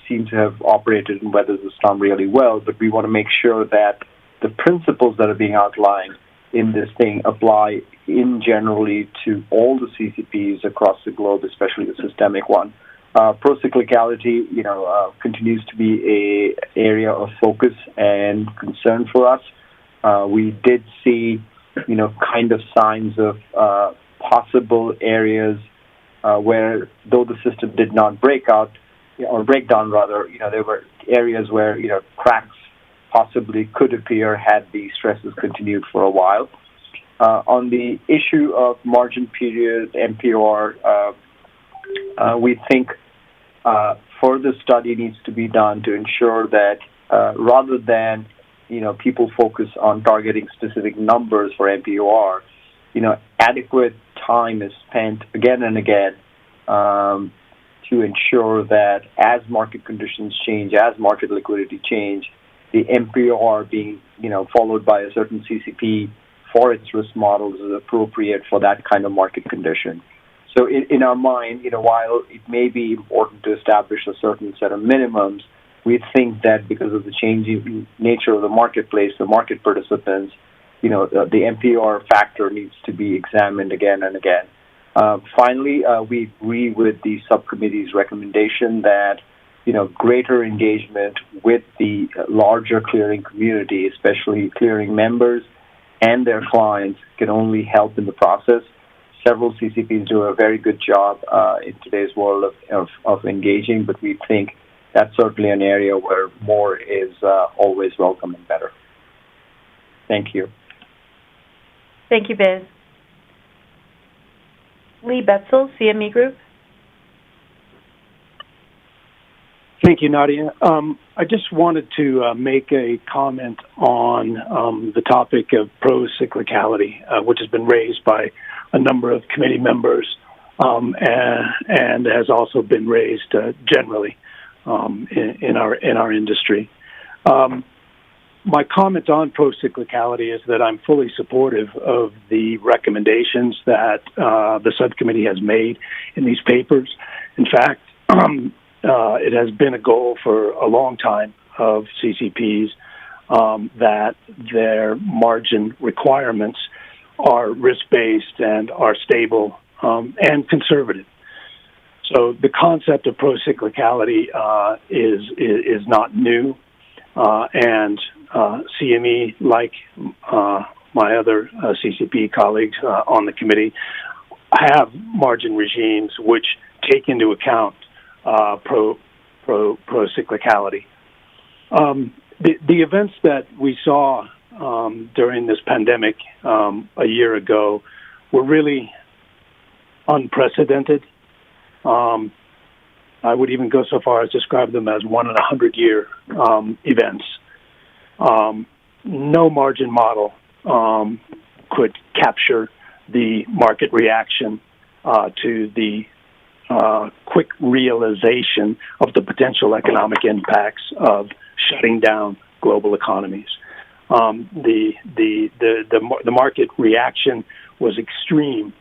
seem to have operated and weathered the storm really well, but we want to make sure that the principles that are being outlined in this thing apply in generally to all the CCPs across the globe, especially the systemic one. Pro-cyclicality, continues to be a area of focus and concern for us. We did see, kind of signs of possible areas where, though the system did not break down, there were areas where, cracks possibly could appear had the stresses continued for a while. On the issue of margin period, MPR, we think further study needs to be done to ensure that rather than, people focus on targeting specific numbers for MPR, adequate time is spent again and again to ensure that as market conditions change, as market liquidity change, the MPR being, followed by a certain CCP for its risk models is appropriate for that kind of market condition. So in our mind, while it may be important to establish a certain set of minimums, we think that because of the changing nature of the marketplace, the market participants, the MPR factor needs to be examined again and again. Finally, we agree with the subcommittee's recommendation that, greater engagement with the larger clearing community, especially clearing members and their clients, can only help in the process. Several CCPs do a very good job in today's world of engaging, but we think that's certainly an area where more is always welcome and better. Thank you. Thank you, Biz. Lee Betzel, CME Group. Thank you, Nadia. I just wanted to make a comment on the topic of pro-cyclicality, which has been raised by a number of committee members and has also been raised generally in our industry. My comment on pro-cyclicality is that I'm fully supportive of the recommendations that the subcommittee has made in these papers. In fact, it has been a goal for a long time of CCPs that their margin requirements are risk-based and are stable and conservative. So the concept of pro-cyclicality is not new, and CME, like my other CCP colleagues on the committee, have margin regimes which take into account pro-cyclicality. The events that we saw during this pandemic a year ago were really unprecedented. I would even go so far as to describe them as 1-in-100-year events. No margin model could capture the market reaction to the quick realization of the potential economic impacts of shutting down global economies. The market reaction was extreme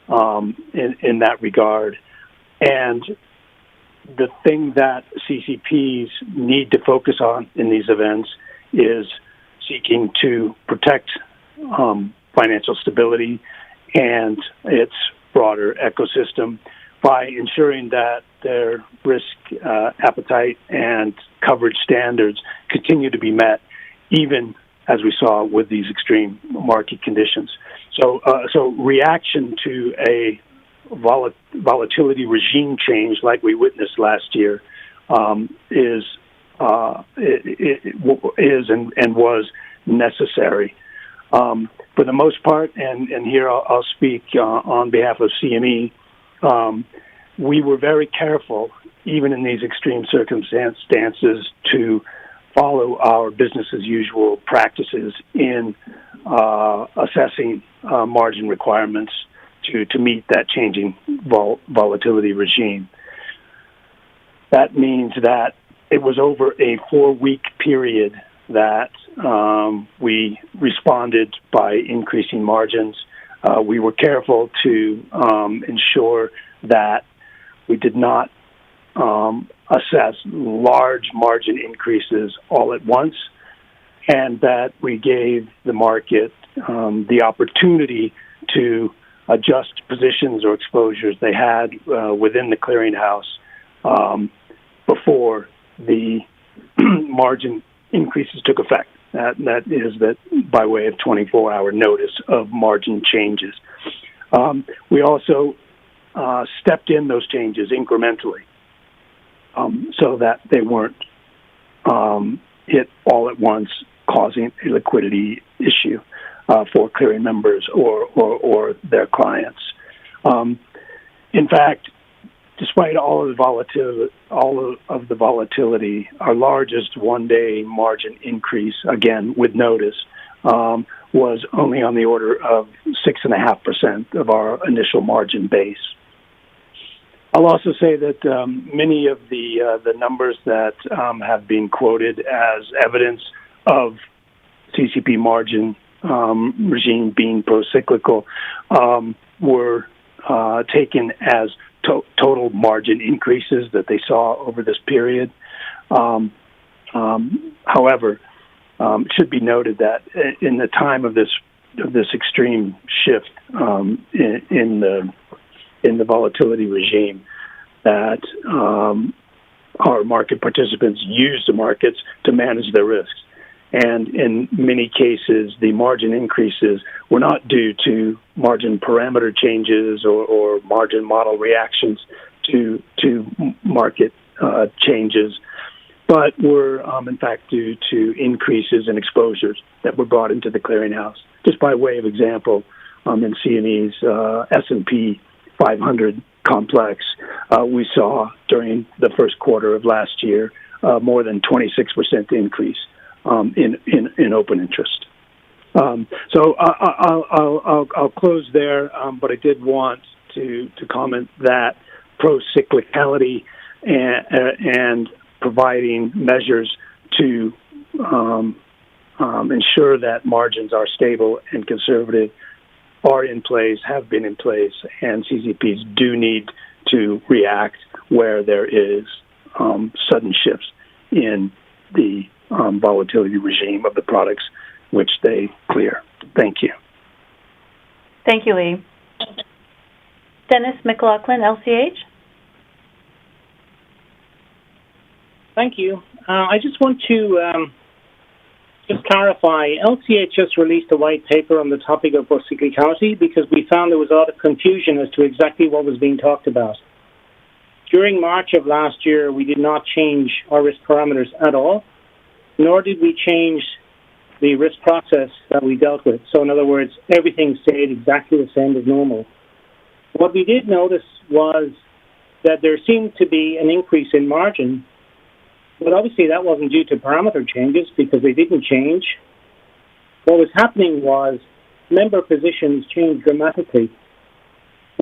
in that regard, and the thing that CCPs need to focus on in these events is seeking to protect financial stability and its broader ecosystem by ensuring that their risk appetite and coverage standards continue to be met, even as we saw with these extreme market conditions. So reaction to a volatility regime change like we witnessed last year is and was necessary. For the most part, and here I'll speak on behalf of CME, we were very careful, even in these extreme circumstances, to follow our business as usual practices in assessing margin requirements to meet that changing volatility regime. That means that it was over a 4-week period that we responded by increasing margins. We were careful to ensure that we did not assess large margin increases all at once, and that we gave the market the opportunity to adjust positions or exposures they had within the clearinghouse before the margin increases took effect. That is that by way of 24-hour notice of margin changes. We also stepped in those changes incrementally so that they weren't hit all at once, causing a liquidity issue for clearing members or their clients. In fact, despite all of the volatility, our largest one-day margin increase, again with notice, was only on the order of 6.5% of our initial margin base. I'll also say that many of the numbers that have been quoted as evidence of CCP margin regime being pro-cyclical were taken as total margin increases that they saw over this period. However, it should be noted that in the time of this extreme shift in the volatility regime, that our market participants use the markets to manage their risks. And in many cases, the margin increases were not due to margin parameter changes or margin model reactions to market changes, but were in fact due to increases in exposures that were brought into the clearinghouse. Just by way of example, in CME's S&P 500 complex, we saw during the first quarter of last year more than 26% increase in open interest. So I'll close there, but I did want to comment that pro-cyclicality and providing measures to ensure that margins are stable and conservative are in place, have been in place, and CCPs do need to react where there is sudden shifts in the volatility regime of the products which they clear. Thank you. Thank you, Lee. Dennis McLaughlin, LCH. Thank you. I just want to just clarify. LCH just released a white paper on the topic of pro-cyclicality because we found there was a lot of confusion as to exactly what was being talked about. During March of last year, we did not change our risk parameters at all, nor did we change the risk process that we dealt with. So in other words, everything stayed exactly the same as normal. What we did notice was that there seemed to be an increase in margin, but obviously that wasn't due to parameter changes because they didn't change. What was happening was member positions changed dramatically.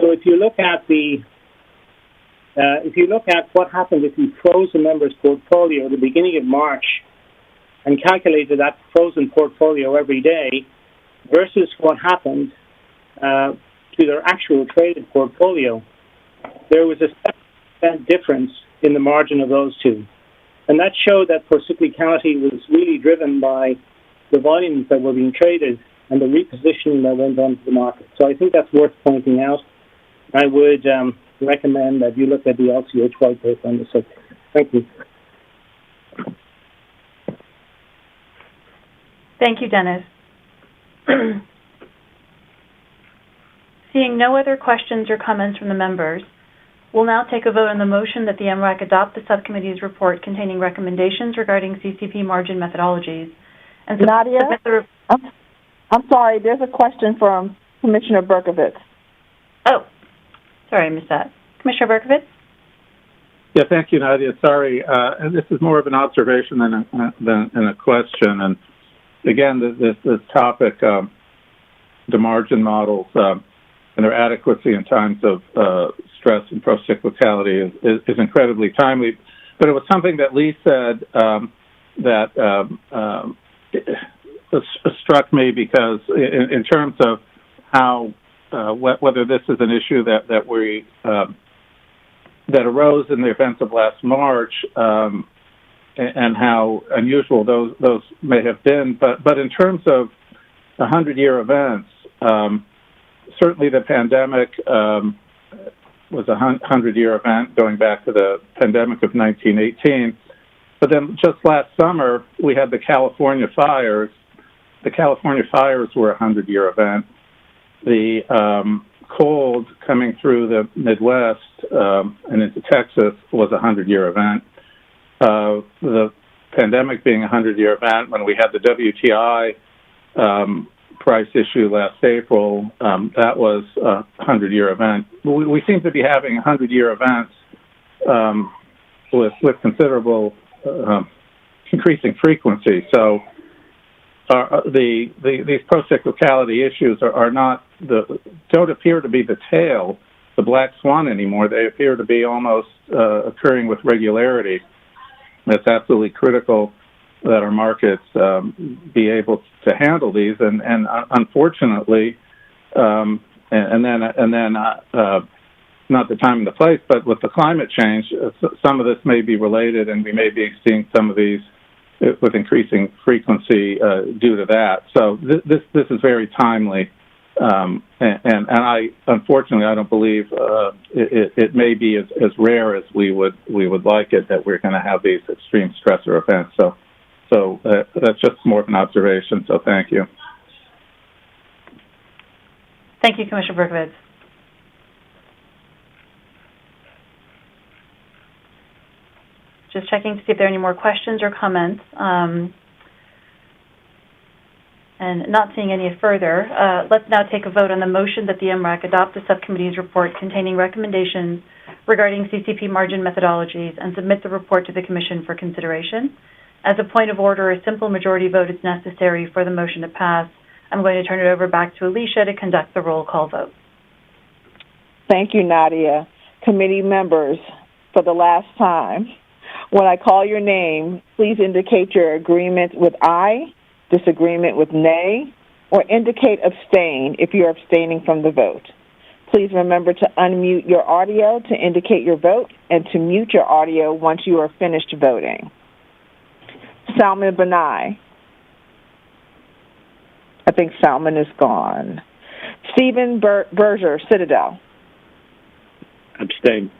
So if you look at what happened if you froze a member's portfolio at the beginning of March and calculated that frozen portfolio every day versus what happened to their actual traded portfolio, there was a 7% difference in the margin of those two. And that showed that pro-cyclicality was really driven by the volumes that were being traded and the repositioning that went onto the market. So I think that's worth pointing out. I would recommend that you look at the LCH white paper on the subject. Thank you. Thank you, Dennis. Seeing no other questions or comments from the members, we'll now take a vote on the motion that the Mrac adopt the subcommittee's report containing recommendations regarding CCP margin methodologies. And Nadia, I'm sorry, there's a question from Commissioner Berkovitz. Oh, sorry, I missed that. Commissioner Berkovitz? Yeah, thank you, Nadia. Sorry, and this is more of an observation than a question. And again, this topic, the margin models and their adequacy in times of stress and procyclicality is incredibly timely. But it was something that Lee said that struck me because in terms of how whether this is an issue that we that arose in the events of last March and how unusual those may have been, but in terms of 100-year events, certainly the pandemic was a 100-year event going back to the pandemic of 1918. But then just last summer, we had the California fires. The California fires were a 100-year event. The cold coming through the Midwest and into Texas was a 100-year event. The pandemic being a 100-year event, when we had the WTI price issue last April, that was a 100-year event. We seem to be having 100-year events with considerable increasing frequency. So these procyclicality issues don't appear to be the tail, the black swan anymore. They appear to be almost occurring with regularity. It's absolutely critical that our markets be able to handle these, and unfortunately, not the time and the place, but with the climate change, some of this may be related, and we may be seeing some of these with increasing frequency due to that. So this is very timely, and I unfortunately I don't believe it may be as rare as we would like it that we're going to have these extreme stressor events. So that's just more of an observation. So thank you. Thank you, Commissioner Berkovitz. Just checking to see if there are any more questions or comments. And not seeing any further, let's now take a vote on the motion that the Mrac adopt the subcommittee's report containing recommendations regarding CCP margin methodologies and submit the report to the Commission for consideration. As a point of order, a simple majority vote is necessary for the motion to pass. I'm going to turn it over back to Alicia to conduct the roll call vote. Thank you, Nadia. Committee members, for the last time, when I call your name, please indicate your agreement with aye, disagreement with nay, or indicate abstain if you're abstaining from the vote. Please remember to unmute your audio to indicate your vote and to mute your audio once you are finished voting. Salman Benai. I think Salman is gone. Stephen Berger, Citadel. Abstain.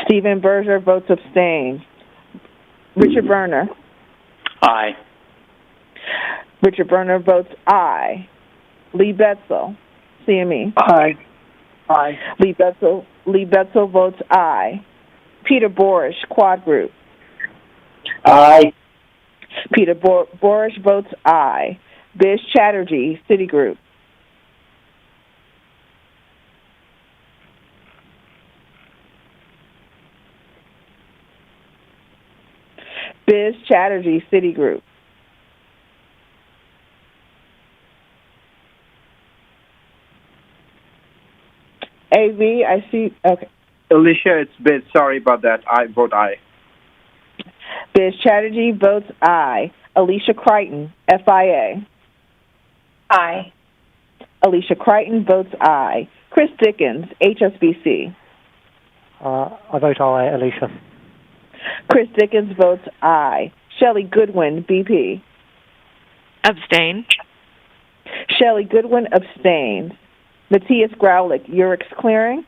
Stephen Berger votes abstain. Richard Berner. Aye. Richard Berner votes aye. Lee Betzel, CME. Aye. Aye. Lee Betzel votes aye. Peter Borish, Quad Group. Aye. Peter Borish votes aye. Biz Chatterjee, Citigroup. Biz Chatterjee, Citigroup. AV, I see. Okay. Alicia, it's Biz. Sorry about that. I vote aye. Biz Chatterjee votes aye. Alicia Crichton, FIA. Aye. Alicia Crichton votes aye. Chris Dickens, HSBC. I vote aye, Alicia. Chris Dickens votes aye. Shelley Goodwin, BP. Abstain. Shelley Goodwin abstains. Matthias Graulich, Urix Clearing.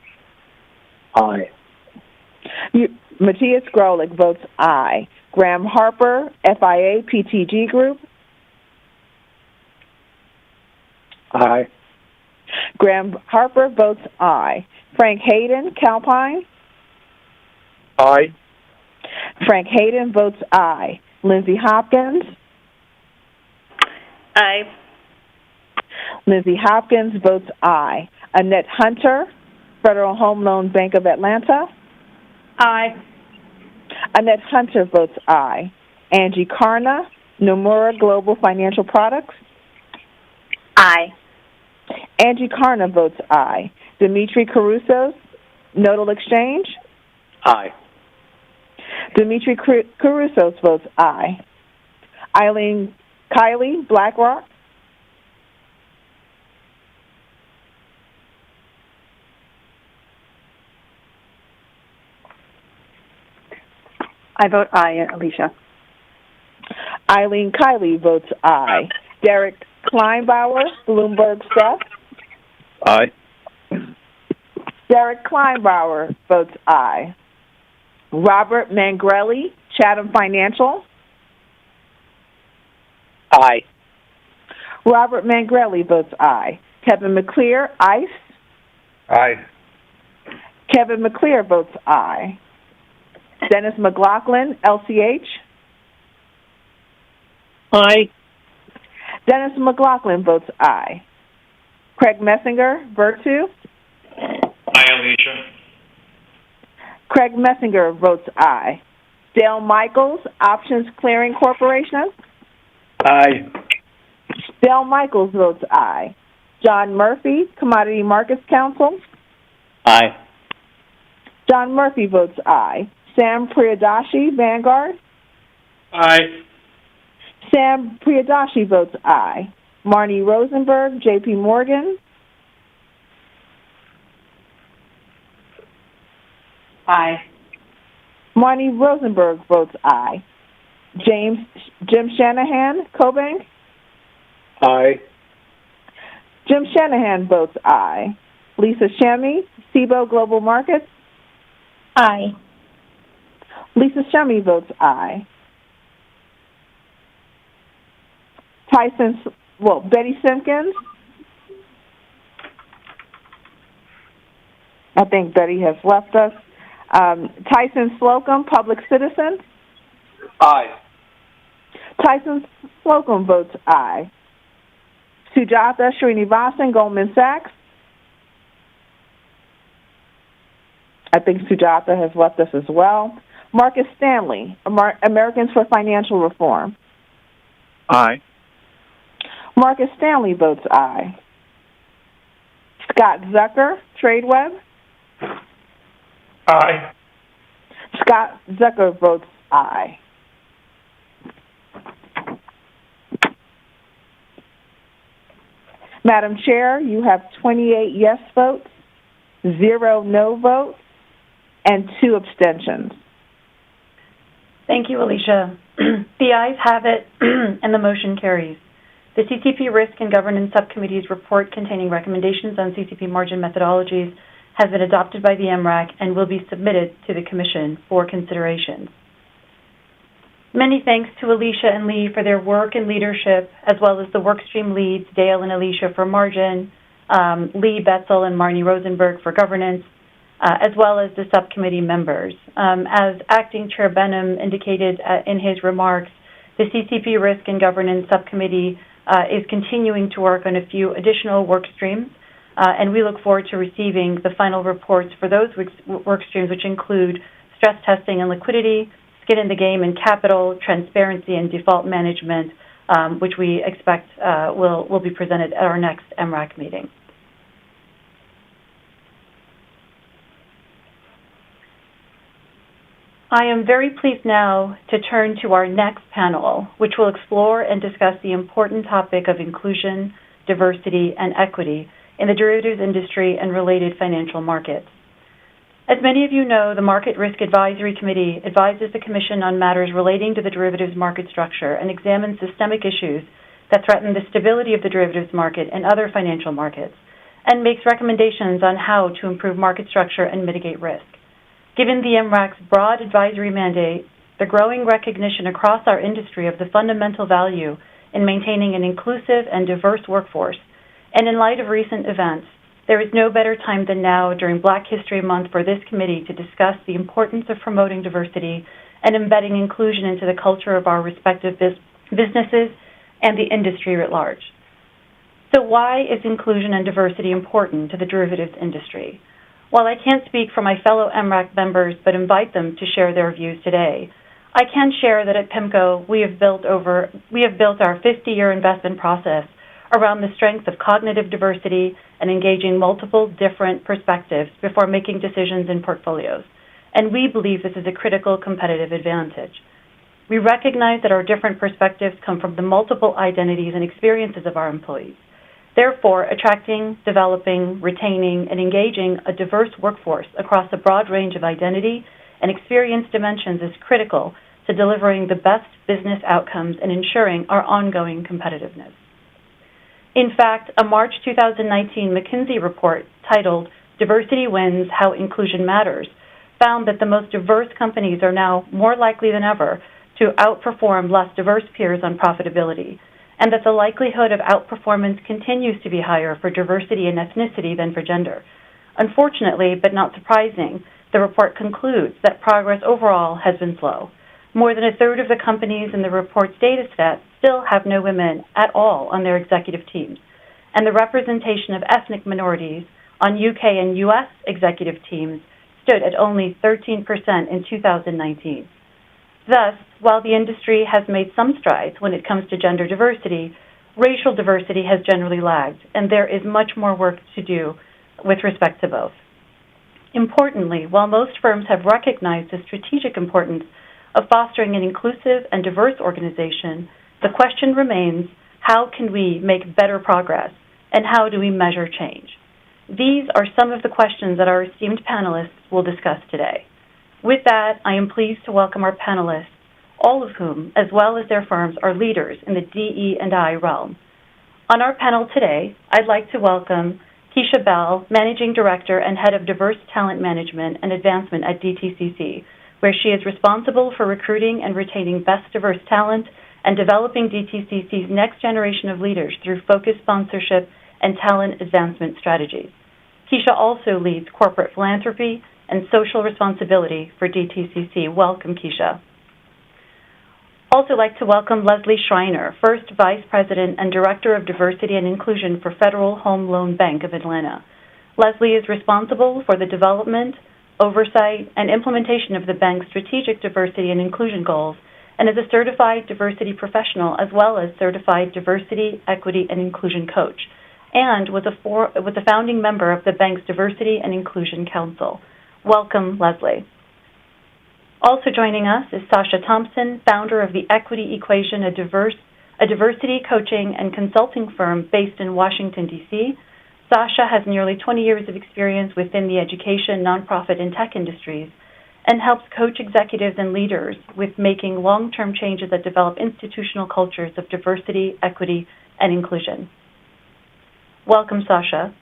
Aye. Matthias Graulich votes aye. Graham Harper, FIA PTG Group. Aye. Graham Harper votes aye. Frank Hayden, Calpine. Aye. Frank Hayden votes aye. Lindsay Hopkins. Aye. Lindsay Hopkins votes aye. Annette Hunter, Federal Home Loan Bank of Atlanta. Aye. Annette Hunter votes aye. Angie Karna, Nomura Global Financial Products. Aye. Angie Karna votes aye. Dimitri Caruso, Nodal Exchange. Aye. Dimitri Caruso votes aye. Eileen Kiley, BlackRock. I vote aye, Alicia. Eileen Kiley votes aye. Derek Kleinbauer, Bloomberg Stuff. Aye. Derek Kleinbauer votes aye. Robert Mangrelli, Chatham Financial. Aye. Robert Mangrelli votes aye. Kevin McClear, ICE. Aye. Kevin McClear votes aye. Dennis McLaughlin, LCH. Aye. Dennis McLaughlin votes aye. Craig Messinger, Virtu. Aye, Alicia. Craig Messinger votes aye. Dale Michaels, Options Clearing Corporation. Aye. Dale Michaels votes aye. John Murphy, Commodity Markets Council. Aye. John Murphy votes aye. Sam Priyadashi, Vanguard. Aye. Sam Priyadashi votes aye. Marnie Rosenberg, J.P. Morgan. Aye. Marnie Rosenberg votes aye. Jim Shanahan, CoBank. Aye. Jim Shanahan votes aye. Lisa Shemy, SIBO Global Markets. Aye. Lisa Shemy votes aye. Betty Simpkins. I think Betty has left us. Tyson Slocum, Public Citizen. Aye. Tyson Slocum votes aye. Sujatha Srinivasan, Goldman Sachs. I think Sujatha has left us as well. Marcus Stanley, Americans for Financial Reform. Aye. Marcus Stanley votes aye. Scott Zucker, TradeWeb. Aye. Scott Zucker votes aye. Madam Chair, you have 28 yes votes, 0 no votes, and 2 abstentions. Thank you, Alicia. The ayes have it, and the motion carries. The CCP Risk and Governance Subcommittee's report containing recommendations on CCP margin methodologies has been adopted by the Mrac and will be submitted to the Commission for consideration. Many thanks to Alicia and Lee for their work and leadership, as well as the workstream leads, Dale and Alicia for margin, Lee, Betzel, and Marnie Rosenberg for governance, as well as the subcommittee members. As Acting Chair Benham indicated in his remarks, the CCP Risk and Governance Subcommittee is continuing to work on a few additional work streams, and we look forward to receiving the final reports for those work streams, which include stress testing and liquidity, skin in the game and capital, transparency and default management, which we expect will be presented at our next Mrac meeting. I am very pleased now to turn to our next panel, which will explore and discuss the important topic of inclusion, diversity, and equity in the derivatives industry and related financial markets. As many of you know, the Market Risk Advisory Committee advises the Commission on matters relating to the derivatives market structure and examines systemic issues that threaten the stability of the derivatives market and other financial markets, and makes recommendations on how to improve market structure and mitigate risk. Given the Amrac's broad advisory mandate, the growing recognition across our industry of the fundamental value in maintaining an inclusive and diverse workforce, and in light of recent events, there is no better time than now during Black History Month for this committee to discuss the importance of promoting diversity and embedding inclusion into the culture of our respective businesses and the industry at large. So why is inclusion and diversity important to the derivatives industry? While I can't speak for my fellow MRAC members but invite them to share their views today, I can share that at PIMCO we have built our 50-year investment process around the strength of cognitive diversity and engaging multiple different perspectives before making decisions in portfolios. And we believe this is a critical competitive advantage. We recognize that our different perspectives come from the multiple identities and experiences of our employees. Therefore, attracting, developing, retaining, and engaging a diverse workforce across a broad range of identity and experience dimensions is critical to delivering the best business outcomes and ensuring our ongoing competitiveness. In fact, a March 2019 McKinsey report titled Diversity Wins, How Inclusion Matters found that the most diverse companies are now more likely than ever to outperform less diverse peers on profitability, and that the likelihood of outperformance continues to be higher for diversity and ethnicity than for gender. Unfortunately, but not surprising, the report concludes that progress overall has been slow. More than a third of the companies in the report's data set still have no women at all on their executive teams, and the representation of ethnic minorities on UK and US executive teams stood at only 13% in 2019. Thus, while the industry has made some strides when it comes to gender diversity, racial diversity has generally lagged, and there is much more work to do with respect to both. Importantly, while most firms have recognized the strategic importance of fostering an inclusive and diverse organization, the question remains, how can we make better progress, and how do we measure change? These are some of the questions that our esteemed panelists will discuss today. With that, I am pleased to welcome our panelists, all of whom, as well as their firms, are leaders in the DE&I realm. On our panel today, I'd like to welcome Keisha Bell, Managing Director and Head of Diverse Talent Management and Advancement at DTCC, where she is responsible for recruiting and retaining best diverse talent and developing DTCC's next generation of leaders through focused sponsorship and talent advancement strategies. Keisha also leads corporate philanthropy and social responsibility for DTCC. Welcome, Keisha. Also like to welcome Leslie Schreiner, First Vice President and Director of Diversity and Inclusion for Federal Home Loan Bank of Atlanta. Leslie is responsible for the development, oversight, and implementation of the bank's strategic diversity and inclusion goals, and is a certified diversity professional as well as certified diversity, equity, and inclusion coach, and was a founding member of the bank's Diversity and Inclusion Council. Welcome, Leslie. Also joining us is Sasha Thompson, founder of the Equity Equation, a diversity coaching and consulting firm based in Washington, D.C. Sasha has nearly 20 years of experience within the education, nonprofit, and tech industries, and helps coach executives and leaders with making long-term changes that develop institutional cultures of diversity, equity, and inclusion. Welcome, Sasha.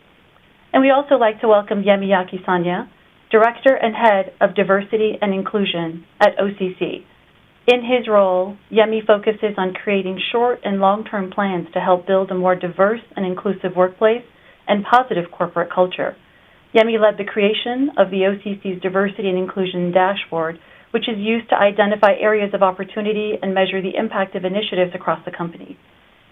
And we also like to welcome Yemi Yakisanya, Director and Head of Diversity and Inclusion at OCC. In his role, Yemi focuses on creating short and long-term plans to help build a more diverse and inclusive workplace and positive corporate culture. Yemi led the creation of the OCC's Diversity and Inclusion Dashboard, which is used to identify areas of opportunity and measure the impact of initiatives across the company.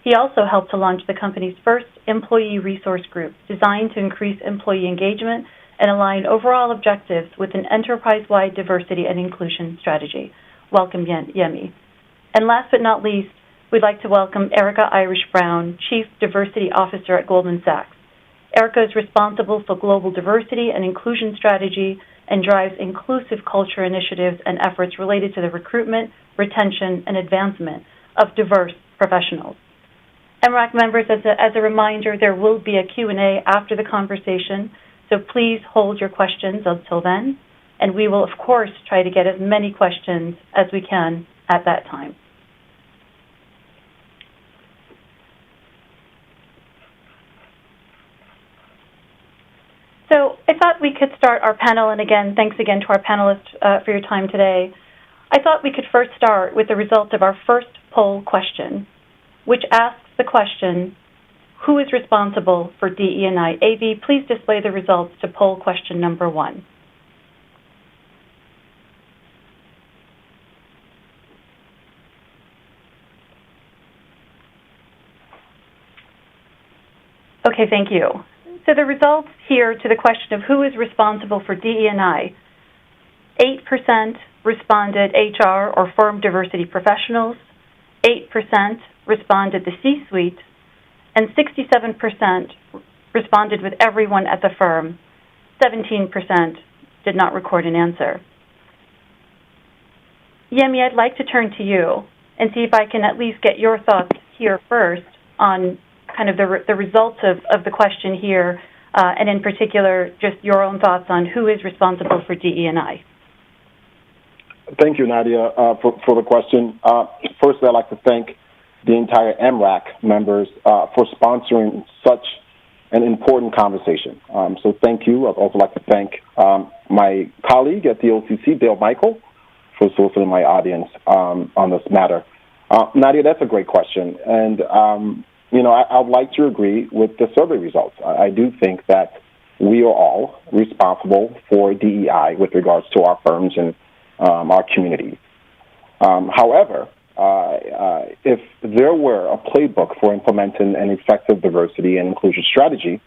He also helped to launch the company's first employee resource group, designed to increase employee engagement and align overall objectives with an enterprise-wide diversity and inclusion strategy. Welcome, Yemi. And last but not least, we'd like to welcome Erica Irish-Brown, Chief Diversity Officer at Goldman Sachs. Erica is responsible for global diversity and inclusion strategy and drives inclusive culture initiatives and efforts related to the recruitment, retention, and advancement of diverse professionals. MRAC members, as a reminder, there will be a Q&A after the conversation, so please hold your questions until then, and we will, of course, try to get as many questions as we can at that time. So I thought we could start our panel, and again, thanks again to our panelists for your time today. I thought we could first start with the results of our first poll question, which asks the question, who is responsible for DE&I? AV, please display the results to poll question number 1. Okay, thank you. So the results here to the question of who is responsible for DE&I, 8% responded HR or firm diversity professionals, 8% responded the C-suite, and 67% responded with everyone at the firm. 17% did not record an answer. Yemi, I'd like to turn to you and see if I can at least get your thoughts here first on kind of the results of the question here, and in particular, just your own thoughts on who is responsible for DE&I. Thank you, Nadia, for the question. Firstly, I'd like to thank the entire Mrac members for sponsoring such an important conversation. So thank you. I'd also like to thank my colleague at the OCC, Dale Michael, for soliciting my audience on this matter. Nadia, that's a great question. And, I'd like to agree with the survey results. I do think that we are all responsible for DEI with regards to our firms and our community. However, if there were a playbook for implementing an effective diversity and inclusion strategy,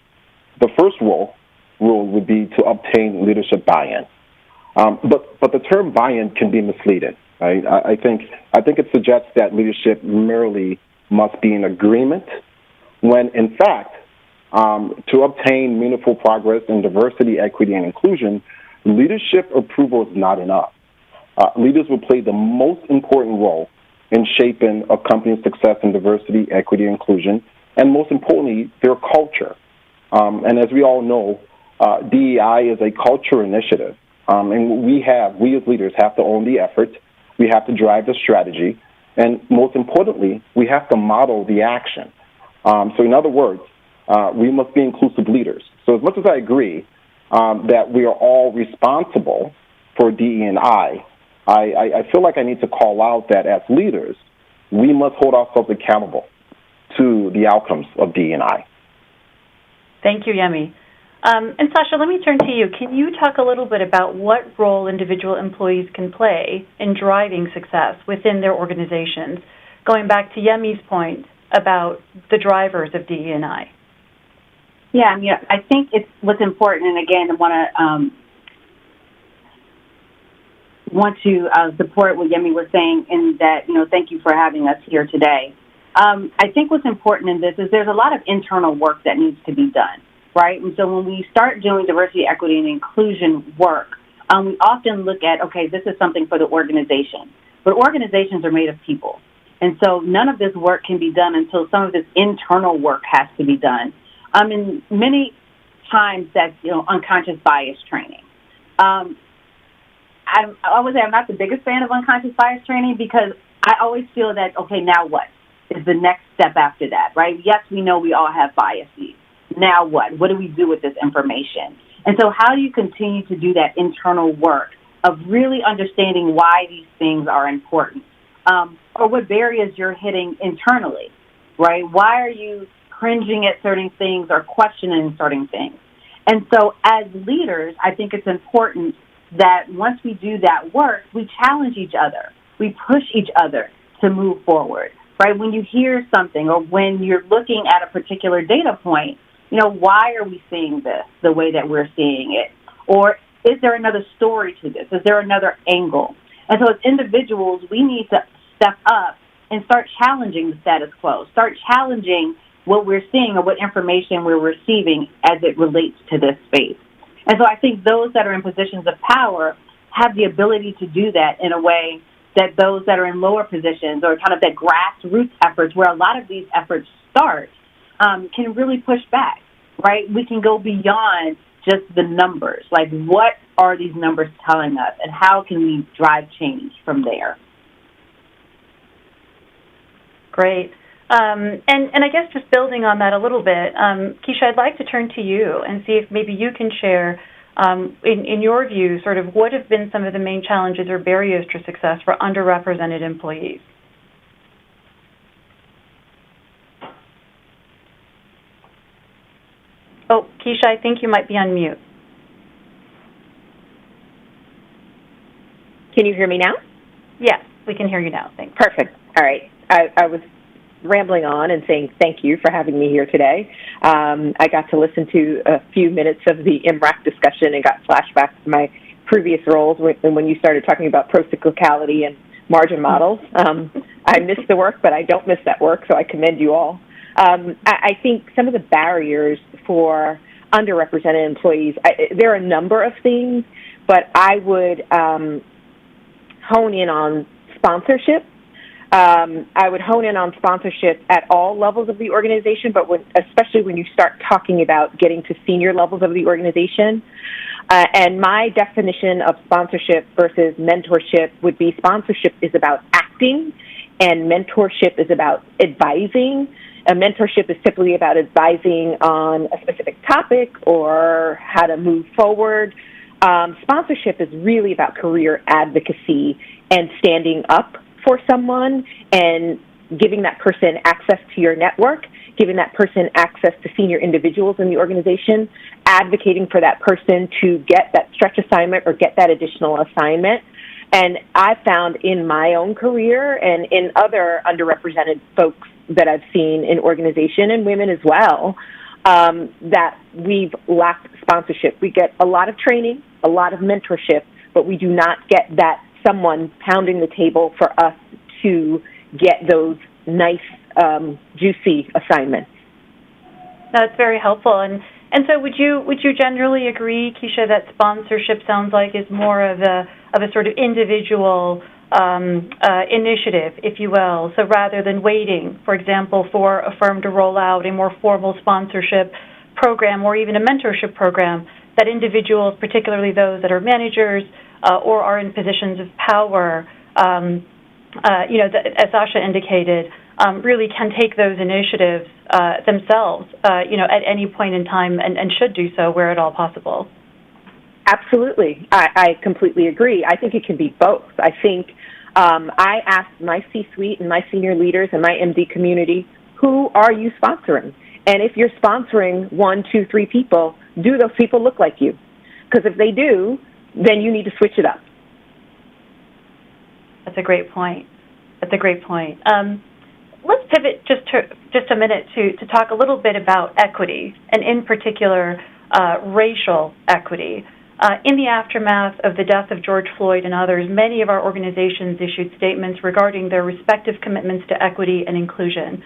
the first rule would be to obtain leadership buy-in. But the term buy-in can be misleading. Right? I think it suggests that leadership merely must be in agreement, when in fact, to obtain meaningful progress in diversity, equity, and inclusion, leadership approval is not enough. Leaders will play the most important role in shaping a company's success in diversity, equity, and inclusion, and most importantly, their culture. And as we all know, DEI is a culture initiative, and we as leaders have to own the effort, we have to drive the strategy, and most importantly, we have to model the action. So in other words, we must be inclusive leaders. So as much as I agree that we are all responsible for DE&I, I feel like I need to call out that as leaders, we must hold ourselves accountable to the outcomes of DE&I. Thank you, Yemi. And Sasha, let me turn to you. Can you talk a little bit about what role individual employees can play in driving success within their organizations, going back to Yemi's point about the drivers of DE&I? Yeah, I think it's what's important, and again, I want to support what Yemi was saying in that, thank you for having us here today. I think what's important in this is there's a lot of internal work that needs to be done, right? And so when we start doing diversity, equity, and inclusion work, we often look at, okay, this is something for the organization. But organizations are made of people. And so none of this work can be done until some of this internal work has to be done. And many times that's, unconscious bias training. I would say I'm not the biggest fan of unconscious bias training because I always feel that, okay, now what is the next step after that, right? Yes, we know we all have biases. Now what? What do we do with this information? And so how do you continue to do that internal work of really understanding why these things are important, or what barriers you're hitting internally, right? Why are you cringing at certain things or questioning certain things? And so as leaders, I think it's important that once we do that work, we challenge each other. We push each other to move forward, right? When you hear something or when you're looking at a particular data point, why are we seeing this the way that we're seeing it? Or is there another story to this? Is there another angle? And so as individuals, we need to step up and start challenging the status quo, start challenging what we're seeing or what information we're receiving as it relates to this space. And so I think those that are in positions of power have the ability to do that in a way that those that are in lower positions or kind of that grassroots efforts where a lot of these efforts start can really push back, right? We can go beyond just the numbers. Like, what are these numbers telling us, and how can we drive change from there? Great. And I guess just building on that a little bit, Keisha, I'd like to turn to you and see if maybe you can share, in your view, sort of what have been some of the main challenges or barriers to success for underrepresented employees? Oh, Keisha, I think you might be on mute. Can you hear me now? Yes, we can hear you now. Thanks. Perfect. All right. I was rambling on and saying thank you for having me here today. I got to listen to a few minutes of the Mrac discussion and got flashbacks to my previous roles when you started talking about procyclicality and margin models. I missed the work, but I don't miss that work, so I commend you all. I think some of the barriers for underrepresented employees, there are a number of things, but I would hone in on sponsorship. I would hone in on sponsorship at all levels of the organization, but especially when you start talking about getting to senior levels of the organization. And my definition of sponsorship versus mentorship would be sponsorship is about acting, and mentorship is about advising. A mentorship is typically about advising on a specific topic or how to move forward. Sponsorship is really about career advocacy and standing up for someone and giving that person access to your network, giving that person access to senior individuals in the organization, advocating for that person to get that stretch assignment or get that additional assignment. And I found in my own career and in other underrepresented folks that I've seen in organization, and women as well, that we've lacked sponsorship. We get a lot of training, a lot of mentorship, but we do not get that someone pounding the table for us to get those nice, juicy assignments. That's very helpful. And so would you generally agree, Keisha, that sponsorship sounds like is more of a sort of individual initiative, if you will? So rather than waiting, for example, for a firm to roll out a more formal sponsorship program or even a mentorship program, that individuals, particularly those that are managers or are in positions of power, as Sasha indicated, really can take those initiatives themselves, at any point in time and should do so where at all possible. Absolutely. I completely agree. I think it can be both. I think I asked my C-suite and my senior leaders and my MD community, who are you sponsoring? And if you're sponsoring 1, 2, 3 people, do those people look like you? Because if they do, then you need to switch it up. That's a great point. Let's pivot just a minute to talk a little bit about equity, and in particular, racial equity. In the aftermath of the death of George Floyd and others, many of our organizations issued statements regarding their respective commitments to equity and inclusion.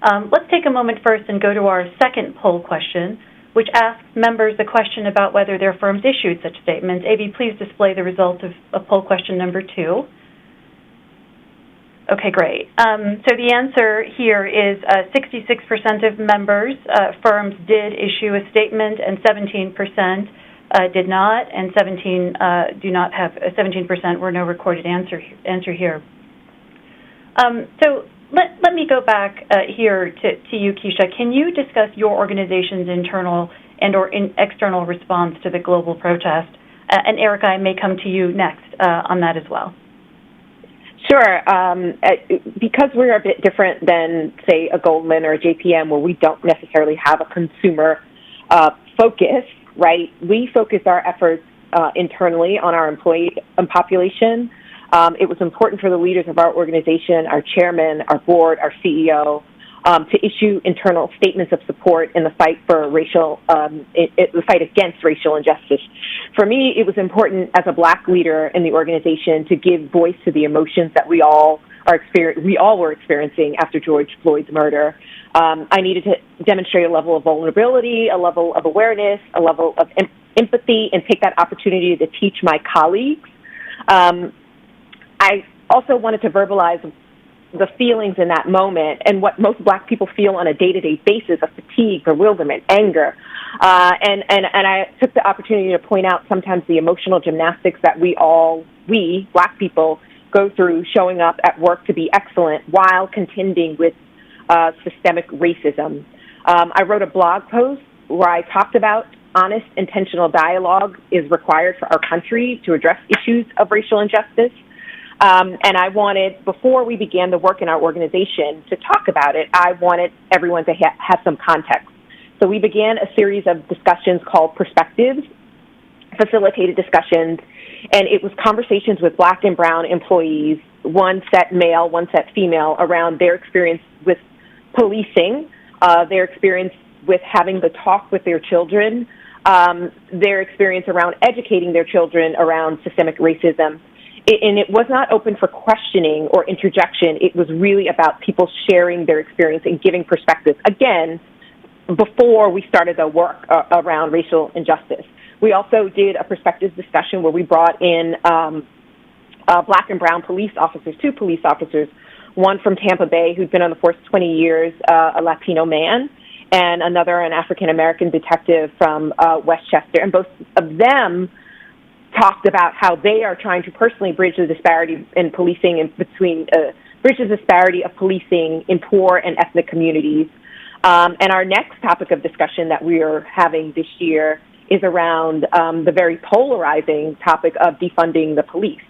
Let's take a moment first and go to our second poll question, which asks members the question about whether their firms issued such statements. AV, please display the results of poll question number 2. Okay, great. So the answer here is 66% of members, firms did issue a statement, and 17% did not, and 17% were no recorded answer here. So let me go back here to you, Keisha. Can you discuss your organization's internal and or external response to the global protest? And Erica, I may come to you next on that as well. Sure. Because we're a bit different than, say, a Goldman or a JPM, where we don't necessarily have a consumer focus, right? We focus our efforts internally on our employee population. It was important for the leaders of our organization, our chairman, our board, our CEO, to issue internal statements of support in the fight for the fight against racial injustice. For me, it was important as a Black leader in the organization to give voice to the emotions that we all were experiencing after George Floyd's murder. I needed to demonstrate a level of vulnerability, a level of awareness, a level of empathy, and take that opportunity to teach my colleagues. I also wanted to verbalize the feelings in that moment and what most Black people feel on a day-to-day basis of fatigue, bewilderment, anger. And I took the opportunity to point out sometimes the emotional gymnastics that we Black people, go through showing up at work to be excellent while contending with systemic racism. I wrote a blog post where I talked about honest, intentional dialogue is required for our country to address issues of racial injustice. And I wanted, before we began the work in our organization to talk about it, I wanted everyone to have some context. So we began a series of discussions called Perspectives, facilitated discussions, and it was conversations with Black and Brown employees, one set male, one set female, around their experience with policing, their experience with having the talk with their children, their experience around educating their children around systemic racism. And it was not open for questioning or interjection. It was really about people sharing their experience and giving perspectives, again, before we started the work around racial injustice. We also did a perspectives discussion where we brought in Black and Brown police officers, 2 police officers, one from Tampa Bay who'd been on the force 20 years, a Latino man, and another, an African-American detective from Westchester. And both of them talked about how they are trying to personally bridge the disparity in policing and bridge the disparity of policing in poor and ethnic communities. And our next topic of discussion that we are having this year is around the very polarizing topic of defunding the police.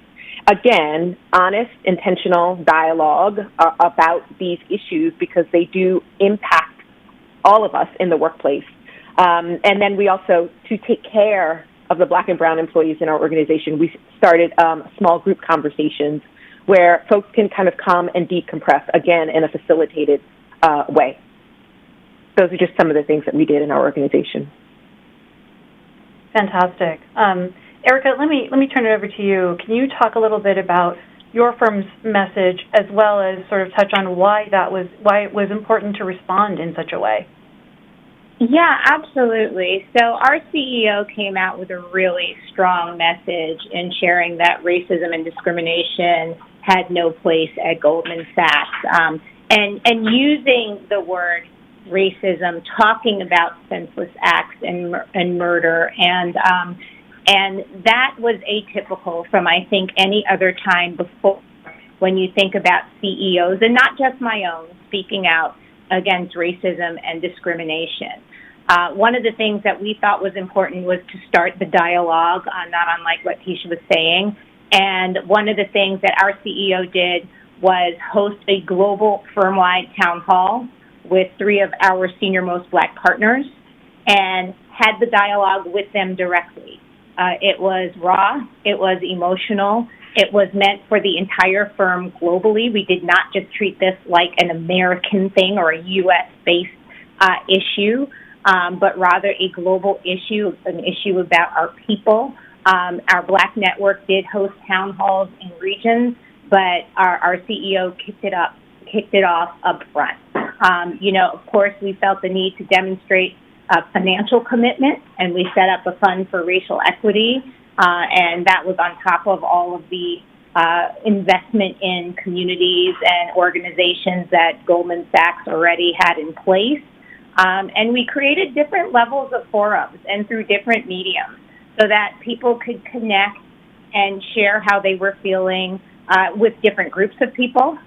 Again, honest, intentional dialogue about these issues because they do impact all of us in the workplace. And then we also, to take care of the Black and Brown employees in our organization, we started small group conversations where folks can kind of come and decompress, again, in a facilitated way. Those are just some of the things that we did in our organization. Fantastic. Erica, let me turn it over to you. Can you talk a little bit about your firm's message as well as sort of touch on why it was important to respond in such a way? Yeah, absolutely. So our CEO came out with a really strong message in sharing that racism and discrimination had no place at Goldman Sachs. And using the word racism, talking about senseless acts and murder, and that was atypical from, I think, any other time before when you think about CEOs, and not just my own, speaking out against racism and discrimination. One of the things that we thought was important was to start the dialogue, not unlike what Tisha was saying. And one of the things that our CEO did was host a global firm-wide town hall with 3 of our senior-most Black partners and had the dialogue with them directly. It was raw. It was emotional. It was meant for the entire firm globally. We did not just treat this like an American thing or a U.S.-based issue, but rather a global issue, an issue about our people. Our Black network did host town halls in regions, but our CEO kicked it off up front. Of course, we felt the need to demonstrate financial commitment, and we set up a fund for racial equity, and that was on top of all of the investment in communities and organizations that Goldman Sachs already had in place. And we created different levels of forums and through different mediums so that people could connect and share how they were feeling with different groups of people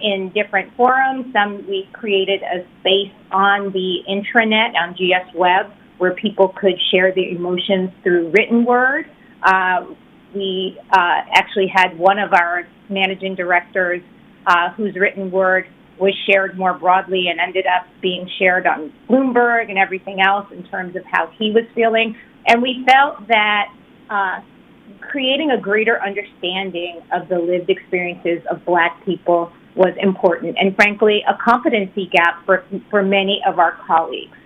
in different forums. We created a space on the intranet, on GS Web, where people could share their emotions through written word. We actually had one of our managing directors whose written word was shared more broadly and ended up being shared on Bloomberg and everything else in terms of how he was feeling. And we felt that creating a greater understanding of the lived experiences of Black people was important, and frankly, a competency gap for many of our colleagues.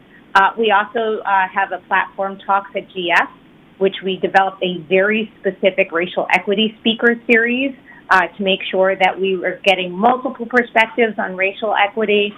We also have a platform, Talks at GS, which we developed a very specific racial equity speaker series to make sure that we were getting multiple perspectives on racial equity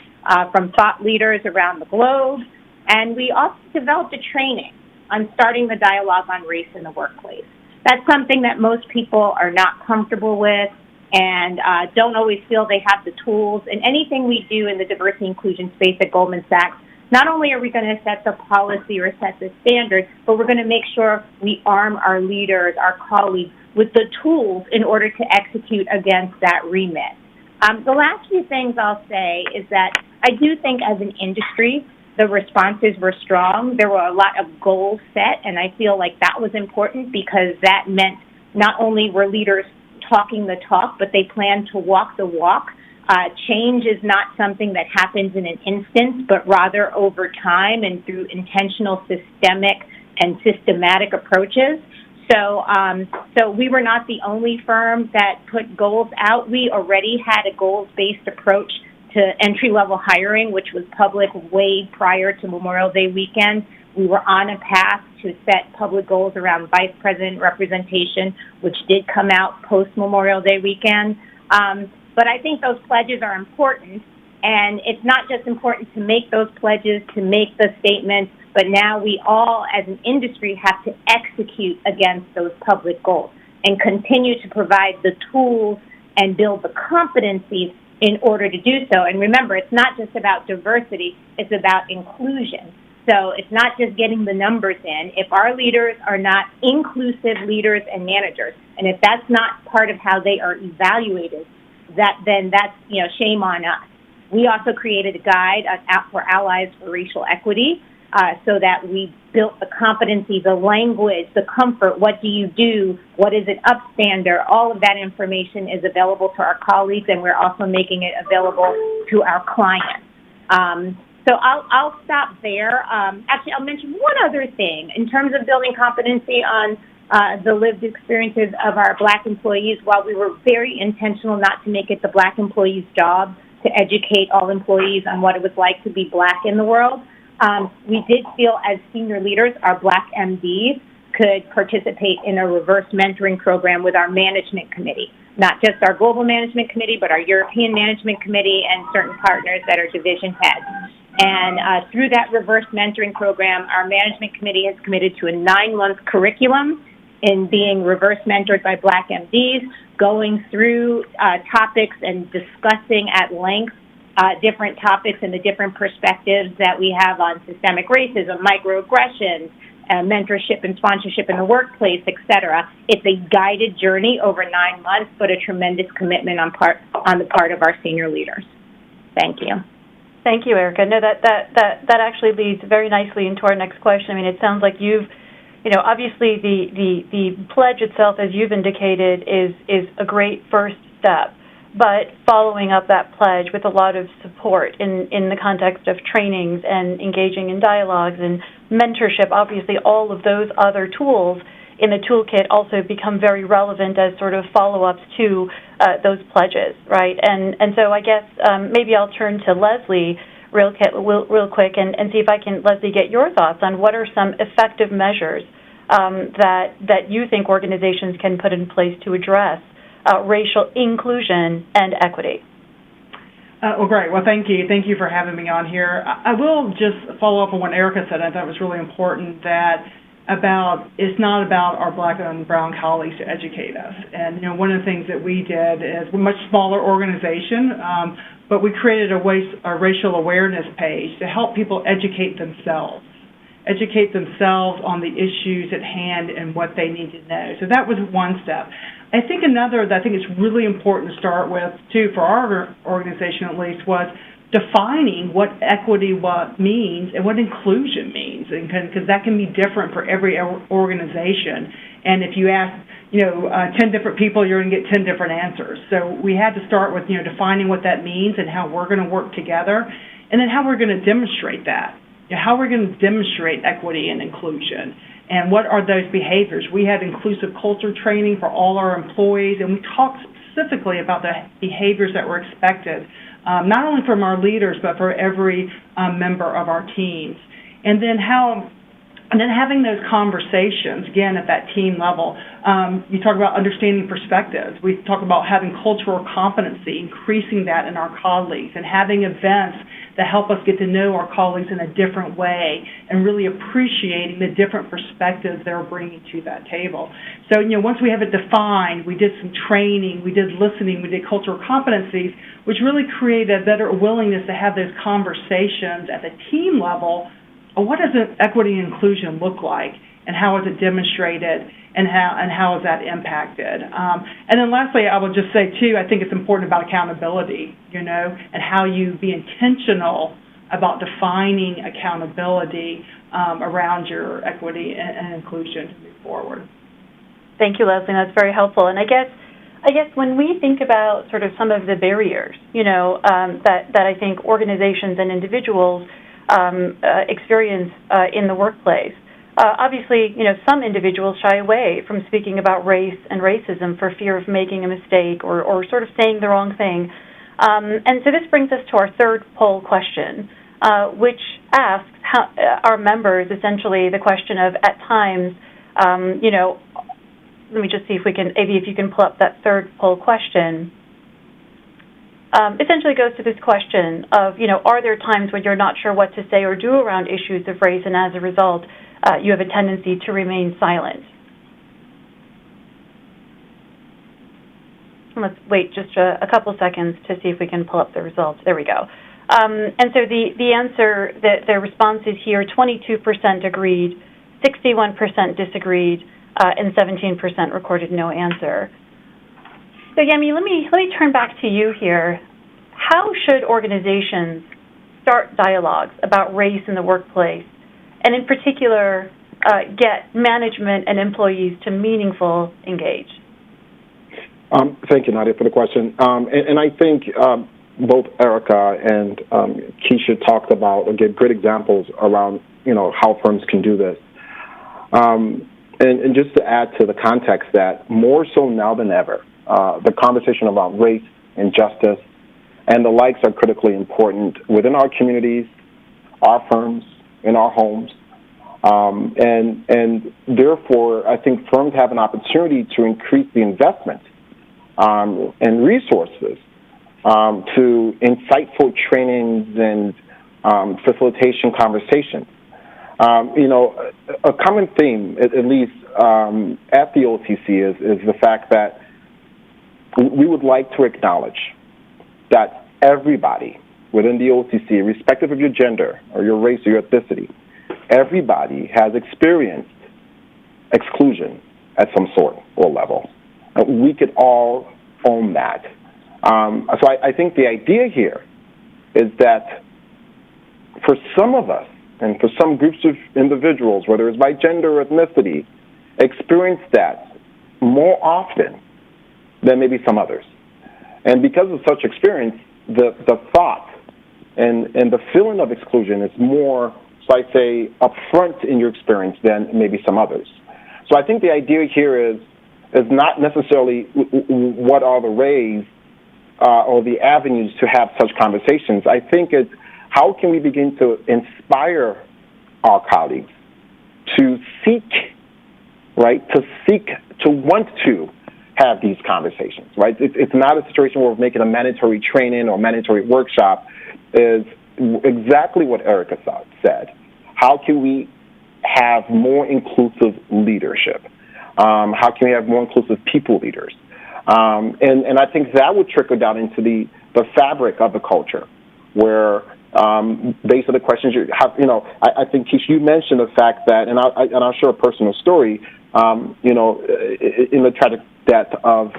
from thought leaders around the globe. And we also developed a training on starting the dialogue on race in the workplace. That's something that most people are not comfortable with and don't always feel they have the tools. And anything we do in the diversity inclusion space at Goldman Sachs, not only are we going to set the policy or set the standards, but we're going to make sure we arm our leaders, our colleagues, with the tools in order to execute against that remit. The last few things I'll say is that I do think as an industry, the responses were strong. There were a lot of goals set, and I feel like that was important because that meant not only were leaders talking the talk, but they planned to walk the walk. Change is not something that happens in an instant, but rather over time and through intentional, systemic, and systematic approaches. So we were not the only firm that put goals out. We already had a goals-based approach to entry-level hiring, which was public way prior to Memorial Day weekend. We were on a path to set public goals around vice president representation, which did come out post-Memorial Day weekend. But I think those pledges are important, and it's not just important to make those pledges, to make the statements, but now we all, as an industry, have to execute against those public goals and continue to provide the tools and build the competencies in order to do so. And remember, it's not just about diversity, it's about inclusion. So it's not just getting the numbers in. If our leaders are not inclusive leaders and managers, and if that's not part of how they are evaluated, then that's, shame on us. We also created a guide for Allies for Racial Equity so that we built the competency, the language, the comfort, what do you do, what is an upstander, all of that information is available to our colleagues, and we're also making it available to our clients. So I'll stop there. Actually, I'll mention one other thing. In terms of building competency on the lived experiences of our Black employees, while we were very intentional not to make it the Black employees' job to educate all employees on what it was like to be Black in the world, we did feel as senior leaders, our Black MDs could participate in a reverse mentoring program with our management committee, not just our global management committee, but our European management committee and certain partners that are division heads. And through that reverse mentoring program, our management committee has committed to a 9-month curriculum in being reverse mentored by Black MDs, going through topics and discussing at length different topics and the different perspectives that we have on systemic racism, microaggressions, mentorship and sponsorship in the workplace, et cetera. It's a guided journey over 9 months, but a tremendous commitment on the part of our senior leaders. Thank you. Thank you, Erica. No, that actually leads very nicely into our next question. I mean, it sounds like you've, obviously the pledge itself, as you've indicated, is a great first step. But following up that pledge with a lot of support in the context of trainings and engaging in dialogues and mentorship, obviously all of those other tools in the toolkit also become very relevant as sort of follow-ups to those pledges, right? And so I guess maybe I'll turn to Leslie real quick and see if I can, Leslie, get your thoughts on what are some effective measures that you think organizations can put in place to address racial inclusion and equity. Well, great. Well, thank you. Thank you for having me on here. I will just follow up on what Erica said. I thought it was really important that it's not about our Black and brown colleagues to educate us. And, one of the things that we did is we're a much smaller organization, but we created a racial awareness page to help people educate themselves on the issues at hand and what they need to know. So that was one step. I think another that I think is really important to start with, too, for our organization at least, was defining what equity means and what inclusion means, because that can be different for every organization. And if you ask, 10 different people, you're going to get 10 different answers. So we had to start with, defining what that means and how we're going to work together, and then how we're going to demonstrate that. How we're going to demonstrate equity and inclusion, and what are those behaviors. We had inclusive culture training for all our employees, and we talked specifically about the behaviors that were expected, not only from our leaders, but for every member of our teams. And then having those conversations, again, at that team level. You talk about understanding perspectives. We talk about having cultural competency, increasing that in our colleagues, and having events that help us get to know our colleagues in a different way and really appreciating the different perspectives they're bringing to that table. So, once we have it defined, we did some training, we did listening, we did cultural competencies, which really created a better willingness to have those conversations at the team level. What does equity and inclusion look like? and how is it demonstrated, and how is that impacted. And then lastly, I would just say, too, I think it's important about accountability, and how you be intentional about defining accountability around your equity and inclusion to move forward. Thank you, Leslie. That's very helpful. And I guess when we think about sort of some of the barriers, that I think organizations and individuals experience in the workplace, obviously, some individuals shy away from speaking about race and racism for fear of making a mistake or sort of saying the wrong thing. And so this brings us to our third poll question, which asks our members essentially the question of, at times, let me just see if we can, Avi, if you can pull up that third poll question. Essentially goes to this question of, are there times when you're not sure what to say or do around issues of race, and as a result, you have a tendency to remain silent? Let's wait just a couple seconds to see if we can pull up the results. There we go. And so the answer, the responses here, 22% agreed, 61% disagreed, and 17% recorded no answer. So, Yemi, let me turn back to you here. How should organizations start dialogues about race in the workplace, and in particular, get management and employees to meaningful engage? Thank you, Nadia, for the question. And I think both Erica and Keisha talked about, or gave good examples around, how firms can do this. And just to add to the context that more so now than ever, the conversation about race and justice and the likes are critically important within our communities, our firms, in our homes. And therefore, I think firms have an opportunity to increase the investment and resources to insightful trainings and facilitation conversations. A common theme, at least at the OTC, is the fact that we would like to acknowledge that everybody within the OTC, irrespective of your gender or your race or your ethnicity, everybody has experienced exclusion at some sort or level. We could all own that. So I think the idea here is that for some of us, and for some groups of individuals, whether it's by gender or ethnicity, experience that more often than maybe some others. And because of such experience, the thought and the feeling of exclusion is more, so I say, upfront in your experience than maybe some others. So I think the idea here is not necessarily what are the ways or the avenues to have such conversations. I think it's how can we begin to inspire our colleagues to seek, to want to have these conversations, right? It's not a situation where we're making a mandatory training or mandatory workshop. Is exactly what Erica said. How can we have more inclusive leadership? How can we have more inclusive people leaders? And I think that would trickle down into the fabric of the culture, where based on the questions you have, I think, Keisha, you mentioned the fact that, and I'll share a personal story, in the tragic death of,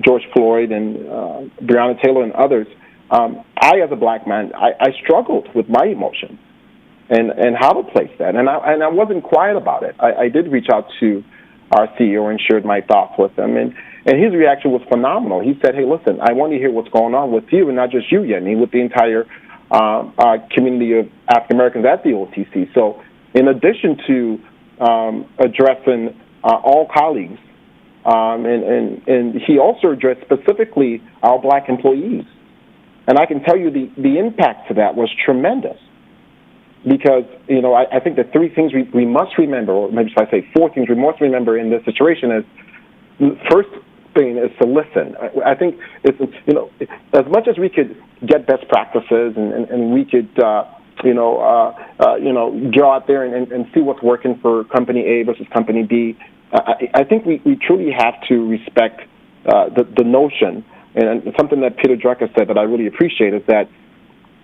George Floyd and Breonna Taylor and others, I, as a black man, I struggled with my emotions and how to place that. And I wasn't quiet about it. I did reach out to our CEO and shared my thoughts with him. And his reaction was phenomenal. He said, hey, listen, I want to hear what's going on with you, and not just you, Yemi, with the entire community of African Americans at the OTC. So in addition to addressing all colleagues, and he also addressed specifically our black employees. And I can tell you the impact to that was tremendous. Because, I think the three things we must remember, or maybe should I say four things we must remember in this situation is, first thing is to listen. I think it's, as much as we could get best practices and we could, go out there and see what's working for company A versus company B, I think we truly have to respect the notion, and something that Peter Drucker said that I really appreciate is that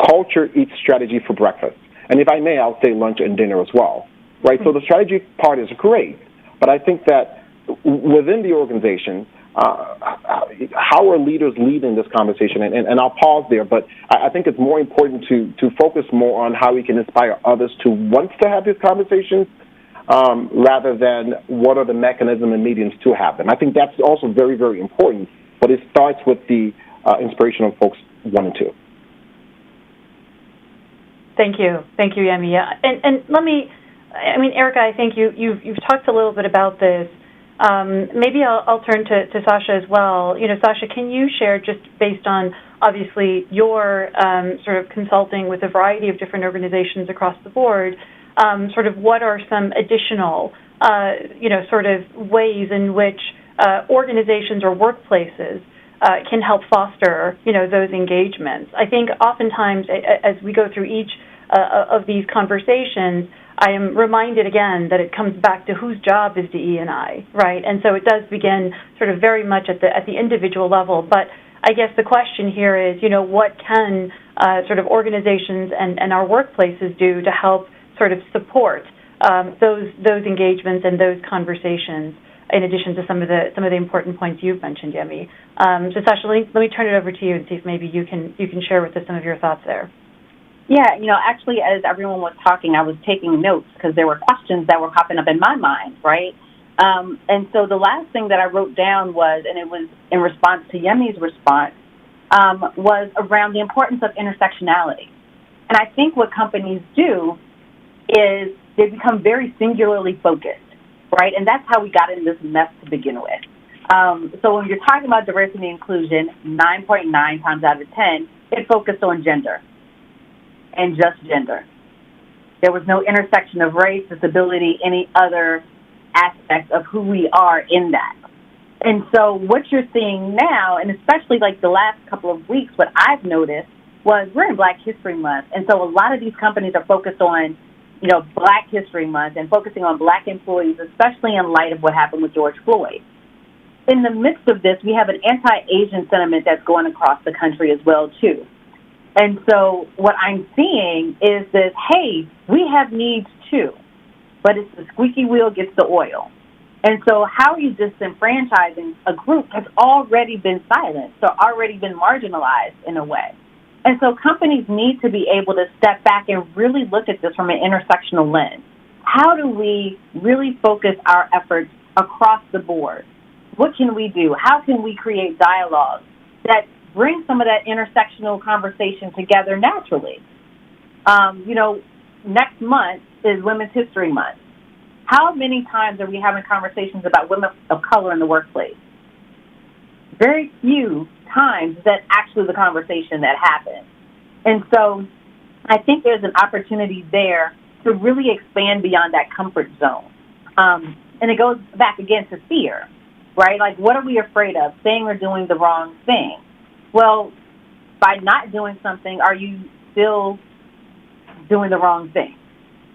culture eats strategy for breakfast. And if I may, I'll say lunch and dinner as well. right? So the strategy part is great, but I think that within the organization, how are leaders leading this conversation? And I'll pause there, but I think it's more important to focus more on how we can inspire others to want to have these conversations rather than what are the mechanisms and mediums to have them. I think that's also very, very important, but it starts with the inspiration of folks 1 and 2. Thank you, Yemi. Yeah, and let me, I mean, Erica, I think you've talked a little bit about this. Maybe I'll turn to Sasha as well. You know, Sasha, can you share, just based on obviously your sort of consulting with a variety of different organizations across the board, sort of what are some additional, sort of ways in which organizations or workplaces can help foster, those engagements? I think oftentimes as we go through each of these conversations, I am reminded again that it comes back to whose job is DE&I, right? And so it does begin sort of very much at the individual level. But I guess the question here is, what can sort of organizations and our workplaces do to help sort of support those engagements and those conversations, in addition to some of the important points you've mentioned, Yemi. So Sasha, let me turn it over to you and see if maybe you can share with us some of your thoughts there. Yeah, actually, as everyone was talking, I was taking notes because there were questions that were popping up in my mind, right? And so the last thing that I wrote down was, and it was in response to Yemi's response, was around the importance of intersectionality. And I think what companies do is they become very singularly focused, right? And that's how we got in this mess to begin with. So when you're talking about diversity and inclusion, 9.9 times out of 10, it focused on gender. And just gender. There was no intersection of race, disability, any other aspect of who we are in that. And so what you're seeing now, and especially like the last couple of weeks, what I've noticed was we're in Black History Month. And so a lot of these companies are focused on, Black History Month and focusing on Black employees, especially in light of what happened with George Floyd. In the midst of this, we have an anti-Asian sentiment that's going across the country as well, too. And so what I'm seeing is this, hey, we have needs too, but it's the squeaky wheel gets the oil. And so how are you disenfranchising a group that's already been silenced, or already been marginalized in a way? And so companies need to be able to step back and really look at this from an intersectional lens. How do we really focus our efforts across the board? What can we do? How can we create dialogue that bring some of that intersectional conversation together naturally? Next month is Women's History Month. How many times are we having conversations about women of color in the workplace? Very few times that actually the conversation that happens. And so I think there's an opportunity there to really expand beyond that comfort zone. And it goes back again to fear, right? Like, what are we afraid of? Saying or doing the wrong thing. Well, by not doing something, are you still doing the wrong thing,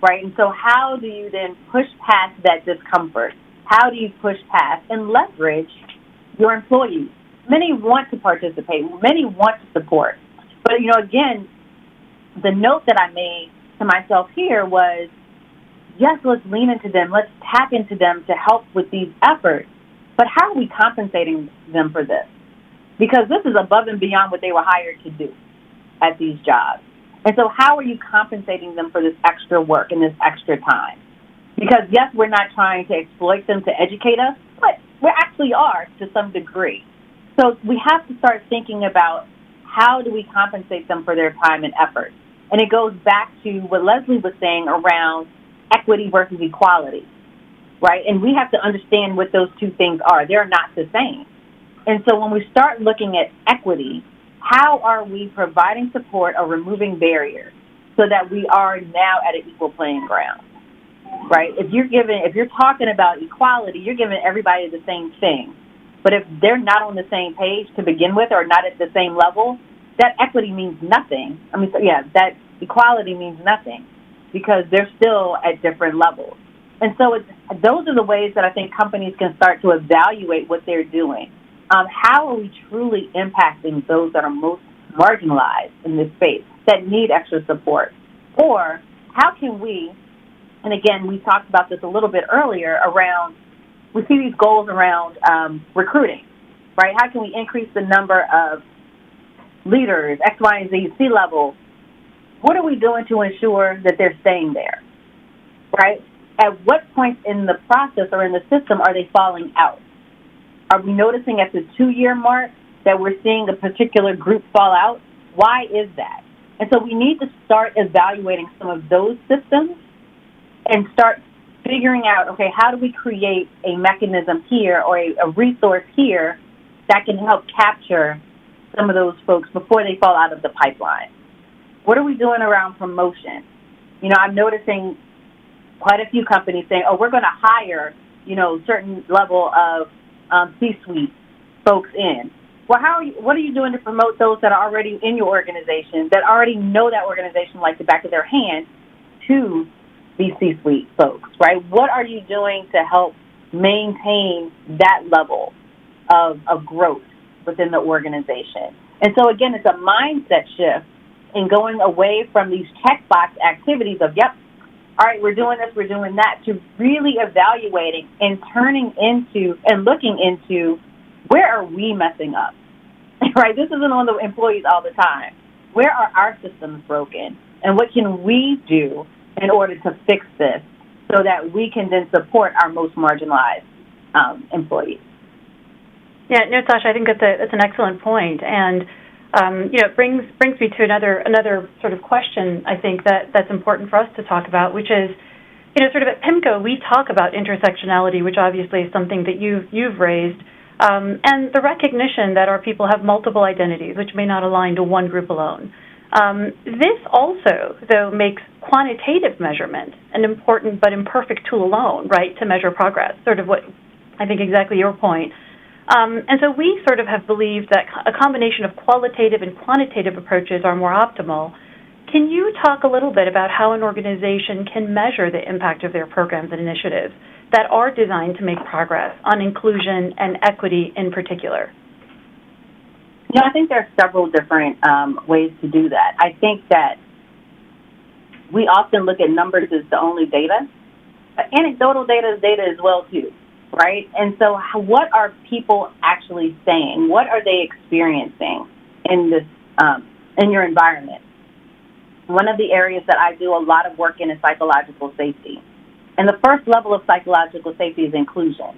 right? And so how do you then push past that discomfort? How do you push past and leverage your employees? Many want to participate. Many want to support. But, again, the note that I made to myself here was, yes, let's lean into them. Let's tap into them to help with these efforts. But how are we compensating them for this? Because this is above and beyond what they were hired to do at these jobs. And so how are you compensating them for this extra work and this extra time? Because, yes, we're not trying to exploit them to educate us, but we actually are to some degree. So we have to start thinking about how do we compensate them for their time and effort. And it goes back to what Leslie was saying around equity versus equality, right? And we have to understand what those two things are. They're not the same. And so when we start looking at equity, how are we providing support or removing barriers so that we are now at an equal playing ground, right? If you're talking about equality, you're giving everybody the same thing. But if they're not on the same page to begin with or not at the same level, that equity means nothing. That equality means nothing because they're still at different levels. And so those are the ways that I think companies can start to evaluate what they're doing. How are we truly impacting those that are most marginalized in this space that need extra support? Or how can we and again, we talked about this a little bit earlier around, we see these goals around recruiting, right? How can we increase the number of leaders, X, Y, and Z, C-level? What are we doing to ensure that they're staying there, right? At what point in the process or in the system are they falling out? Are we noticing at the 2-year mark that we're seeing a particular group fall out? Why is that? And so we need to start evaluating some of those systems and start figuring out, okay, how do we create a mechanism here or a resource here that can help capture some of those folks before they fall out of the pipeline? What are we doing around promotion? You know, I'm noticing quite a few companies saying, oh, we're going to hire, you know, certain level of C-suite folks in. Well, what are you doing to promote those that are already in your organization, that already know that organization like the back of their hand, to these C-suite folks, right? What are you doing to help maintain that level of growth within the organization? And so, again, it's a mindset shift in going away from these checkbox activities of, yep, all right, we're doing this, we're doing that, to really evaluating and turning into and looking into, where are we messing up, right? This isn't on the employees all the time. Where are our systems broken, and what can we do in order to fix this so that we can then support our most marginalized employees? Yeah, no, Sasha, I think that's an excellent point, and you know, it brings me to another sort of question, I think, that's important for us to talk about, which is, you know, sort of at PIMCO, we talk about intersectionality, which obviously is something that you've raised, and the recognition that our people have multiple identities, which may not align to one group alone. This also, though, makes quantitative measurement an important but imperfect tool alone, right, to measure progress, sort of what I think exactly your point. And so we sort of have believed that a combination of qualitative and quantitative approaches are more optimal. Can you talk a little bit about how an organization can measure the impact of their programs and initiatives that are designed to make progress on inclusion and equity in particular? You know, I think there are several different ways to do that. I think that we often look at numbers as the only data. Anecdotal data is data as well, too. Right? And so what are people actually saying? What are they experiencing in this, in your environment? One of the areas that I do a lot of work in is psychological safety. And the first level of psychological safety is inclusion,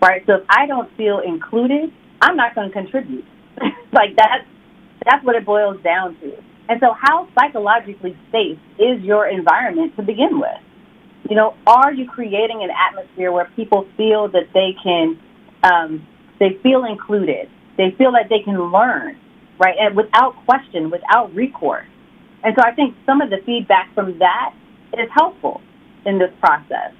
right? So if I don't feel included, I'm not going to contribute. Like that's what it boils down to. And so how psychologically safe is your environment to begin with? You know, are you creating an atmosphere where people feel that they can, they feel included, they feel that they can learn, right, and without question, without recourse? And so I think some of the feedback from that is helpful in this process.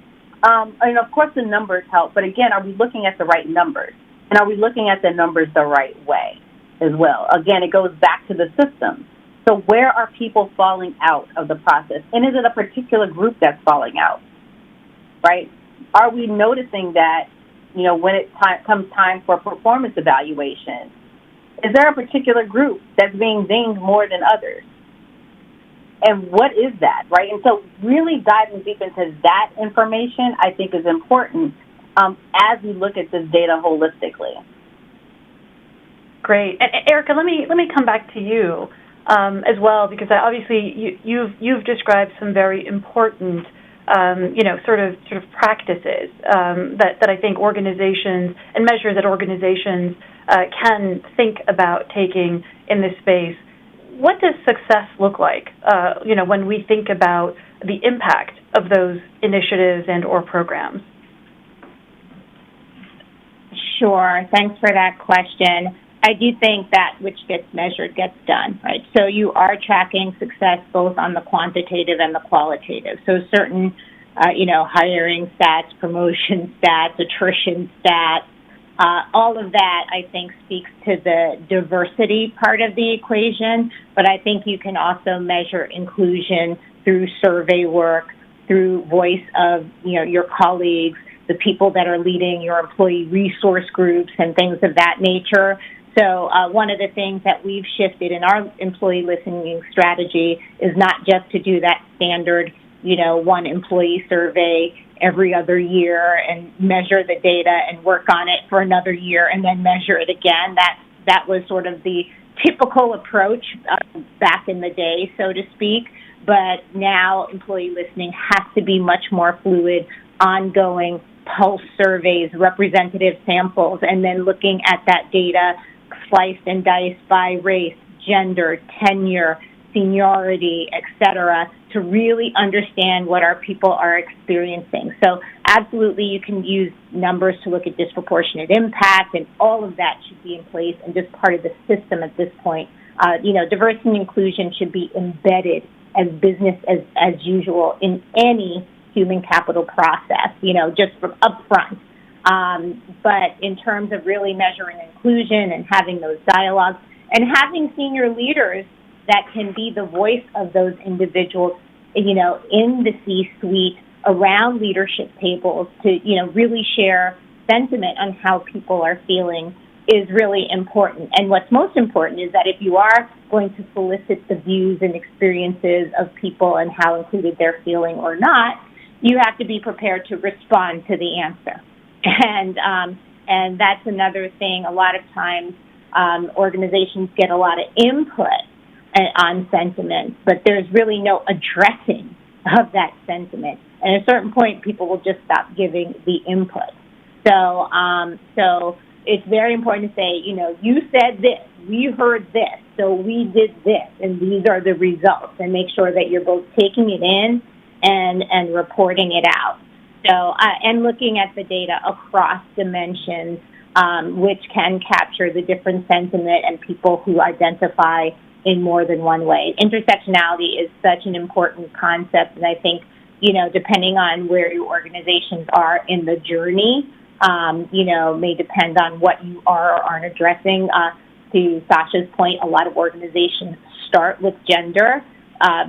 And of course the numbers help, but again, are we looking at the right numbers? And are we looking at the numbers the right way as well? Again, it goes back to the system. So where are people falling out of the process? And is it a particular group that's falling out, right? Are we noticing that, you know, when it comes time for performance evaluation, is there a particular group that's being dinged more than others? And what is that, right? And so really diving deep into that information, I think, is important as we look at this data holistically. Great. And Erica, let me come back to you as well, because obviously you've described some very important, you know, sort of practices that I think organizations and measures that organizations can think about taking in this space. What does success look like, you know, when we think about the impact of those initiatives and or programs? Sure. Thanks for that question. I do think that which gets measured gets done, right? So you are tracking success both on the quantitative and the qualitative. So certain, you know, hiring stats, promotion stats, attrition stats, all of that, I think, speaks to the diversity part of the equation. But I think you can also measure inclusion through survey work, through voice of, you know, your colleagues, the people that are leading your employee resource groups and things of that nature. So one of the things that we've shifted in our employee listening strategy is not just to do that standard one employee survey every other year and measure the data and work on it for another year and then measure it again. That was sort of the typical approach back in the day, so to speak. But now employee listening has to be much more fluid, ongoing pulse surveys, representative samples, and then looking at that data sliced and diced by race, gender, tenure, seniority, et cetera, to really understand what our people are experiencing. So absolutely you can use numbers to look at disproportionate impact, and all of that should be in place and just part of the system at this point. Diversity and inclusion should be embedded as business as usual in any human capital process, just from upfront. But in terms of really measuring inclusion and having those dialogues and having senior leaders that can be the voice of those individuals, in the C-suite around leadership tables to, really share sentiment on how people are feeling is really important. And what's most important is that if you are going to solicit the views and experiences of people and how included they're feeling or not, you have to be prepared to respond to the answer. And that's another thing. A lot of times organizations get a lot of input on sentiment, but there's really no addressing of that sentiment. And at a certain point, people will just stop giving the input. So it's very important to say, you said this, we heard this, so we did this, and these are the results, and make sure that you're both taking it in and reporting it out. So, and looking at the data across dimensions, which can capture the different sentiment and people who identify in more than one way. Intersectionality is such an important concept, and I think, depending on where your organizations are in the journey, may depend on what you are or aren't addressing. To Sasha's point, a lot of organizations start with gender,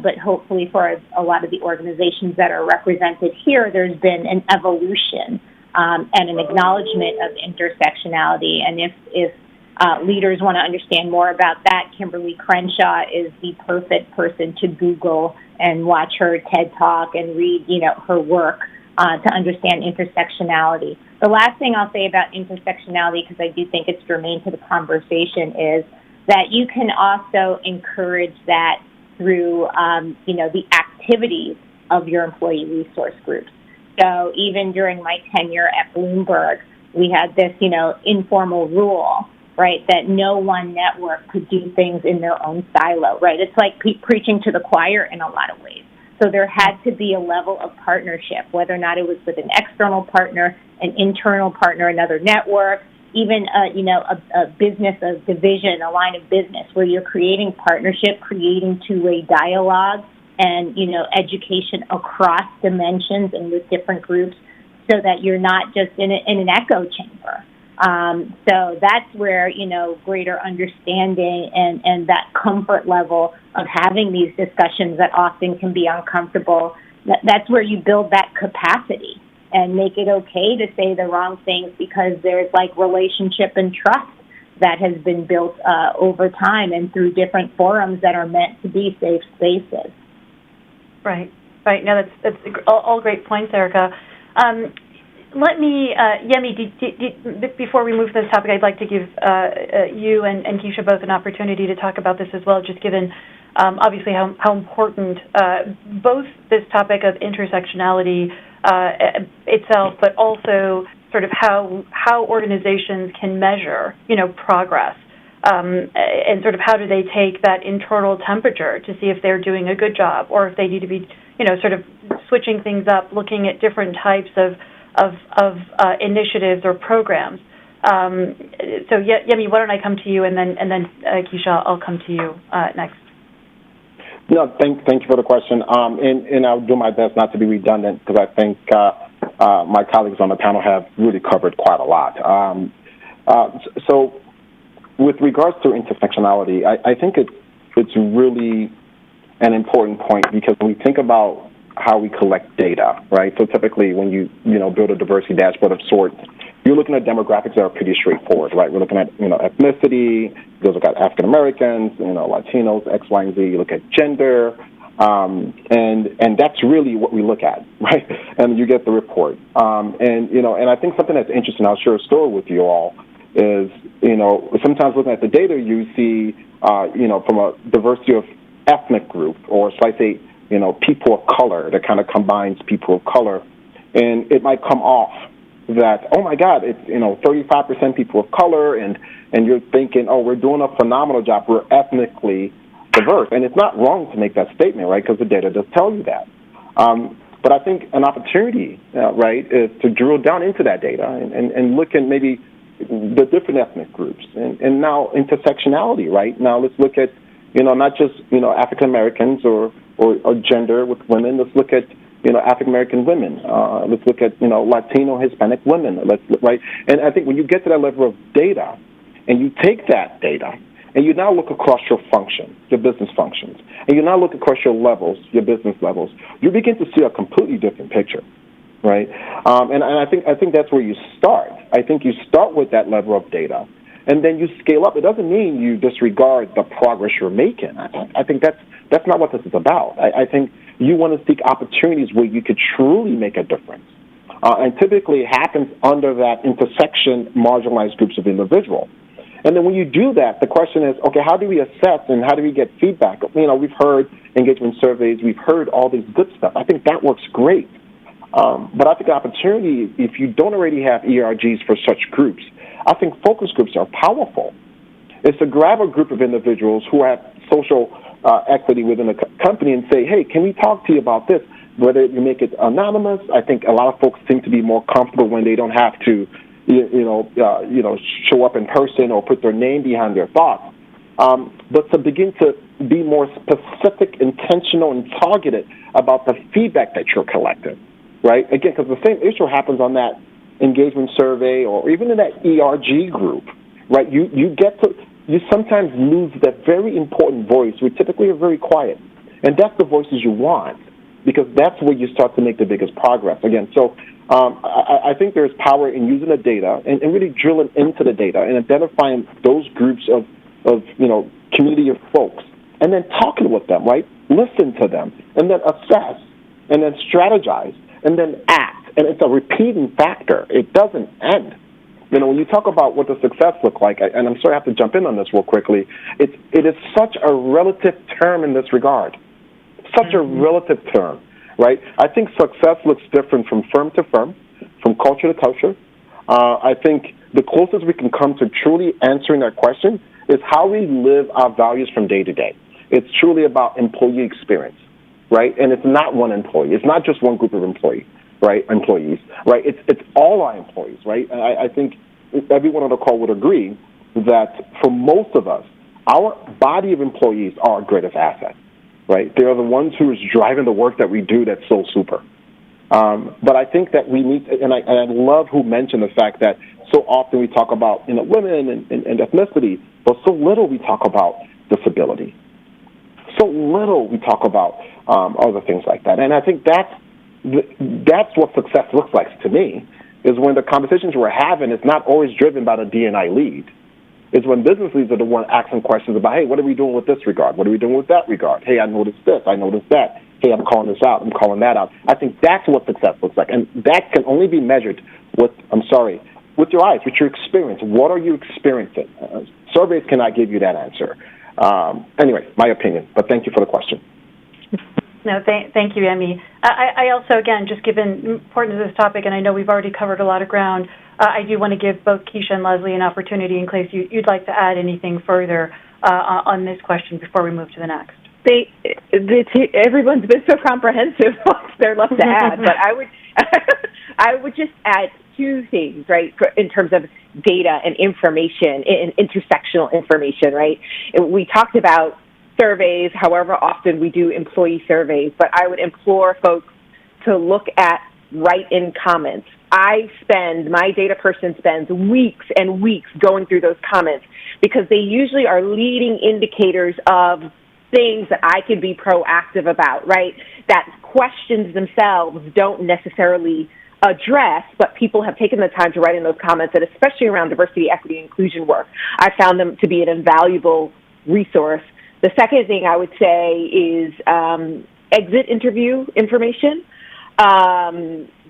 but hopefully for a lot of the organizations that are represented here, there's been an evolution and an acknowledgement of intersectionality. And if leaders want to understand more about that, Kimberly Crenshaw is the perfect person to Google and watch her TED Talk and read, her work to understand intersectionality. The last thing I'll say about intersectionality, because I do think it's germane to the conversation, is that you can also encourage that through, the activities of your employee resource groups. So even during my tenure at Bloomberg, we had this, informal rule, right, that no one network could do things in their own silo, right? It's like preaching to the choir in a lot of ways. So there had to be a level of partnership, whether or not it was with an external partner, an internal partner, another network, even a business, a division, a line of business where you're creating partnership, creating two-way dialogue, and education across dimensions and with different groups, so that you're not just in an echo chamber. So that's where greater understanding and that comfort level of having these discussions that often can be uncomfortable. That's where you build that capacity and make it okay to say the wrong things, because there's relationship and trust that has been built over time and through different forums that are meant to be safe spaces. Right. No, that's all great points, Erica. Let me, Yemi, before we move to this topic, I'd like to give you and Keisha both an opportunity to talk about this as well, just given obviously how important both this topic of intersectionality itself, but also sort of how organizations can measure, progress, and sort of how do they take that internal temperature to see if they're doing a good job or if they need to be, sort of switching things up, looking at different types of initiatives or programs. So Yemi, why don't I come to you, and then Keisha, I'll come to you next. No, thank you for the question. And I'll do my best not to be redundant, because I think my colleagues on the panel have really covered quite a lot. So with regards to intersectionality, I think it's really an important point, because when we think about how we collect data, right? So typically when you build a diversity dashboard of sorts, you're looking at demographics that are pretty straightforward, right? We're looking at, ethnicity, you look at African Americans, Latinos, X, Y, and Z, you look at gender, And that's really what we look at, right? And you get the report. And I think something that's interesting, I'll share a story with you all, is, sometimes looking at the data, you see, from a diversity of ethnic group, or so I say, people of color, that kind of combines people of color. And it might come off that, oh my God, it's, 35% people of color, and you're thinking, oh, we're doing a phenomenal job, we're ethnically diverse. And it's not wrong to make that statement, right, because the data does tell you that. But I think an opportunity, right, is to drill down into that data and look at maybe the different ethnic groups, and now intersectionality, right? Now let's look at, not just, African Americans or gender with women. Let's look at, African American women. Let's look at, Latino, Hispanic women. Right? And I think when you get to that level of data, and you take that data, and you now look across your function, your business functions, and you now look across your levels, your business levels, you begin to see a completely different picture, right? And I think that's where you start. I think you start with that level of data, and then you scale up. It doesn't mean you disregard the progress you're making. I think that's not what this is about. I think you want to seek opportunities where you could truly make a difference. And typically it happens under that intersection marginalized groups of individuals. And then when you do that, the question is, okay, how do we assess and how do we get feedback? We've heard engagement surveys, we've heard all this good stuff. I think that works great. But I think the opportunity, if you don't already have ERGs for such groups, I think focus groups are powerful. It's to grab a group of individuals who have social equity within a company and say, hey, can we talk to you about this? Whether you make it anonymous, I think a lot of folks seem to be more comfortable when they don't have to show up in person or put their name behind their thoughts. But to begin to be more specific, intentional, and targeted about the feedback that you're collecting, right? Again, because the same issue happens on that engagement survey or even in that ERG group, right? You sometimes lose that very important voice. We typically are very quiet, and that's the voices you want, because that's where you start to make the biggest progress. Again, so I think there's power in using the data and really drilling into the data and identifying those groups of community of folks, and then talking with them, right? Listen to them, and then assess, and then strategize, and then act. And it's a repeating factor. It doesn't end. When you talk about what the success look like, and I'm sorry I have to jump in on this real quickly, it is such a relative term in this regard. Such a relative term, right? I think success looks different from firm to firm, from culture to culture. I think the closest we can come to truly answering that question is how we live our values from day to day. It's truly about employee experience, right? And it's not one employee. It's not just one group of employees, right? It's all our employees, right? And I think everyone on the call would agree that for most of us, our body of employees are our greatest asset, right? They are the ones who is driving the work that we do that's so super. But I think that we need, and I love who mentioned the fact that so often we talk about women and ethnicity, but so little we talk about disability. So little we talk about other things like that. And I think that's what success looks like to me, is when the conversations we're having is not always driven by the D&I lead. It's when business leads are the one asking questions about, hey, what are we doing with this regard? What are we doing with that regard? Hey, I noticed this. I noticed that. Hey, I'm calling this out. I'm calling that out. I think that's what success looks like. And that can only be measured with your eyes, with your experience. What are you experiencing? Surveys cannot give you that answer. Anyway, my opinion. But thank you for the question. No, thank you, Emmy. I also, again, just given the importance of this topic, and I know we've already covered a lot of ground, I do want to give both Keisha and Leslie an opportunity in case you'd like to add anything further on this question before we move to the next. Everyone's been so comprehensive. They're left to add, but I would just add two things, right, in terms of data and information, and intersectional information, right? We talked about surveys, however often we do employee surveys, but I would implore folks to look at write-in comments. My data person spends weeks and weeks going through those comments because they usually are leading indicators of things that I can be proactive about, right? That questions themselves don't necessarily address, but people have taken the time to write in those comments, and especially around diversity, equity, and inclusion work, I found them to be an invaluable resource The second thing I would say is exit interview information.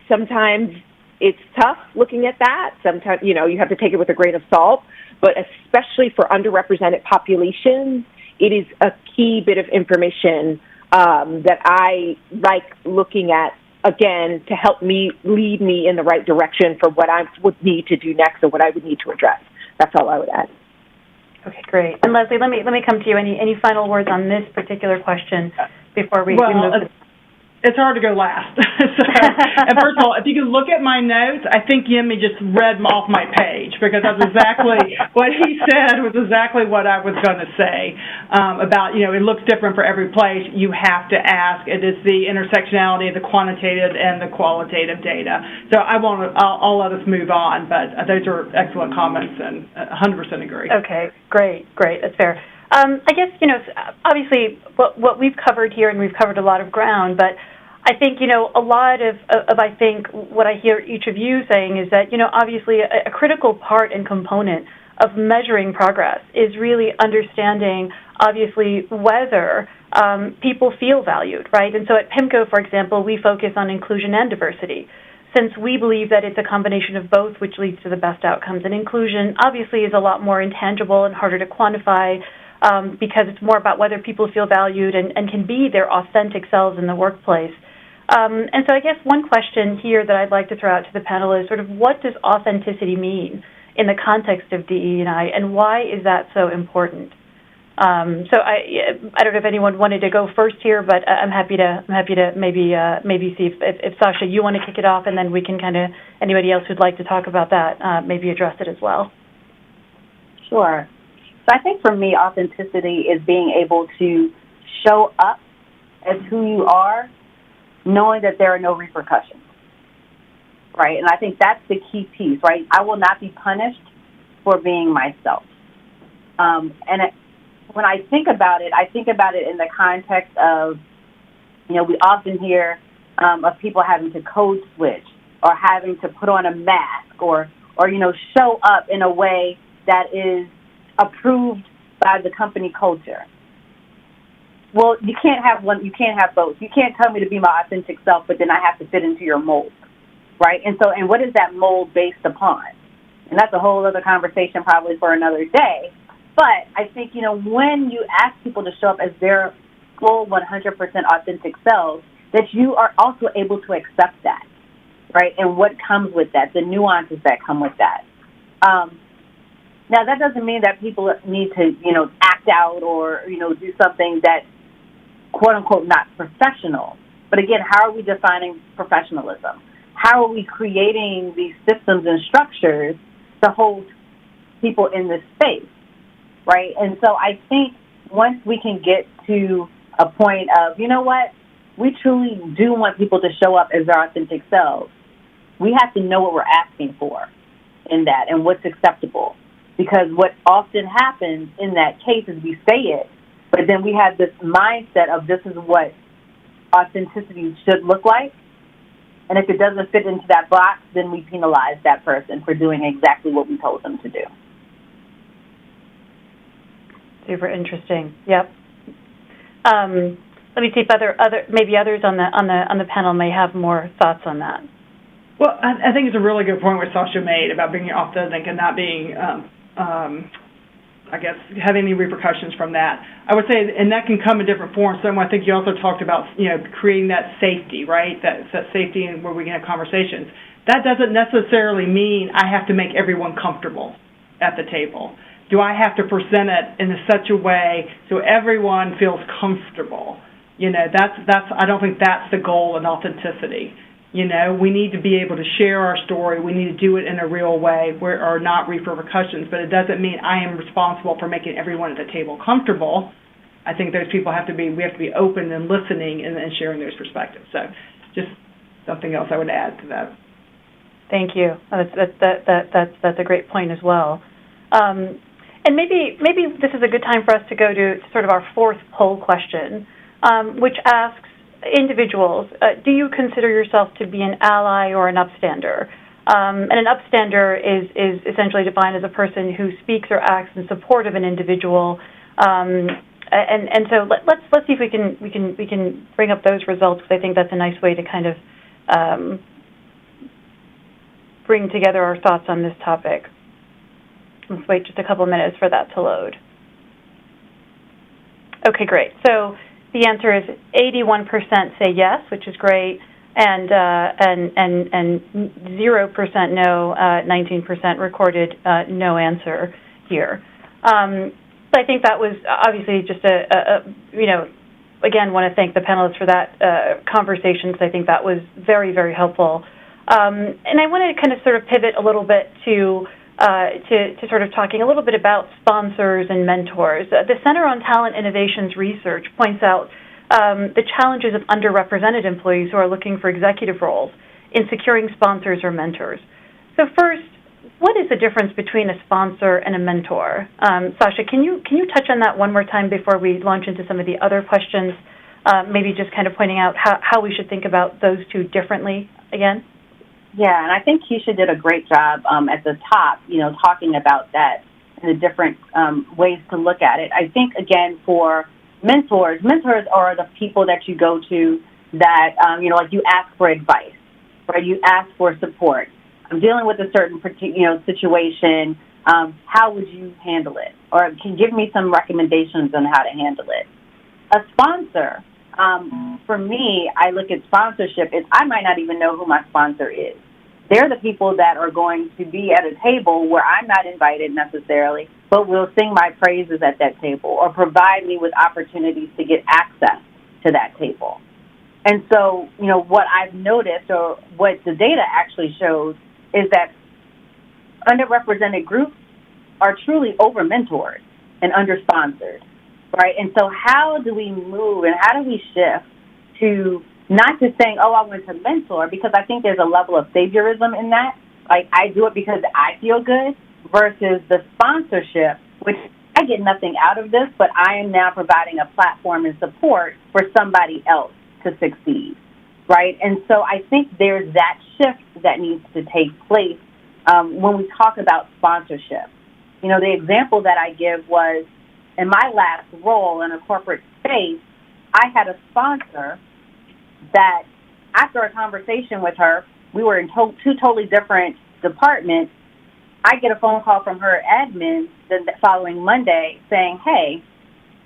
Sometimes it's tough looking at that. Sometimes, you have to take it with a grain of salt, but especially for underrepresented populations, it is a key bit of information that I like looking at, again, to help me lead me in the right direction for what I would need to do next or what I would need to address. That's all I would add. Okay, great. And Leslie, let me come to you. Any final words on this particular question before we move? It's hard to go last. And first of all, if you can look at my notes, I think Yemi just read off my page, because that's exactly what he said was exactly what I was going to say about, it looks different for every place. You have to ask. It is the intersectionality of the quantitative and the qualitative data. So I'll let us move on, but those are excellent comments and 100% agree. Okay, great. That's fair. I guess, obviously what we've covered here, and we've covered a lot of ground, but I think, a lot of I think what I hear each of you saying is that, obviously a critical part and component of measuring progress is really understanding, obviously, whether people feel valued, right? And so at PIMCO, for example, we focus on inclusion and diversity, since we believe that it's a combination of both which leads to the best outcomes. And inclusion, obviously, is a lot more intangible and harder to quantify, because it's more about whether people feel valued and can be their authentic selves in the workplace. And so I guess one question here that I'd like to throw out to the panel is sort of, what does authenticity mean in the context of DE&I, and why is that so important? So I don't know if anyone wanted to go first here, but I'm happy to maybe see if Sasha, you want to kick it off, and then we can kind of, anybody else who'd like to talk about that, maybe address it as well. Sure. So I think for me, authenticity is being able to show up as who you are, knowing that there are no repercussions, right? And I think that's the key piece, right? I will not be punished for being myself. When I think about it in the context of, we often hear of people having to code switch or having to put on a mask or show up in a way that is approved by the company culture. Well, you can't have one. You can't have both. You can't tell me to be my authentic self, but then I have to fit into your mold, right? And what is that mold based upon? And that's a whole other conversation probably for another day. But I think, when you ask people to show up as their full 100% authentic selves, that you are also able to accept that, right? And what comes with that, the nuances that come with that. Now, that doesn't mean that people need to, act out or, do something that's, quote unquote, not professional. But again, how are we defining professionalism? How are we creating these systems and structures to hold people in this space, right? And so I think once we can get to a point of, we truly do want people to show up as their authentic selves, we have to know what we're asking for in that and what's acceptable. Because what often happens in that case is we say it, but then we have this mindset of this is what authenticity should look like. And if it doesn't fit into that box, then we penalize that person for doing exactly what we told them to do. Super interesting. Yep. Let me see if maybe others on the panel may have more thoughts on that. Well, I think it's a really good point what Sasha made about being authentic and not being, having any repercussions from that. I would say, and that can come in different forms. So I think you also talked about, creating that safety, right? That safety and where we can have conversations. That doesn't necessarily mean I have to make everyone comfortable at the table. Do I have to present it in such a way so everyone feels comfortable? I don't think that's the goal in authenticity. We need to be able to share our story. We need to do it in a real way where are not repercussions, but it doesn't mean I am responsible for making everyone at the table comfortable. I think we have to be open and listening and sharing those perspectives. So just something else I would add to that. Thank you. That's a great point as well. And maybe this is a good time for us to go to sort of our fourth poll question, which asks, individuals, do you consider yourself to be an ally or an upstander? And an upstander is essentially defined as a person who speaks or acts in support of an individual And so let's see if we can bring up those results, because I think that's a nice way to kind of bring together our thoughts on this topic. Let's wait just a couple minutes for that to load. Okay, great. So the answer is 81% say yes, which is great, and 0% no, 19% recorded no answer here. So I think that was obviously just again, want to thank the panelists for that conversation, because I think that was very, very helpful. And I want to kind of sort of pivot a little bit to sort of talking a little bit about sponsors and mentors. The Center on Talent Innovations Research points out the challenges of underrepresented employees who are looking for executive roles in securing sponsors or mentors. So first, what is the difference between a sponsor and a mentor? Sasha, can you touch on that one more time before we launch into some of the other questions? Maybe just kind of pointing out how we should think about those two differently again? Yeah, and I think Keisha did a great job at the top, talking about that and the different ways to look at it. I think, again, for mentors are the people that you go to that, like you ask for advice, right? You ask for support. I'm dealing with a certain situation. How would you handle it? Or can you give me some recommendations on how to handle it? A sponsor, for me, I look at sponsorship as I might not even know who my sponsor is. They're the people that are going to be at a table where I'm not invited necessarily, but will sing my praises at that table or provide me with opportunities to get access to that table. And so, what I've noticed, or what the data actually shows, is that underrepresented groups are truly over-mentored and under-sponsored, right? And so how do we move and how do we shift to not just saying, oh, I want to mentor, because I think there's a level of saviorism in that. Like, I do it because I feel good, versus the sponsorship, which I get nothing out of this, but I am now providing a platform and support for somebody else to succeed, right? And so I think there's that shift that needs to take place when we talk about sponsorship. The example that I give was, in my last role in a corporate space, I had a sponsor that, after a conversation with her, we were in two totally different departments. I get a phone call from her admin the following Monday saying, hey,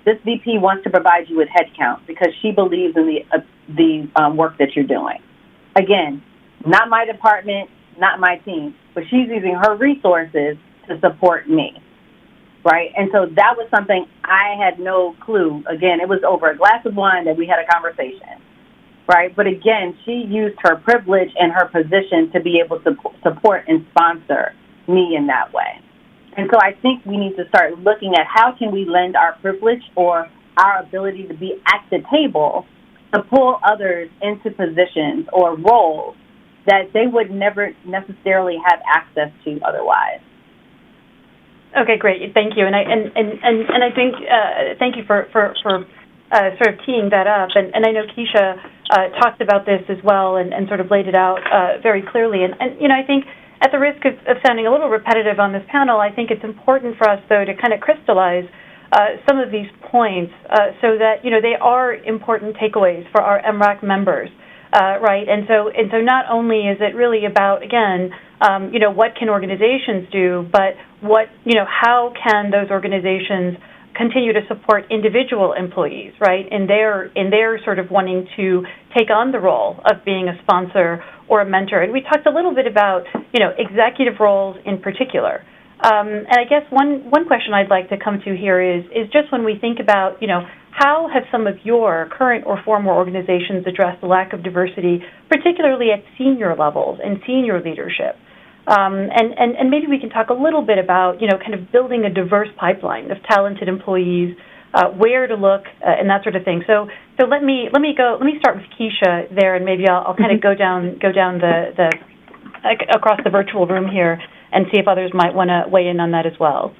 this VP wants to provide you with headcount because she believes in the work that you're doing. Again, not my department, not my team, but she's using her resources to support me, right? And so that was something I had no clue. Again, it was over a glass of wine that we had a conversation, right? But again, she used her privilege and her position to be able to support and sponsor me in that way. And so I think we need to start looking at how can we lend our privilege or our ability to be at the table to pull others into positions or roles that they would never necessarily have access to otherwise. Okay, great. Thank you. And I think thank you for sort of teeing that up. And I know Keisha talked about this as well and sort of laid it out very clearly. And I think, at the risk of sounding a little repetitive on this panel, I think it's important for us, though, to kind of crystallize some of these points so that, they are important takeaways for our Mrac members, right? And so not only is it really about, again, what can organizations do, but how can those organizations continue to support individual employees, right, in their sort of wanting to take on the role of being a sponsor or a mentor. And we talked a little bit about, executive roles in particular. And I guess one question I'd like to come to here is just when we think about, how have some of your current or former organizations addressed the lack of diversity, particularly at senior levels and senior leadership? And maybe we can talk a little bit about, kind of building a diverse pipeline of talented employees, where to look, and that sort of thing. So let me start with Keisha there, and maybe I'll kind of go down the across the virtual room here and see if others might want to weigh in on that as well.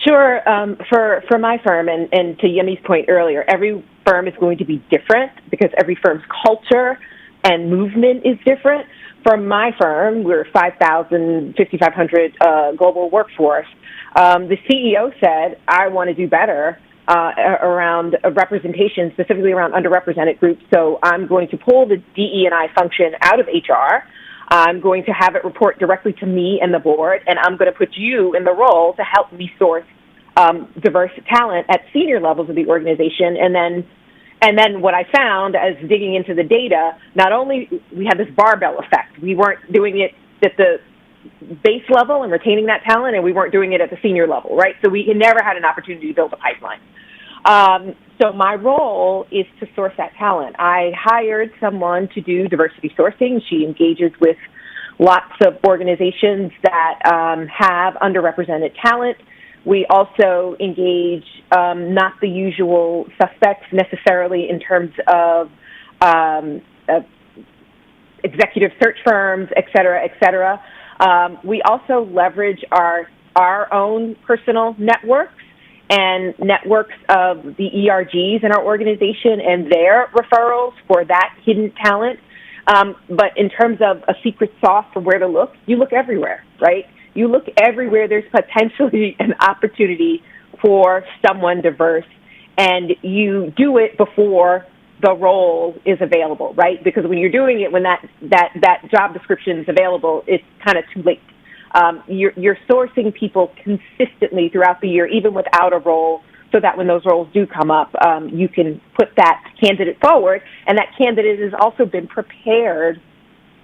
Sure. For my firm, and to Yemi's point earlier, every firm is going to be different because every firm's culture and movement is different. For my firm, we're 5,000, 5,500 global workforce. The CEO said, I want to do better around representation, specifically around underrepresented groups. So I'm going to pull the DE&I function out of HR. I'm going to have it report directly to me and the board, and I'm going to put you in the role to help me source diverse talent at senior levels of the organization. And then what I found as digging into the data, not only we had this barbell effect, we weren't doing it at the base level and retaining that talent, and we weren't doing it at the senior level, right? So we never had an opportunity to build a pipeline. So my role is to source that talent. I hired someone to do diversity sourcing. She engages with lots of organizations that have underrepresented talent. We also engage not the usual suspects necessarily in terms of executive search firms, et cetera, et cetera. We also leverage our own personal networks and networks of the ERGs in our organization and their referrals for that hidden talent. But in terms of a secret sauce for where to look, you look everywhere, right? You look everywhere there's potentially an opportunity for someone diverse, and you do it before the role is available, right? Because when you're doing it, when that job description is available, it's kind of too late. You're sourcing people consistently throughout the year, even without a role, so that when those roles do come up, you can put that candidate forward, and that candidate has also been prepared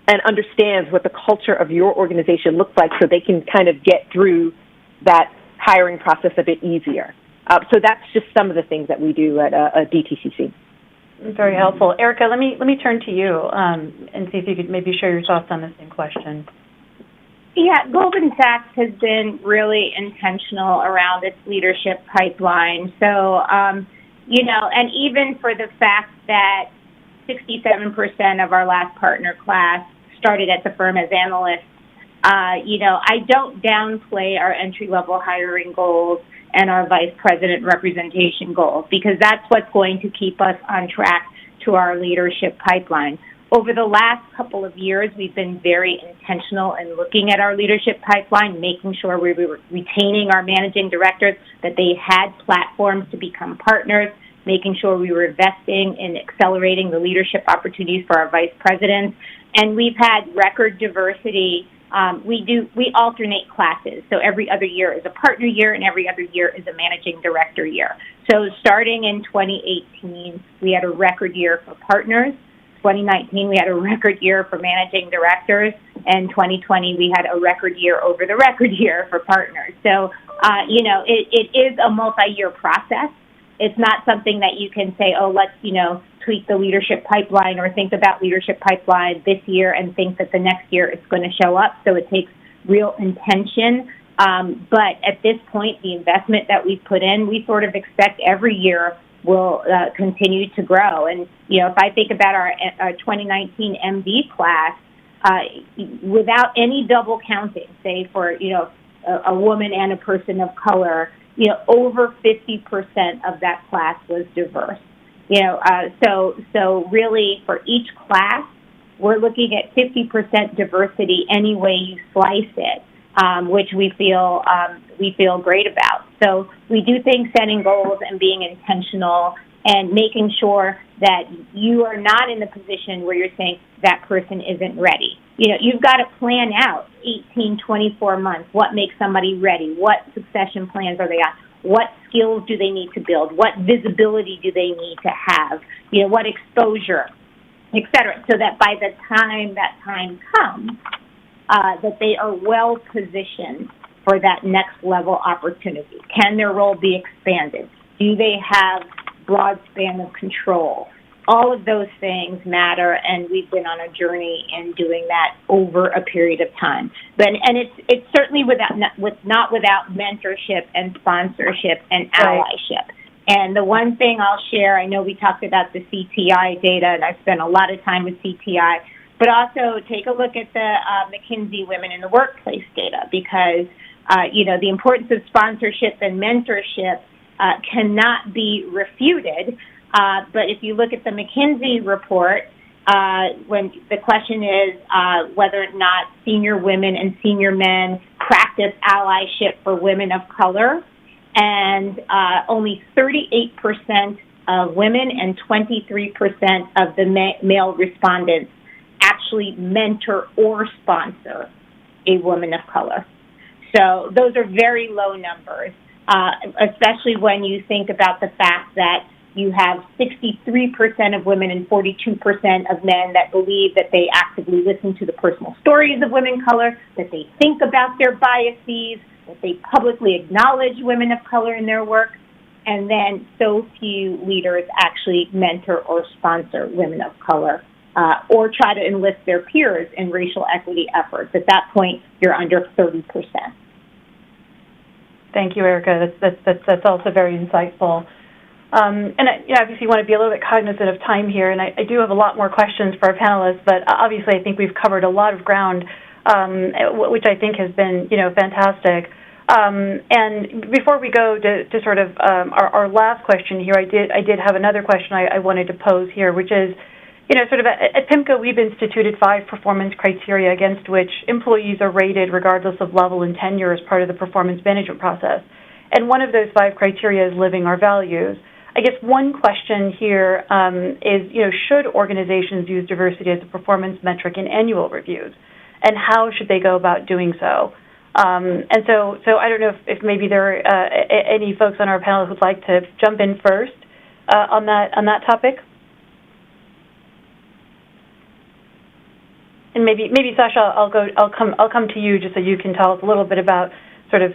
and understands what the culture of your organization looks like, so they can kind of get through that hiring process a bit easier. So that's just some of the things that we do at DTCC. Very helpful. Erica, let me turn to you and see if you could maybe share your thoughts on the same question. Yeah, Goldman Sachs has been really intentional around its leadership pipeline. So, and even for the fact that 67% of our last partner class started at the firm as analysts, I don't downplay our entry-level hiring goals and our vice president representation goals, because that's what's going to keep us on track to our leadership pipeline. Over the last couple of years, we've been very intentional in looking at our leadership pipeline, making sure we were retaining our managing directors, that they had platforms to become partners, making sure we were investing in accelerating the leadership opportunities for our vice presidents. And we've had record diversity. We alternate classes. So every other year is a partner year and every other year is a managing director year. So starting in 2018, we had a record year for partners. 2019, we had a record year for managing directors. And 2020, we had a record year over the record year for partners. So, it is a multi-year process. It's not something that you can say, let's, tweak the leadership pipeline or think about leadership pipeline this year and think that the next year it's going to show up. So it takes real intention. But at this point, the investment that we've put in, we sort of expect every year will continue to grow. And, if I think about our 2019 MD class, without any double counting, say for, a woman and a person of color, over 50% of that class was diverse. So really for each class, we're looking at 50% diversity any way you slice it, which we feel great about. So we do think setting goals and being intentional and making sure that you are not in the position where you're saying that person isn't ready. You've got to plan out 18, 24 months. What makes somebody ready? What succession plans are they on? What skills do they need to build? What visibility do they need to have? What exposure, et cetera, so that by the time that time comes, that they are well positioned for that next level opportunity. Can their role be expanded? Do they have broad span of control? All of those things matter, and we've been on a journey in doing that over a period of time. And it's certainly not without mentorship and sponsorship and allyship. And the one thing I'll share, I know we talked about the CTI data, and I spent a lot of time with CTI, but also take a look at the McKinsey Women in the Workplace data, because the importance of sponsorship and mentorship cannot be refuted. But if you look at the McKinsey report, when the question is whether or not senior women and senior men practice allyship for women of color, and only 38% of women and 23% of the male respondents actually mentor or sponsor a woman of color. So those are very low numbers, especially when you think about the fact that you have 63% of women and 42% of men that believe that they actively listen to the personal stories of women of color, that they think about their biases, that they publicly acknowledge women of color in their work, and then so few leaders actually mentor or sponsor women of color or try to enlist their peers in racial equity efforts. At that point, you're under 30%. Thank you, Erica. That's also very insightful. And obviously, you want to be a little bit cognizant of time here, and I do have a lot more questions for our panelists, but obviously I think we've covered a lot of ground, which I think has been, fantastic. And before we go to sort of our last question here, I did have another question I wanted to pose here, which is, sort of at PIMCO, we've instituted 5 performance criteria against which employees are rated regardless of level and tenure as part of the performance management process. And one of those 5 criteria is living our values. I guess one question here is, should organizations use diversity as a performance metric in annual reviews? And how should they go about doing so? And so I don't know if maybe there are any folks on our panel who'd like to jump in first on that topic. And maybe Sasha, I'll come to you just so you can tell us a little bit about sort of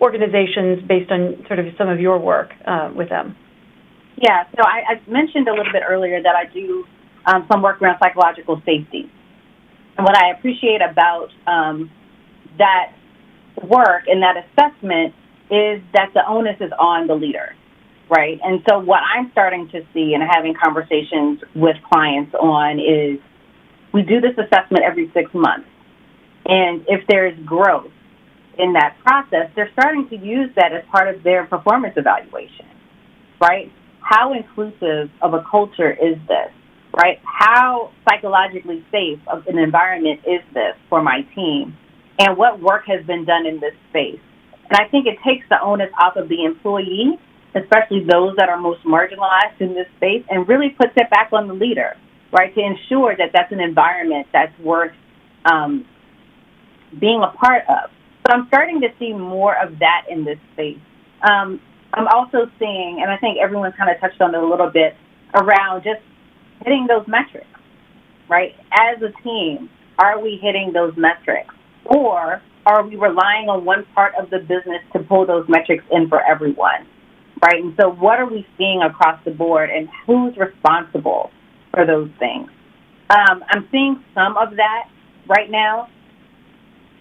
organizations based on sort of some of your work with them. Yeah, so I mentioned a little bit earlier that I do some work around psychological safety. And what I appreciate about that work and that assessment is that the onus is on the leader, right? And so what I'm starting to see and having conversations with clients on is we do this assessment every 6 months. And if there's growth in that process, they're starting to use that as part of their performance evaluation, right? How inclusive of a culture is this, right? How psychologically safe of an environment is this for my team? And what work has been done in this space? And I think it takes the onus off of the employee, especially those that are most marginalized in this space, and really puts it back on the leader, right, to ensure that that's an environment that's worth being a part of. But I'm starting to see more of that in this space. I'm also seeing, and I think everyone's kind of touched on it a little bit, around just hitting those metrics, right? As a team, are we hitting those metrics? Or are we relying on one part of the business to pull those metrics in for everyone, right? And so what are we seeing across the board, and who's responsible for those things? I'm seeing some of that right now.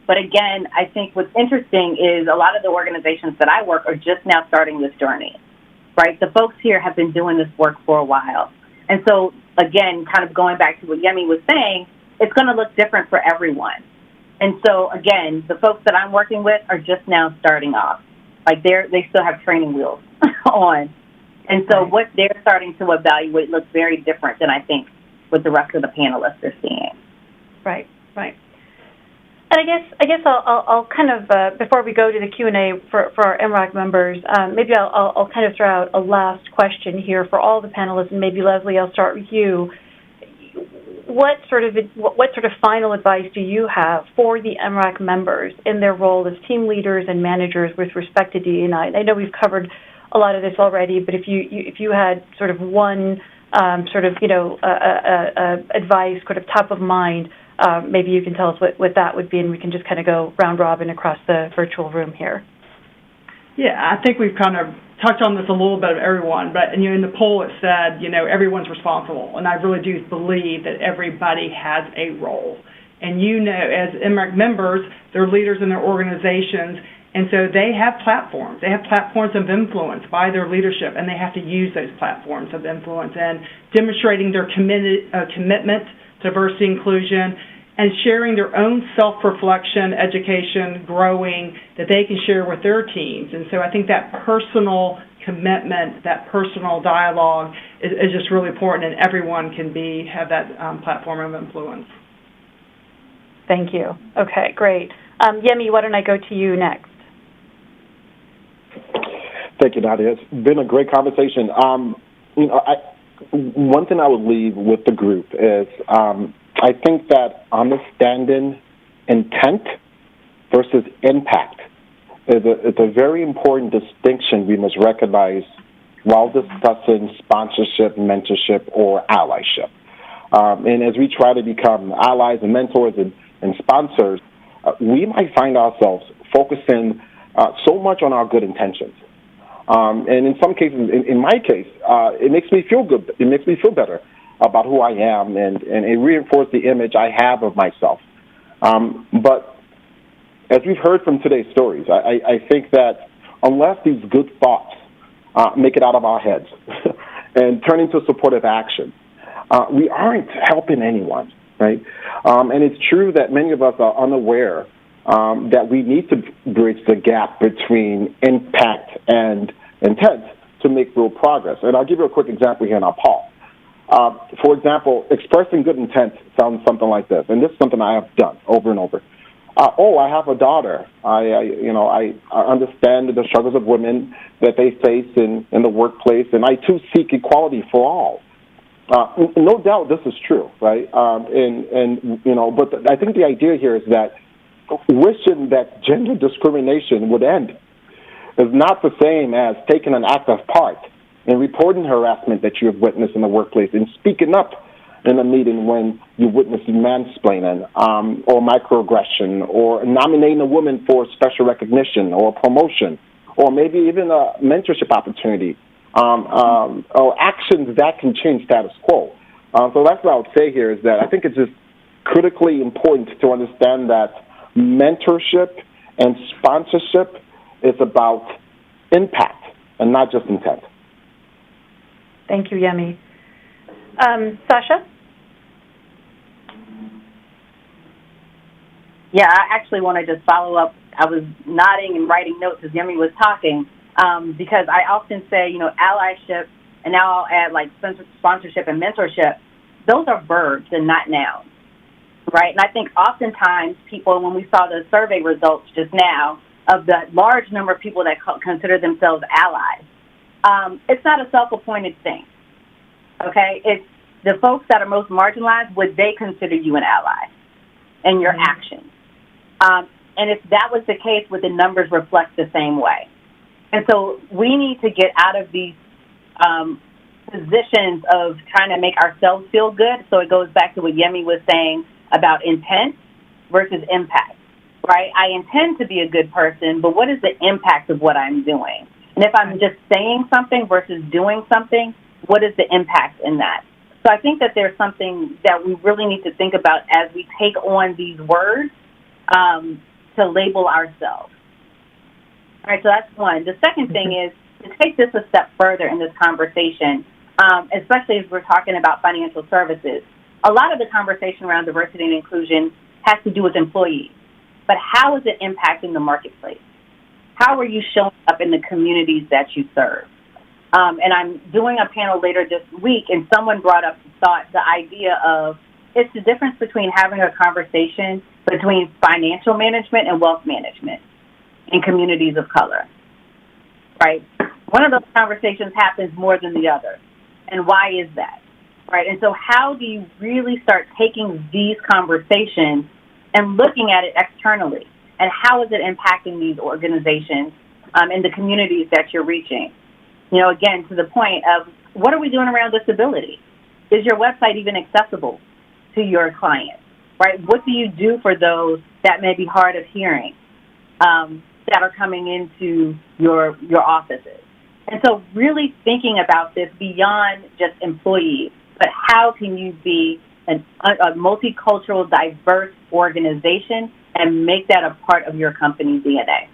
But again, I think what's interesting is a lot of the organizations that I work are just now starting this journey, right? The folks here have been doing this work for a while. And so, again, kind of going back to what Yemi was saying, it's going to look different for everyone. And so, again, the folks that I'm working with are just now starting off. Like, they still have training wheels on. And so what they're starting to evaluate looks very different than I think what the rest of the panelists are seeing. Right. And I guess I'll kind of, before we go to the Q&A for our MRAC members, maybe I'll kind of throw out a last question here for all the panelists, and maybe Leslie, I'll start with you. What sort of final advice do you have for the MRAC members in their role as team leaders and managers with respect to DE&I? I know we've covered a lot of this already, but if you had sort of one advice, sort of top of mind, maybe you can tell us what that would be, and we can just kind of go round robin across the virtual room here. Yeah, I think we've kind of touched on this a little bit of everyone, but in the poll it said, everyone's responsible, and I really do believe that everybody has a role. And as MRAC members, they're leaders in their organizations, and so they have platforms. They have platforms of influence by their leadership, and they have to use those platforms of influence and demonstrating their commitment to diversity inclusion, and sharing their own self-reflection, education, growing, that they can share with their teams. And so I think that personal commitment, that personal dialogue is just really important, and everyone can have that platform of influence. Thank you. Okay, great. Yemi, why don't I go to you next? Thank you, Nadia. It's been a great conversation. One thing I would leave with the group is I think that understanding intent versus impact is a very important distinction we must recognize while discussing sponsorship, mentorship, or allyship. And as we try to become allies and mentors and sponsors, we might find ourselves focusing so much on our good intentions. And in some cases, in my case, it makes me feel good. It makes me feel better about who I am, and it reinforces the image I have of myself. But as we've heard from today's stories, I think that unless these good thoughts make it out of our heads and turn into supportive action, we aren't helping anyone, right? And it's true that many of us are unaware that we need to bridge the gap between impact and intent to make real progress. And I'll give you a quick example here, and I'll pause. For example, expressing good intent sounds something like this, and this is something I have done over and over. I have a daughter. I understand the struggles of women that they face in the workplace, and I too seek equality for all. No doubt this is true, right? But I think the idea here is that wishing that gender discrimination would end is not the same as taking an active part in reporting harassment that you have witnessed in the workplace and speaking up in a meeting when you witness mansplaining or microaggression, or nominating a woman for special recognition or promotion, or maybe even a mentorship opportunity, or actions that can change status quo. So that's what I would say here is that I think it's just critically important to understand that mentorship and sponsorship is about impact and not just intent. Thank you, Yemi. Sasha? Yeah, I actually want to just follow up. I was nodding and writing notes as Yemi was talking, because I often say, allyship, and now I'll add like sponsorship and mentorship. Those are verbs and not nouns, right? And I think oftentimes people, when we saw the survey results just now of the large number of people that consider themselves allies, it's not a self-appointed thing, okay? It's the folks that are most marginalized, would they consider you an ally and your actions? And if that was the case, would the numbers reflect the same way? And so we need to get out of these positions of trying to make ourselves feel good. So it goes back to what Yemi was saying about intent versus impact, right? I intend to be a good person, but what is the impact of what I'm doing? And if I'm just saying something versus doing something, what is the impact in that? So I think that there's something that we really need to think about as we take on these words to label ourselves. All right, so that's one. The second thing is to take this a step further in this conversation, especially as we're talking about financial services. A lot of the conversation around diversity and inclusion has to do with employees, but how is it impacting the marketplace? How are you showing up in the communities that you serve? And I'm doing a panel later this week, and someone brought up the idea of it's the difference between having a conversation between financial management and wealth management in communities of color, right? One of those conversations happens more than the other. And why is that, right? And so how do you really start taking these conversations and looking at it externally? And how is it impacting these organizations and the communities that you're reaching? Again, to the point of what are we doing around disability? Is your website even accessible to your clients, right? What do you do for those that may be hard of hearing that are coming into your offices? And so really thinking about this beyond just employees, but how can you be a multicultural, diverse organization and make that a part of your company DNA?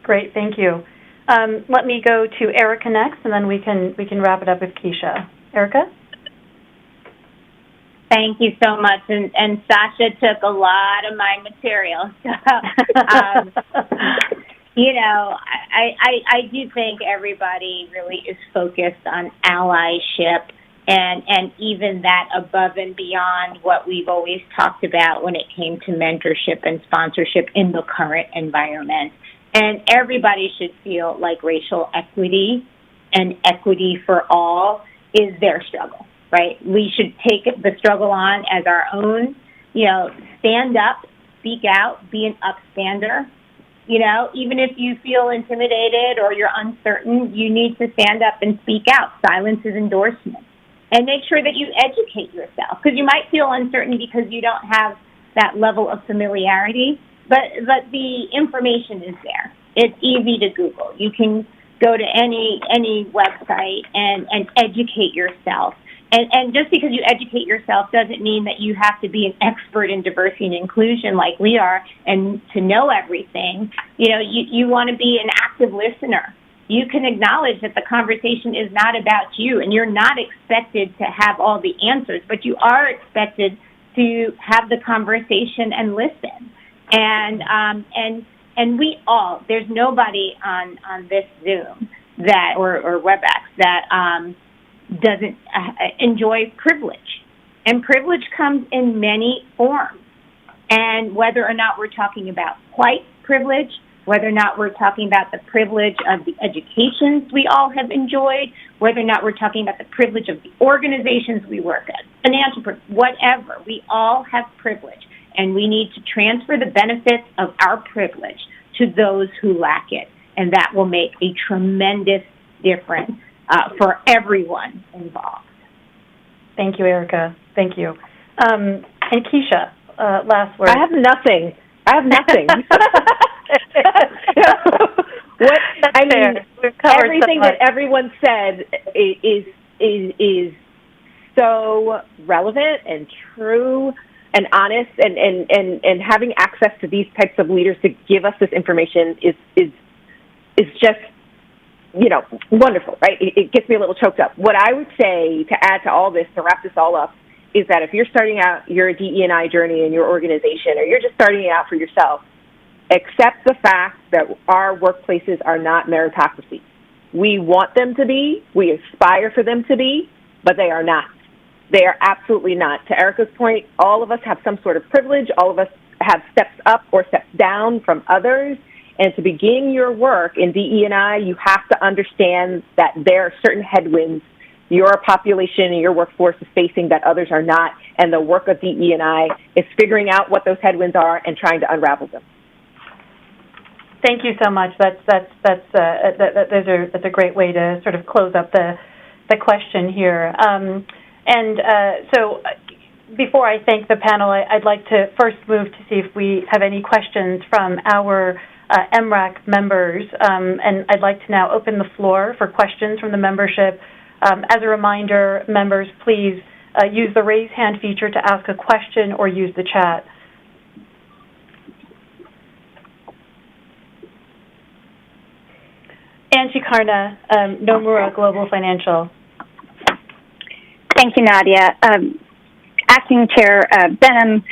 Great, thank you. Let me go to Erica next, and then we can wrap it up with Keisha. Erica? Thank you so much. And Sasha took a lot of my material. So, I do think everybody really is focused on allyship and even that above and beyond what we've always talked about when it came to mentorship and sponsorship in the current environment. And everybody should feel like racial equity and equity for all is their struggle, right? We should take the struggle on as our own, stand up, speak out, be an upstander. Even if you feel intimidated or you're uncertain, you need to stand up and speak out. Silence is endorsement. And make sure that you educate yourself, because you might feel uncertain because you don't have that level of familiarity, but the information is there. It's easy to Google. You can go to any website and educate yourself. And just because you educate yourself doesn't mean that you have to be an expert in diversity and inclusion like we are and to know everything. You want to be an active listener. You can acknowledge that the conversation is not about you, and you're not expected to have all the answers, but you are expected to have the conversation and listen. And we all, there's nobody on this Zoom that or Webex that doesn't enjoy privilege. And privilege comes in many forms. And whether or not we're talking about white privilege, whether or not we're talking about the privilege of the educations we all have enjoyed, whether or not we're talking about the privilege of the organizations we work at, financial privilege, whatever, we all have privilege. And we need to transfer the benefits of our privilege to those who lack it. And that will make a tremendous difference for everyone involved. Thank you, Erica. Thank you. And Keisha, last word. I have nothing. Everything that everyone said is so relevant and true and honest, and having access to these types of leaders to give us this information is just, wonderful, right? It gets me a little choked up. What I would say to add to all this, to wrap this all up, is that if you're starting out your DE&I journey in your organization, or you're just starting it out for yourself, accept the fact that our workplaces are not meritocracy. We want them to be, we aspire for them to be, but they are not. They are absolutely not. To Erica's point, all of us have some sort of privilege. All of us have steps up or steps down from others. And to begin your work in DE&I, you have to understand that there are certain headwinds your population and your workforce is facing that others are not. And the work of DE&I is figuring out what those headwinds are and trying to unravel them. Thank you so much. That's a great way to sort of close up the question here. So before I thank the panel, I'd like to first move to see if we have any questions from our Mrac members, and I'd like to now open the floor for questions from the membership. As a reminder, members, please use the raise hand feature to ask a question or use the chat. Angie Karna, Nomura Global Financial. Thank you, Nadia. Acting Chair Benham,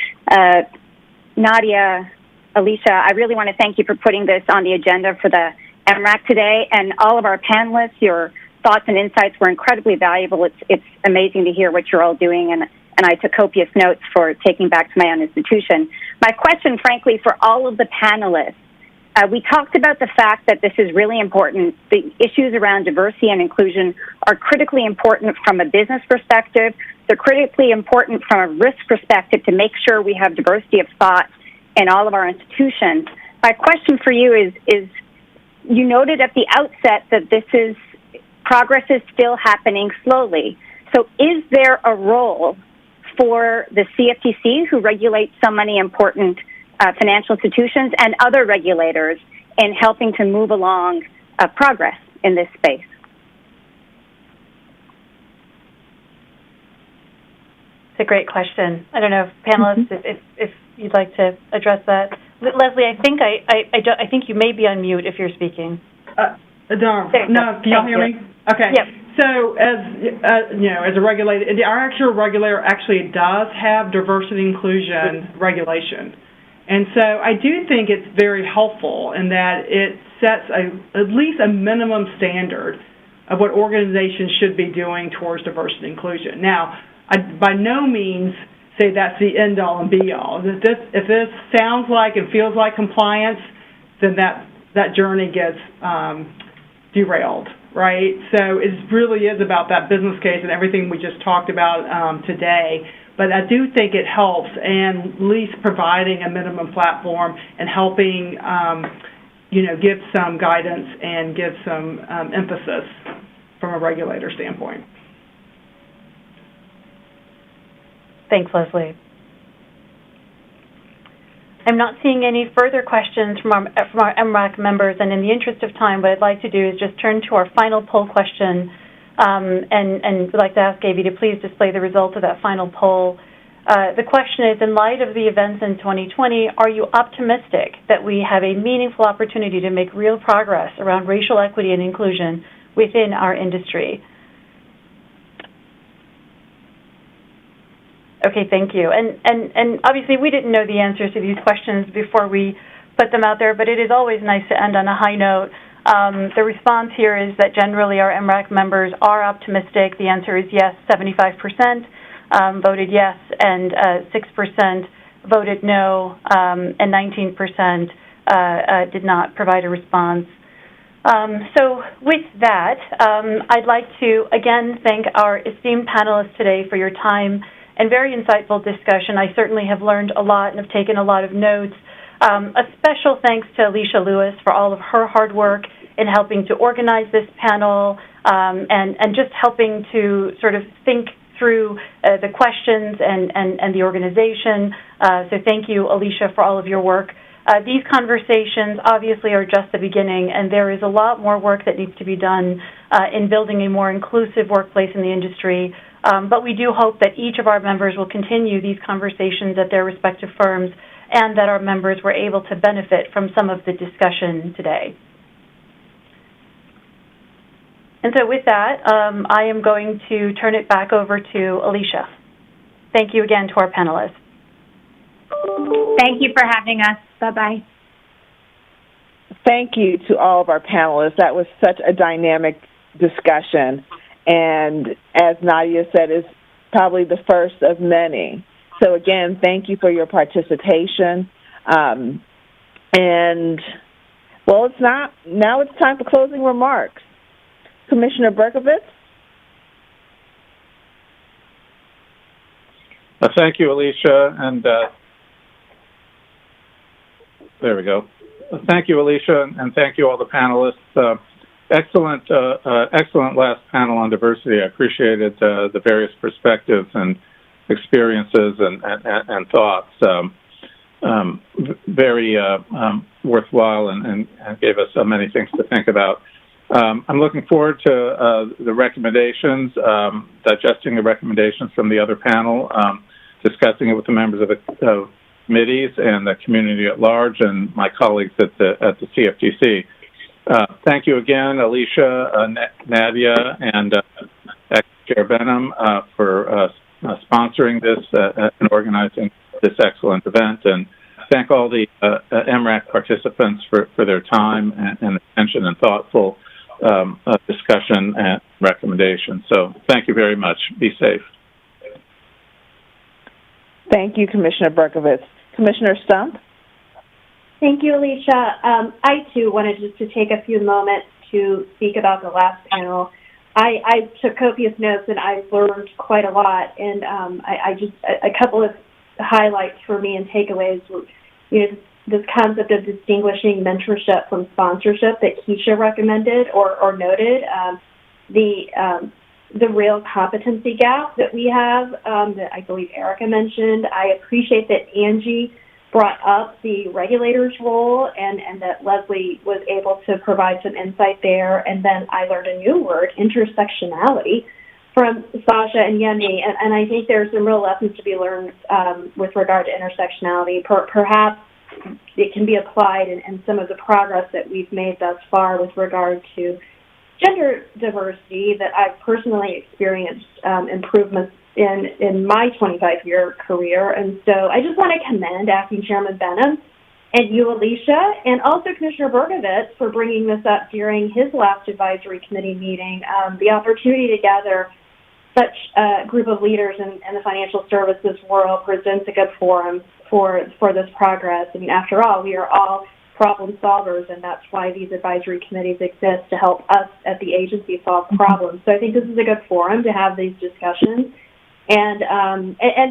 Nadia, Alicia, I really want to thank you for putting this on the agenda for the Mrac today, and all of our panelists. Your thoughts and insights were incredibly valuable. It's amazing to hear what you're all doing, and I took copious notes for taking back to my own institution. My question, frankly, for all of the panelists, we talked about the fact that this is really important. The issues around diversity and inclusion are critically important from a business perspective. They're critically important from a risk perspective to make sure we have diversity of thought in all of our institutions. My question for you is you noted at the outset that progress is still happening slowly. So is there a role for the CFTC, who regulates so many important financial institutions, and other regulators in helping to move along progress in this space? It's a great question. I don't know, if panelists, if you'd like to address that. Leslie, I think you may be on mute if you're speaking. No, can y'all hear me? Okay. Yep. So, as a regulator, our actual regulator actually does have diversity and inclusion regulation. And so I do think it's very helpful in that it sets at least a minimum standard of what organizations should be doing towards diversity and inclusion. Now, I by no means say that's the end-all and be-all. If this sounds like and feels like compliance, then that that journey gets derailed, right? So it really is about that business case and everything we just talked about today. But I do think it helps, and at least providing a minimum platform and helping, give some guidance and give some emphasis from a regulator standpoint. Thanks, Leslie. I'm not seeing any further questions from our Mrac members, and in the interest of time, what I'd like to do is just turn to our final poll question, and would like to ask Avi to please display the results of that final poll. The question is, in light of the events in 2020, are you optimistic that we have a meaningful opportunity to make real progress around racial equity and inclusion within our industry? Okay, thank you. And obviously we didn't know the answers to these questions before we put them out there, but it is always nice to end on a high note. The response here is that generally our Mrac members are optimistic. The answer is yes, 75% voted yes, and 6% voted no, and 19% did not provide a response. So with that, I'd like to again thank our esteemed panelists today for your time and very insightful discussion. I certainly have learned a lot and have taken a lot of notes. A special thanks to Alicia Lewis for all of her hard work in helping to organize this panel and just helping to sort of think through the questions and the organization. So thank you, Alicia, for all of your work. These conversations obviously are just the beginning, and there is a lot more work that needs to be done in building a more inclusive workplace in the industry. But we do hope that each of our members will continue these conversations at their respective firms and that our members were able to benefit from some of the discussion today. And so with that, I am going to turn it back over to Alicia. Thank you again to our panelists. Thank you for having us. Bye-bye. Thank you to all of our panelists. That was such a dynamic discussion. And as Nadia said, it's probably the first of many. So again, thank you for your participation. And, well, now it's time for closing remarks. Commissioner Berkovitz? Thank you, Alicia, and there we go. Thank you, Alicia, and thank you all the panelists. Excellent last panel on diversity. I appreciated the various perspectives and experiences and thoughts. Very worthwhile and gave us many things to think about. I'm looking forward to the recommendations, digesting the recommendations from the other panel, discussing it with the members of the committees and the community at large and my colleagues at the CFTC. Thank you again, Alicia, Nadia, and Chair Benham for sponsoring this and organizing this excellent event. And thank all the Mrac participants for their time and attention and thoughtful discussion and recommendations. So thank you very much. Be safe. Thank you, Commissioner Berkovitz. Commissioner Stump? Thank you, Alicia. I, too, wanted just to take a few moments to speak about the last panel. I took copious notes, and I learned quite a lot. And a couple of highlights for me and takeaways were, this concept of distinguishing mentorship from sponsorship that Keisha recommended or noted, the real competency gap that we have that I believe Erica mentioned. I appreciate that Angie brought up the regulators' role and that Leslie was able to provide some insight there. And then I learned a new word, intersectionality, from Sasha and Yemi. And I think there's some real lessons to be learned with regard to intersectionality. Perhaps it can be applied in some of the progress that we've made thus far with regard to gender diversity that I've personally experienced improvements in my 25-year career. And so I just want to commend Acting Chairman Benham and you, Alicia, and also Commissioner Berkovitz for bringing this up during his last advisory committee meeting. The opportunity to gather such a group of leaders in the financial services world presents a good forum for this progress. I mean, after all, we are all problem solvers, and that's why these advisory committees exist, to help us at the agency solve problems. So I think this is a good forum to have these discussions. And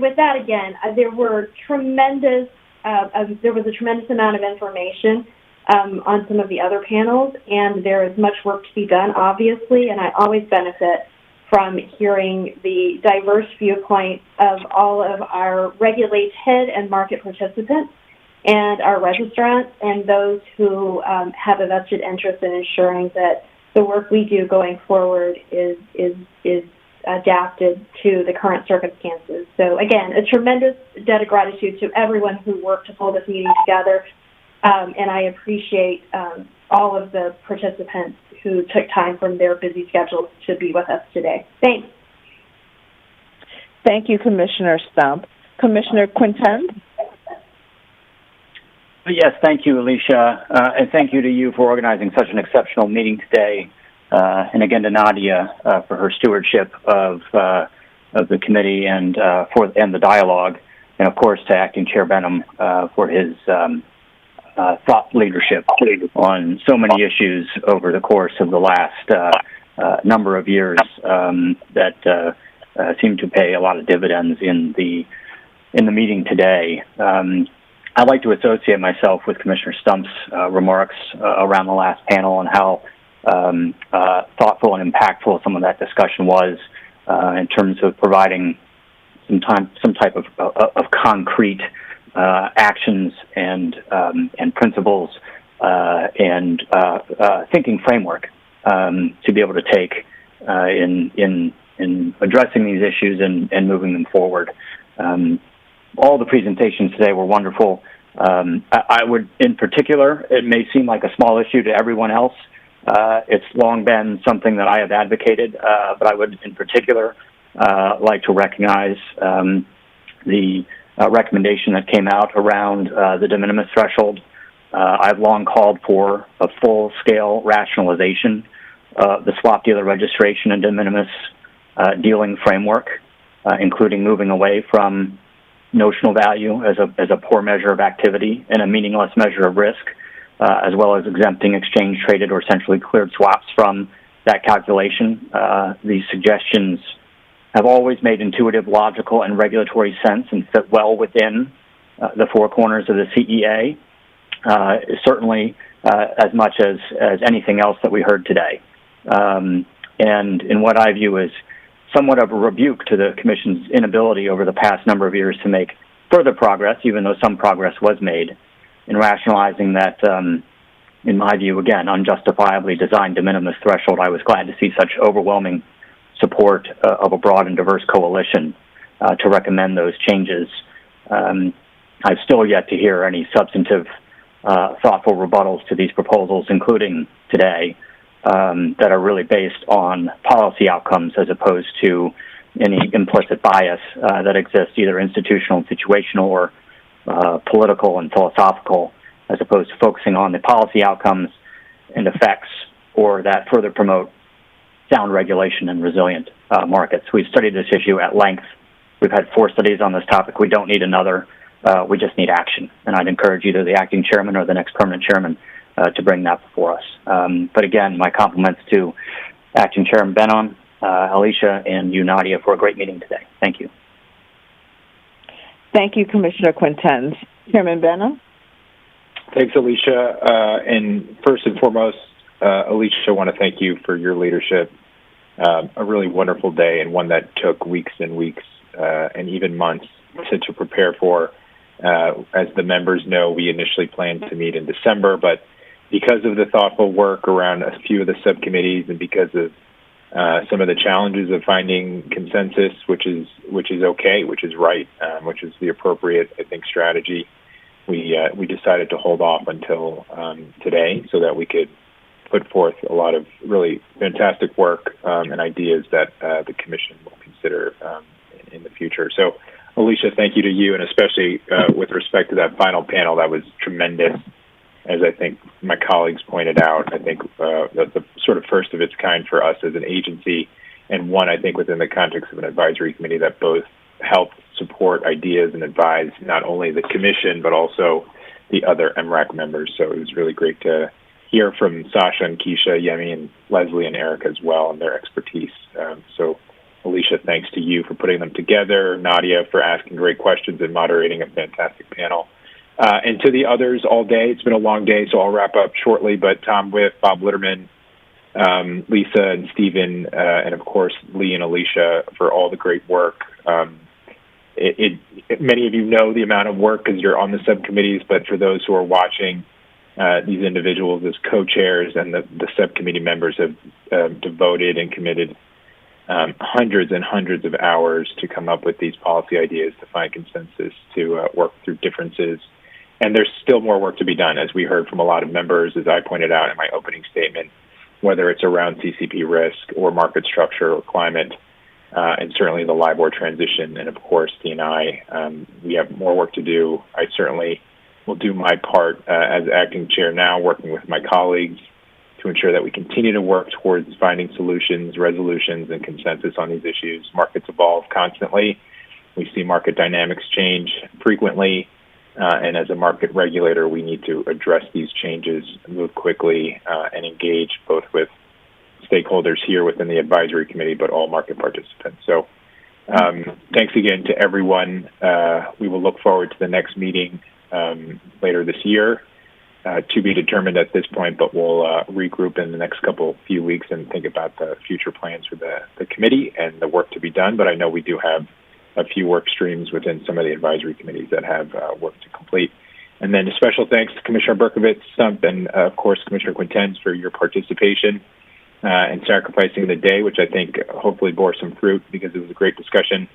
with that, again, there was a tremendous amount of information on some of the other panels, and there is much work to be done, obviously, and I always benefit from hearing the diverse viewpoints of all of our regulated and market participants and our registrants and those who have a vested interest in ensuring that the work we do going forward is adapted to the current circumstances. So again, a tremendous debt of gratitude to everyone who worked to pull this meeting together, and I appreciate all of the participants who took time from their busy schedules to be with us today. Thanks. Thank you, Commissioner Stump. Commissioner Quintens? Yes, thank you, Alicia, and thank you to you for organizing such an exceptional meeting today, and again to Nadia for her stewardship of the committee and the dialogue, and of course to Acting Chair Benham for his thought leadership on so many issues over the course of the last number of years that seem to pay a lot of dividends in the meeting today. I'd like to associate myself with Commissioner Stump's remarks around the last panel and how thoughtful and impactful some of that discussion was in terms of providing some type of concrete actions and principles and thinking framework to be able to take in addressing these issues and moving them forward. All the presentations today were wonderful. I would, in particular, it may seem like a small issue to everyone else. It's long been something that I have advocated, but I would, in particular, like to recognize the recommendation that came out around the de minimis threshold. I've long called for a full-scale rationalization of the swap dealer registration and de minimis dealing framework, including moving away from notional value as a poor measure of activity and a meaningless measure of risk, as well as exempting exchange-traded or centrally cleared swaps from that calculation. These suggestions have always made intuitive, logical, and regulatory sense and fit well within the four corners of the CEA, certainly as much as anything else that we heard today. And in what I view as somewhat of a rebuke to the Commission's inability over the past number of years to make further progress, even though some progress was made, in rationalizing that, in my view, again, unjustifiably designed de minimis threshold. I was glad to see such overwhelming support of a broad and diverse coalition to recommend those changes. I've still yet to hear any substantive, thoughtful rebuttals to these proposals, including today, that are really based on policy outcomes as opposed to any implicit bias that exists, either institutional and situational or political and philosophical, as opposed to focusing on the policy outcomes and effects or that further promote sound regulation and resilient markets. We've studied this issue at length. We've had 4 studies on this topic. We don't need another. We just need action. And I'd encourage either the acting chairman or the next permanent chairman to bring that before us. But again, my compliments to Acting Chairman Benham, Alicia, and you, Nadia, for a great meeting today. Thank you. Thank you, Commissioner Quintens. Chairman Benham? Thanks, Alicia. And first and foremost, Alicia, I want to thank you for your leadership. A really wonderful day, and one that took weeks and weeks and even months to prepare for. As the members know, we initially planned to meet in December, but because of the thoughtful work around a few of the subcommittees and because of some of the challenges of finding consensus, which is okay, which is right, which is the appropriate, I think, strategy, we decided to hold off until today so that we could put forth a lot of really fantastic work and ideas that the Commission will consider in the future. So, Alicia, thank you to you, and especially with respect to that final panel. That was tremendous. As I think my colleagues pointed out, I think that's the sort of first of its kind for us as an agency, and one, I think, within the context of an advisory committee that both help support ideas and advise not only the Commission, but also the other Mrac members. So it was really great to hear from Sasha and Keisha, Yemi, and Leslie and Erica as well, and their expertise. So, Alicia, thanks to you for putting them together, Nadia for asking great questions and moderating a fantastic panel. And to the others all day, it's been a long day, so I'll wrap up shortly, but Tom Whiff, Bob Litterman, Lisa and Stephen, and of course, Lee and Alicia for all the great work. Many of you know the amount of work because you're on the subcommittees, but for those who are watching, these individuals as co-chairs and the subcommittee members have devoted and committed hundreds and hundreds of hours to come up with these policy ideas, to find consensus, to work through differences. And there's still more work to be done, as we heard from a lot of members, as I pointed out in my opening statement, whether it's around CCP risk or market structure or climate, and certainly the LIBOR transition, and of course, D&I. We have more work to do. I certainly will do my part as acting chair now, working with my colleagues to ensure that we continue to work towards finding solutions, resolutions, and consensus on these issues. Markets evolve constantly. We see market dynamics change frequently, and as a market regulator, we need to address these changes, move quickly, and engage both with stakeholders here within the advisory committee, but all market participants. So thanks again to everyone. We will look forward to the next meeting later this year, to be determined at this point, but we'll regroup in the next few weeks and think about the future plans for the committee and the work to be done. But I know we do have a few work streams within some of the advisory committees that have work to complete. And then a special thanks to Commissioner Berkovitz, Stump, and of course Commissioner Quintens for your participation and sacrificing the day, which I think hopefully bore some fruit because it was a great discussion.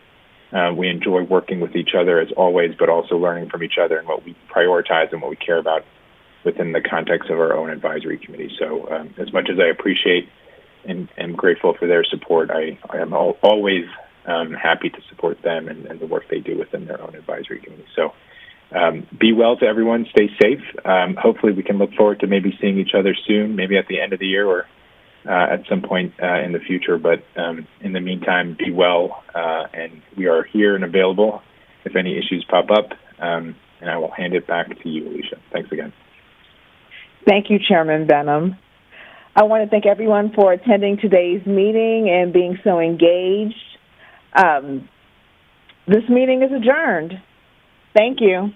We enjoy working with each other as always, but also learning from each other and what we prioritize and what we care about within the context of our own advisory committee. So as much as I appreciate and am grateful for their support, I am always happy to support them and the work they do within their own advisory committee. So be well to everyone. Stay safe. Hopefully we can look forward to maybe seeing each other soon, maybe at the end of the year or at some point in the future. But in the meantime, be well. And we are here and available if any issues pop up. And I will hand it back to you, Alicia. Thanks again. Thank you, Chairman Benham. I want to thank everyone for attending today's meeting and being so engaged. This meeting is adjourned. Thank you.